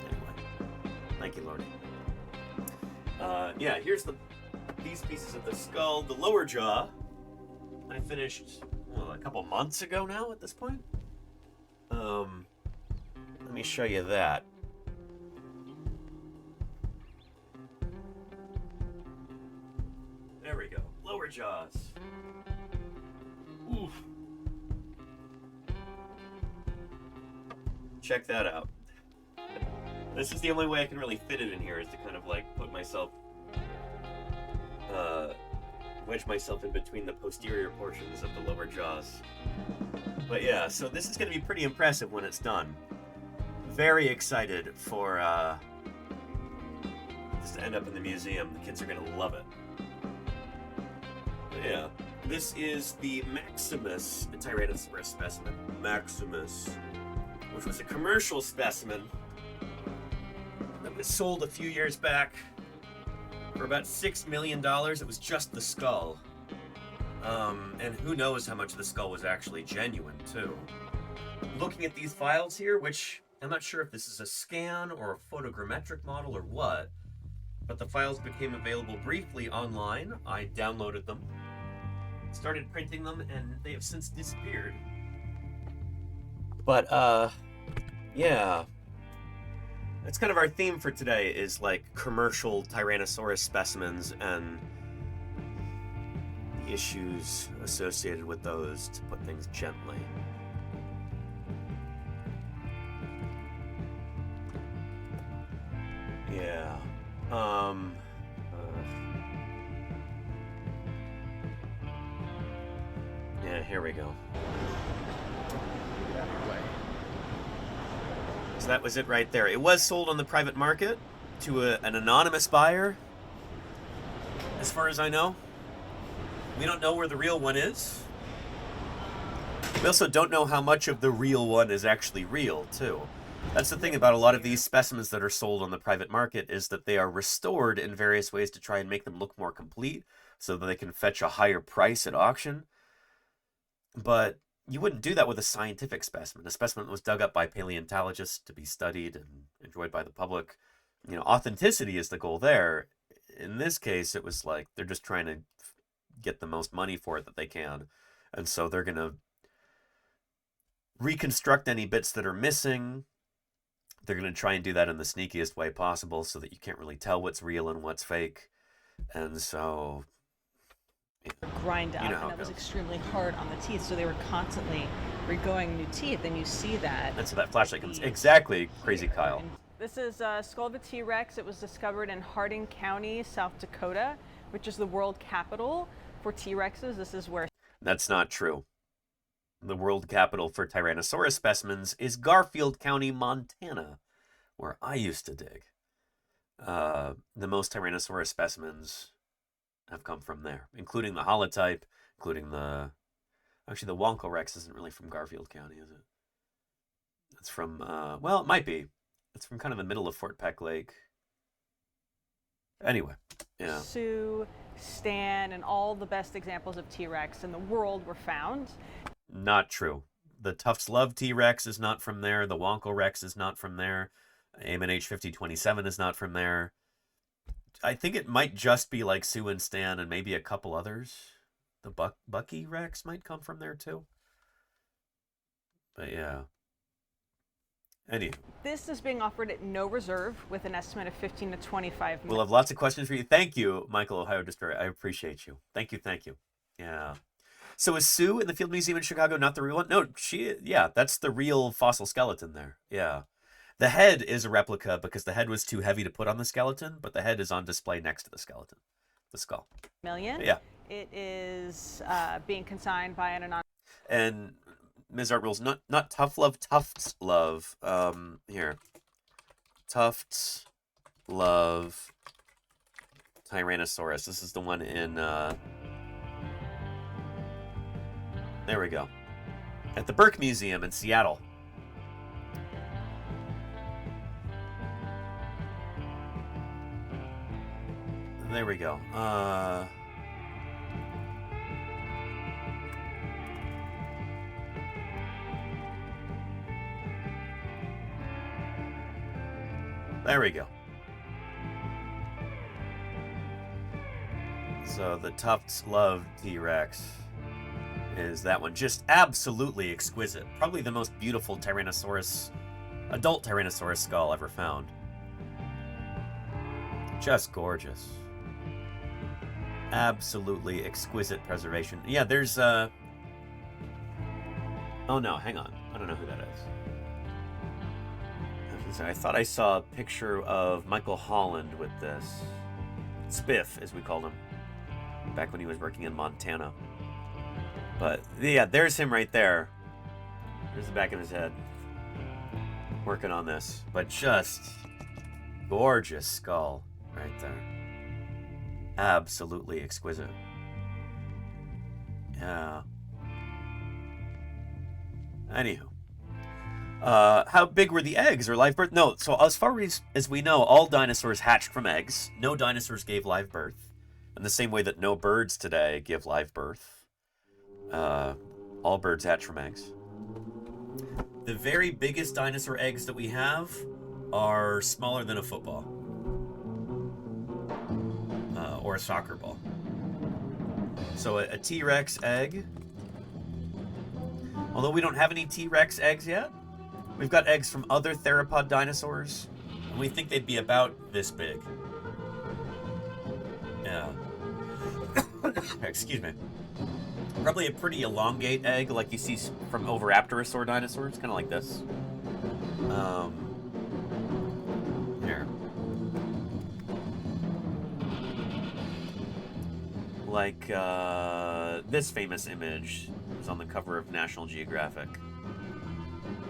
Speaker 6: anyway. Thank you, Lordy. Yeah, here's these pieces of the skull. The lower jaw, I finished, a couple months ago now at this point. Let me show you that. There we go. Lower jaws. Oof. Check that out. This is the only way I can really fit it in here, is to kind of like put myself, wedge myself in between the posterior portions of the lower jaws. But yeah, so this is going to be pretty impressive when it's done. Very excited for this to end up in the museum. The kids are going to love it. But yeah, this is the Maximus Tyrannosaurus specimen. Maximus, which was a commercial specimen that was sold a few years back for about $6 million. It was just the skull. And who knows how much of the skull was actually genuine, too. Looking at these files here, which I'm not sure if this is a scan or a photogrammetric model or what, but the files became available briefly online. I downloaded them, started printing them, and they have since disappeared. But, yeah. That's kind of our theme for today, is like commercial Tyrannosaurus specimens and the issues associated with those, to put things gently. Yeah. Yeah, here we go. So that was it right there. It was sold on the private market to an anonymous buyer, as far as I know. We don't know where the real one is. We also don't know how much of the real one is actually real, too. That's the thing about a lot of these specimens that are sold on the private market, is that they are restored in various ways to try and make them look more complete so that they can fetch a higher price at auction. But you wouldn't do that with a scientific specimen, a specimen that was dug up by paleontologists to be studied and enjoyed by the public. You know, authenticity is the goal there. In this case, it was like they're just trying to get the most money for it that they can. And so they're going to reconstruct any bits that are missing. They're going to try and do that in the sneakiest way possible so that you can't really tell what's real and what's fake. And so...
Speaker 17: grind up, and it was extremely hard on the teeth, so they were constantly regrowing new teeth, and you see that.
Speaker 6: And so that flashlight comes exactly, Crazy Kyle.
Speaker 17: This is a skull of a T-Rex. It was discovered in Hardin County, South Dakota, which is the world capital for T-Rexes. This is where...
Speaker 6: That's not true. The world capital for Tyrannosaurus specimens is Garfield County, Montana, where I used to dig. The most Tyrannosaurus specimens have come from there, including the holotype, including the... Actually, the Wonkorex isn't really from Garfield County, is it? It's from, well, it might be. It's from kind of the middle of Fort Peck Lake. Anyway, yeah.
Speaker 17: Sue, Stan, and all the best examples of T-Rex in the world were found.
Speaker 6: Not true. The Tufts Love T-Rex is not from there. The Wonkorex is not from there. AMNH 5027 is not from there. I think it might just be like Sue and Stan and maybe a couple others. The Bucky Rex might come from there too. But yeah. Anyway.
Speaker 17: This is being offered at no reserve with an estimate of 15 to 25
Speaker 6: We'll have lots of questions for you. Thank you, Michael, Ohio Destroyer. I appreciate you. Thank you, thank you. Yeah. So is Sue in the Field Museum in Chicago not the real one? No, yeah, that's the real fossil skeleton there. Yeah. The head is a replica because the head was too heavy to put on the skeleton, but the head is on display next to the skeleton, the skull.
Speaker 17: Million.
Speaker 6: Yeah.
Speaker 17: It is being consigned by an anonymous...
Speaker 6: And Ms. Art Rules, not Tough Love, Tufts Love. Here. Tufts Love Tyrannosaurus. This is the one in... There we go. At the Burke Museum in Seattle. There we go. There we go. So the Tufts Love T-Rex is that one. Just absolutely exquisite. Probably the most beautiful Tyrannosaurus, adult Tyrannosaurus skull ever found. Just gorgeous. Absolutely exquisite preservation. Yeah, there's oh no, hang on. I don't know who that is. I thought I saw a picture of Michael Holland with this. Spiff, as we called him, back when he was working in Montana. But yeah, there's him right there. There's the back of his head. Working on this. But just gorgeous skull right there. Absolutely exquisite. Yeah. Anywho. How big were the eggs or live birth? No, so as far as we know, all dinosaurs hatched from eggs. No dinosaurs gave live birth. In the same way that no birds today give live birth. All birds hatch from eggs. The very biggest dinosaur eggs that we have are smaller than a football. Or a soccer ball. So a T-Rex egg. Although we don't have any T-Rex eggs yet, we've got eggs from other theropod dinosaurs, and we think they'd be about this big. Yeah. Excuse me. Probably a pretty elongate egg like you see from Oviraptorosaur dinosaurs, kind of like this. Here. Like this famous image is on the cover of National Geographic.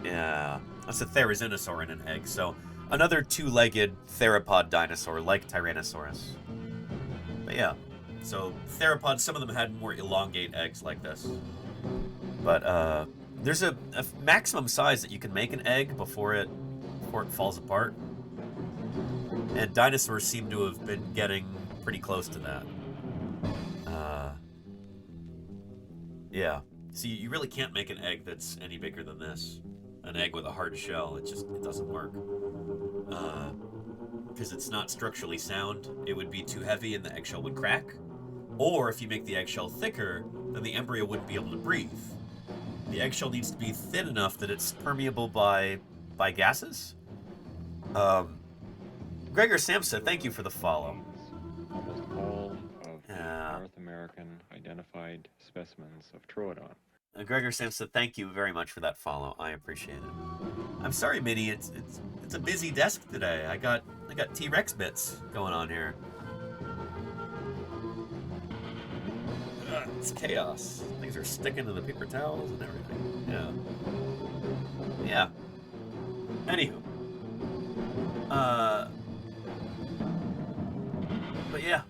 Speaker 6: Yeah, that's a Therizinosaur in an egg, so another two-legged theropod dinosaur like Tyrannosaurus. But yeah, so theropods, some of them had more elongate eggs like this. But there's a maximum size that you can make an egg before it falls apart. And dinosaurs seem to have been getting pretty close to that. Yeah, so you really can't make an egg that's any bigger than this. An egg with a hard shell, it doesn't work. Because it's not structurally sound, it would be too heavy and the eggshell would crack. Or if you make the eggshell thicker, then the embryo wouldn't be able to breathe. The eggshell needs to be thin enough that it's permeable by gases. Gregor Samsa, thank you for the follow.
Speaker 20: Almost all of North American identified specimens of Troodon.
Speaker 6: Gregor Samsa, thank you very much for that follow. I appreciate it. I'm sorry, Minnie. It's a busy desk today. I got T-Rex bits going on here. It's chaos. Things are sticking to the paper towels and everything. Yeah. Anywho. But yeah.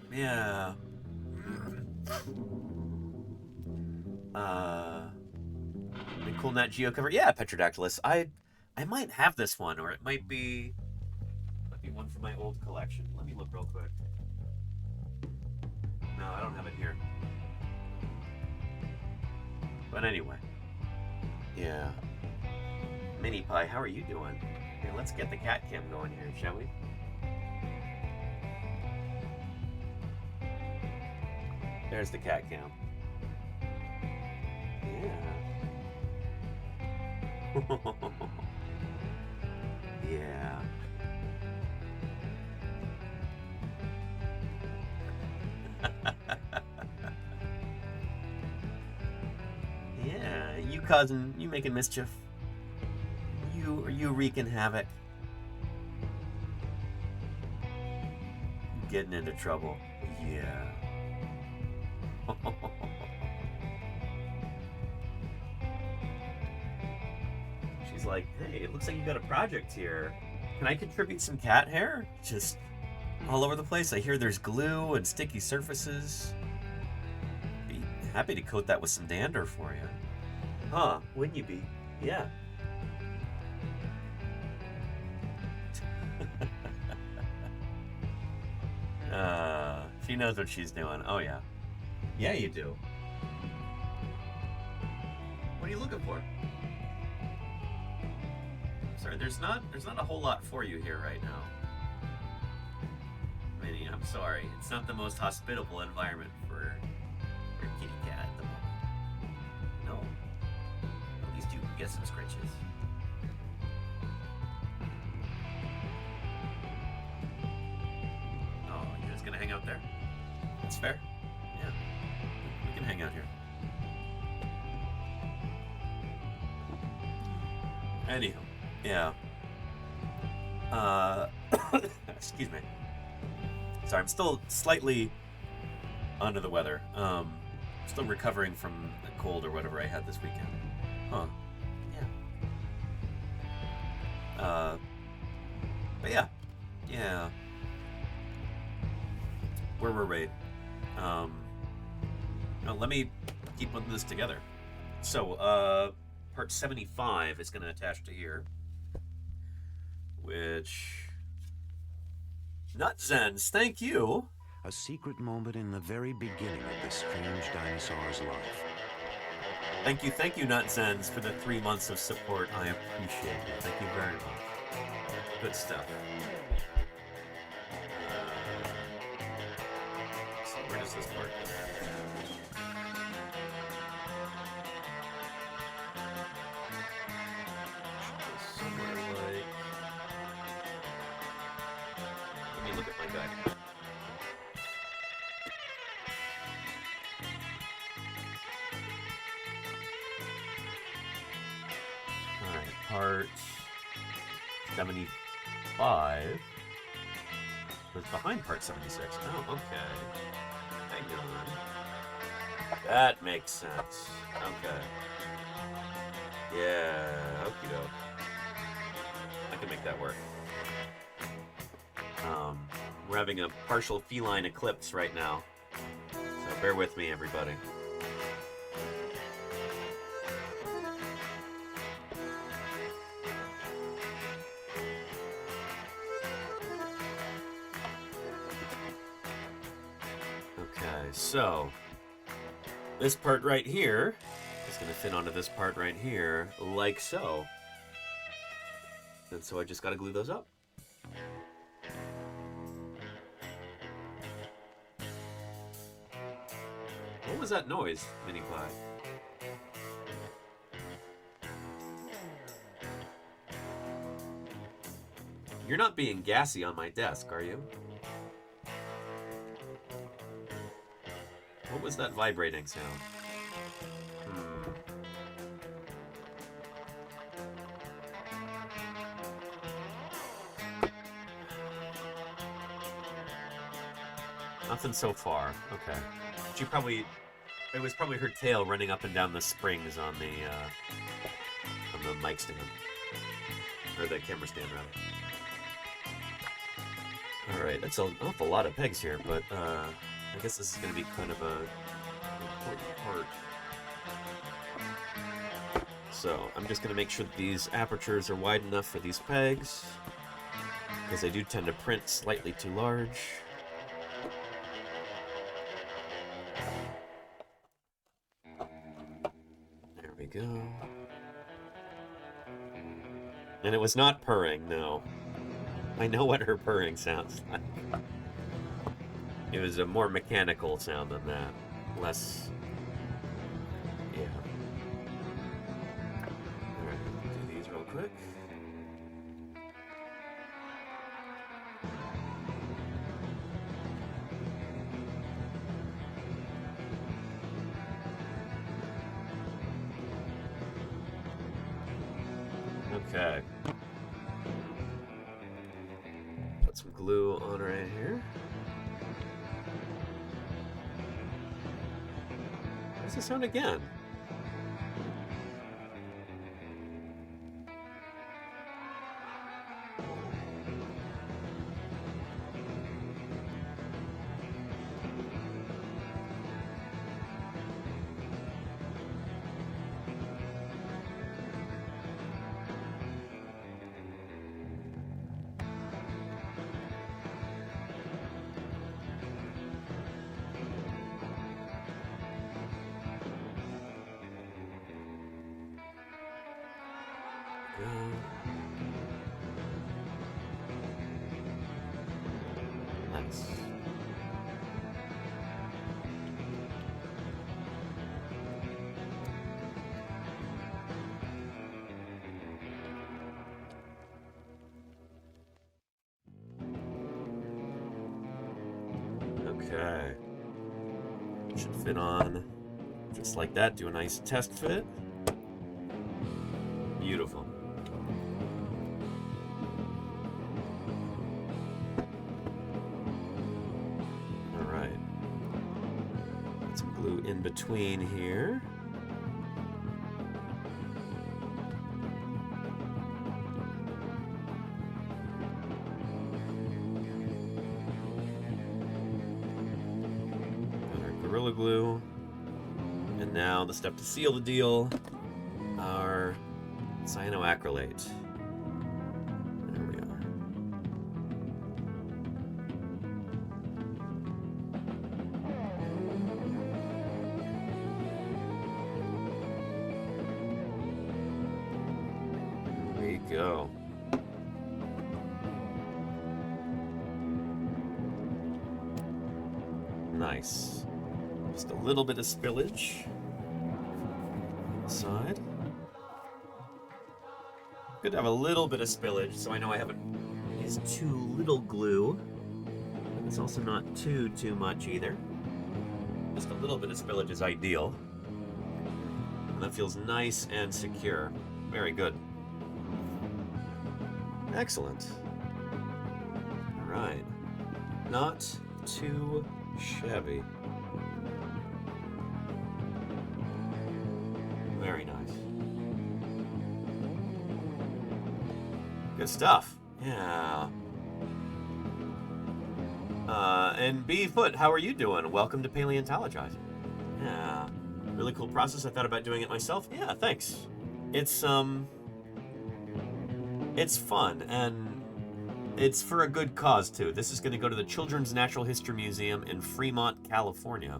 Speaker 6: The cool Nat Geo cover. Yeah, Petrodactylus. I might have this one, or it might be one from my old collection. Let me look real quick. No, I don't have it here. But anyway. Yeah. Mini Pie, how are you doing? Here, let's get the cat cam going here, shall we? There's the cat cam. Yeah. Yeah, you making mischief. You wreaking havoc. Getting into trouble. Yeah. She's like, hey, it looks like you got a project here. Can I contribute some cat hair? Just all over the place. I hear there's glue and sticky surfaces. Be happy to coat that with some dander for you. Huh, wouldn't you be? Yeah. She knows what she's doing. Oh, yeah. Yeah, you do. What are you looking for? Sorry, there's not a whole lot for you here right now. Minnie, I'm sorry. It's not the most hospitable environment for a kitty cat at the moment. No. At least you can get some scratches. Oh, you're just gonna hang out there? That's fair. Yeah. We can hang out here. Anywho, yeah. Excuse me. Sorry, I'm still slightly under the weather. Still recovering from the cold or whatever I had this weekend. Huh. Yeah. But yeah. Yeah. Where were we? No, let me keep putting this together. So, part 75 is going to attach to here, which... Nutzens, thank you.
Speaker 19: A secret moment in the very beginning of this strange dinosaur's life.
Speaker 6: Thank you, Nutzens, for the 3 months of support. I appreciate it. Thank you very much. Good stuff. So where does this part go? Somewhere like... Let me look at my guide. Alright, part 75 was behind part 76. Oh, okay. Hang on. That makes sense. Okay. Yeah, okie doke. I can make that work. We're having a partial feline eclipse right now, so bear with me, everybody. Okay, so this part right here is going to fit onto this part right here, like so. And so I just got to glue those up. What was that noise, Mini Pie? You're not being gassy on my desk, are you? What was that vibrating sound? Nothing so far. Okay. She probably... It was probably her tail running up and down the springs on the mic stand. Or the camera stand, rather. Alright, that's an awful lot of pegs here, but I guess this is going to be kind of an important part. So, I'm just going to make sure that these apertures are wide enough for these pegs, because they do tend to print slightly too large. There we go. And it was not purring, no. I know what her purring sounds like. It was a more mechanical sound than that. Less... yeah. Alright, do these real quick. Okay. Put some glue on right here. How does it sound again? Nice. Okay. Should fit on just like that. Do a nice test fit. Beautiful. All right. Put some glue in between here. Gorilla Glue. And now the step to seal the deal, our cyanoacrylate. There we are. There we go. Nice. Just a little bit of spillage on the side. Good to have a little bit of spillage, so I know I haven't used too little glue. But it's also not too much either. Just a little bit of spillage is ideal. And that feels nice and secure. Very good. Excellent. All right. Not too shabby. Very nice. Good stuff. Yeah. And B Foot, how are you doing? Welcome to Paleontologizing. Yeah. Really cool process. I thought about doing it myself. Yeah, thanks. It's fun, and it's for a good cause too. This is going to go to the Children's Natural History Museum in Fremont, California.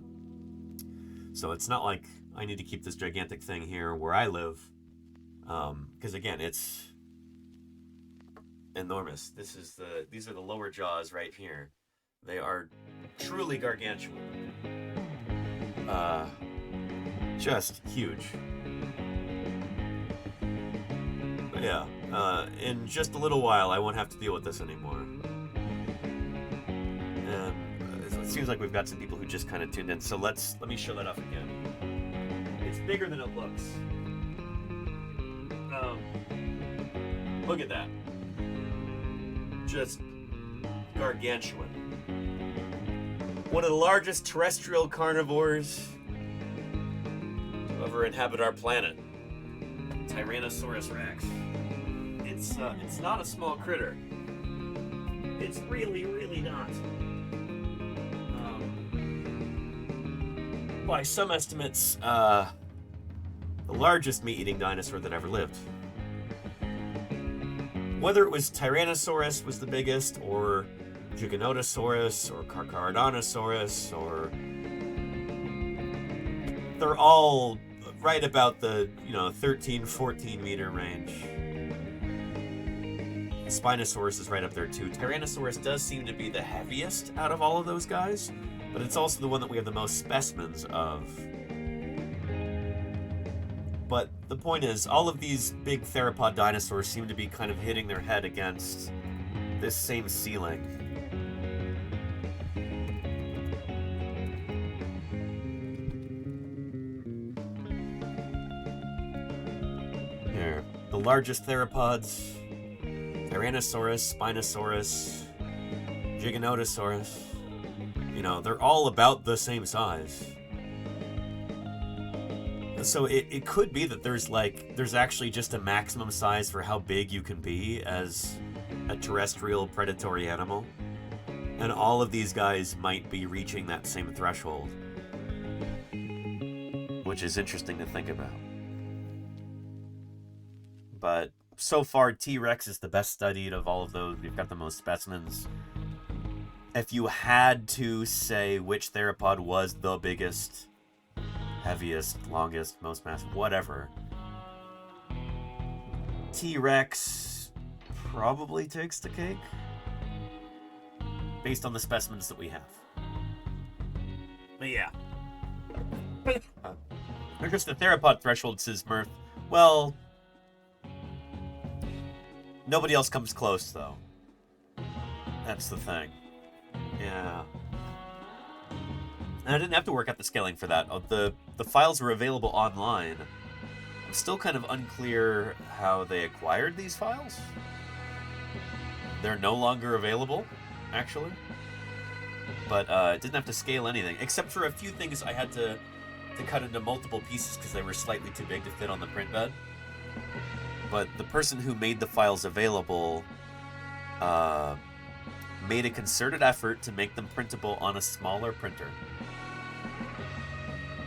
Speaker 6: So it's not like I need to keep this gigantic thing here where I live, because again, it's enormous. These are the lower jaws right here. They are truly gargantuan. Just huge. But yeah, in just a little while, I won't have to deal with this anymore. And it seems like we've got some people who just kind of tuned in. So let me show that off again. It's bigger than it looks. Look at that. Just gargantuan. One of the largest terrestrial carnivores to ever inhabit our planet. Tyrannosaurus rex. It's not a small critter. It's really, really not. By some estimates, the largest meat-eating dinosaur that ever lived. Whether it was Tyrannosaurus was the biggest, or Giganotosaurus, or Carcharodontosaurus, or... They're all right about the, 13, 14 meter range. Spinosaurus is right up there too. Tyrannosaurus does seem to be the heaviest out of all of those guys, but it's also the one that we have the most specimens of. But the point is, all of these big theropod dinosaurs seem to be kind of hitting their head against this same ceiling. Here, the largest theropods, Tyrannosaurus, Spinosaurus, Giganotosaurus, they're all about the same size. So it could be that there's actually just a maximum size for how big you can be as a terrestrial predatory animal. And all of these guys might be reaching that same threshold. Which is interesting to think about. But so far, T-Rex is the best studied of all of those. We've got the most specimens. If you had to say which theropod was the biggest, heaviest, longest, most massive, whatever, T-Rex probably takes the cake, based on the specimens that we have. But yeah. There's just the theropod threshold, says Mirth. Well, nobody else comes close, though. That's the thing. Yeah. And I didn't have to work out the scaling for that. The files were available online. I'm still kind of unclear how they acquired these files. They're no longer available, actually. But it didn't have to scale anything, except for a few things I had to cut into multiple pieces because they were slightly too big to fit on the print bed. But the person who made the files available made a concerted effort to make them printable on a smaller printer.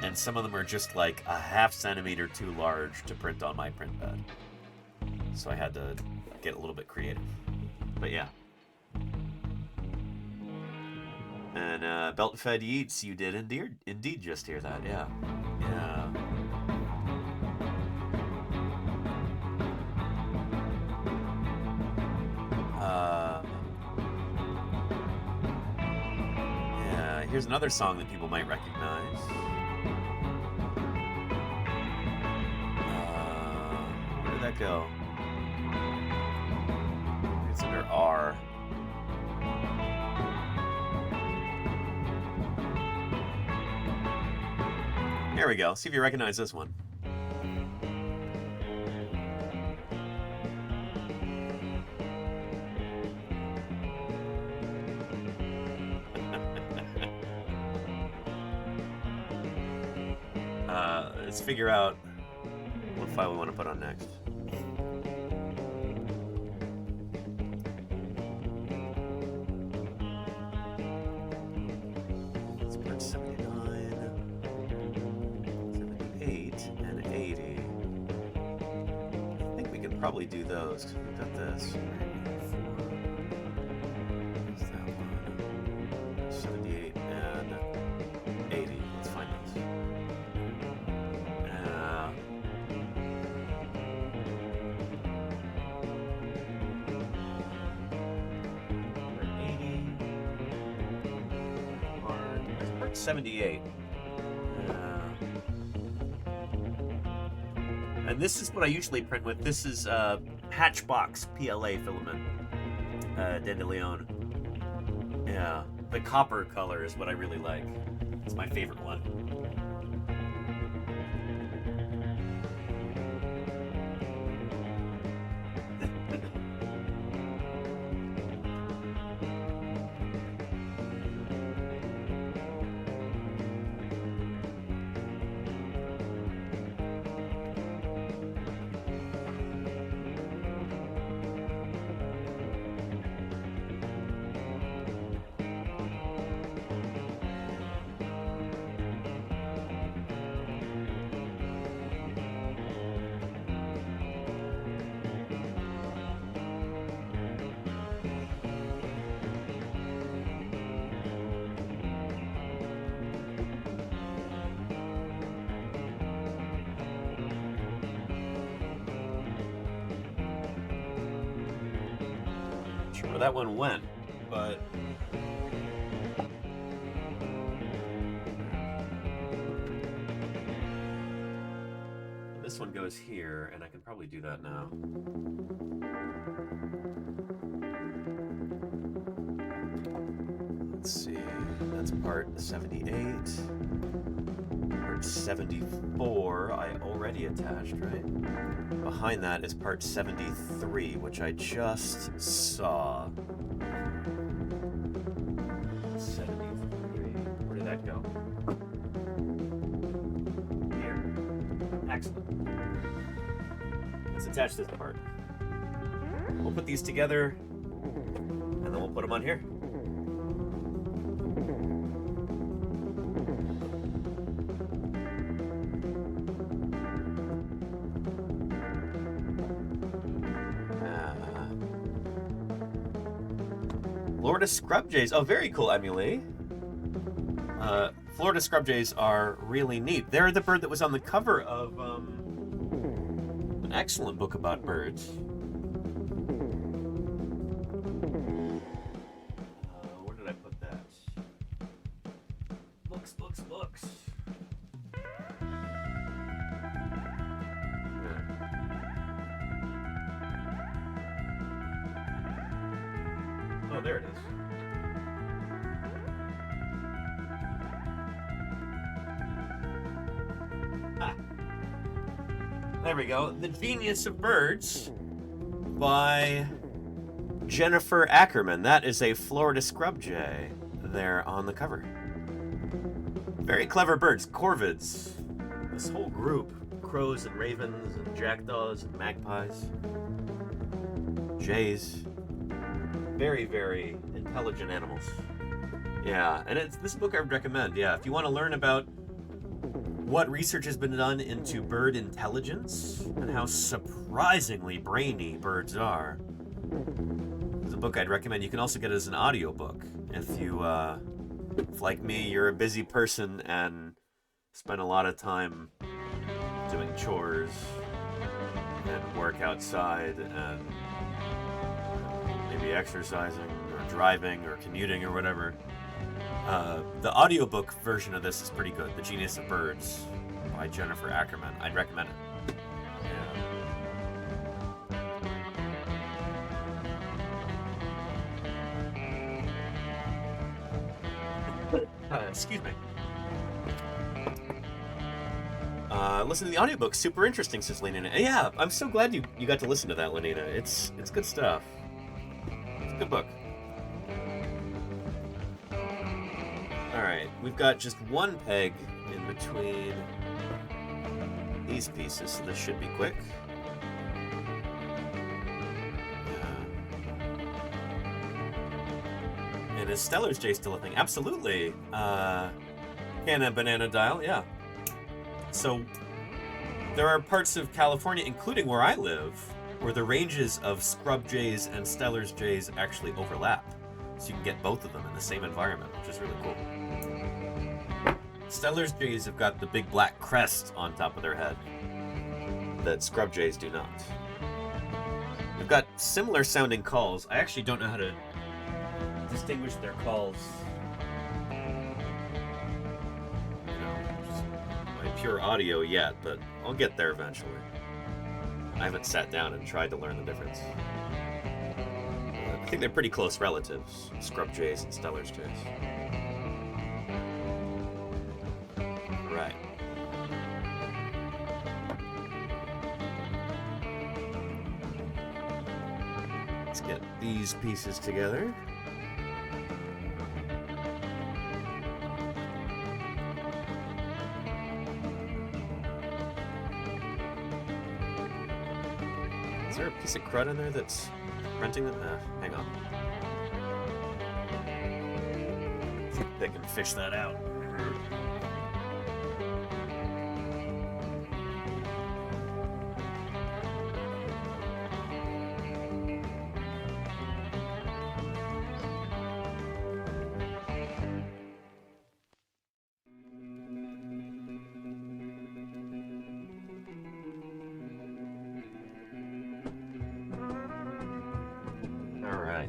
Speaker 6: And some of them are just like a ½ centimeter too large to print on my print bed. So I had to get a little bit creative. But yeah. And Belt-Fed Yeats, you did indeed just hear that, yeah. Yeah. Yeah, here's another song that people might recognize. Where did that go? It's under R. There we go. See if you recognize this one. Let's figure out what file we want to put on next. It's part 79, 78, and 80. I think we can probably do those, because we've got this. What's that one? 78 and 80. Let's find those. 78. And this is what I usually print with. This is Hatchbox PLA filament, Dandelion. Yeah, the copper color is what I really like. It's my favorite one. Where that one went, but this one goes here, and I can probably do that now. Let's see, that's part 78. Part 74 I already attached, right? Behind that is part 73, which I just saw. 73. Where did that go? Here. Excellent. Let's attach this part. We'll put these together, and then we'll put them on here. Florida scrub jays. Oh, very cool, Emily. Florida scrub jays are really neat. They're the bird that was on the cover of excellent book about birds. Where did I put that? Books. Oh, there it is. There we go. The Genius of Birds by Jennifer Ackerman. That is a Florida scrub jay there on the cover. Very clever birds. Corvids. This whole group. Crows and ravens and jackdaws and magpies. Jays. Very, very intelligent animals. Yeah, and it's this book I would recommend. Yeah, if you want to learn about what research has been done into bird intelligence and how surprisingly brainy birds are, it's a book I'd recommend. You can also get it as an audiobook if you, if like me, you're a busy person and spend a lot of time doing chores and work outside and maybe exercising or driving or commuting or whatever. The audiobook version of this is pretty good. The Genius of Birds by Jennifer Ackerman. I'd recommend it. Yeah. Excuse me. Listen to the audiobook. Super interesting, says Lenina. Yeah, I'm so glad you got to listen to that, Lenina. It's good stuff. It's a good book. Alright, we've got just one peg in between these pieces, so this should be quick. And is Stellar's J still a thing? Absolutely! Canna Banana Dial, yeah. So, there are parts of California, including where I live, where the ranges of scrub jays and Stellar's jays actually overlap. So you can get both of them in the same environment, which is really cool. Stellar's jays have got the big black crest on top of their head that scrub jays do not. They've got similar sounding calls. I actually don't know how to distinguish their calls. Just my pure audio yet, but I'll get there eventually. I haven't sat down and tried to learn the difference. I think they're pretty close relatives, scrub jays and Stellar's jays. Right. Let's get these pieces together. Is there a piece of crud in there that's renting them? Hang on. See if they can fish that out.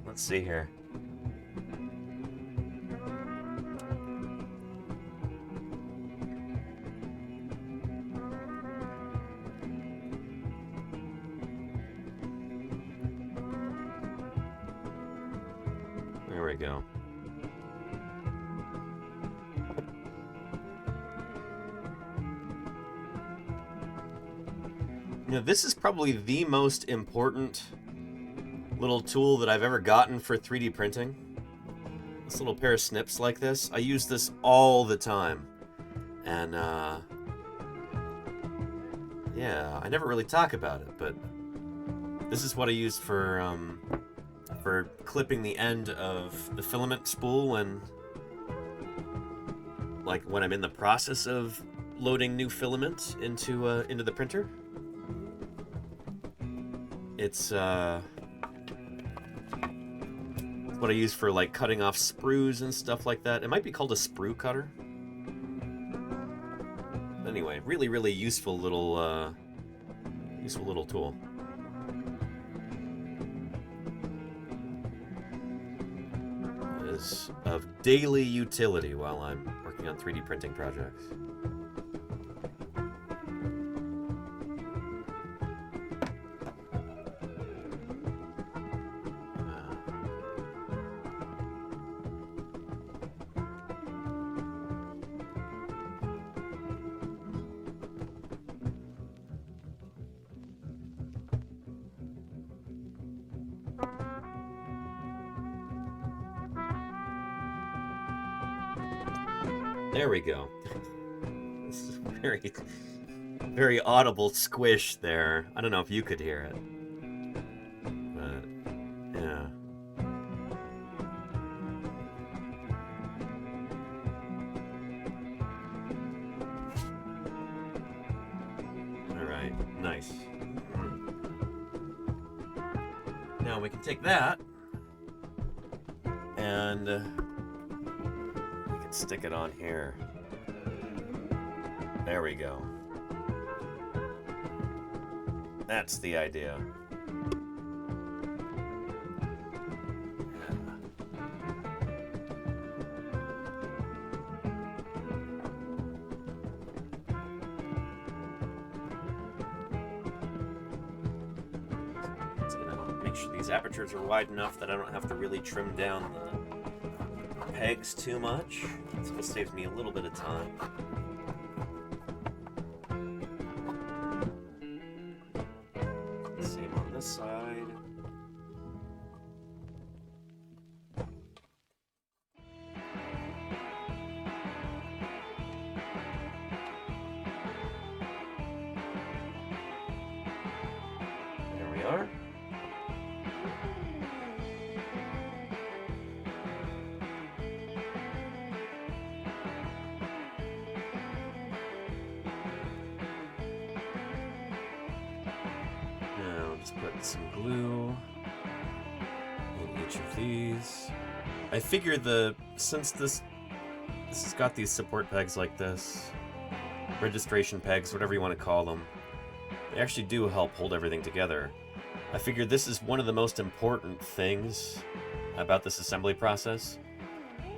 Speaker 6: Let's see here. There we go. You know, this is probably the most important little tool that I've ever gotten for 3D printing. This little pair of snips like this. I use this all the time. And, yeah, I never really talk about it, but this is what I use for clipping the end of the filament spool when I'm in the process of loading new filament into the printer. It's, what I use for cutting off sprues and stuff like that. It might be called a sprue cutter. Anyway, really, really useful little Useful little tool. It is of daily utility while I'm working on 3D printing projects. There we go. This is very, very audible squish there. I don't know if you could hear it. But, yeah. Alright, nice. Now we can take that and stick it on here. There we go. That's the idea. It's gonna make sure these apertures are wide enough that I don't have to really trim down the pegs too much. So it saves me a little bit of time. Same on this side. There we are. Put some glue in each of these. I figure since this has got these support pegs like this, registration pegs, whatever you want to call them, they actually do help hold everything together. I figure this is one of the most important things about this assembly process,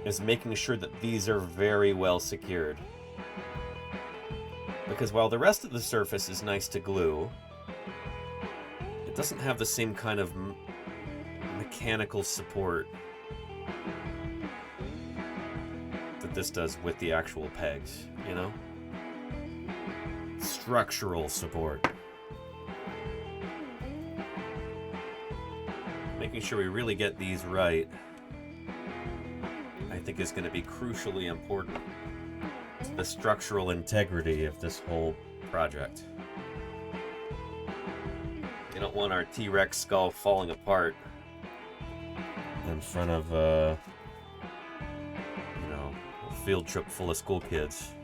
Speaker 6: is making sure that these are very well secured. Because while the rest of the surface is nice to glue, doesn't have the same kind of mechanical support that this does with the actual pegs, you know? Structural support. Making sure we really get these right, I think, is going to be crucially important to the structural integrity of this whole project. You don't want our T-Rex skull falling apart in front of, a field trip full of school kids.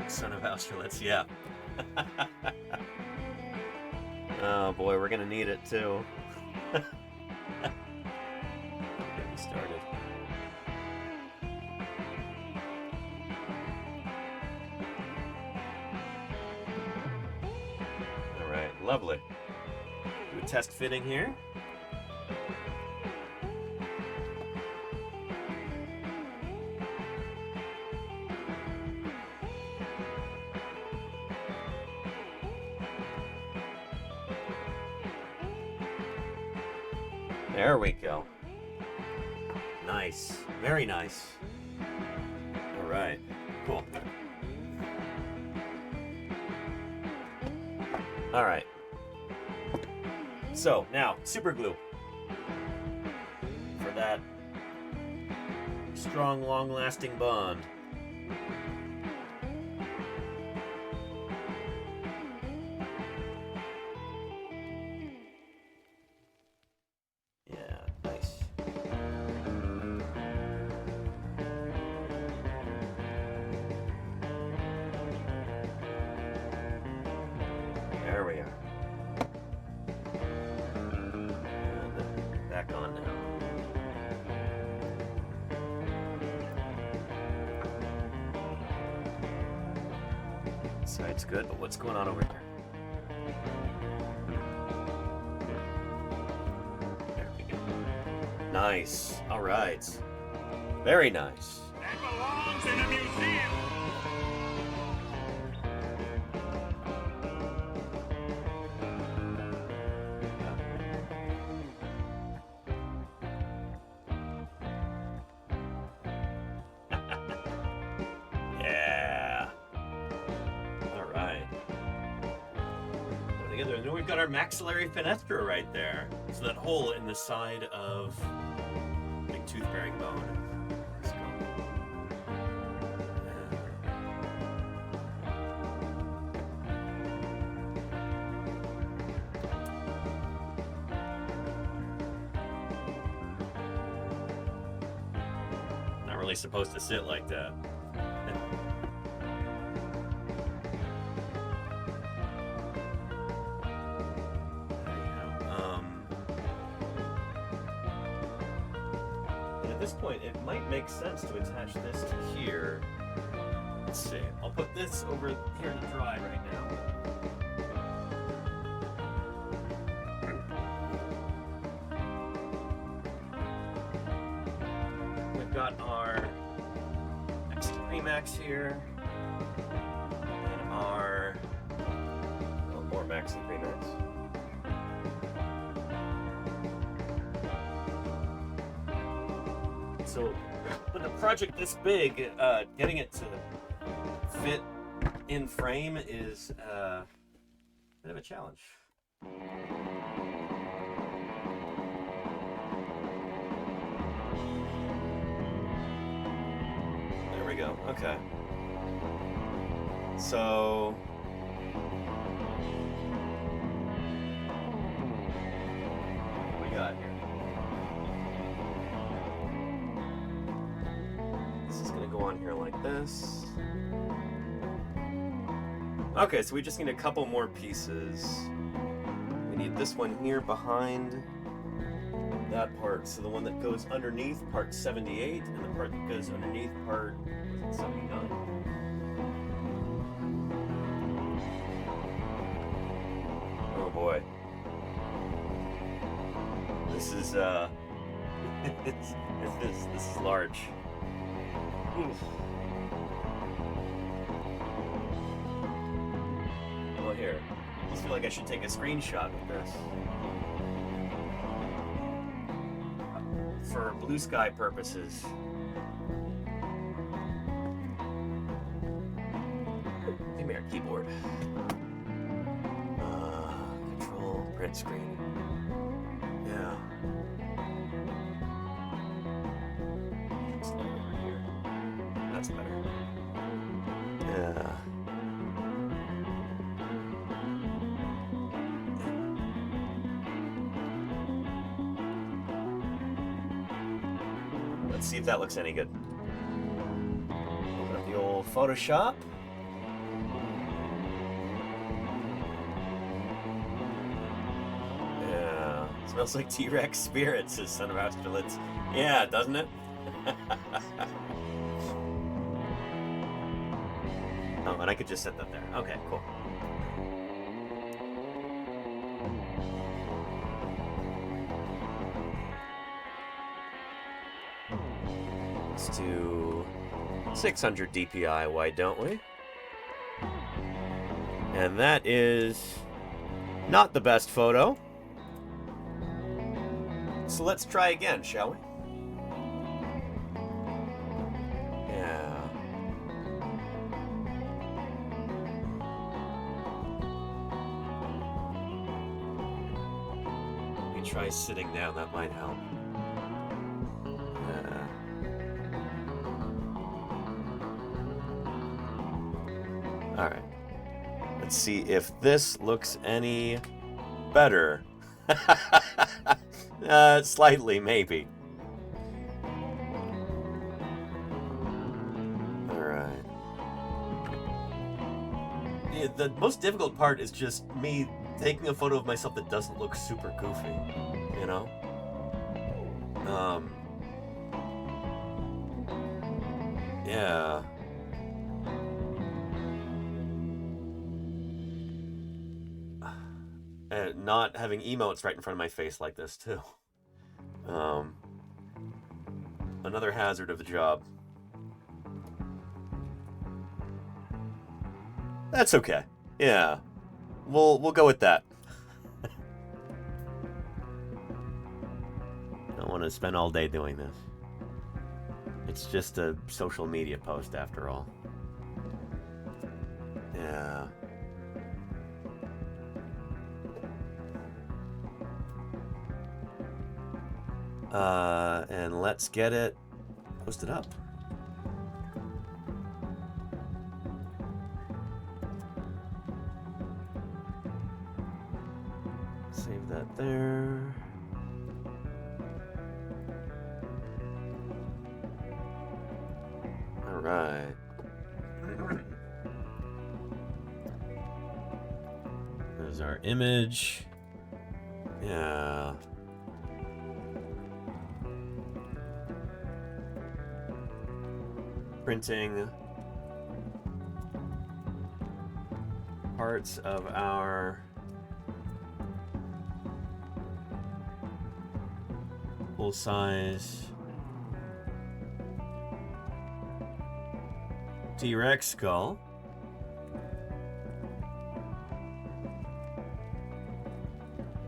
Speaker 6: Son of Austerlitz, yeah. Oh boy, we're gonna need it too. Get me started. Lovely. Do a test fitting here. There we go. Nice. Very nice. All right. Cool. All right. So, now, super glue. For that strong, long-lasting bond. Yeah, nice. There we are. Back on now. Side's good, but what's going on over here? There we go. Nice. All right. Very nice.
Speaker 1: That belongs in a museum.
Speaker 6: Yeah. All right. Put together, and then we've got our maxillary fenestra right there. So that hole in the side of big tooth-bearing bone. Let's go. Not really supposed to sit like that. At this point, it might make sense to attach this to here. Let's see. I'll put this over here to dry right now. We've got our next Remax here. And our more Max and Remax. So, with a project this big, getting it to fit in frame is a bit of a challenge. There we go. Okay. So, what do we got here? Go on here like this. Okay, so we just need a couple more pieces. We need this one here behind that part. So the one that goes underneath part 78 and the part that goes underneath part 79. Oh boy. This is this is large. Well, here. I almost feel like I should take a screenshot of this. For blue sky purposes. Give me our keyboard. Control, print screen. Yeah. That's better. Yeah. Let's see if that looks any good. Open up the old Photoshop. Yeah. Smells like T-Rex spirits, says Son of Austerlitz. Yeah, doesn't it? Oh, and I could just set that there. Okay, cool. Let's do 600 DPI, why don't we? And that is not the best photo. So let's try again, shall we? Try sitting down, that might help. Alright. Let's see if this looks any better. Slightly, maybe. Alright. Yeah, the most difficult part is just me taking a photo of myself that doesn't look super goofy, you know? Yeah. not having emotes right in front of my face like this, too. Another hazard of the job. That's okay. Yeah. We'll go with that. Don't want to spend all day doing this. It's just a social media post after all. Yeah. And let's get it posted up. Save that there. All right. There's our image. Yeah. Printing parts of our full-size T-Rex skull.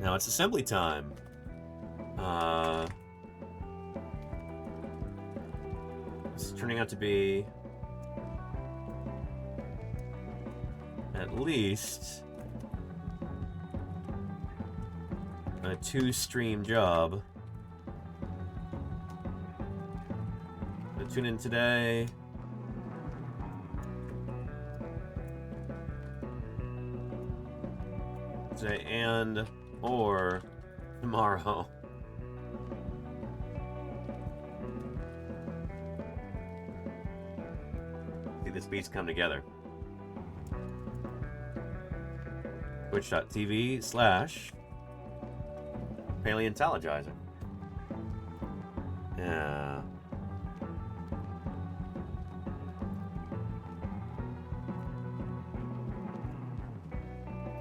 Speaker 6: Now it's assembly time. This is turning out to be at least a 2-stream job. So tune in today. Today and or tomorrow. See this beast come together. Twitch.tv/Paleontologizing. Yeah.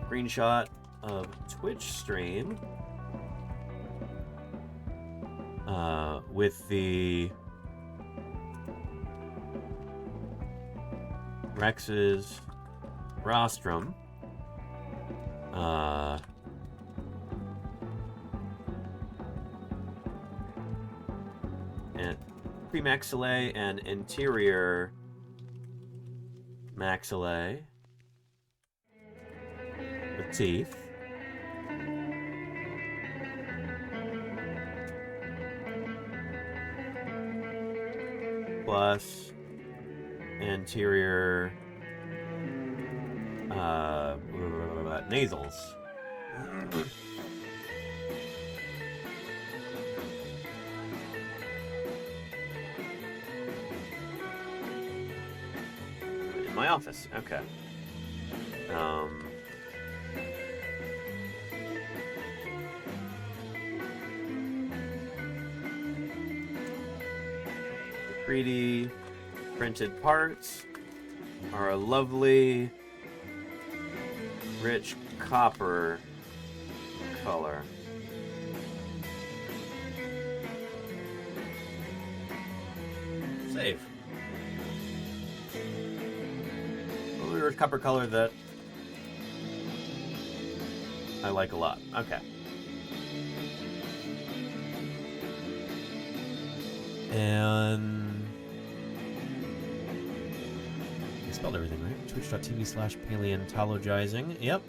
Speaker 6: Screenshot of Twitch stream with the Rex's rostrum and premaxillae and interior maxillae with teeth. Plus anterior nasals. In my office, okay. 3D printed parts are a lovely, rich copper color. Save. A lovely, rich copper color that I like a lot. Okay. And I spelled everything right. Twitch.tv/Paleontologizing. Yep.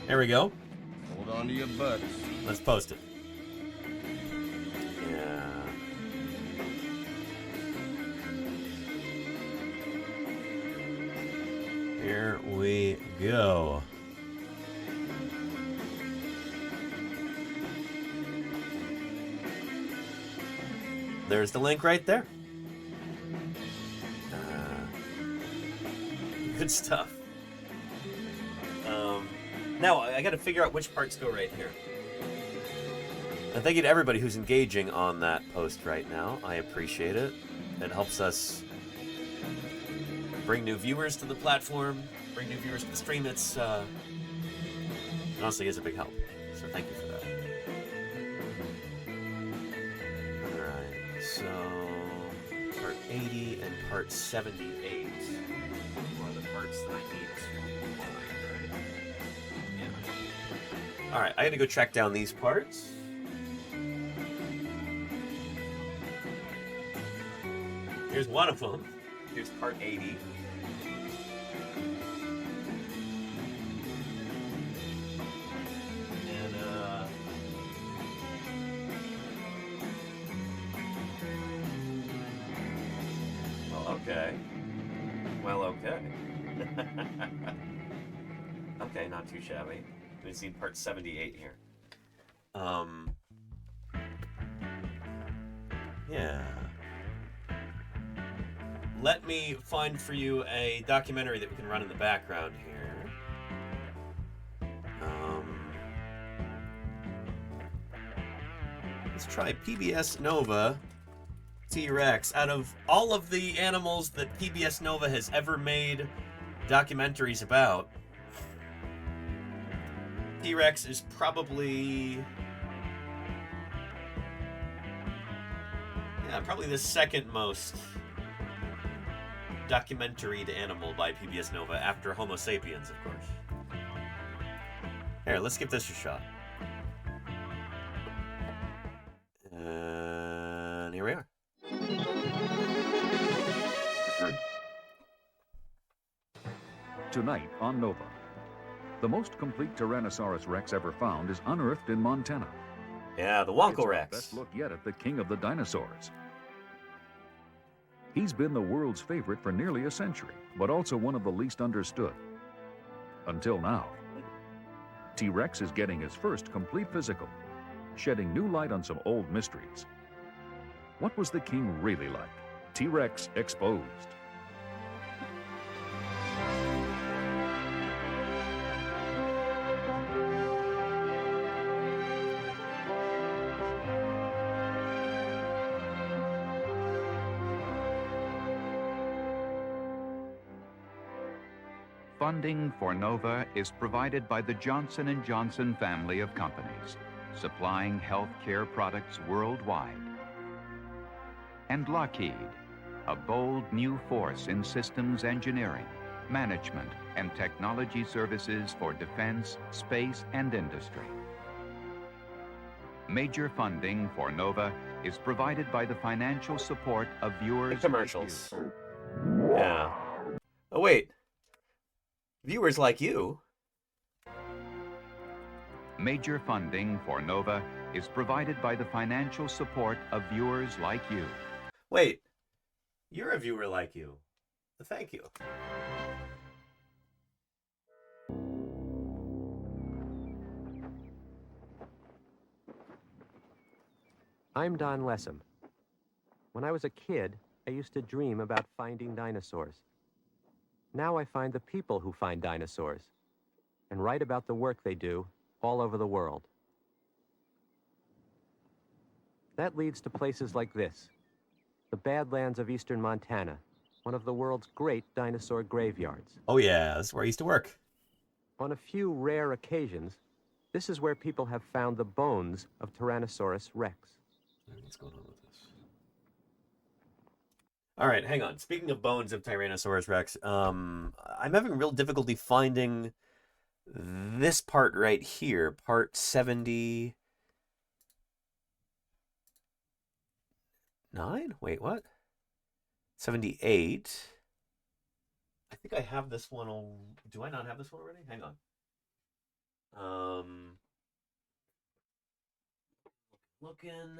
Speaker 6: There we go.
Speaker 5: Hold on to your butts.
Speaker 6: Let's post it. Yeah. Here we go. There's the link right there. Good stuff. Now, I got to figure out which parts go right here. And thank you to everybody who's engaging on that post right now. I appreciate it. It helps us bring new viewers to the platform, bring new viewers to the stream. It's honestly is a big help. So thank you for that. Alright, so part 80 and part 78 are the parts that I need to find, right? Yeah. Alright, I gotta go track down these parts. Here's one of them. Here's part 80. Okay. Well, okay. Okay, not too shabby. We've seen part 78 here. Yeah. Let me find for you a documentary that we can run in the background here. Let's try PBS Nova T-Rex. Out of all of the animals that PBS Nova has ever made documentaries about, T-Rex is probably the second most documentaried animal by PBS Nova after Homo sapiens, of course. Here, let's give this a shot. And here we are.
Speaker 5: Tonight on Nova, the most complete Tyrannosaurus Rex ever found is unearthed in Montana.
Speaker 6: Yeah, the Wonko
Speaker 5: It's
Speaker 6: Rex.
Speaker 5: our best look yet at the king of the dinosaurs. He's been the world's favorite for nearly a century, but also one of the least understood. Until now. T-Rex is getting his first complete physical, shedding new light on some old mysteries. What was the king really like? T-Rex exposed.
Speaker 21: Funding for NOVA is provided by the Johnson & Johnson family of companies, supplying healthcare products worldwide. And Lockheed, a bold new force in systems engineering, management, and technology services for defense, space, and industry. Major funding for NOVA is provided by the financial support of viewers.
Speaker 6: The commercials. Yeah. Oh, wait. Viewers like you.
Speaker 21: Major funding for NOVA is provided by the financial support of viewers like you.
Speaker 6: Wait, you're a viewer like you. Thank you.
Speaker 22: I'm Don Lessem. When I was a kid, I used to dream about finding dinosaurs. Now I find the people who find dinosaurs and write about the work they do all over the world. That leads to places like this, the Badlands of eastern Montana, one of the world's great dinosaur graveyards.
Speaker 6: Oh yeah, this is where I used to work.
Speaker 22: On a few rare occasions, this is where people have found the bones of Tyrannosaurus rex.
Speaker 6: What's going on with this? All right, hang on. Speaking of bones of Tyrannosaurus rex, I'm having real difficulty finding this part right here, part 79. Wait, what? 78. I think I have this one. Do I not have this one already? Hang on. Looking.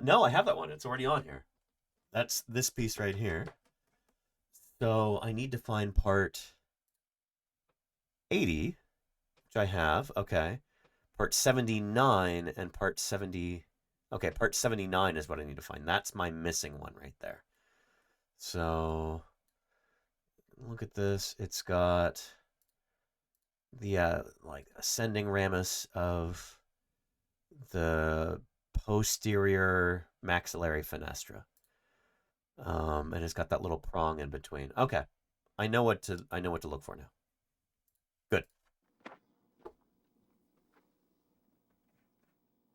Speaker 6: No, I have that one. It's already on here. That's this piece right here. So I need to find part 80, which I have. Okay. Part 79 and part 70. Okay, part 79 is what I need to find. That's my missing one right there. So look at this. It's got the like ascending ramus of the posterior maxillary fenestra. And it's got that little prong in between. Okay. I know what to look for now. Good.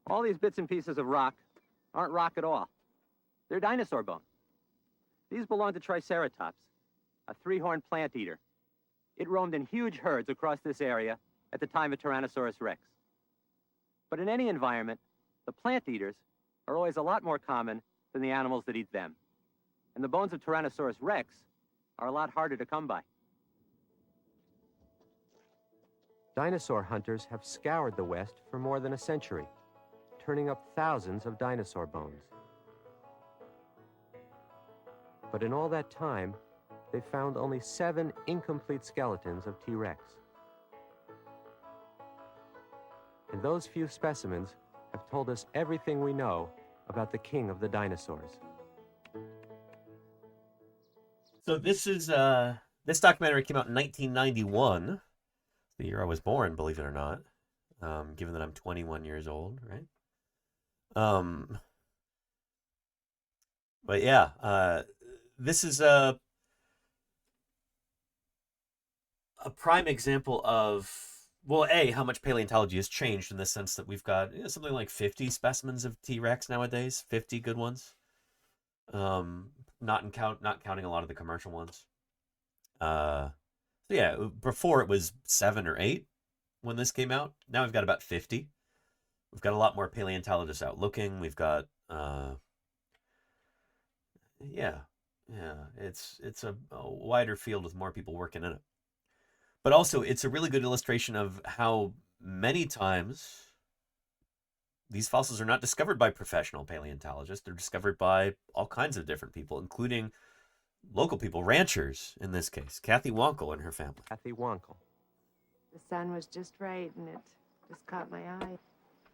Speaker 22: All these bits and pieces of rock aren't rock at all. They're dinosaur bones. These belong to Triceratops, a three-horned plant eater. It roamed in huge herds across this area at the time of Tyrannosaurus rex. But in any environment, the plant eaters are always a lot more common than the animals that eat them. And the bones of Tyrannosaurus rex are a lot harder to come by. Dinosaur hunters have scoured the West for more than a century, turning up thousands of dinosaur bones. But in all that time, they found only 7 incomplete skeletons of T-Rex. And those few specimens have told us everything we know about the king of the dinosaurs.
Speaker 6: So this is this documentary came out in 1991, the year I was born, believe it or not. Given that I'm 21 years old, right? But yeah, this is a prime example of, well, how much paleontology has changed in the sense that we've got something like 50 specimens of T-Rex nowadays, 50 good ones. Not counting a lot of the commercial ones. So yeah, before it was 7 or 8 when this came out. Now we've got about 50. We've got a lot more paleontologists out looking. We've got it's a wider field with more people working in it. But also, it's a really good illustration of how many times these fossils are not discovered by professional paleontologists. They're discovered by all kinds of different people, including local people, ranchers in this case. Kathy Wonkel and her family.
Speaker 22: Kathy Wonkel.
Speaker 4: The sun was just right, and it just caught my eye.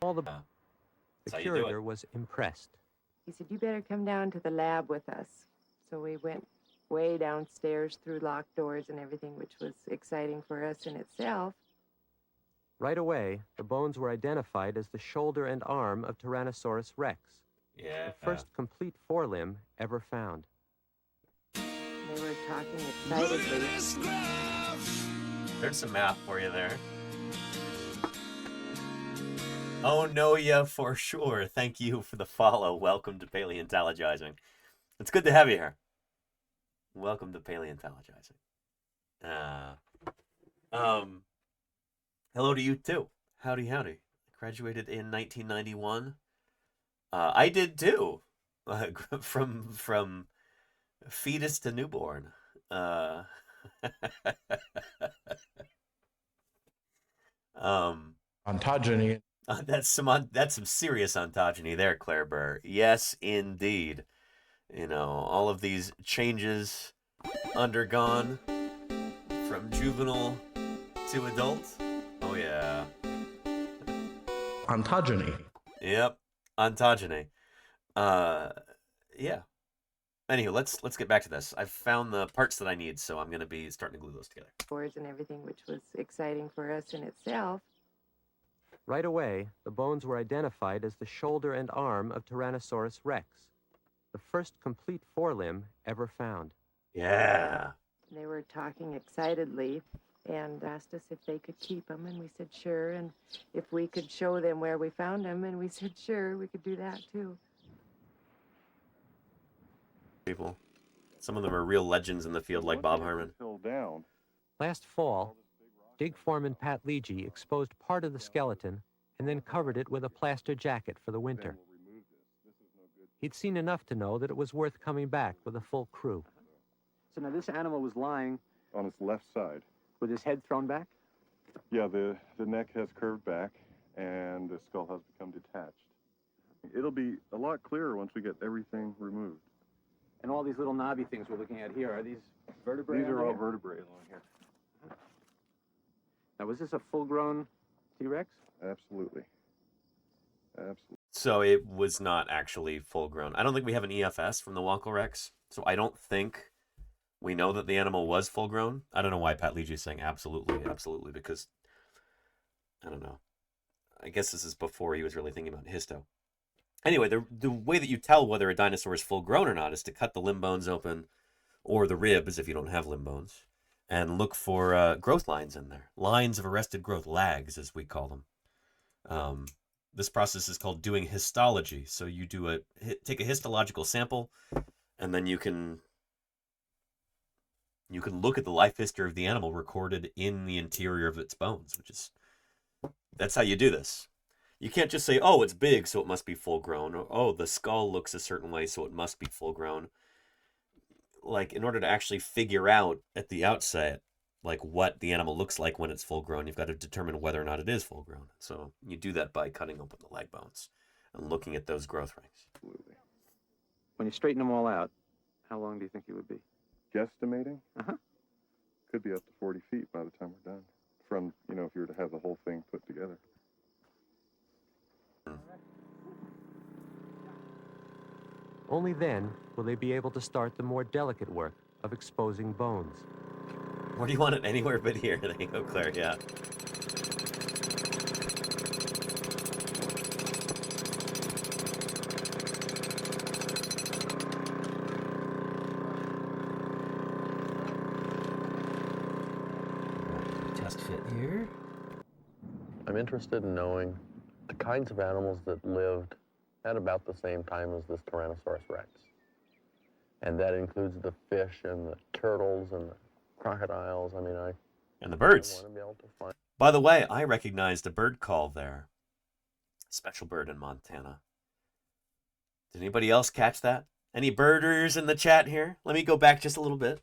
Speaker 22: The curator was impressed.
Speaker 4: He said, "You better come down to the lab with us." So we went way downstairs through locked doors and everything, which was exciting for us in itself.
Speaker 22: Right away, the bones were identified as the shoulder and arm of Tyrannosaurus rex, the first complete forelimb ever found.
Speaker 4: They were talking excitedly.
Speaker 6: There's some math for you there. Oh, no, yeah, for sure. Thank you for the follow. Welcome to Paleontologizing. It's good to have you here. Welcome to Paleontologizing. Hello to you too. Howdy, howdy. Graduated in 1991. I did too. From fetus to newborn.
Speaker 8: Ontogeny.
Speaker 6: That's some serious ontogeny there, Claire Burr. Yes, indeed. All of these changes undergone from juvenile to adult. Oh yeah.
Speaker 8: Ontogeny.
Speaker 6: Yep, ontogeny. Yeah. Anywho, let's get back to this. I've found the parts that I need, so I'm going to be starting to glue those together.
Speaker 4: Boards and everything, which was exciting for us in itself.
Speaker 22: Right away, the bones were identified as the shoulder and arm of Tyrannosaurus rex, the first complete forelimb ever found.
Speaker 6: Yeah.
Speaker 4: They were talking excitedly and asked us if they could keep them, and we said sure, and if we could show them where we found them, and we said sure, we could do that too.
Speaker 6: People. Some of them are real legends in the field, like Bob Harmon.
Speaker 22: Last fall, dig foreman Pat Leegee exposed part of the skeleton and then covered it with a plaster jacket for the winter. He'd seen enough to know that it was worth coming back with a full crew.
Speaker 24: So now this animal was lying
Speaker 18: on its left side.
Speaker 24: with his head thrown back?
Speaker 18: Yeah, the neck has curved back and the skull has become detached. It'll be a lot clearer once we get everything removed.
Speaker 24: And all these little knobby things we're looking at here, are these vertebrae?
Speaker 18: These are all vertebrae along here.
Speaker 24: Now, was this a full-grown T-Rex?
Speaker 18: Absolutely. Absolutely.
Speaker 6: So it was not actually full-grown. I don't think we have an EFS from the Wonkel Rex, so I don't think we know that the animal was full-grown. I don't know why Pat Leegee is saying absolutely, absolutely, because, I don't know. I guess this is before he was really thinking about histo. Anyway, the way that you tell whether a dinosaur is full-grown or not is to cut the limb bones open, or the ribs if you don't have limb bones, and look for growth lines in there. Lines of arrested growth, lags as we call them. This process is called doing histology. So you take a histological sample, and then you can look at the life history of the animal recorded in the interior of its bones, that's how you do this. You can't just say, oh, it's big, so it must be full grown, or oh, the skull looks a certain way, so it must be full grown. Like, in order to actually figure out at the outset, like, what the animal looks like when it's full grown, you've got to determine whether or not it is full grown. So you do that by cutting open the leg bones and looking at those growth rings.
Speaker 24: When you straighten them all out, how long do you think you would be?
Speaker 18: Guesstimating?
Speaker 24: Uh-huh.
Speaker 18: Could be up to 40 feet by the time we're done. From, if you were to have the whole thing put together.
Speaker 22: Only then will they be able to start the more delicate work of exposing bones.
Speaker 6: Where do you want it? Anywhere but here. There you go, Claire. Yeah. Test fit here.
Speaker 9: I'm interested in knowing the kinds of animals that lived at about the same time as this Tyrannosaurus rex. And that includes the fish and the turtles and the crocodiles.
Speaker 6: And the birds.
Speaker 9: I want to be able to find...
Speaker 6: By the way, I recognized a bird call there. Special bird in Montana. Did anybody else catch that? Any birders in the chat here? Let me go back just a little bit.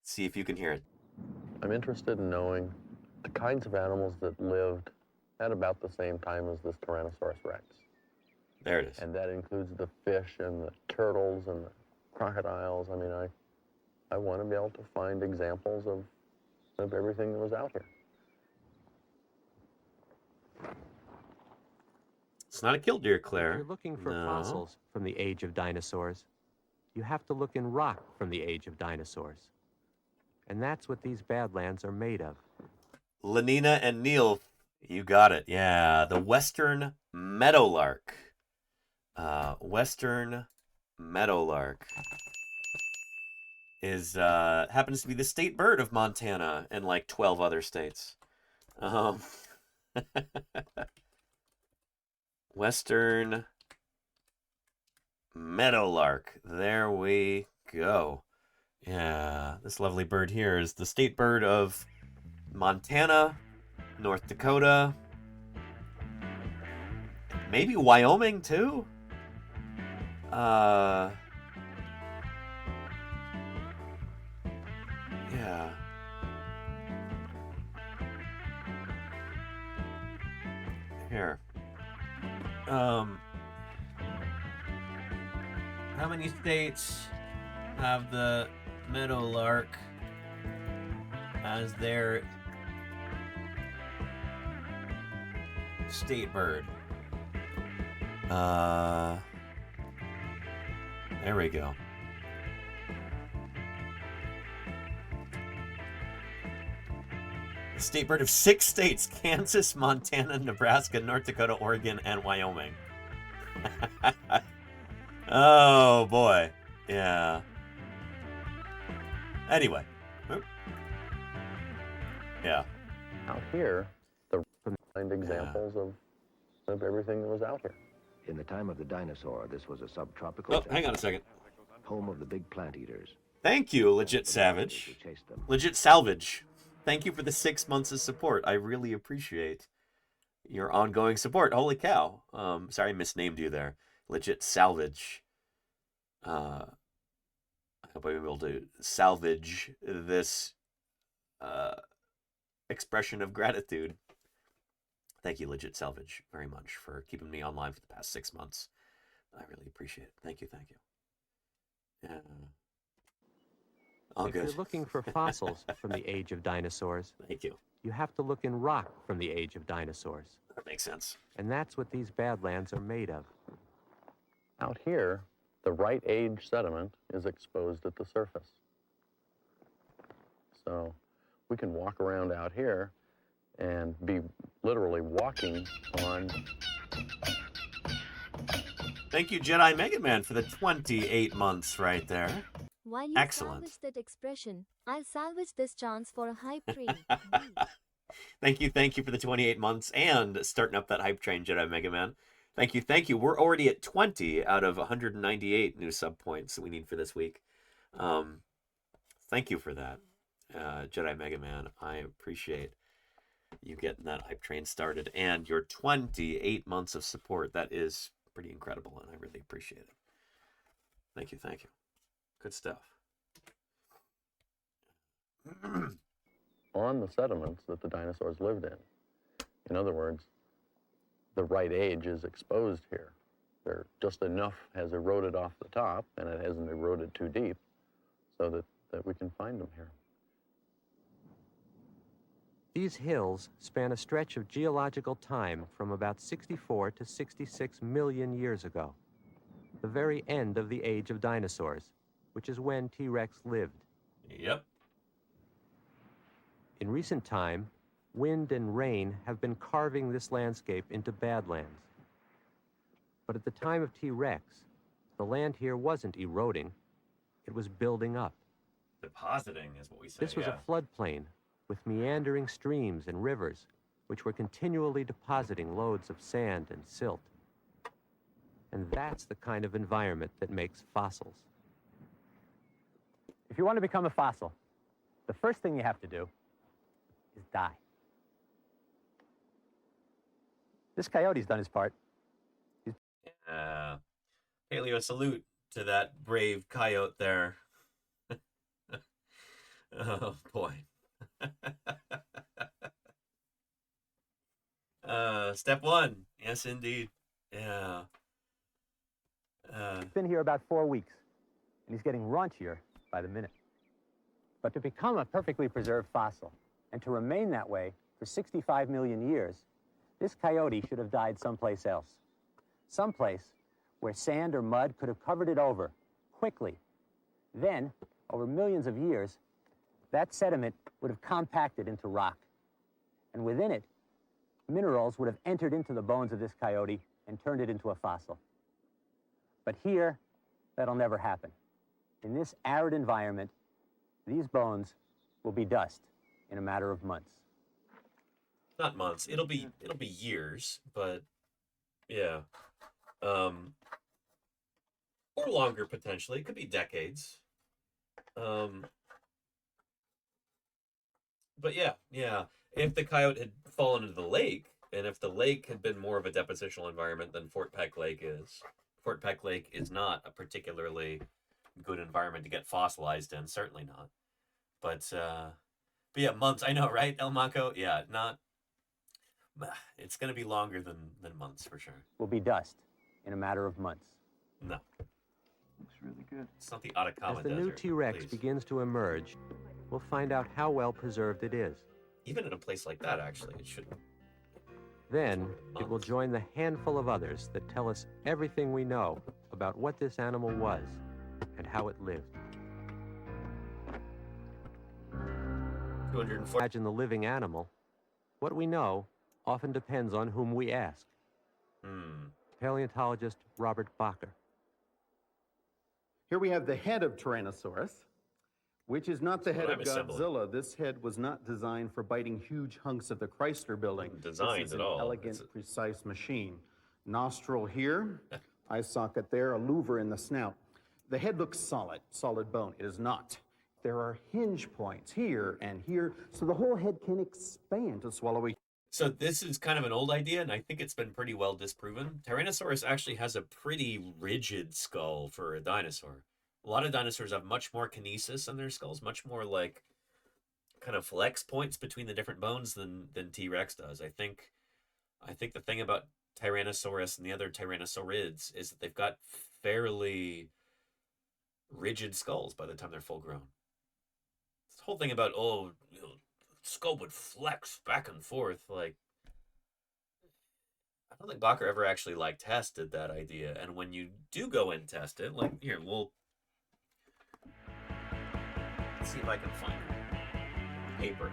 Speaker 6: See if you can hear it.
Speaker 9: I'm interested in knowing the kinds of animals that lived at about the same time as this Tyrannosaurus rex.
Speaker 6: There it is.
Speaker 9: And that includes the fish and the turtles and the crocodiles. I want to be able to find examples of everything that was out here.
Speaker 6: It's not a killdeer, Claire.
Speaker 22: If you're looking for fossils from the age of dinosaurs, you have to look in rock from the age of dinosaurs. And that's what these Badlands are made of.
Speaker 6: Lenina and Neil, you got it. Yeah, the western meadowlark. Western meadowlark is happens to be the state bird of Montana and like 12 other states. Western meadowlark. There we go. Yeah, this lovely bird here is the state bird of Montana, North Dakota, maybe Wyoming too. Yeah. Here. How many states have the meadowlark as their state bird? There we go. The state bird of 6 states: Kansas, Montana, Nebraska, North Dakota, Oregon, and Wyoming. Oh boy. Yeah. Anyway. Yeah.
Speaker 9: Out here, find examples of everything that was out here.
Speaker 2: In the time of the dinosaur, this was a subtropical...
Speaker 6: Oh, hang on a second.
Speaker 2: Home of the big plant eaters.
Speaker 6: Thank you, Legit Savage. Legit Salvage. Thank you for the 6 months of support. I really appreciate your ongoing support. Holy cow. Sorry I misnamed you there. Legit Salvage. I hope I'm able to salvage this expression of gratitude. Thank you, Legit Salvage, very much for keeping me online for the past 6 months. I really appreciate it. Thank you, thank you. Yeah. All
Speaker 22: if
Speaker 6: good.
Speaker 22: you're looking for fossils from the age of dinosaurs,
Speaker 6: thank you.
Speaker 22: You have to look in rock from the age of dinosaurs.
Speaker 6: That makes sense.
Speaker 22: And that's what these Badlands are made of.
Speaker 9: Out here, the right age sediment is exposed at the surface. So we can walk around out here and be literally walking on...
Speaker 6: Thank you, Jedi Mega Man, for the 28 months right there.
Speaker 16: While you
Speaker 6: Excellent.
Speaker 16: salvage that expression, I'll salvage this chance for a hype train.
Speaker 6: Thank you for the 28 months and starting up that hype train, Jedi Mega Man. Thank you. We're already at 20 out of 198 new sub points that we need for this week. Thank you for that, Jedi Mega Man. I appreciate you getting that hype train started and your 28 months of support. That is pretty incredible, and I really appreciate it. Thank you. Good stuff.
Speaker 9: On the sediments that the dinosaurs lived in. In other words, the right age is exposed here. There just enough has eroded off the top, and it hasn't eroded too deep, so that we can find them here.
Speaker 22: These hills span a stretch of geological time from about 64 to 66 million years ago, the very end of the age of dinosaurs, which is when T-Rex lived.
Speaker 6: Yep.
Speaker 22: In recent time, wind and rain have been carving this landscape into badlands. But at the time of T-Rex, the land here wasn't eroding, it was building up.
Speaker 6: Depositing is what we say.
Speaker 22: This was a floodplain with meandering streams and rivers, which were continually depositing loads of sand and silt. And that's the kind of environment that makes fossils.
Speaker 24: If you want to become a fossil, the first thing you have to do is die. This coyote's done his part.
Speaker 6: Paleo salute to that brave coyote there. Oh boy. Step one. Yes, indeed. Yeah.
Speaker 24: He's been here about 4 weeks, and he's getting raunchier by the minute. But to become a perfectly preserved fossil, and to remain that way for 65 million years, this coyote should have died someplace else. Someplace where sand or mud could have covered it over quickly. Then, over millions of years, that sediment would have compacted into rock. And within it, minerals would have entered into the bones of this coyote and turned it into a fossil. But here, that'll never happen. In this arid environment, these bones will be dust in a matter of months.
Speaker 6: Not months. It'll be years, but yeah. Or longer potentially. It could be decades. But yeah. If the coyote had fallen into the lake, and if the lake had been more of a depositional environment than Fort Peck Lake is, Fort Peck Lake is not a particularly good environment to get fossilized in, certainly not. But yeah, months. I know, right, El Maco? Yeah, not. It's going to be longer than months for sure.
Speaker 24: Will be dust in a matter of months.
Speaker 6: No.
Speaker 24: Looks really good.
Speaker 6: It's not the Atacama
Speaker 22: As the
Speaker 6: Desert.
Speaker 22: new T-Rex begins to emerge, we'll find out how well preserved it is.
Speaker 6: Even in a place like that, actually, it shouldn't.
Speaker 22: Then, it will join the handful of others that tell us everything we know about what this animal was and how it lived.
Speaker 6: 240.
Speaker 22: Imagine the living animal. What we know often depends on whom we ask. Paleontologist Robert Bacher.
Speaker 7: Here we have the head of Tyrannosaurus, which is not the head of
Speaker 6: assembling.
Speaker 7: Godzilla. This head was not designed for biting huge hunks of the Chrysler building.
Speaker 6: Designed
Speaker 7: this is
Speaker 6: at
Speaker 7: an
Speaker 6: all.
Speaker 7: elegant, precise machine. Nostril here, eye socket there, a louver in the snout. The head looks solid bone. It is not. There are hinge points here and here, so the whole head can expand to swallow a...
Speaker 6: So this is kind of an old idea, and I think it's been pretty well disproven. Tyrannosaurus actually has a pretty rigid skull for a dinosaur. A lot of dinosaurs have much more kinesis in their skulls, much more like kind of flex points between the different bones than T-Rex does. I think the thing about Tyrannosaurus and the other Tyrannosaurids is that they've got fairly rigid skulls by the time they're full grown. This whole thing about, skull would flex back and forth, like, I don't think Bacher ever actually tested that idea. And when you do go and test it, let's see if I can find a paper.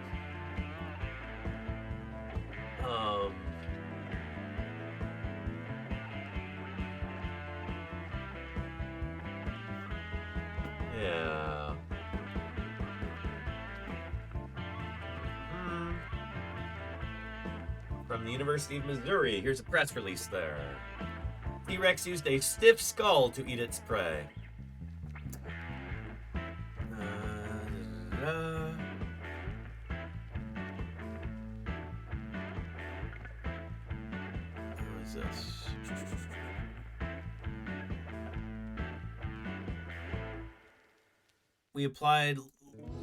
Speaker 6: Yeah. from the University of Missouri. Here's a press release there. T-Rex used a stiff skull to eat its prey. What is this? We applied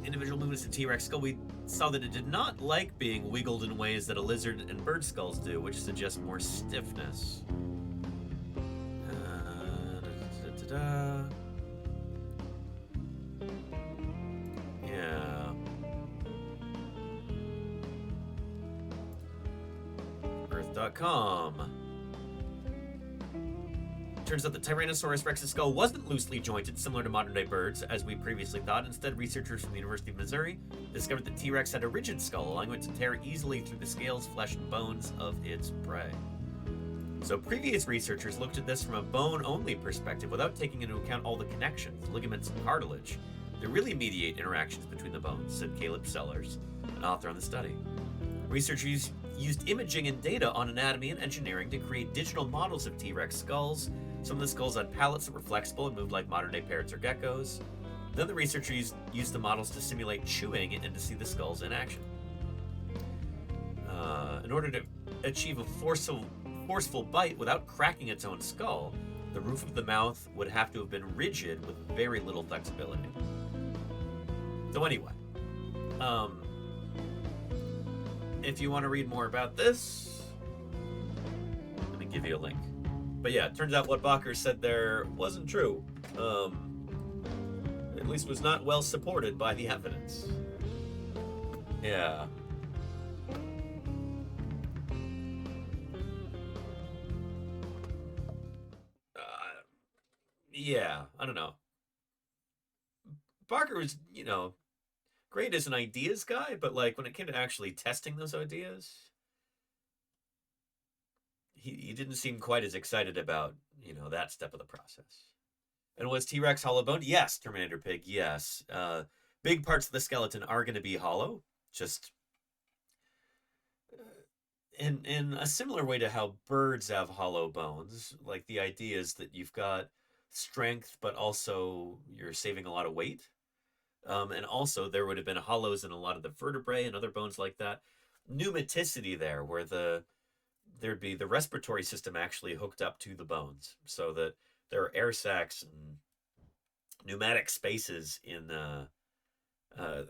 Speaker 6: individual movements to T-Rex skull. We saw that it did not like being wiggled in ways that a lizard and bird skulls do, which suggests more stiffness. Yeah. Earth.com. Turns out the Tyrannosaurus Rex's skull wasn't loosely jointed, similar to modern-day birds, as we previously thought. Instead, researchers from the University of Missouri discovered that T-Rex had a rigid skull, allowing it to tear easily through the scales, flesh, and bones of its prey. So previous researchers looked at this from a bone-only perspective without taking into account all the connections, ligaments, and cartilage that really mediate interactions between the bones, said Caleb Sellers, an author on the study. Researchers used imaging and data on anatomy and engineering to create digital models of T-Rex skulls. Some of the skulls had pallets that were flexible and moved like modern-day parrots or geckos. Then the researchers used the models to simulate chewing and to see the skulls in action. In order to achieve a forceful bite without cracking its own skull, the roof of the mouth would have to have been rigid with very little flexibility. So anyway, if you want to read more about this, let me give you a link. But yeah, it turns out what Bakker said there wasn't true. At least was not well supported by the evidence. Yeah. Yeah, I don't know. Bakker was, great as an ideas guy, but like when it came to actually testing those ideas, he didn't seem quite as excited about, that step of the process. And was T-Rex hollow boned? Yes, Terminator Pig, yes. Big parts of the skeleton are going to be hollow, just in a similar way to how birds have hollow bones. Like the idea is that you've got strength, but also you're saving a lot of weight. And also there would have been hollows in a lot of the vertebrae and other bones like that. Pneumaticity there, where there'd be the respiratory system actually hooked up to the bones, so that there are air sacs and pneumatic spaces in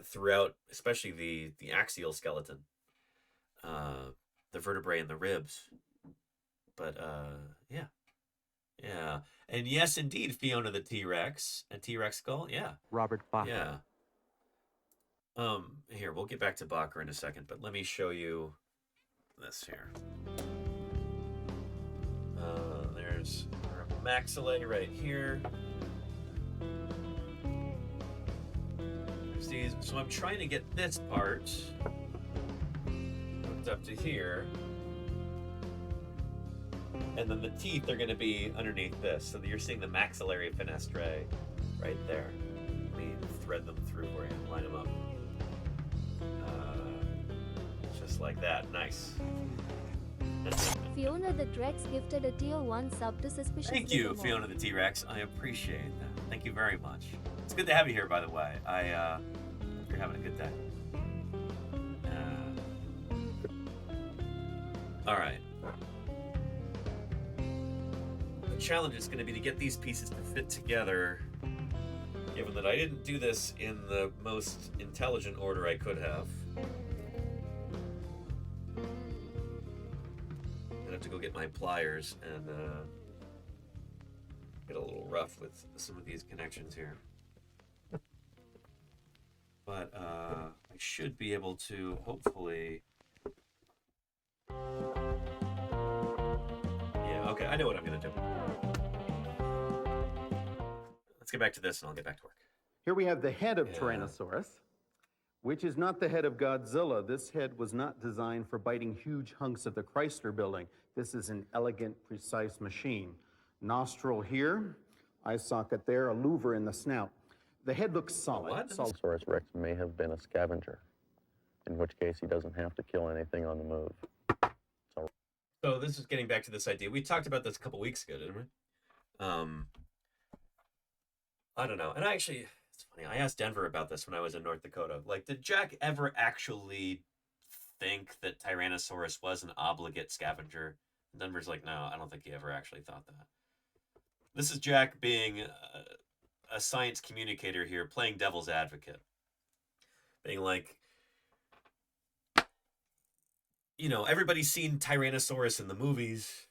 Speaker 6: throughout, especially the axial skeleton, the vertebrae and the ribs. But yeah, and yes, indeed, Fiona the T-Rex, a T-Rex skull, yeah.
Speaker 22: Robert Bakker.
Speaker 6: Yeah. Here, we'll get back to Bakker in a second, but let me show you this here. There's our maxillae right here. There's these. So I'm trying to get this part hooked up to here. And then the teeth are going to be underneath this. So that you're seeing the maxillary fenestrae right there. Let me thread them through for you, line them up. Just like that. Nice.
Speaker 16: Fiona the T-Rex gifted a tier 1 sub to Suspicious.
Speaker 6: Thank you, Fiona the T-Rex. I appreciate that. Thank you very much. It's good to have you here, by the way. I hope you're having a good day. All right. The challenge is going to be to get these pieces to fit together, given that I didn't do this in the most intelligent order I could have. I have to go get my pliers and get a little rough with some of these connections here. But I should be able to hopefully... Yeah, okay, I know what I'm going to do. Let's get back to this and I'll get back to work.
Speaker 7: Here we have the head of Tyrannosaurus, which is not the head of Godzilla. This head was not designed for biting huge hunks of the Chrysler building. This is an elegant, precise machine. Nostril here, eye socket there, a louver in the snout. The head looks solid.
Speaker 9: Tyrannosaurus Rex may have been a scavenger, in which case he doesn't have to kill anything on the move. So
Speaker 6: So this is getting back to this idea. We talked about this a couple weeks ago, didn't we? I don't know. And it's funny. I asked Denver about this when I was in North Dakota. Like, did Jack ever actually think that Tyrannosaurus was an obligate scavenger? And Denver's like, no, I don't think he ever actually thought that. This is Jack being a science communicator here, playing devil's advocate. Being like, everybody's seen Tyrannosaurus in the movies,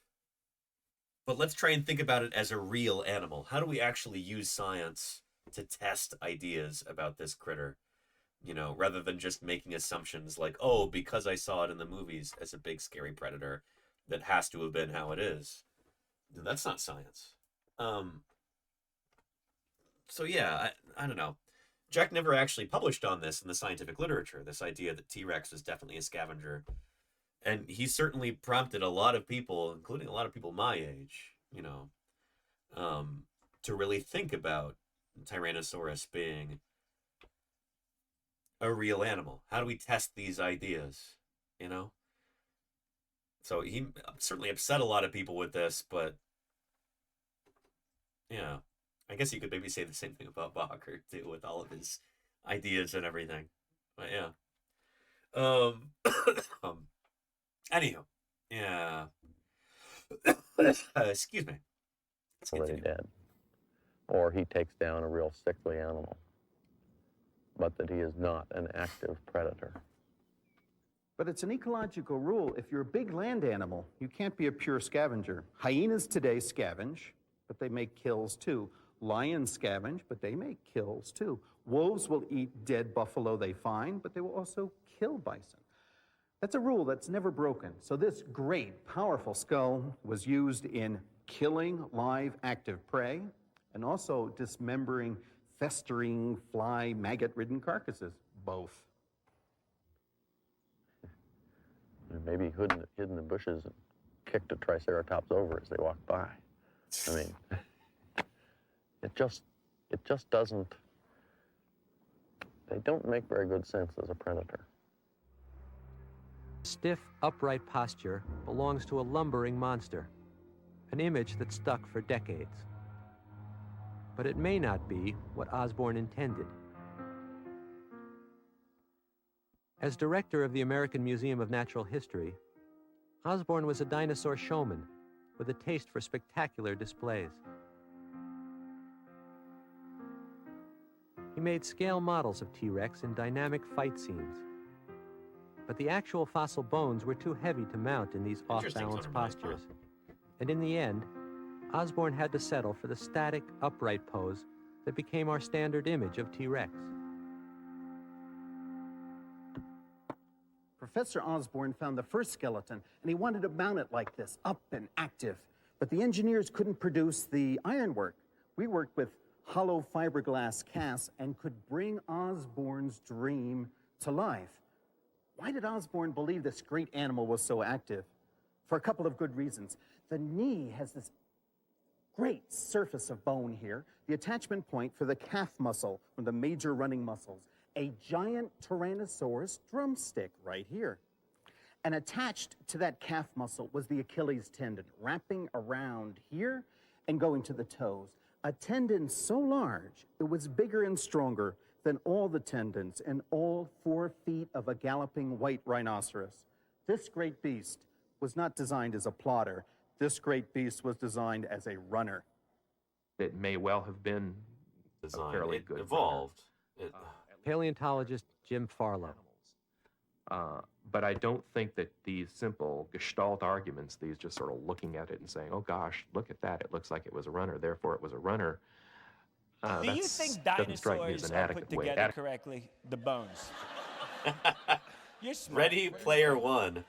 Speaker 6: but let's try and think about it as a real animal. How do we actually use science to test ideas about this critter? Rather than just making assumptions like, oh, because I saw it in the movies as a big scary predator, that has to have been how it is. That's not science. So yeah, I don't know. Jack never actually published on this in the scientific literature, this idea that T-Rex is definitely a scavenger. And he certainly prompted a lot of people, including a lot of people my age, to really think about Tyrannosaurus being a real animal. How do we test these ideas, So he certainly upset a lot of people with this, but yeah, I guess you could maybe say the same thing about Bacher too, with all of his ideas and everything. But yeah. Anywho, yeah. Excuse me.
Speaker 9: Already dead. Or he takes down a real sickly animal, but that he is not an active predator.
Speaker 7: But it's an ecological rule. If you're a big land animal, you can't be a pure scavenger. Hyenas today scavenge, but they make kills too. Lions scavenge, but they make kills too. Wolves will eat dead buffalo they find, but they will also kill bison. That's a rule that's never broken. So this great, powerful skull was used in killing live, active prey, and also dismembering festering, fly, maggot-ridden carcasses, both.
Speaker 9: Maybe he hid in the bushes and kicked a triceratops over as they walked by. I mean, it just doesn't, they don't make very good sense as a predator.
Speaker 22: Stiff, upright posture belongs to a lumbering monster, an image that stuck for decades. But it may not be what Osborn intended. As director of the American Museum of Natural History, Osborn was a dinosaur showman with a taste for spectacular displays. He made scale models of T-Rex in dynamic fight scenes. But the actual fossil bones were too heavy to mount in these off-balance postures. And in the end, Osborn had to settle for the static, upright pose that became our standard image of T-Rex.
Speaker 7: Professor Osborn found the first skeleton, and he wanted to mount it like this, up and active. But the engineers couldn't produce the ironwork. We worked with hollow fiberglass casts and could bring Osborn's dream to life. Why did Osborn believe this great animal was so active? For a couple of good reasons. The knee has this great surface of bone here, the attachment point for the calf muscle, one of the major running muscles. A giant Tyrannosaurus drumstick right here. And attached to that calf muscle was the Achilles tendon, wrapping around here and going to the toes. A tendon so large, it was bigger and stronger than all the tendons and all 4 feet of a galloping white rhinoceros. This great beast was not designed as a plotter. This great beast was designed as a runner.
Speaker 3: It may well have been
Speaker 6: designed.
Speaker 3: A fairly
Speaker 6: It
Speaker 3: good
Speaker 6: evolved.
Speaker 22: Paleontologist Jim Farlow.
Speaker 3: But I don't think that these simple gestalt arguments, these just sort of looking at it and saying, oh gosh, look at that, it looks like it was a runner, therefore it was a runner.
Speaker 8: Do you think
Speaker 3: doesn't strike me as
Speaker 8: dinosaurs
Speaker 3: an
Speaker 8: are
Speaker 3: adequate
Speaker 8: put
Speaker 3: way.
Speaker 8: together correctly? The bones. You're smart.
Speaker 6: Ready Player One.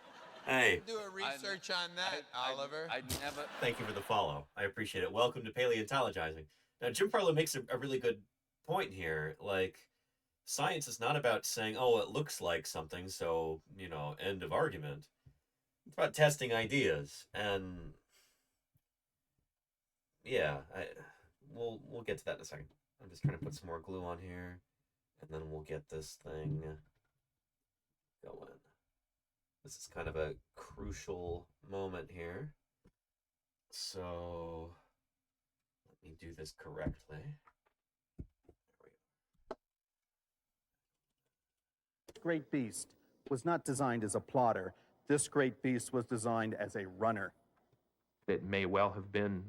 Speaker 6: Hey.
Speaker 13: Do a research on that, Oliver.
Speaker 12: I'd never.
Speaker 6: Thank you for the follow. I appreciate it. Welcome to Paleontologizing. Now, Jim Farlow makes a really good point here. Like, science is not about saying, oh, it looks like something, so, end of argument. It's about testing ideas. And, yeah, we'll get to that in a second. I'm just trying to put some more glue on here, and then we'll get this thing going. This is kind of a crucial moment here. So let me do this correctly.
Speaker 7: Great beast was not designed as a plotter. This great beast was designed as a runner.
Speaker 3: It may well have been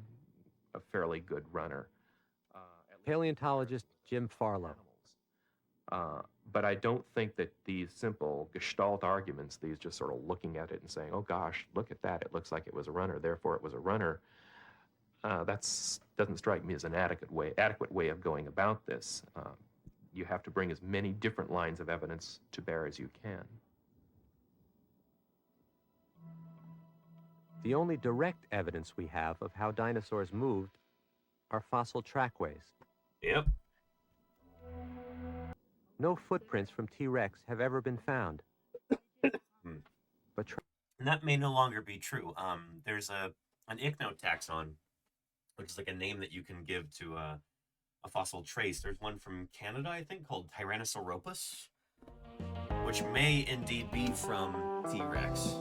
Speaker 3: a fairly good runner.
Speaker 22: Paleontologist Jim Farlow.
Speaker 3: But I don't think that these simple Gestalt arguments, these just sort of looking at it and saying, oh gosh, look at that, it looks like it was a runner, therefore it was a runner, doesn't strike me as an adequate way of going about this. You have to bring as many different lines of evidence to bear as you can.
Speaker 22: The only direct evidence we have of how dinosaurs moved are fossil trackways.
Speaker 6: Yep.
Speaker 22: No footprints from T-Rex have ever been found. But
Speaker 6: and that may no longer be true. There's an ichnotaxon, which is like a name that you can give to a fossil trace. There's one from Canada, I think, called Tyrannosaurus, which may indeed be from T-Rex.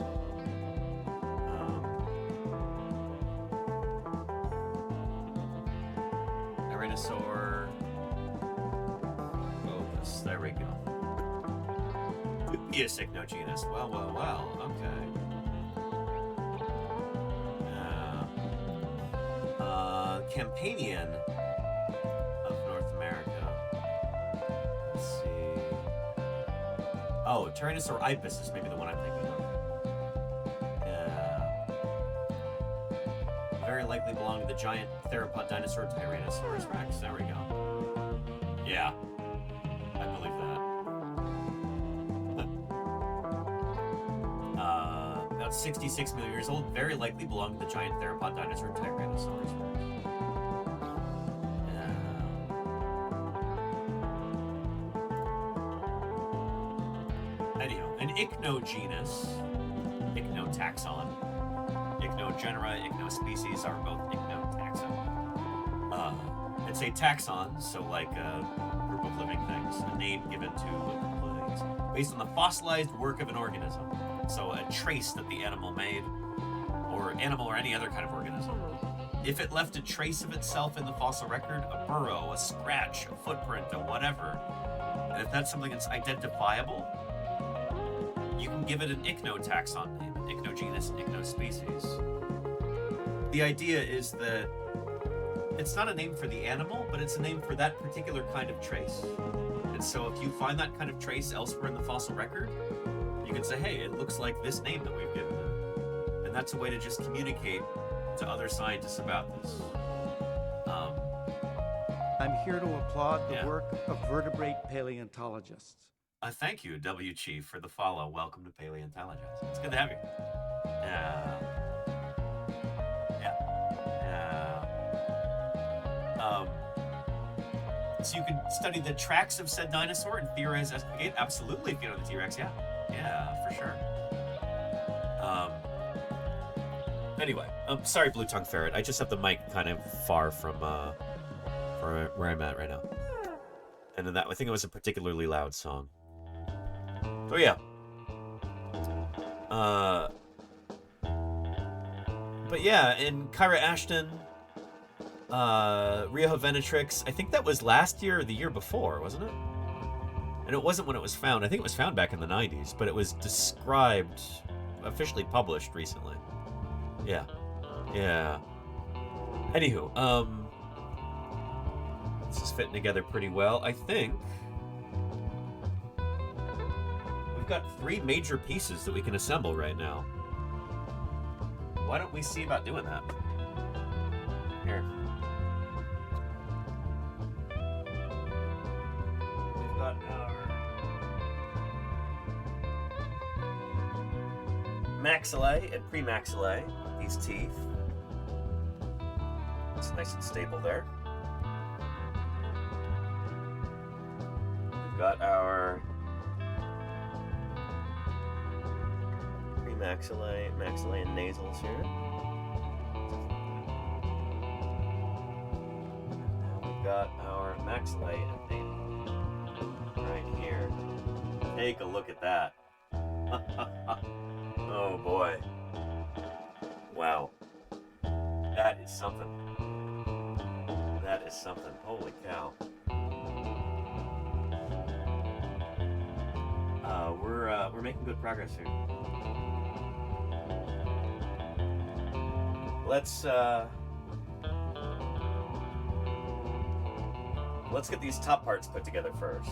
Speaker 6: Tyrannosaurus. There we go. Yes, ichnogenus. Well. Okay. Campanian of North America. Let's see. Oh, Tyrannosaurus ibis is maybe the one I'm thinking of. Very likely belonged to the giant theropod dinosaur Tyrannosaurus rex. There we go. Yeah. I believe that. About 66 million years old, very likely belonged to the giant theropod dinosaur Tyrannosaurus rex. Anyhow, an ichnogenus, ichnotaxon, ichnogenera, ichnospecies are both ichnotaxa. It's a taxon, so like a group of living things, a name given to a group of living things, based on the fossilized work of an organism. So a trace that the animal made, or any other kind of organism. If it left a trace of itself in the fossil record, a burrow, a scratch, a footprint, a whatever, and if that's something that's identifiable, you can give it an ichnotaxon name, an ichnogenus, ichnospecies. The idea is that it's not a name for the animal, but it's a name for that particular kind of trace. And so if you find that kind of trace elsewhere in the fossil record, you can say, hey, it looks like this name that we've given it. And that's a way to just communicate to other scientists about this.
Speaker 10: I'm here to applaud the work of vertebrate paleontologists.
Speaker 6: Thank you, W. Chief, for the follow. Welcome to Paleontologizing. It's good to have you. So you can study the tracks of said dinosaur and theorize as it. Absolutely, if you know the T-Rex, yeah, for sure. Anyway, sorry, Blue Tongue Ferret. I just have the mic kind of far from where I'm at right now, and then I think it was a particularly loud song. Oh yeah. But yeah, in Kyra Ashton, Rio Venetrix, I think that was last year or the year before, wasn't it? And it wasn't when it was found. I think it was found back in the 90s, but it was described, officially published recently. Yeah. Anywho, this is fitting together pretty well. I think we've got 3 major pieces that we can assemble right now. Why don't we see about doing that? Here. We've got our maxillae and premaxillae, these teeth. It's nice and stable there. We've got our premaxillae, maxillae, and nasals here. Now we've got our maxillae and nasals right here. Take a look at that. Oh boy. Wow. That is something. That is something. Holy cow. We're making good progress here. Let's get these top parts put together first,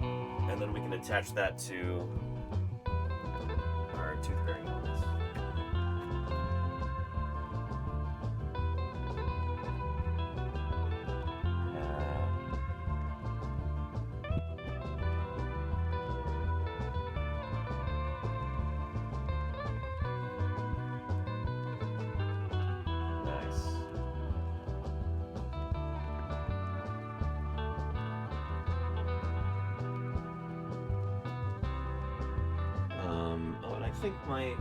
Speaker 6: and then we can attach that to our tooth bearing ones. I think my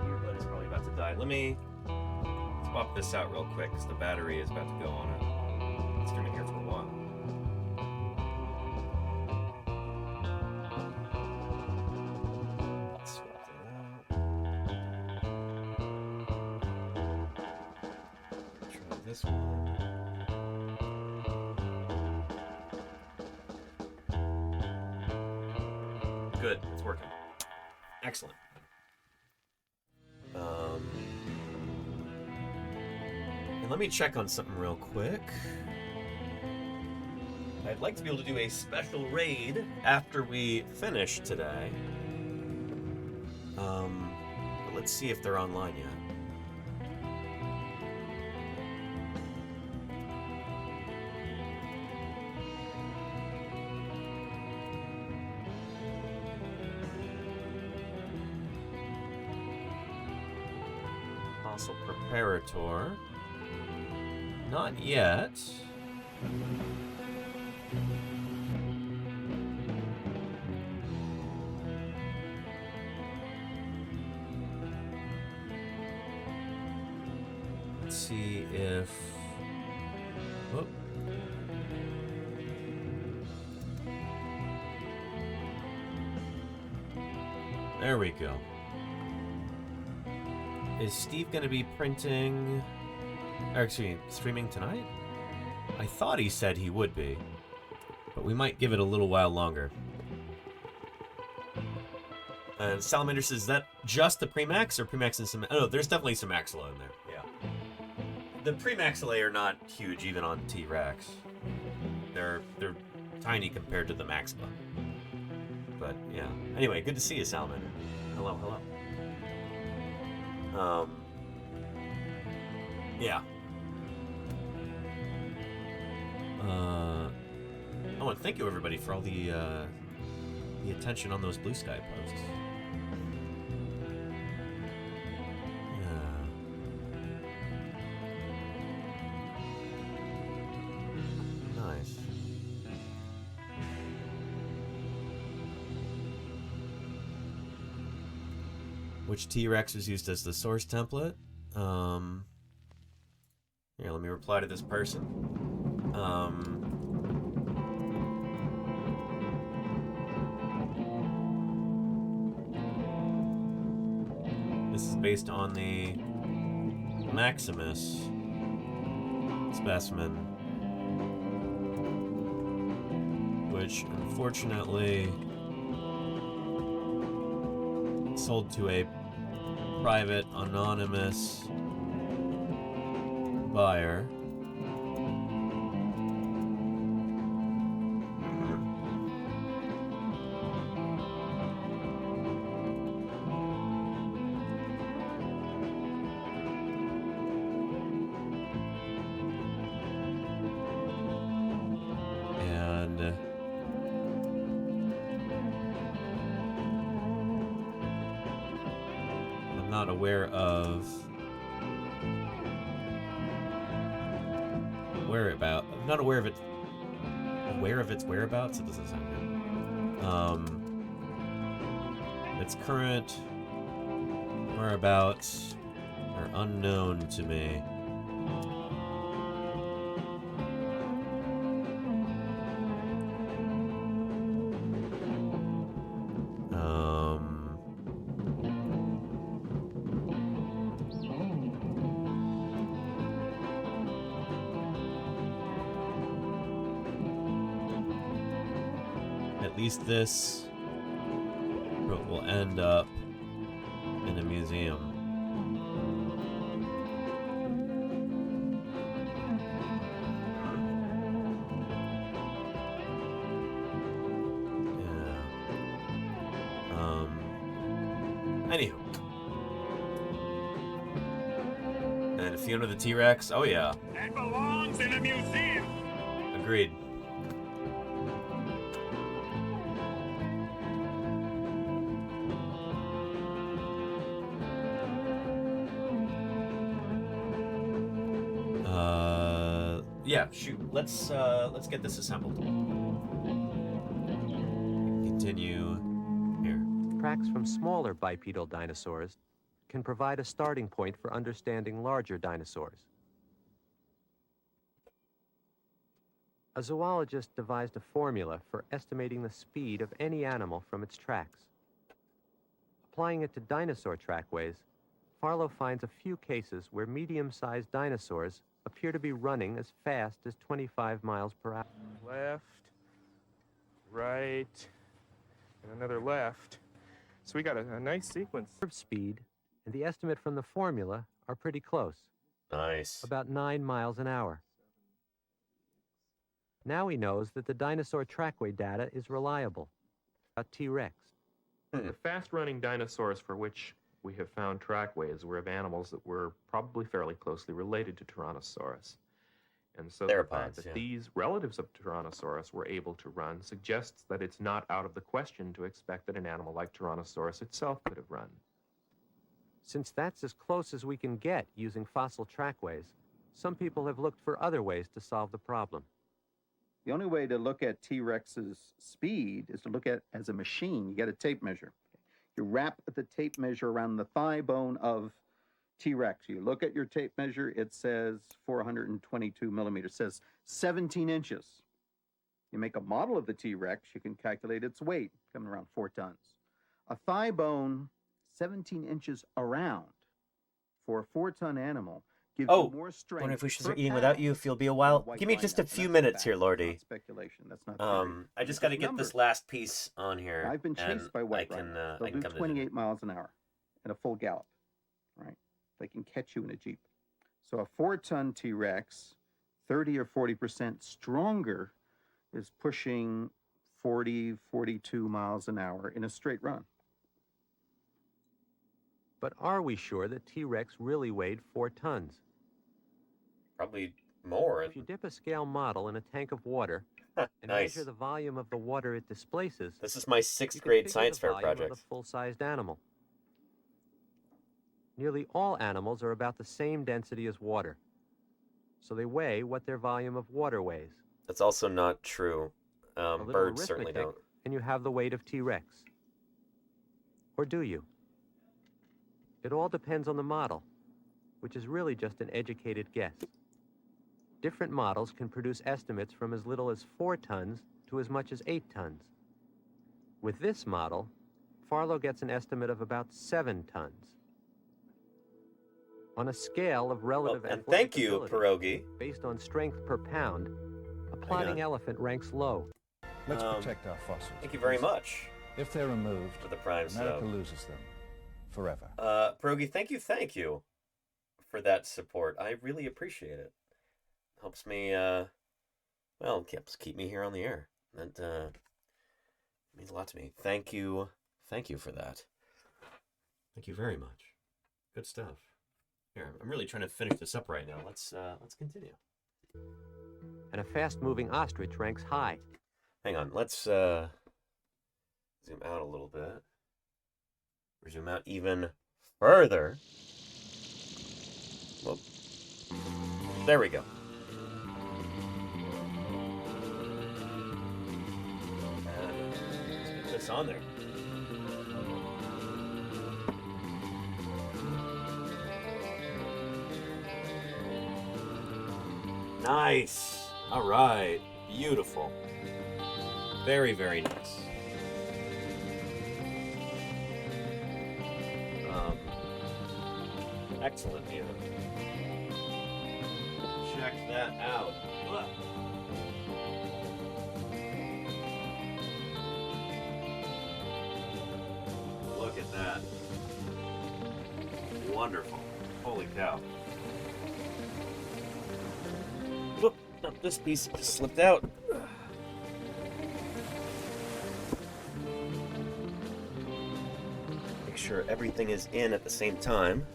Speaker 6: earbud is probably about to die. Let's swap this out real quick because the battery is about to go on it. It's been in here for a while. Let's swap that out. Try this one. Good, it's working. Excellent. And let me check on something real quick. I'd like to be able to do a special raid after we finish today. But let's see if they're online yet. Fossil preparator. Not yet. Let's see if... Oh. There we go. Is Steve going to be printing... Or actually, streaming tonight? I thought he said he would be. But we might give it a little while longer. And Salamander says, is that just the Premax or Premax and some... Oh, no, there's definitely some Maxilla in there. Yeah. The Premaxillae are not huge even on T-Rex. They're tiny compared to the Maxilla. But, yeah. Anyway, good to see you, Salamander. Hello, hello. Yeah. Oh, and thank you everybody for all the attention on those Blue Sky posts. Yeah. Nice. Which T-Rex was used as the source template? Here, let me reply to this person. This is based on the Maximus specimen, which unfortunately sold to a private, anonymous buyer. And I'm not aware of I'm not aware of it. Aware of its whereabouts? It doesn't sound good. Its current whereabouts are unknown to me. At least this will end up in a museum. Anywho. And Fiona the T-Rex, oh yeah.
Speaker 1: That belongs in a museum.
Speaker 6: Agreed. Yeah, shoot. Let's get this assembled. Continue here.
Speaker 22: Tracks from smaller bipedal dinosaurs can provide a starting point for understanding larger dinosaurs. A zoologist devised a formula for estimating the speed of any animal from its tracks. Applying it to dinosaur trackways, Farlow finds a few cases where medium-sized dinosaurs appear to be running as fast as 25 miles per hour.
Speaker 3: Left, right, and another left. So we got a nice sequence.
Speaker 22: Speed and the estimate from the formula are pretty close.
Speaker 6: Nice.
Speaker 22: About 9 miles an hour. Now he knows that the dinosaur trackway data is reliable. A T-Rex.
Speaker 3: The fast-running dinosaurs for which we have found trackways were of animals that were probably fairly closely related to Tyrannosaurus. And so the fact that these relatives of Tyrannosaurus were able to run suggests that it's not out of the question to expect that an animal like Tyrannosaurus itself could have run.
Speaker 22: Since that's as close as we can get using fossil trackways, some people have looked for other ways to solve the problem.
Speaker 7: The only way to look at T-Rex's speed is to look at it as a machine. You get a tape measure. You wrap the tape measure around the thigh bone of T-Rex. You look at your tape measure, it says 422 millimeters, it says 17 inches. You make a model of the T-Rex, you can calculate its weight, coming around 4 tons. A thigh bone 17 inches around for a 4-ton animal gives you more strength.
Speaker 6: Wonder if we should start eating without you if you'll be a while. Give me just a few minutes here, Lordy.
Speaker 7: Speculation. That's not
Speaker 6: I just got to get this last piece on here.
Speaker 7: I've been chased by white rhinos. They'll do 28 miles an hour in a full gallop, right? They can catch you in a Jeep. So a 4-ton T-Rex, 30 or 40% stronger, is pushing 40, 42 miles an hour in a straight run.
Speaker 22: But are we sure that T-Rex really weighed 4 tons?
Speaker 6: Probably more.
Speaker 22: If you dip a scale model in a tank of water and measure the volume of the water it displaces,
Speaker 6: this is my 6th grade science fair project.
Speaker 22: Of a full-sized animal. Nearly all animals are about the same density as water, so they weigh what their volume of water weighs.
Speaker 6: That's also not true. Birds certainly don't.
Speaker 22: And you have the weight of T-Rex. Or do you? It all depends on the model, which is really just an educated guess. Different models can produce estimates from as little as 4 tons to as much as 8 tons. With this model, Farlow gets an estimate of about 7 tons. On a scale of relative
Speaker 6: and thank you, Pierogi.
Speaker 22: Based on strength per pound, a plodding elephant ranks low.
Speaker 10: Let's protect our fossils.
Speaker 6: Thank you very much.
Speaker 10: If they're removed,
Speaker 6: for the prime
Speaker 10: America loses them forever.
Speaker 6: Pierogi, thank you for that support. I really appreciate it. Helps me, helps keep me here on the air. That means a lot to me. Thank you for that. Thank you very much. Good stuff. Here, I'm really trying to finish this up right now. Let's continue.
Speaker 22: And a fast-moving ostrich ranks high.
Speaker 6: Hang on, let's zoom out a little bit. Or zoom out even further. Well, there we go. Let's get this on there. Nice. All right. Beautiful. Very, very nice. Excellent view. Check that out. Wonderful. Holy cow. Whoop, no, this piece just slipped out. Make sure everything is in at the same time.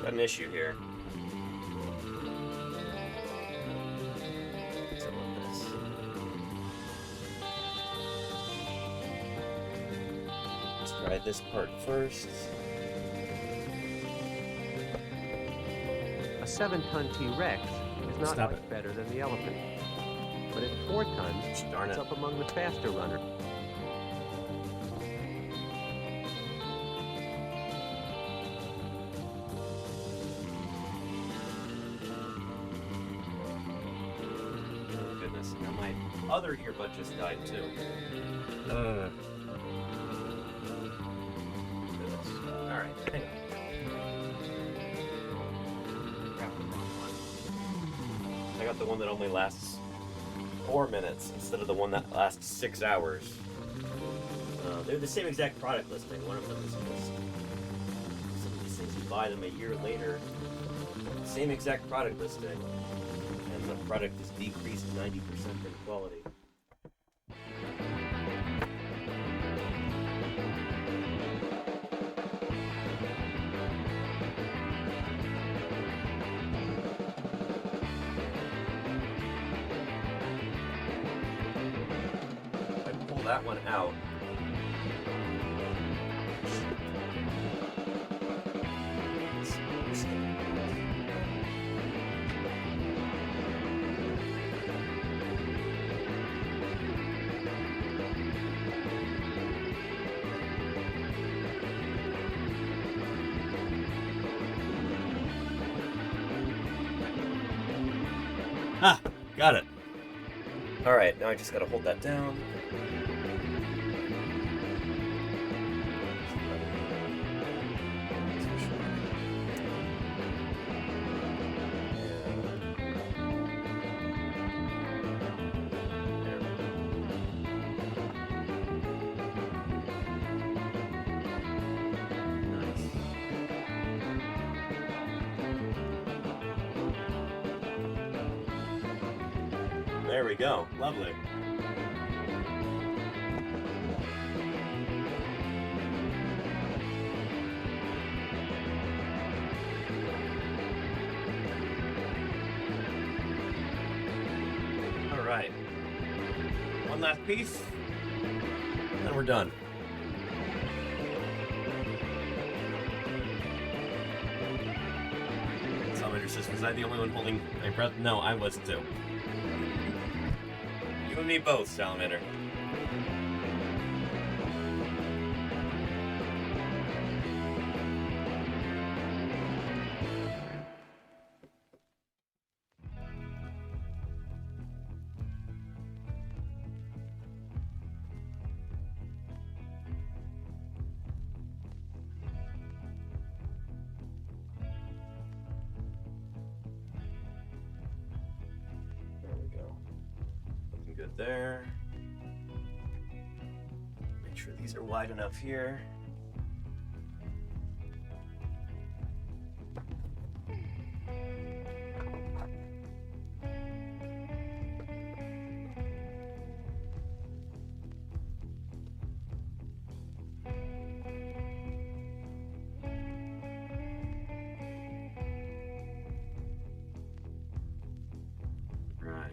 Speaker 6: Got an issue here. Let's try this part first.
Speaker 22: A 7-ton T-Rex is not
Speaker 6: Stop
Speaker 22: much
Speaker 6: it.
Speaker 22: better than the elephant. But at 4 tons,
Speaker 6: Darn
Speaker 22: it's
Speaker 6: it.
Speaker 22: up among the faster runners.
Speaker 6: Oh, goodness. Now my other earbud just died, too. Alright, hang on. Grab the wrong one. I got the one that only lasts 4 minutes instead of the one that lasts 6 hours. They're the same exact product listing. One of them is just some of these things you buy them a year later. Same exact product listing, and the product is decreased 90% in quality. I pull that one out. Ah, got it. All right, now I just gotta hold that down. There we go. Lovely. All right. One last piece, and we're done. Salamander says, was I the only one holding my breath? No, I was too. You and me both, Salamander. There we go. Looking good there. Make sure these are wide enough here. Right.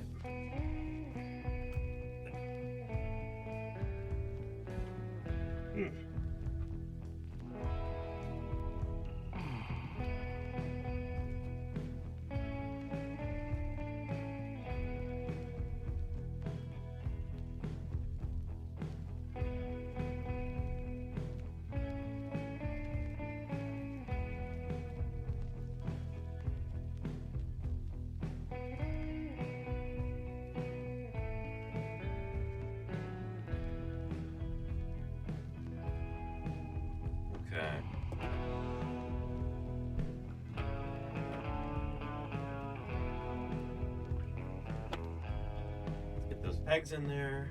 Speaker 6: pegs in there.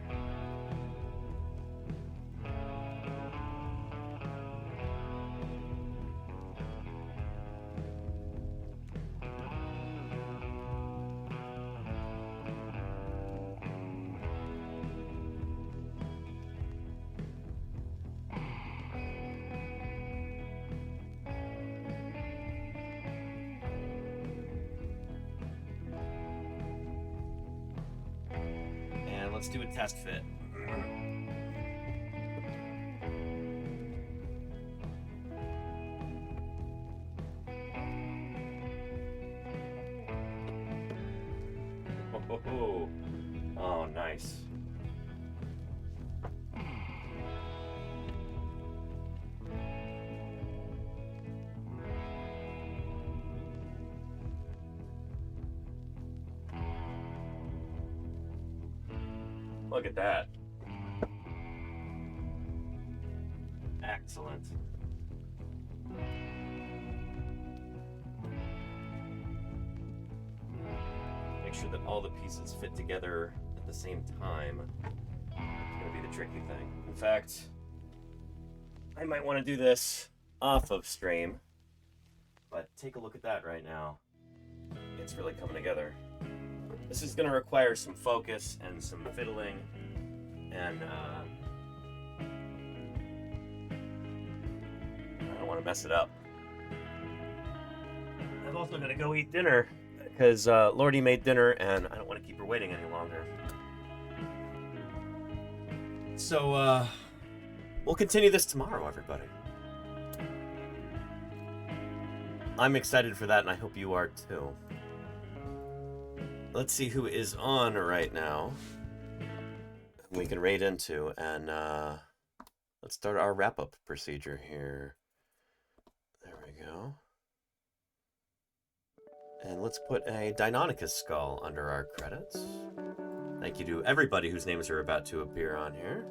Speaker 6: Let's do a test fit. Oh, nice. Look at that. Excellent. Make sure that all the pieces fit together at the same time. It's going to be the tricky thing. In fact, I might want to do this off of stream, but take a look at that right now. It's really coming together. This is going to require some focus and some fiddling, and I don't want to mess it up. I've also got to go eat dinner because Lordy made dinner and I don't want to keep her waiting any longer. So we'll continue this tomorrow, everybody. I'm excited for that, and I hope you are too. Let's see who is on right now. We can raid into, and let's start our wrap-up procedure here. There we go. And let's put a Deinonychus skull under our credits. Thank you to everybody whose names are about to appear on here.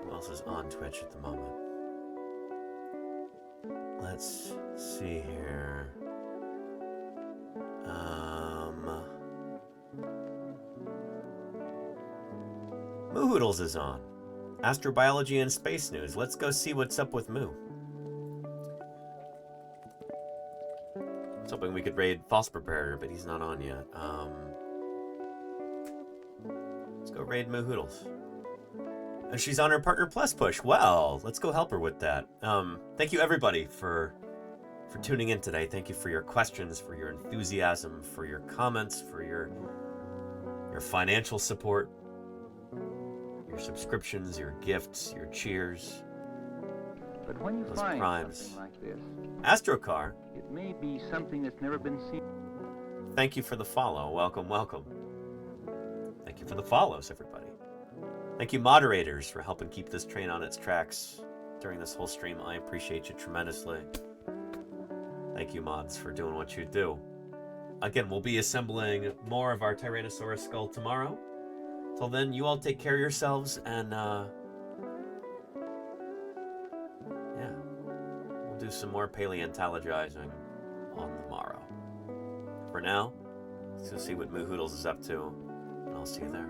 Speaker 6: Who else is on Twitch at the moment? Let's see here. Moohoodles is on. Astrobiology and space news. Let's go see what's up with Moo. I was hoping we could raid False Preparator, but he's not on yet. Let's go raid Moohoodles. And she's on her Partner Plus push. Well, let's go help her with that. Thank you everybody for tuning in today. Thank you for your questions, for your enthusiasm, for your comments, for your financial support, your subscriptions, your gifts, your cheers.
Speaker 11: But when you
Speaker 6: those
Speaker 11: find
Speaker 6: primes.
Speaker 11: something like this,
Speaker 6: Astrocar,
Speaker 11: it may be something that's never been seen.
Speaker 6: thank you for the follow. Welcome, welcome. Thank you for the follows, everybody. Thank you, moderators, for helping keep this train on its tracks during this whole stream. I appreciate you tremendously. Thank you, mods, for doing what you do. Again, we'll be assembling more of our Tyrannosaurus skull tomorrow. Till then, you all take care of yourselves, and yeah, we'll do some more paleontologizing on the morrow. For now, let's go see what Moohoodles is up to, and I'll see you there.